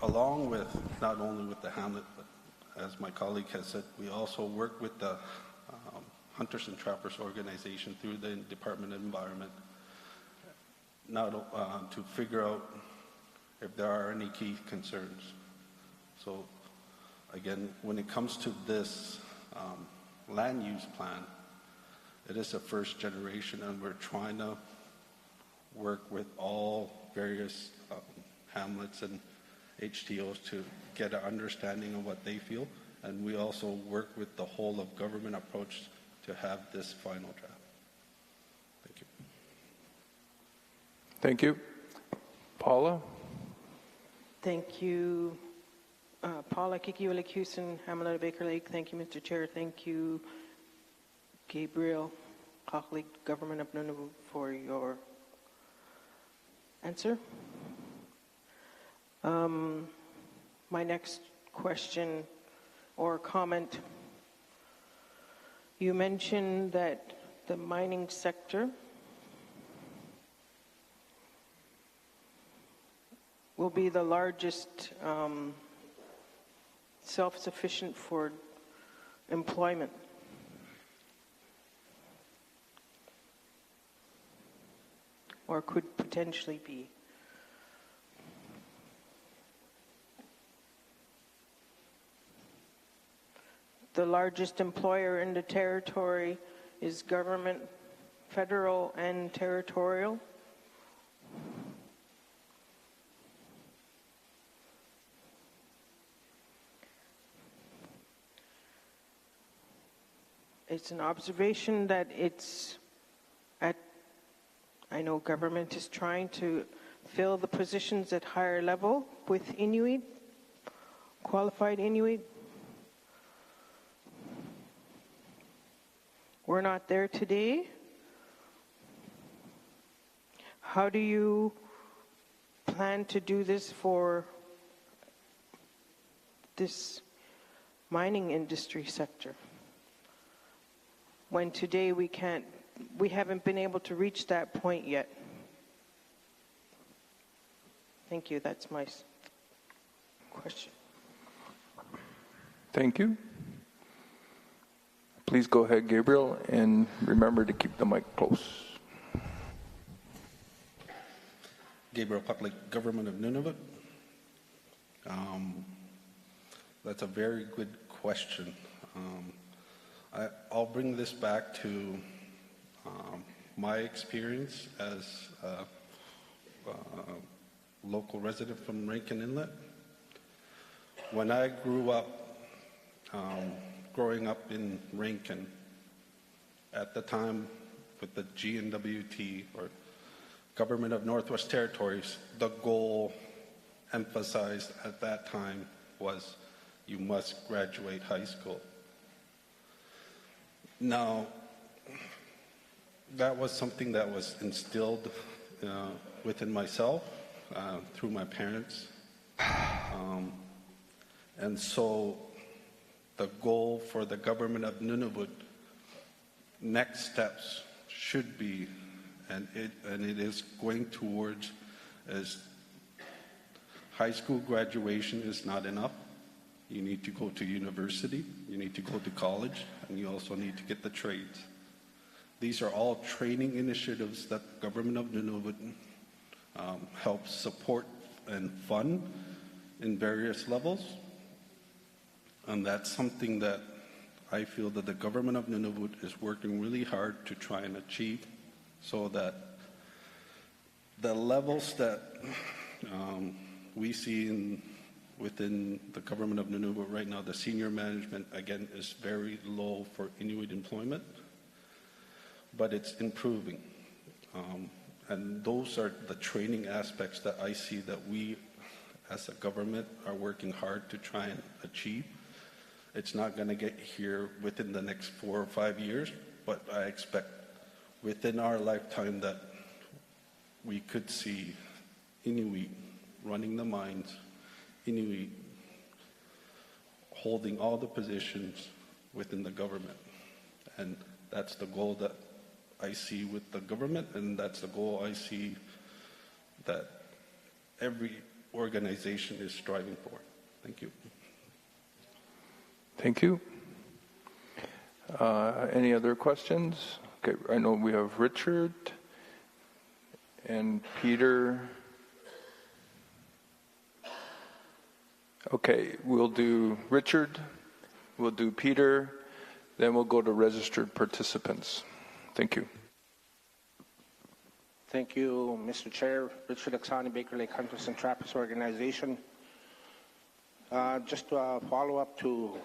Along with, not only with the hamlet, but as my colleague has said, we also work with the Hunters and Trappers Organization through the Department of Environment, now to figure out if there are any key concerns. So again, when it comes to this land use plan, it is a first generation, and we're trying to work with all various hamlets and HTOs to get an understanding of what they feel. And we also work with the whole of government approach to have this final draft. Thank you. Thank you. Paula? Thank you. Paula Kikiwalik Houston, Hamilton Baker Lake. Thank you, Mr. Chair. Thank you, Gabriel Kaklik, Government of Nunavut, for your answer. My next question or comment, you mentioned that the mining sector will be the largest self-sufficient for employment. Or could potentially be. The largest employer in the territory is government, federal and territorial. It's an observation that it's at, I know government is trying to fill the positions at higher level with Inuit, qualified Inuit. We're not there today. How do you plan to do this for this mining industry sector? When today we haven't been able to reach that point yet. Thank you, that's my question. Thank you. Please go ahead, Gabriel, and remember to keep the mic close. Gabriel Kaklik, Government of Nunavut. That's a very good question. I'll bring this back to my experience as a local resident from Rankin Inlet. When I grew up, growing up in Rankin, at the time with the GNWT, or Government of Northwest Territories, the goal emphasized at that time was you must graduate high school. Now, that was something that was instilled within myself through my parents. And so the goal for the Government of Nunavut, next steps should be, and it is going towards, is high school graduation is not enough. You need to go to university, you need to go to college, and you also need to get the trades. These are all training initiatives that the Government of Nunavut helps support and fund in various levels. And that's something that I feel that the Government of Nunavut is working really hard to try and achieve, so that the levels that we see within the Government of Nunavut right now, the senior management, again, is very low for Inuit employment, but it's improving. And those are the training aspects that I see that we as a government are working hard to try and achieve. It's not going to get here within the next 4 or 5 years, but I expect within our lifetime that we could see Inuit running the mines, Inuit holding all the positions within the government. And that's the goal that I see with the government, and that's the goal I see that every organization is striving for. Thank you. Thank you. Any other questions? Okay, I know we have Richard and Peter. Okay, we'll do Richard, we'll do Peter, then we'll go to registered participants. Thank you. Thank you, Mr. Chair. Richard Aksani, Baker Lake Hunters and Trappers Organization. Just to follow up to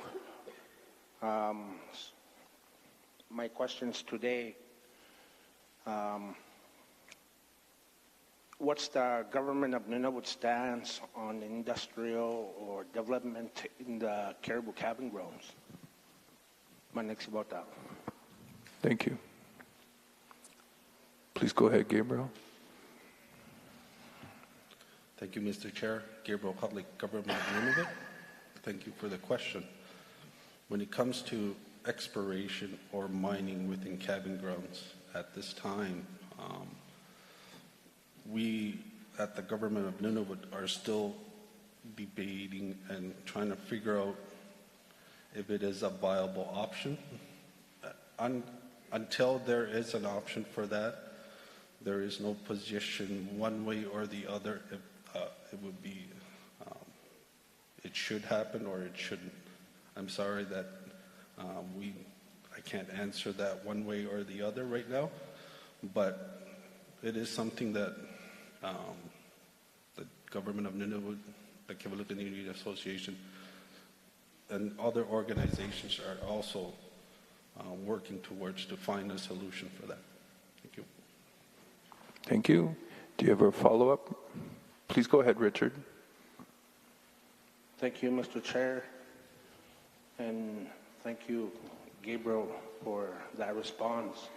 my questions today, what's the government of Nunavut stance on industrial or development in the caribou cabin grounds? My next about that. Thank you. Please go ahead, Gabriel. Thank you, Mr. Chair. Gabriel, Public Government of Nunavut. Thank you for the question. When it comes to exploration or mining within cabin grounds at this time, we at the Government of Nunavut are still debating and trying to figure out if it is a viable option. Until there is an option for that, there is no position one way or the other if it would be, it should happen or it shouldn't. I'm sorry that I can't answer that one way or the other right now, but it is something that the Government of Nunavut, the Kivalliq Inuit Association, and other organizations are also working towards to find a solution for that. Thank you. Thank you. Do you have a follow-up? Please go ahead, Richard. Thank you, Mr. Chair. And thank you, Gabriel, for that response.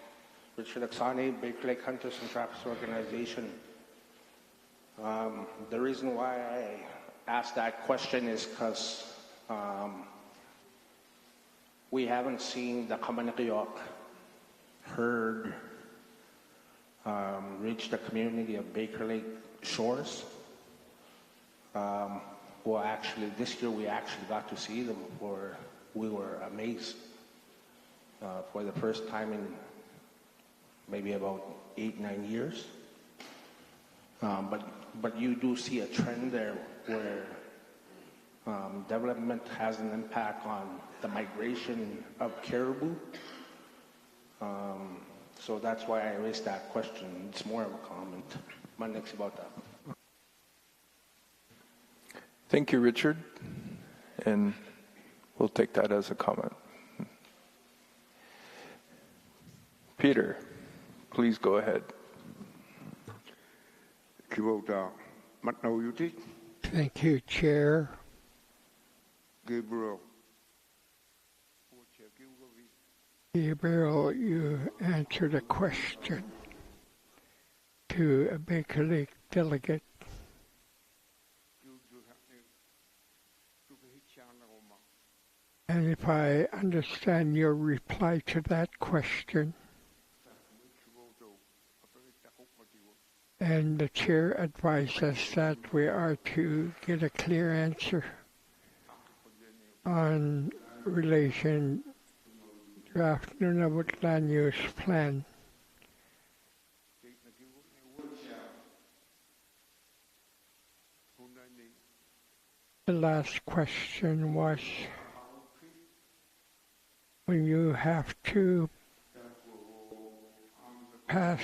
Richard Aksani, Baker Lake Hunters and Trappers Organization. The reason why I asked that question is because we haven't seen the Kamanakayok herd reach the community of Baker Lake shores. Well, actually, this year we actually got to see them. We were amazed for the first time in maybe about 8-9 years. But you do see a trend there where development has an impact on the migration of caribou. So that's why I raised that question. It's more of a comment. My next about that. Thank you, Richard. And we'll take that as a comment. Peter, please go ahead. Thank you, Chair. Gabriel. Gabriel, you answered a question to a Baker Lake delegate. And if I understand your reply to that question, and the chair advised us that we are to get a clear answer on relation draft Nunavut land use plan. The last question was, when you have to pass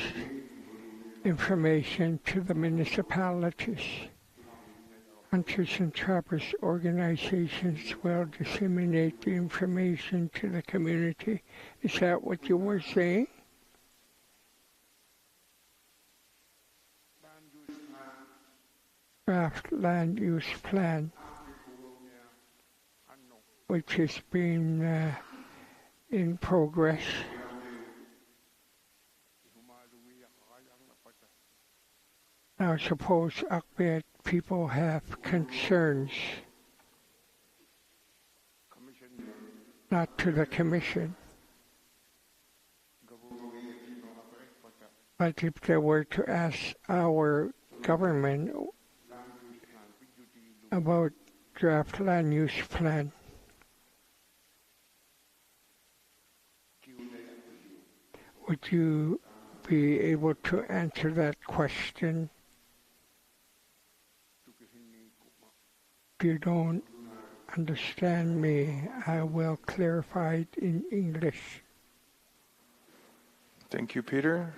information to the municipalities, Hunters and Trappers organizations will disseminate the information to the community. Is that what you were saying? Draft land use plan, which has been in progress. Now suppose Akbet people have concerns, not to the Commission, but if they were to ask our government about draft land use plan, would you be able to answer that question? If you don't understand me, I will clarify it in English. Thank you, Peter.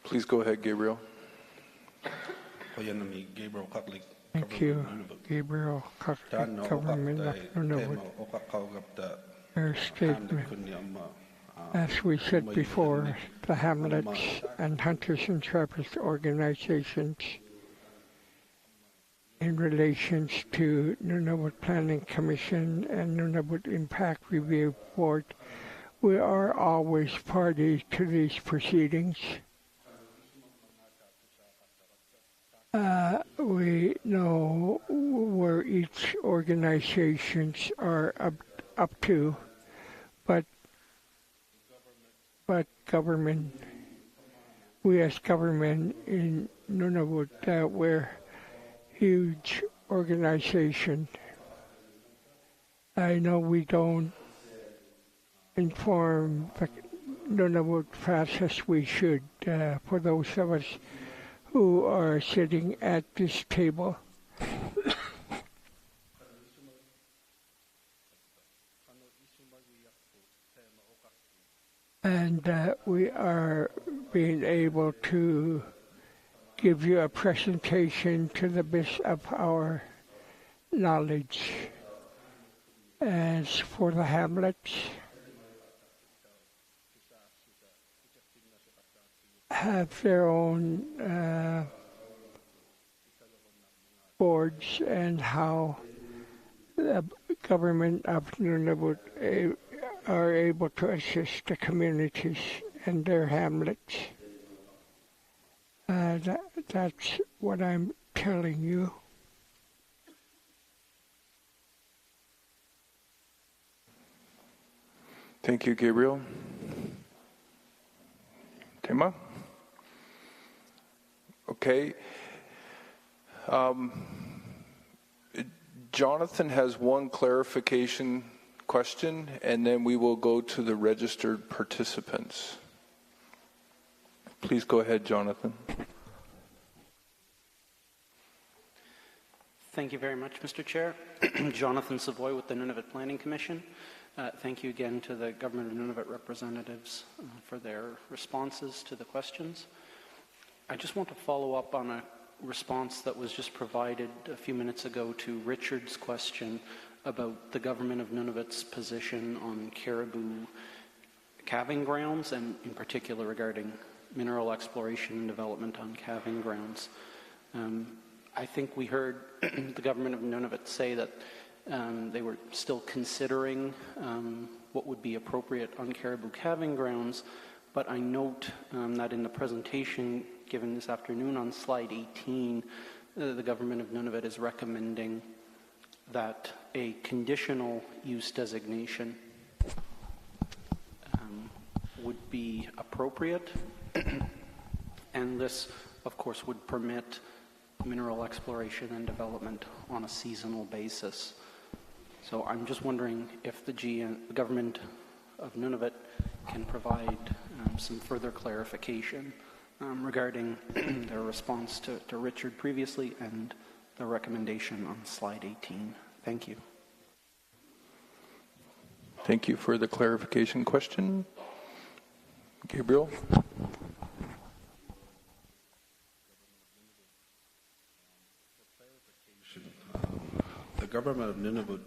Please go ahead, Gabriel. Thank you, Gabriel, Government of Nunavut. Your statement. As we said before, the hamlets and hunters and trappers organizations in relation to Nunavut Planning Commission and Nunavut Impact Review Board, we are always party to these proceedings. We know where each organizations are up to, but government, we as government in Nunavut, we're huge organization. I know we don't inform the Nunavut fast as we should, for those of us who are sitting at this table. And we are being able to give you a presentation to the best of our knowledge. As for the hamlets, have their own boards and how the government of Nunavut are able to assist the communities and their hamlets. That's what I'm telling you. Thank you, Gabriel. Tema? Okay. Jonathan has one clarification question, and then we will go to the registered participants. Please go ahead, Jonathan. Thank you very much, Mr. Chair. Jonathan Savoy with the Nunavut Planning Commission. Thank you again to the Government of Nunavut representatives for their responses to the questions. I just want to follow up on a response that was just provided a few minutes ago to Richard's question about the Government of Nunavut's position on caribou calving grounds, and in particular regarding mineral exploration and development on calving grounds. I think we heard the Government of Nunavut say that they were still considering what would be appropriate on caribou calving grounds, but I note that in the presentation given this afternoon on slide 18, the Government of Nunavut is recommending that a conditional use designation would be appropriate, and this, of course, would permit mineral exploration and development on a seasonal basis. So I'm just wondering if the Government of Nunavut can provide some further clarification regarding their response to Richard previously and the recommendation on slide 18. Thank you. Thank you for the clarification question. Gabriel? The Government of Nunavut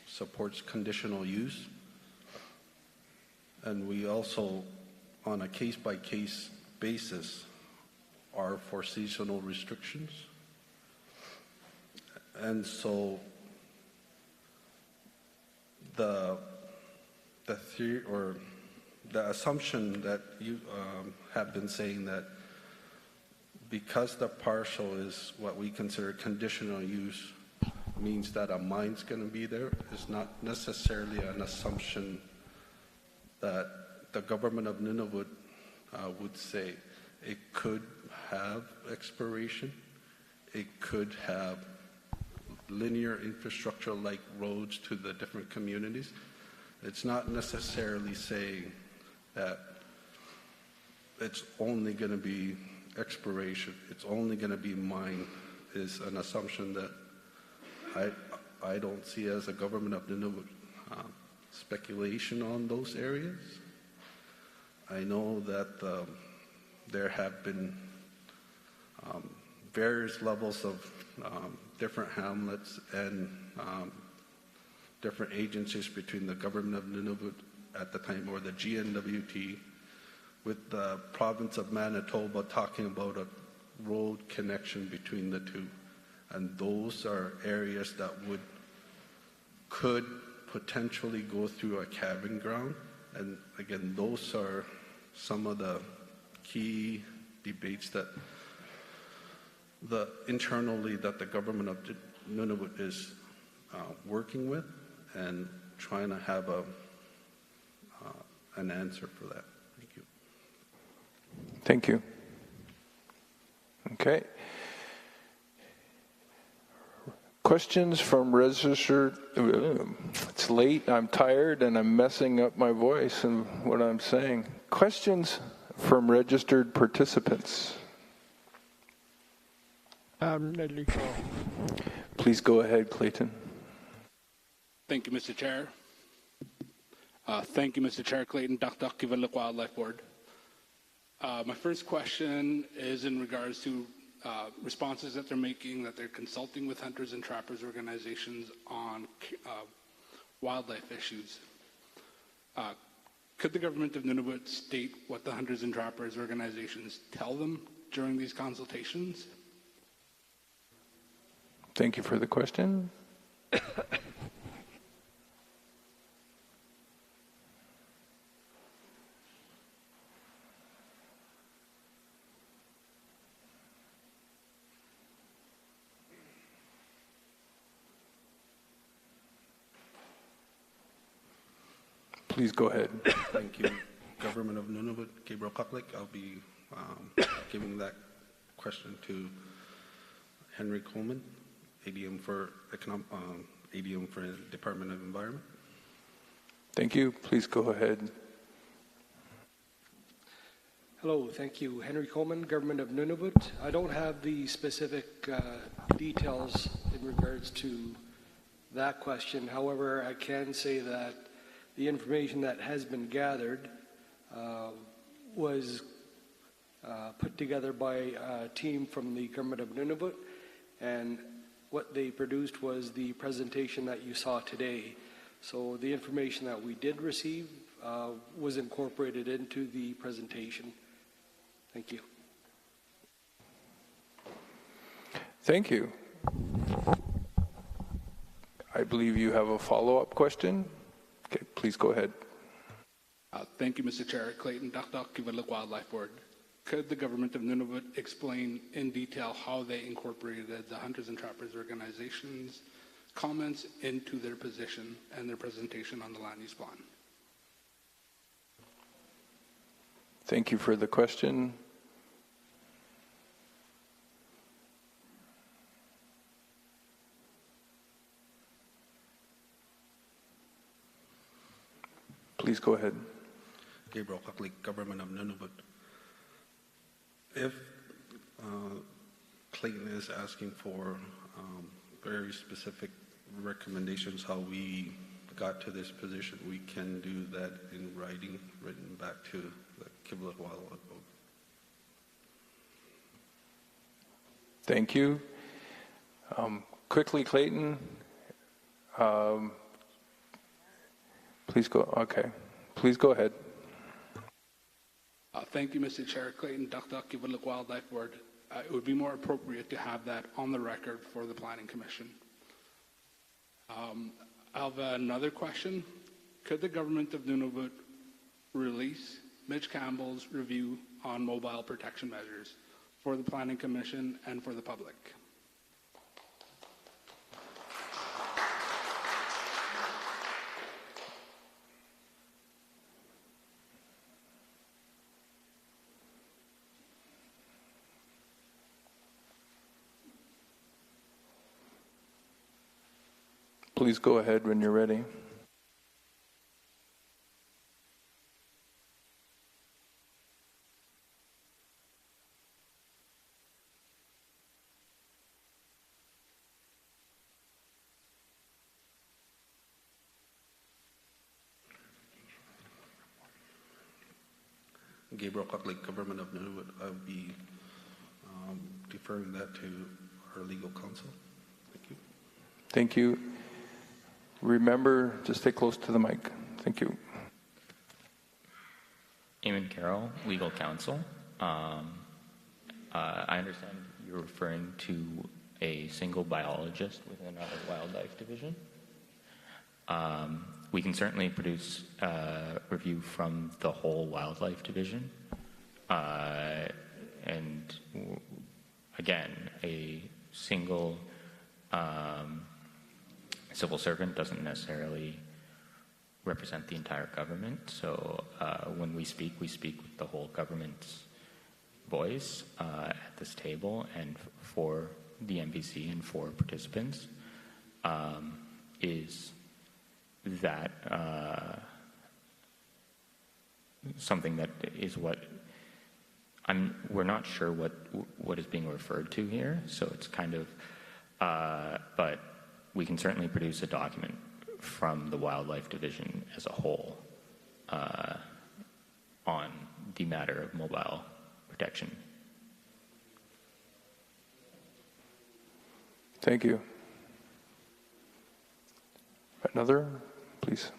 supports conditional use, and we also, on a case-by-case basis, are for seasonal restrictions. And so the theory or the assumption that you have been saying that because the parcel is what we consider conditional use means that a mine's going to be there is not necessarily an assumption that the Government of Nunavut would say it could have expiration. It could have linear infrastructure like roads to the different communities. It's not necessarily saying that it's only going to be exploration, it's only going to be mine, is an assumption that I don't see as a government of Nunavut. Speculation on those areas. I know that there have been various levels of different hamlets and different agencies between the government of Nunavut at the time, or the GNWT, with the province of Manitoba talking about a road connection between the two. And those are areas that could potentially go through a cabin ground. And again, those are some of the key debates that internally that the government of Nunavut is working with and trying to have an answer for that. Thank you. Thank you. Okay. Questions from registered, it's late, I'm tired, and I'm messing up my voice and what I'm saying. Questions from registered participants? Please go ahead, Clayton. Thank you, Mr. Chair. Thank you, Mr. Chair Clayton, Duck Kivalliq Wildlife Board. My first question is in regards to responses that they're making, that they're consulting with hunters and trappers organizations on wildlife issues. Could the government of Nunavut state what the hunters and trappers organizations tell them during these consultations? Thank you for the question. Please go ahead. Thank you. Government of Nunavut, Gabriel Kuklik. I'll be giving that question to Henry Coleman, ADM for Department of Environment. Thank you. Please go ahead. Hello, thank you. Henry Coleman, Government of Nunavut. I don't have the specific details in regards to that question. However, I can say that the information that has been gathered was put together by a team from the Government of Nunavut, and what they produced was the presentation that you saw today. So the information that we did receive was incorporated into the presentation. Thank you. Thank you. I believe you have a follow-up question. Okay, please go ahead. Thank you, Mr. Chair. Clayton Duck Kivalliq Wildlife Board. Could the government of Nunavut explain in detail how they incorporated the Hunters and Trappers organizations' comments into their position and their presentation on the land use plan? Thank you for the question. Please go ahead. Gabriel Kuklik, Government of Nunavut. If Clayton is asking for very specific recommendations how we got to this position, we can do that in writing, written back to the Kivalliq Wildlife Board. Thank you. Quickly, Clayton. Please go. Okay. Please go ahead. Thank you, Mr. Chair. Clayton Duck Kivalliq Wildlife Board. It would be more appropriate to have that on the record for the Planning Commission. I have another question. Could the government of Nunavut release Mitch Campbell's review on mobile protection measures for the Planning Commission and for the public? Please go ahead when you're ready. Gabriel Cutlake, Government of Nunavut. I'll be deferring that to our legal counsel. Thank you. Thank you. Remember to stay close to the mic. Thank you. Eamon Carroll, legal counsel. I understand you're referring to a single biologist within our wildlife division. We can certainly produce a review from the whole wildlife division. And again, a single civil servant doesn't necessarily represent the entire government. So when we speak with the whole government's voice at this table, and for the NPC and for participants, is that something that is what we're not sure what is being referred to here, so it's kind of but we can certainly produce a document from the wildlife division as a whole on the matter of mobile protection. Thank you. Another, please.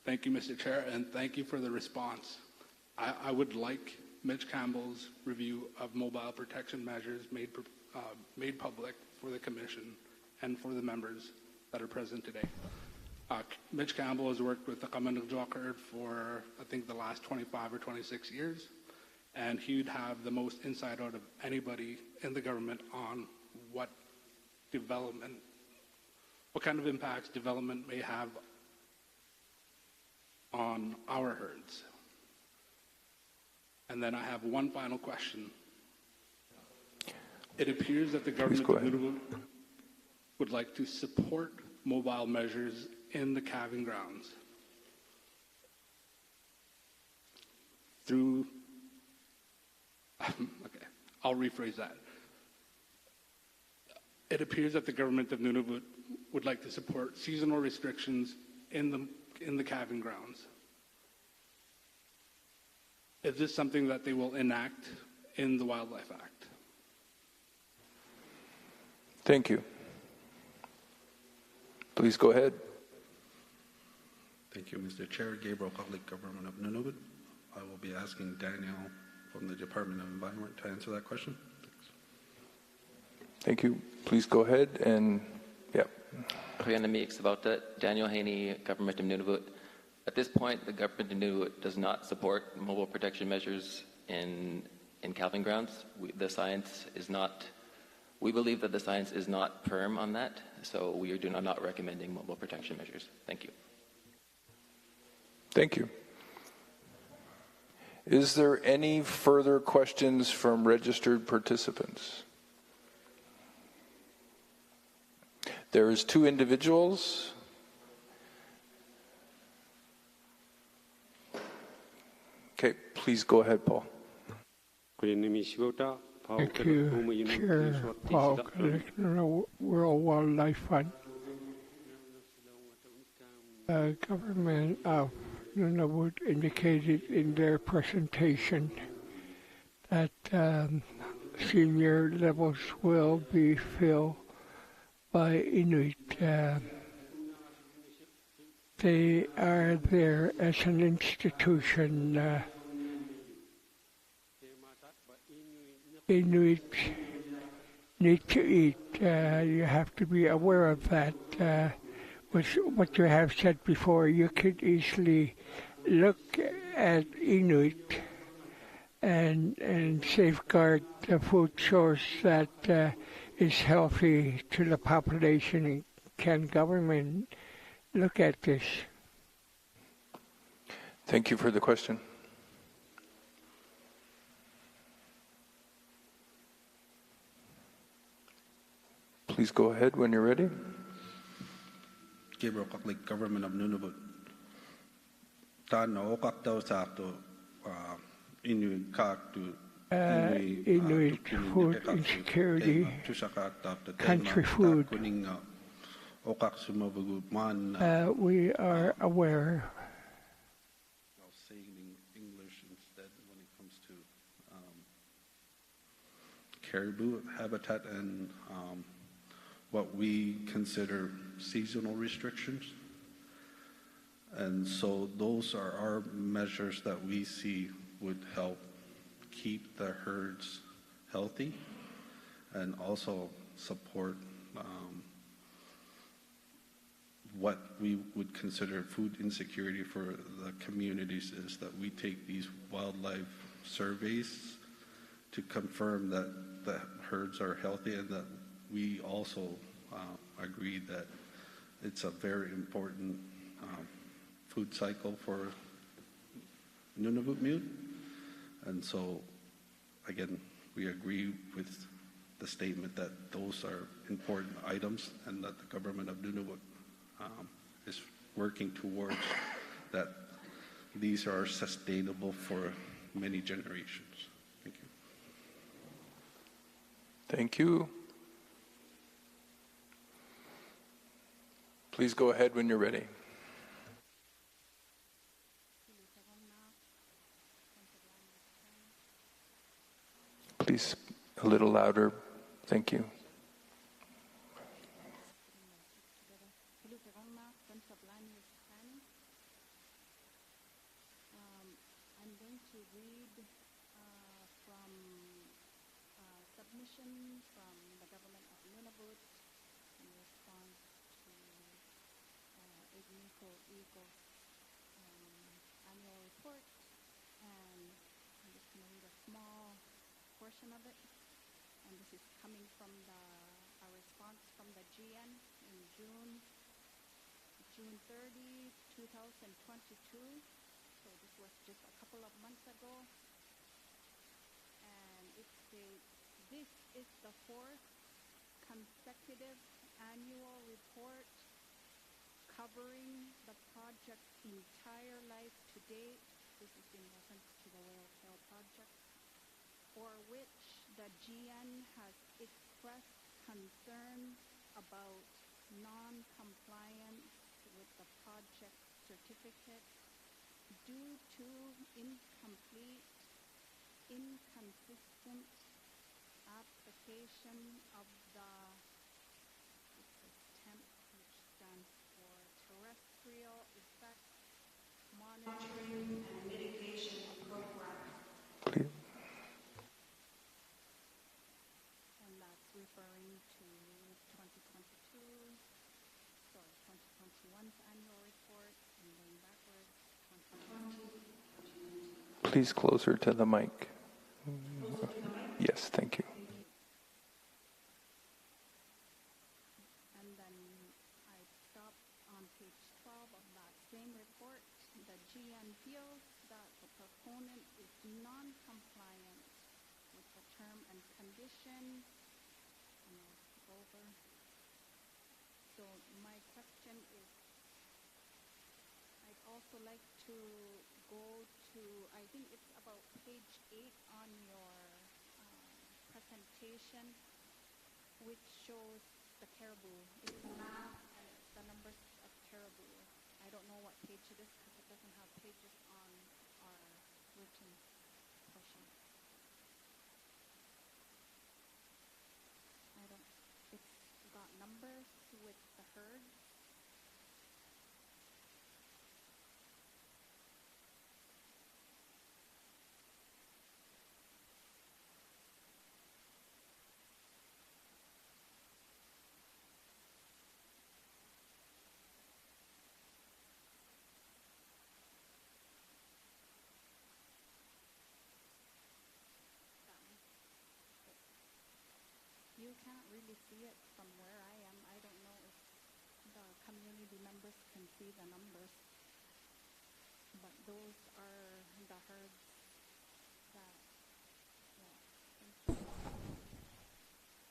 Thank you, Mr. Chair, and thank you for the response. I would like Mitch Campbell's review of mobile protection measures made public for the Commission and for the members that are present today. Mitch Campbell has worked with the Kamanag Joker for, I think, the last 25 or 26 years, and he would have the most insight out of anybody in the government on what kind of impacts development may have on our herds. And then I have one final question. It appears that the government of Nunavut would like to support mobile measures in the calving grounds through, okay, I'll rephrase that. It appears that the government of Nunavut would like to support seasonal restrictions in the calving grounds. Is this something that they will enact in the Wildlife Act? Thank you. Please go ahead. Thank you, Mr. Chair. Gabriel Cutlake, Government of Nunavut. I will be asking Daniel from the Department of Environment to answer that question. Thanks. Thank you. Please go ahead and, yeah. Daniel Haney, Government of Nunavut. At this point, the Government of Nunavut does not support mobile protection measures in calving grounds. We believe that the science is not firm on that, so we are not recommending mobile protection measures. Thank you. Thank you. Is there any further questions from registered participants? There is two individuals. Okay, please go ahead, Paul. Thank you, Chair Paul, World Wildlife Fund. Government of Nunavut indicated in their presentation that senior levels will be filled by Inuit. They are there as an institution. Inuit need to eat. You have to be aware of that. With what you have said before, you could easily look at Inuit and safeguard the food source that is healthy to the population. Can government look at this? Thank you for the question. Please go ahead when you're ready. Gabriel Kaklik, Government of Nunavut. Tano kaktaw sakto Inuit kakto Inuit food insecurity, country food. We are aware. I'll say in English instead when it comes to caribou habitat and what we consider seasonal restrictions. And so those are our measures that we see would help keep the herds healthy and also support what we would consider food insecurity for the communities is that we take these wildlife surveys to confirm that the herds are healthy and that we also agree that it's a very important food cycle for Nunavut Mute. And so, again, we agree with the statement that those are important items and that the government of Nunavut is working towards that these are sustainable for many generations. Thank you. Thank you. Please go ahead when you're ready. Please, a little louder. Thank you. I'm going to read from a submission from the government of Nunavut in response to Ignico Eagle's annual report, and I'm just going to read a small portion of it. And this is coming from a response from the GN in June 30, 2022. So this was just a couple of months ago. And it states, this is the fourth consecutive annual report covering the project's entire life to date. This is in reference to the Whale Tail project, for which the GN has expressed concerns about non-compliance with the project certificate due to incomplete, inconsistent application of the TEMP, which stands for Terrestrial Effects Monitoring and Mitigation Program. Please. And that's referring to 2021's annual report, and going backwards, 2020. Please closer to the mic. Yes, thank you. And then I stopped on page 12 of that same report. The GN feels that the proponent is non-compliant with the term and conditions. And I'll skip over. So my question is, I'd also like to go to, I think it's about page 8 on your presentation, which shows the caribou. It's the map and it's the numbers of caribou. I don't know what page it is because it doesn't have pages on our written portion. It's got numbers with the herd. You can't really see it from where I am. I don't know if the community members can see the numbers, but those are the herds that, yeah, thank you.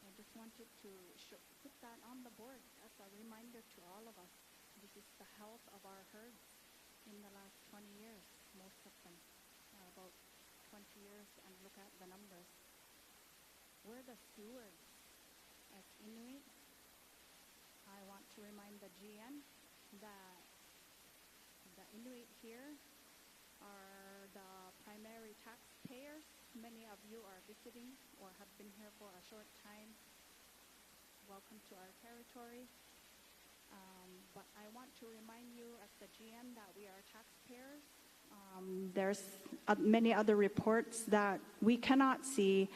I just wanted to put that on the board as a reminder to all of us. this is the health of our herds in the last 20 years, most of them, about 20 years, and look at the numbers. We're the stewards as Inuit. I want to remind the GN that the Inuit here are the primary taxpayers. Many of you are visiting or have been here for a short time. Welcome to our territory. But I want to remind you as the GM that we are taxpayers. There's many other reports that we cannot see.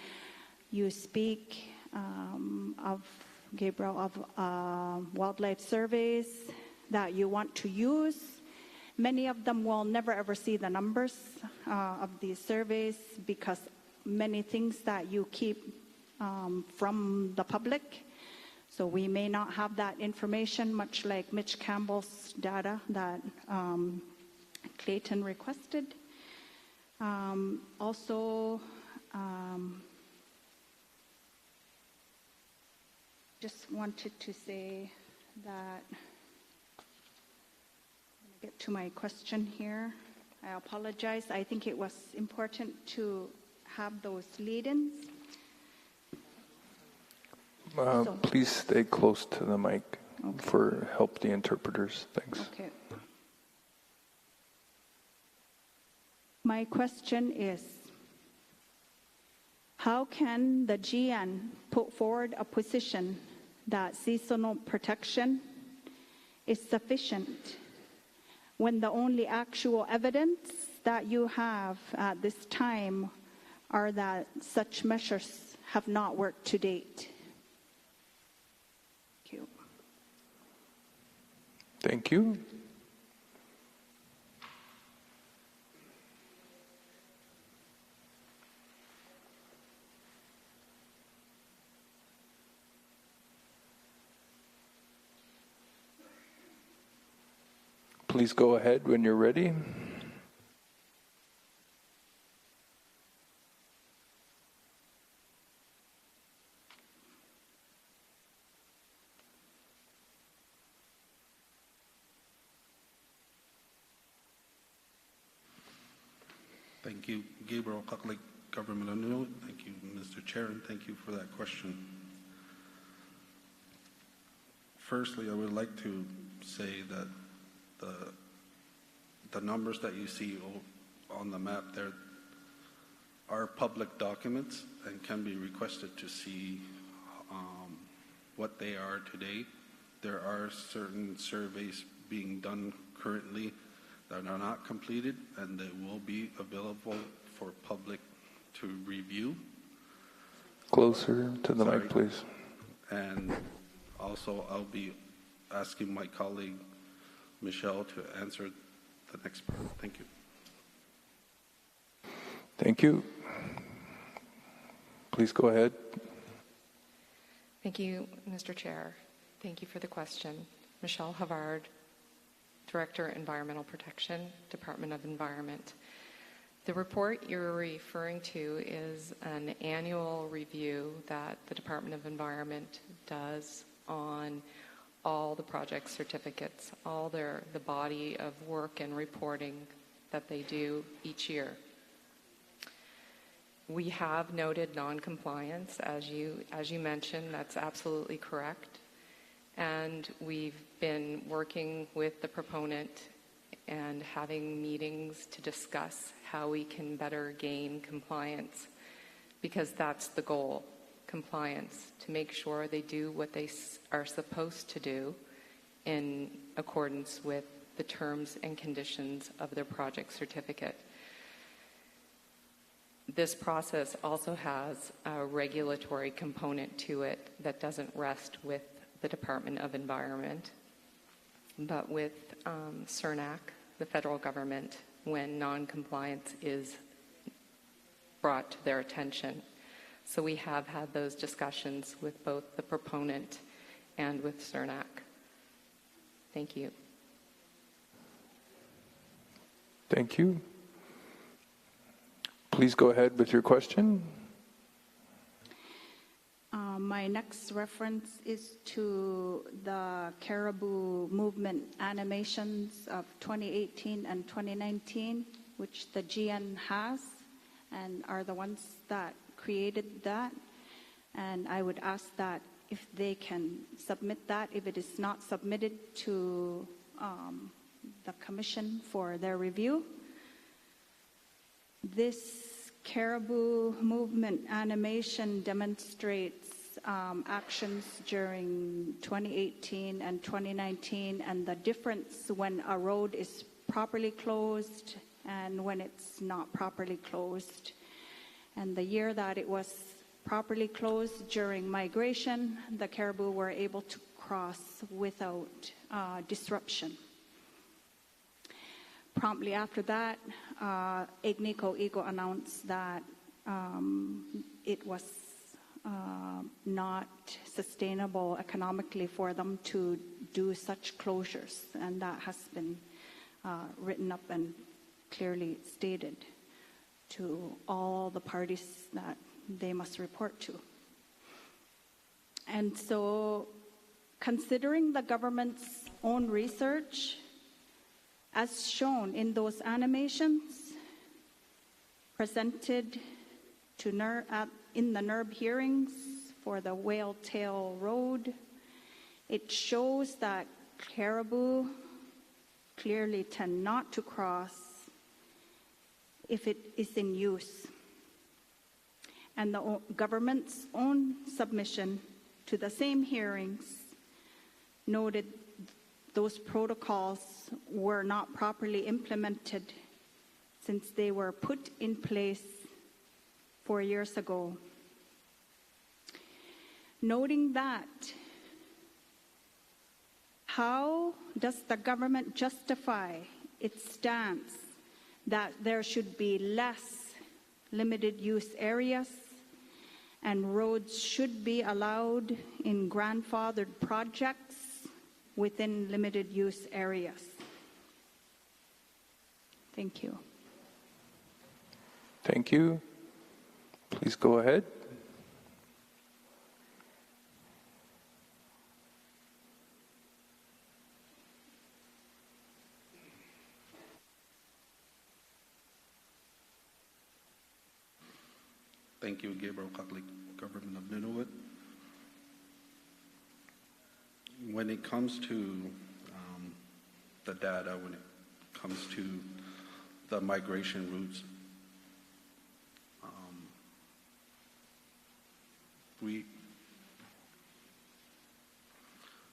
You speak of, Gabriel, of wildlife surveys that you want to use. Many of them will never ever see the numbers of these surveys because many things that you keep from the public. So we may not have that information, much like Mitch Campbell's data that Clayton requested. Also, just wanted to say that, I'm going to get to my question here. I apologize. I think it was important to have those lead-ins. Please stay close to the mic for help the interpreters. Thanks. Okay. My question is, how can the GN put forward a position that seasonal protection is sufficient when the only actual evidence that you have at this time are that such measures have not worked to date? Thank you. Thank you. Please go ahead when you're ready. Thank you, Gabriel Kaklik, Government of Nunavut. Thank you, Mr. Chair, and thank you for that question. Firstly, I would like to say that the numbers that you see on the map there are public documents and can be requested to see what they are today. There are certain surveys being done currently that are not completed, and they will be available for public to review. Closer to the mic, please. And also, I'll be asking my colleague, Michelle, to answer the next part. Thank you. Thank you. Please go ahead. Thank you, Mr. Chair. Thank you for the question. Michelle Havard, Director, Environmental Protection, Department of Environment. The report you're referring to is an annual review that the Department of Environment does on all the project certificates, all the body of work and reporting that they do each year. We have noted non-compliance, as you mentioned. That's absolutely correct. And we've been working with the proponent and having meetings to discuss how we can better gain compliance, because that's the goal, compliance, to make sure they do what they are supposed to do in accordance with the terms and conditions of their project certificate. This process also has a regulatory component to it that doesn't rest with the Department of Environment, but with CERNAC, the federal government, when non-compliance is brought to their attention. So we have had those discussions with both the proponent and with CERNAC. Thank you. Thank you. Please go ahead with your question. My next reference is to the Caribou Movement animations of 2018 and 2019, which the GN has and are the ones that created that. And I would ask that if they can submit that, if it is not submitted to the Commission for their review. This Caribou Movement animation demonstrates actions during 2018 and 2019 and the difference when a road is properly closed and when it's not properly closed. And the year that it was properly closed during migration, the caribou were able to cross without disruption. Promptly after that, Agnico Eagle announced that it was not sustainable economically for them to do such closures, and that has been written up and clearly stated to all the parties that they must report to. And so, considering the government's own research, as shown in those animations presented to in the NERB hearings for the Whale Tail Road, it shows that caribou clearly tend not to cross if it is in use. And the government's own submission to the same hearings noted those protocols were not properly implemented since they were put in place 4 years ago. Noting that, how does the government justify its stance that there should be less limited use areas and roads should be allowed in grandfathered projects within limited use areas? Thank you. Thank you. Please go ahead. Thank you, Gabriel Cutley, Government of Nunavut. When it comes to the data, when it comes to the migration routes,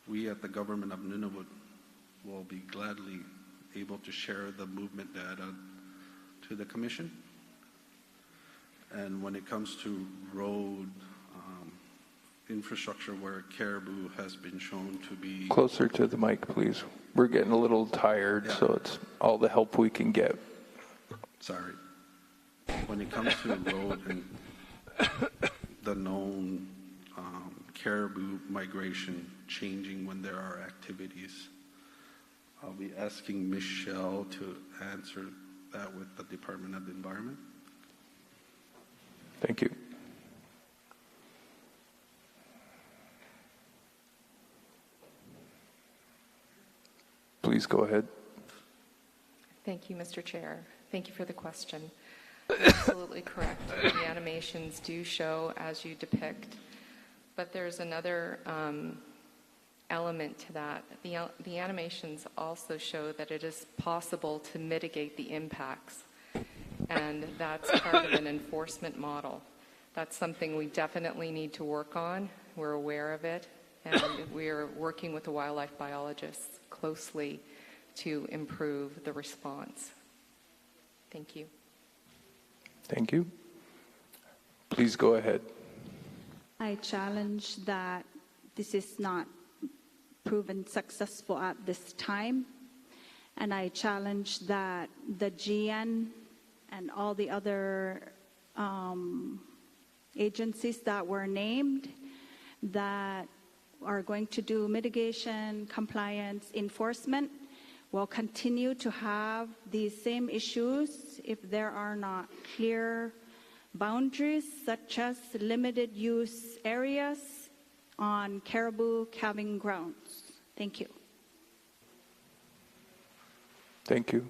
we at the Government of Nunavut will be gladly able to share the movement data to the Commission. And when it comes to road infrastructure where caribou has been shown to be... Closer to the mic, please. We're getting a little tired, so it's all the help we can get. Sorry. When it comes to road and the known caribou migration changing when there are activities, I'll be asking Michelle to answer that with the Department of the Environment. Thank you. Please go ahead. Thank you, Mr. Chair. Thank you for the question. Absolutely correct. The animations do show as you depict, but there's another element to that. The animations also show that it is possible to mitigate the impacts, and that's part of an enforcement model. That's something we definitely need to work on. We're aware of it, and we're working with the wildlife biologists closely to improve the response. Thank you. Thank you. Please go ahead. I challenge that this is not proven successful at this time, and I challenge that the GN and all the other agencies that were named that are going to do mitigation, compliance, enforcement will continue to have these same issues if there are not clear boundaries such as limited use areas on Caribou Calving Grounds. Thank you. Thank you.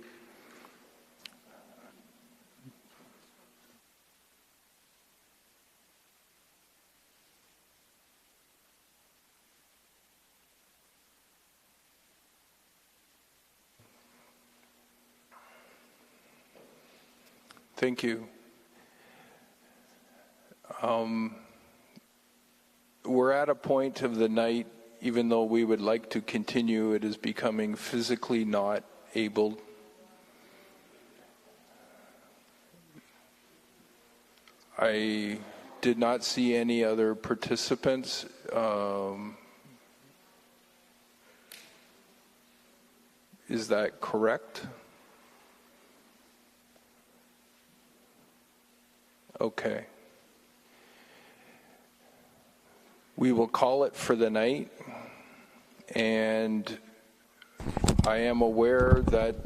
Thank you. We're at a point of the night, even though we would like to continue, it is becoming physically not able. I did not see any other participants. Is that correct? Okay. We will call it for the night, and I am aware that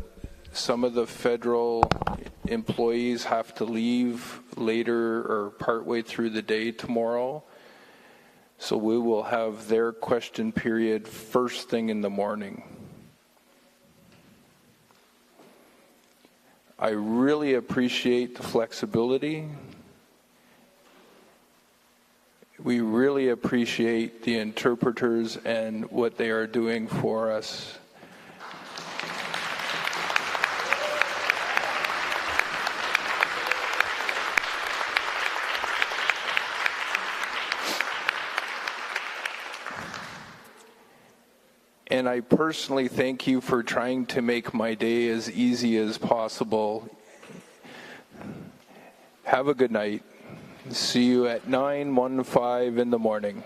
some of the federal employees have to leave later or partway through the day tomorrow, so we will have their question period first thing in the morning. I really appreciate the flexibility. We really appreciate the interpreters and what they are doing for us. And I personally thank you for trying to make my day as easy as possible. Have a good night. See you at 9:15 in the morning.